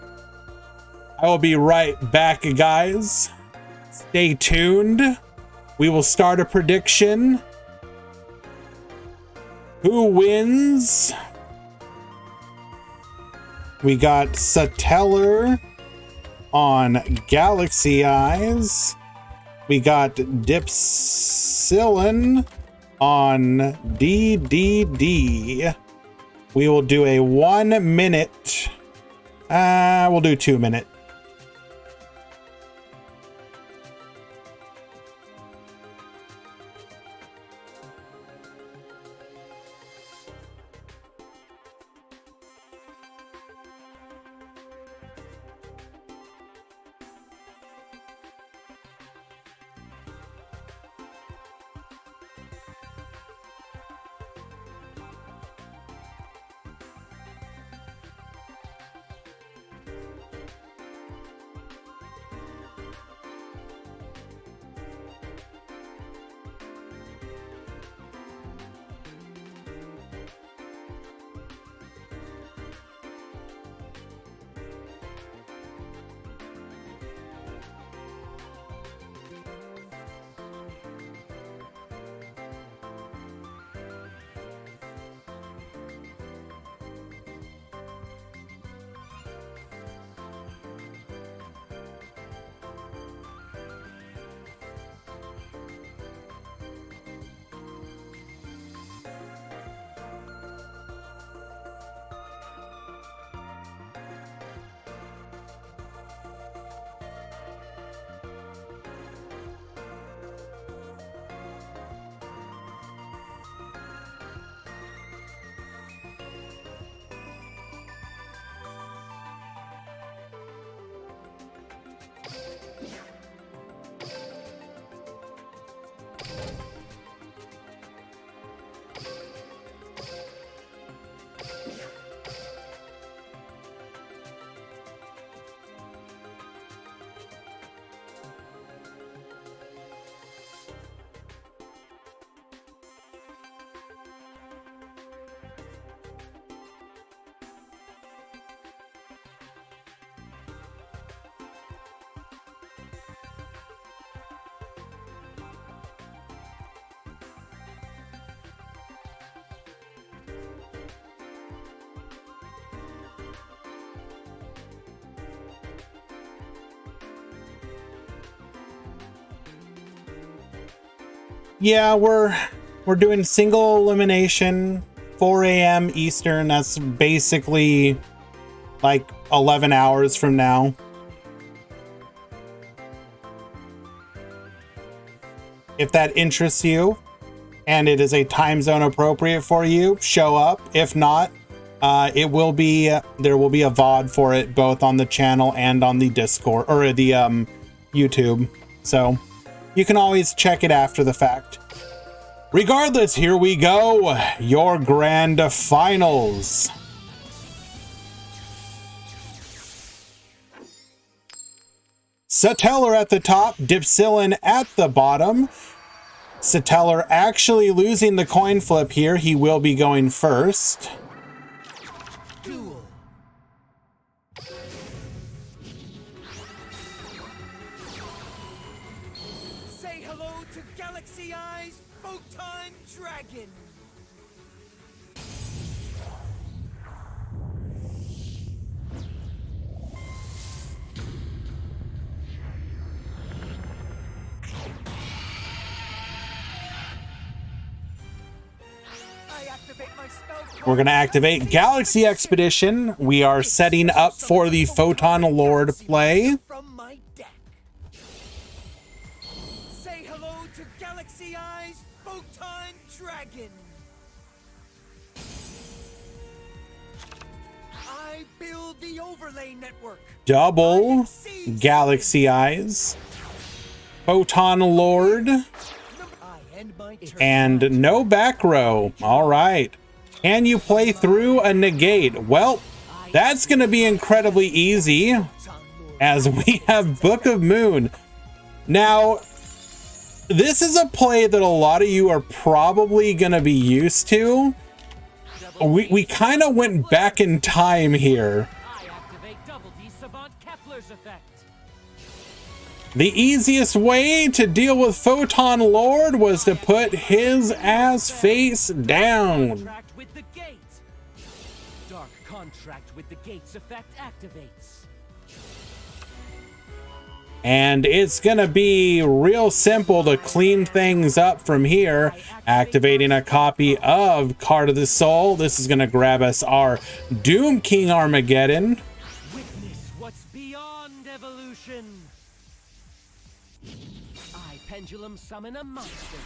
S1: I will be right back, guys. Stay tuned. We will start a prediction. Who wins? We got Satellar on Galaxy Eyes. We got Dipsillin on DDD. We will do a 1 minute. We'll do 2 minute. Yeah, we're doing single elimination, 4 a.m. Eastern. That's basically like 11 hours from now. If that interests you and it is a time zone appropriate for you, show up. If not, there will be a VOD for it both on the channel and on the Discord or the YouTube. So you can always check it after the fact. Regardless, here we go. Your grand finals. Satellar at the top, Dipsillin at the bottom. Satellar actually losing the coin flip here. He will be going first.
S3: Duel. Say hello to Galaxy Eyes, Photon Dragon.
S1: We're going to activate Galaxy Expedition. We are setting up for the Photon Lord play.
S3: From my deck. Say hello to Galaxy Eyes, Photon Dragon. Build the overlay network.
S1: double Galaxy Eyes, Photon Lord,
S3: I end my turn.
S1: and no back row. All right. Can you play through a negate? Well, that's going to be incredibly easy, as we have Book of Moon. Now, this is a play that a lot of you are probably going to be used to. We kind of went back in time here.
S4: I activate double D Savant Kepler's effect.
S1: The easiest way to deal with Photon Lord was to put his ass face down.
S4: Contract with the gate. Dark contract with the gate's effect activates.
S1: And it's gonna be real simple to clean things up from here. Activating a copy of Card of the Soul. This is gonna grab us our Doom King Armageddon.
S4: Witness what's beyond evolution. I pendulum summon a monster.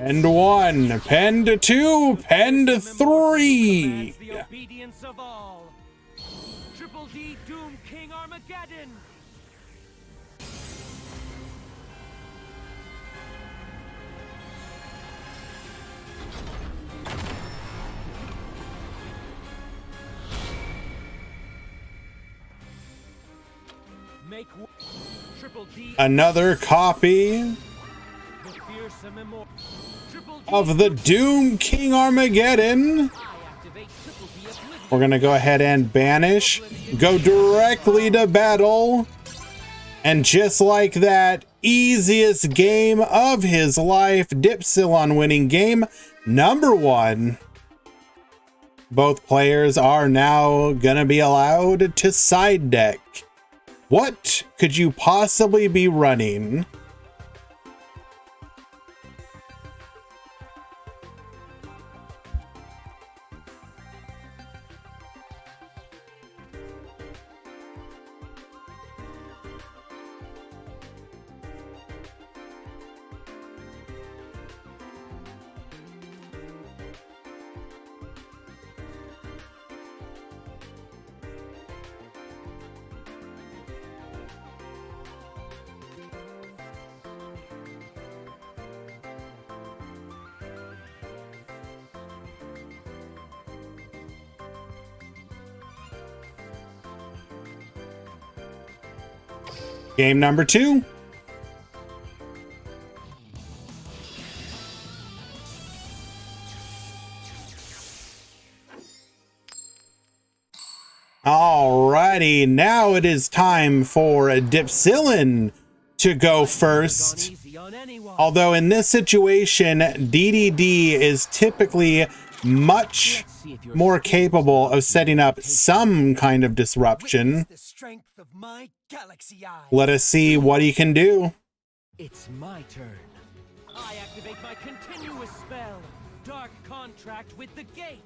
S1: And 1, pend 2, pend 3.
S4: Commands the obedience of all. Triple D Doom King Armageddon. Make Triple D
S1: Another copy
S4: the fearsome immortal. Triple D
S1: of the Doom King Armageddon.
S4: I activate Triple D Oblivion.
S1: We're gonna go ahead and banish, go directly to battle, and just like that, easiest game of his life, Dipsilon winning game number 1. Both players are now gonna be allowed to side deck. What could you possibly be running? Game number 2. Alrighty, now it is time for Dipsilon to go first.
S4: Easy on anyone.
S1: Although in this situation, DDD is typically much more capable of setting up some kind of disruption.
S3: The strength of my galaxy eye.
S1: Let us see what he can do.
S4: It's my turn. I activate my continuous spell. Dark contract with the gate.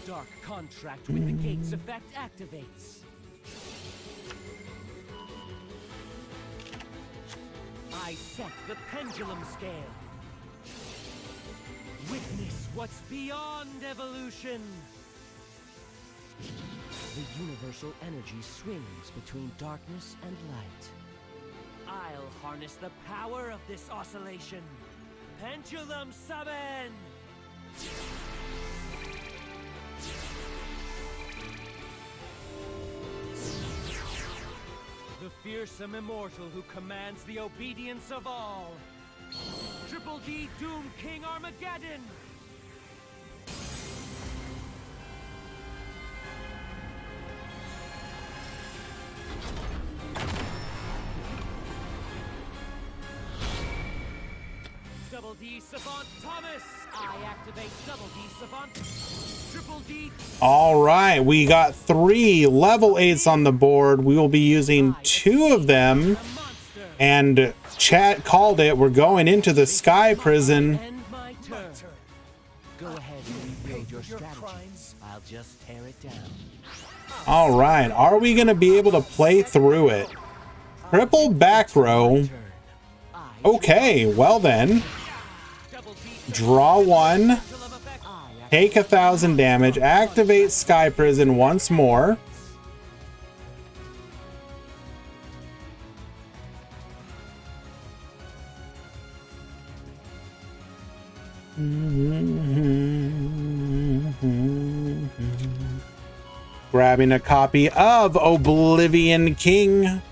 S4: Dark contract with the gate's effect activates. I set the pendulum scale. Witness what's beyond evolution. The universal energy swings between darkness and light. I'll harness the power of this oscillation. Pendulum summon! The fearsome immortal who commands the obedience of all. Triple D Doom King Armageddon! Double D Savant Thomas! I activate Double D Savant. Triple D.
S1: All right, we got 3 level 8s on the board. We will be using 2 of them.
S4: Monster!
S1: And chat called it. We're going into the Sky Prison.
S4: End my turn. Go ahead and rebuild your strategy. I'll just tear it down.
S1: All right, are we going to be able to play through it? Triple back row. Okay, well then.
S4: Double D
S1: Draw 1.
S4: Pendulum effect
S1: take 1,000 damage, activate Sky Prison once more. Grabbing a copy of Oblivion King.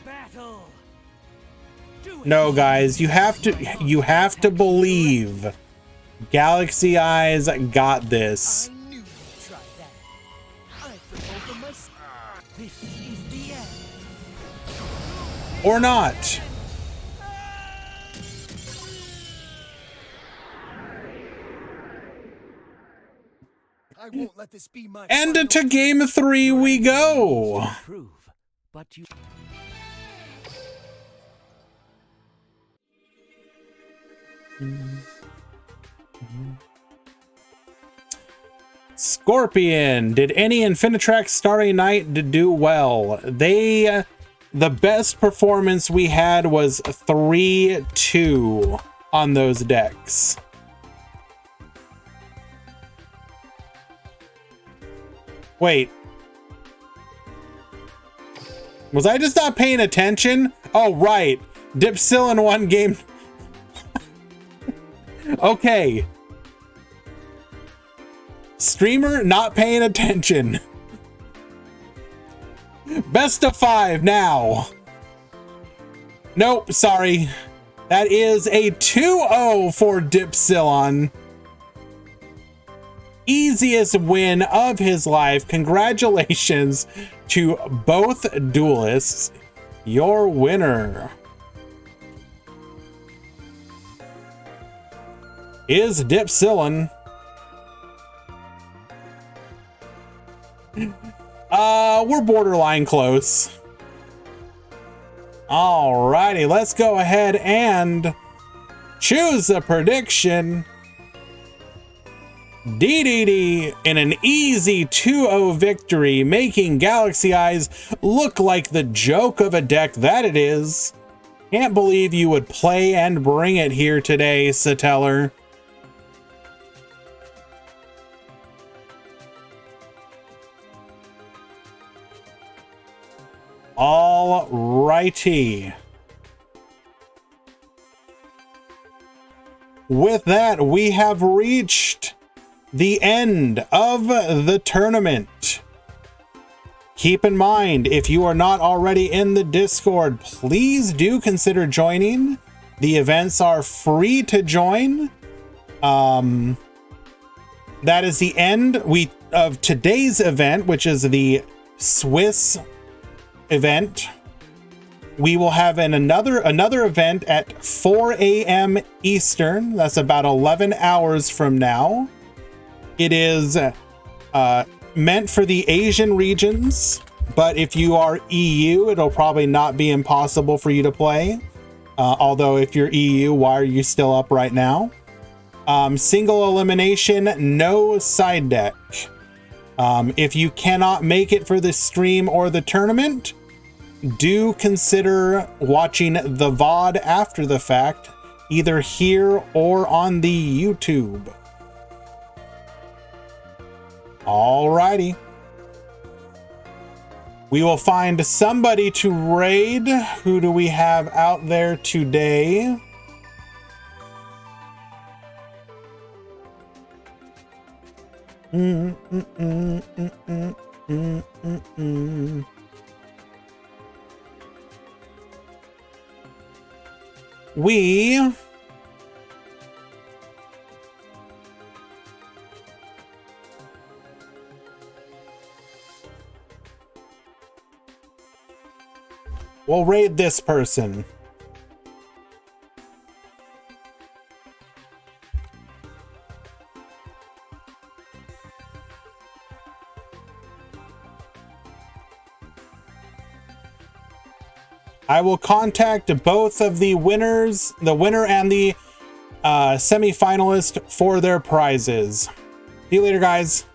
S4: Battle.
S1: No, guys, you have to believe. Galaxy Eyes got this.
S4: I knew you'd try that. I feel over my. This is the end.
S1: Or not.
S3: I won't let this be my
S1: And
S3: final-
S1: to game 3 we go.
S4: Prove, but you.
S1: Scorpion, did any Infinitrax Starry Night do well? The best performance we had was 3-2 on those decks. Wait. Was I just not paying attention? Oh, right. Dipsil won game. Okay. Streamer not paying attention. Best of 5 now. Nope, sorry. That is a 2-0 for Dipsilon. Easiest win of his life. Congratulations to both duelists. Your winner is Dipsilon. We're borderline close. Alrighty, let's go ahead and choose a prediction. DDD in an easy 2-0 victory, making Galaxy Eyes look like the joke of a deck that it is. Can't believe you would play and bring it here today, Satellar. All righty. With that, we have reached the end of the tournament. Keep in mind, if you are not already in the Discord, please do consider joining. The events are free to join. That is the end of today's event, which is the Swiss event. We will have another event at 4 a.m. Eastern. That's about 11 hours from now. It is meant for the Asian regions, but if you are EU, it'll probably not be impossible for you to play. Although if you're EU, why are you still up right now? Single elimination, no side deck. If you cannot make it for the stream or the tournament, do consider watching the VOD after the fact, either here or on the YouTube. Alrighty. We will find somebody to raid. Who do we have out there today? We'll raid this person. I will contact both of the winners, the winner and the semi-finalist, for their prizes. See you later, guys.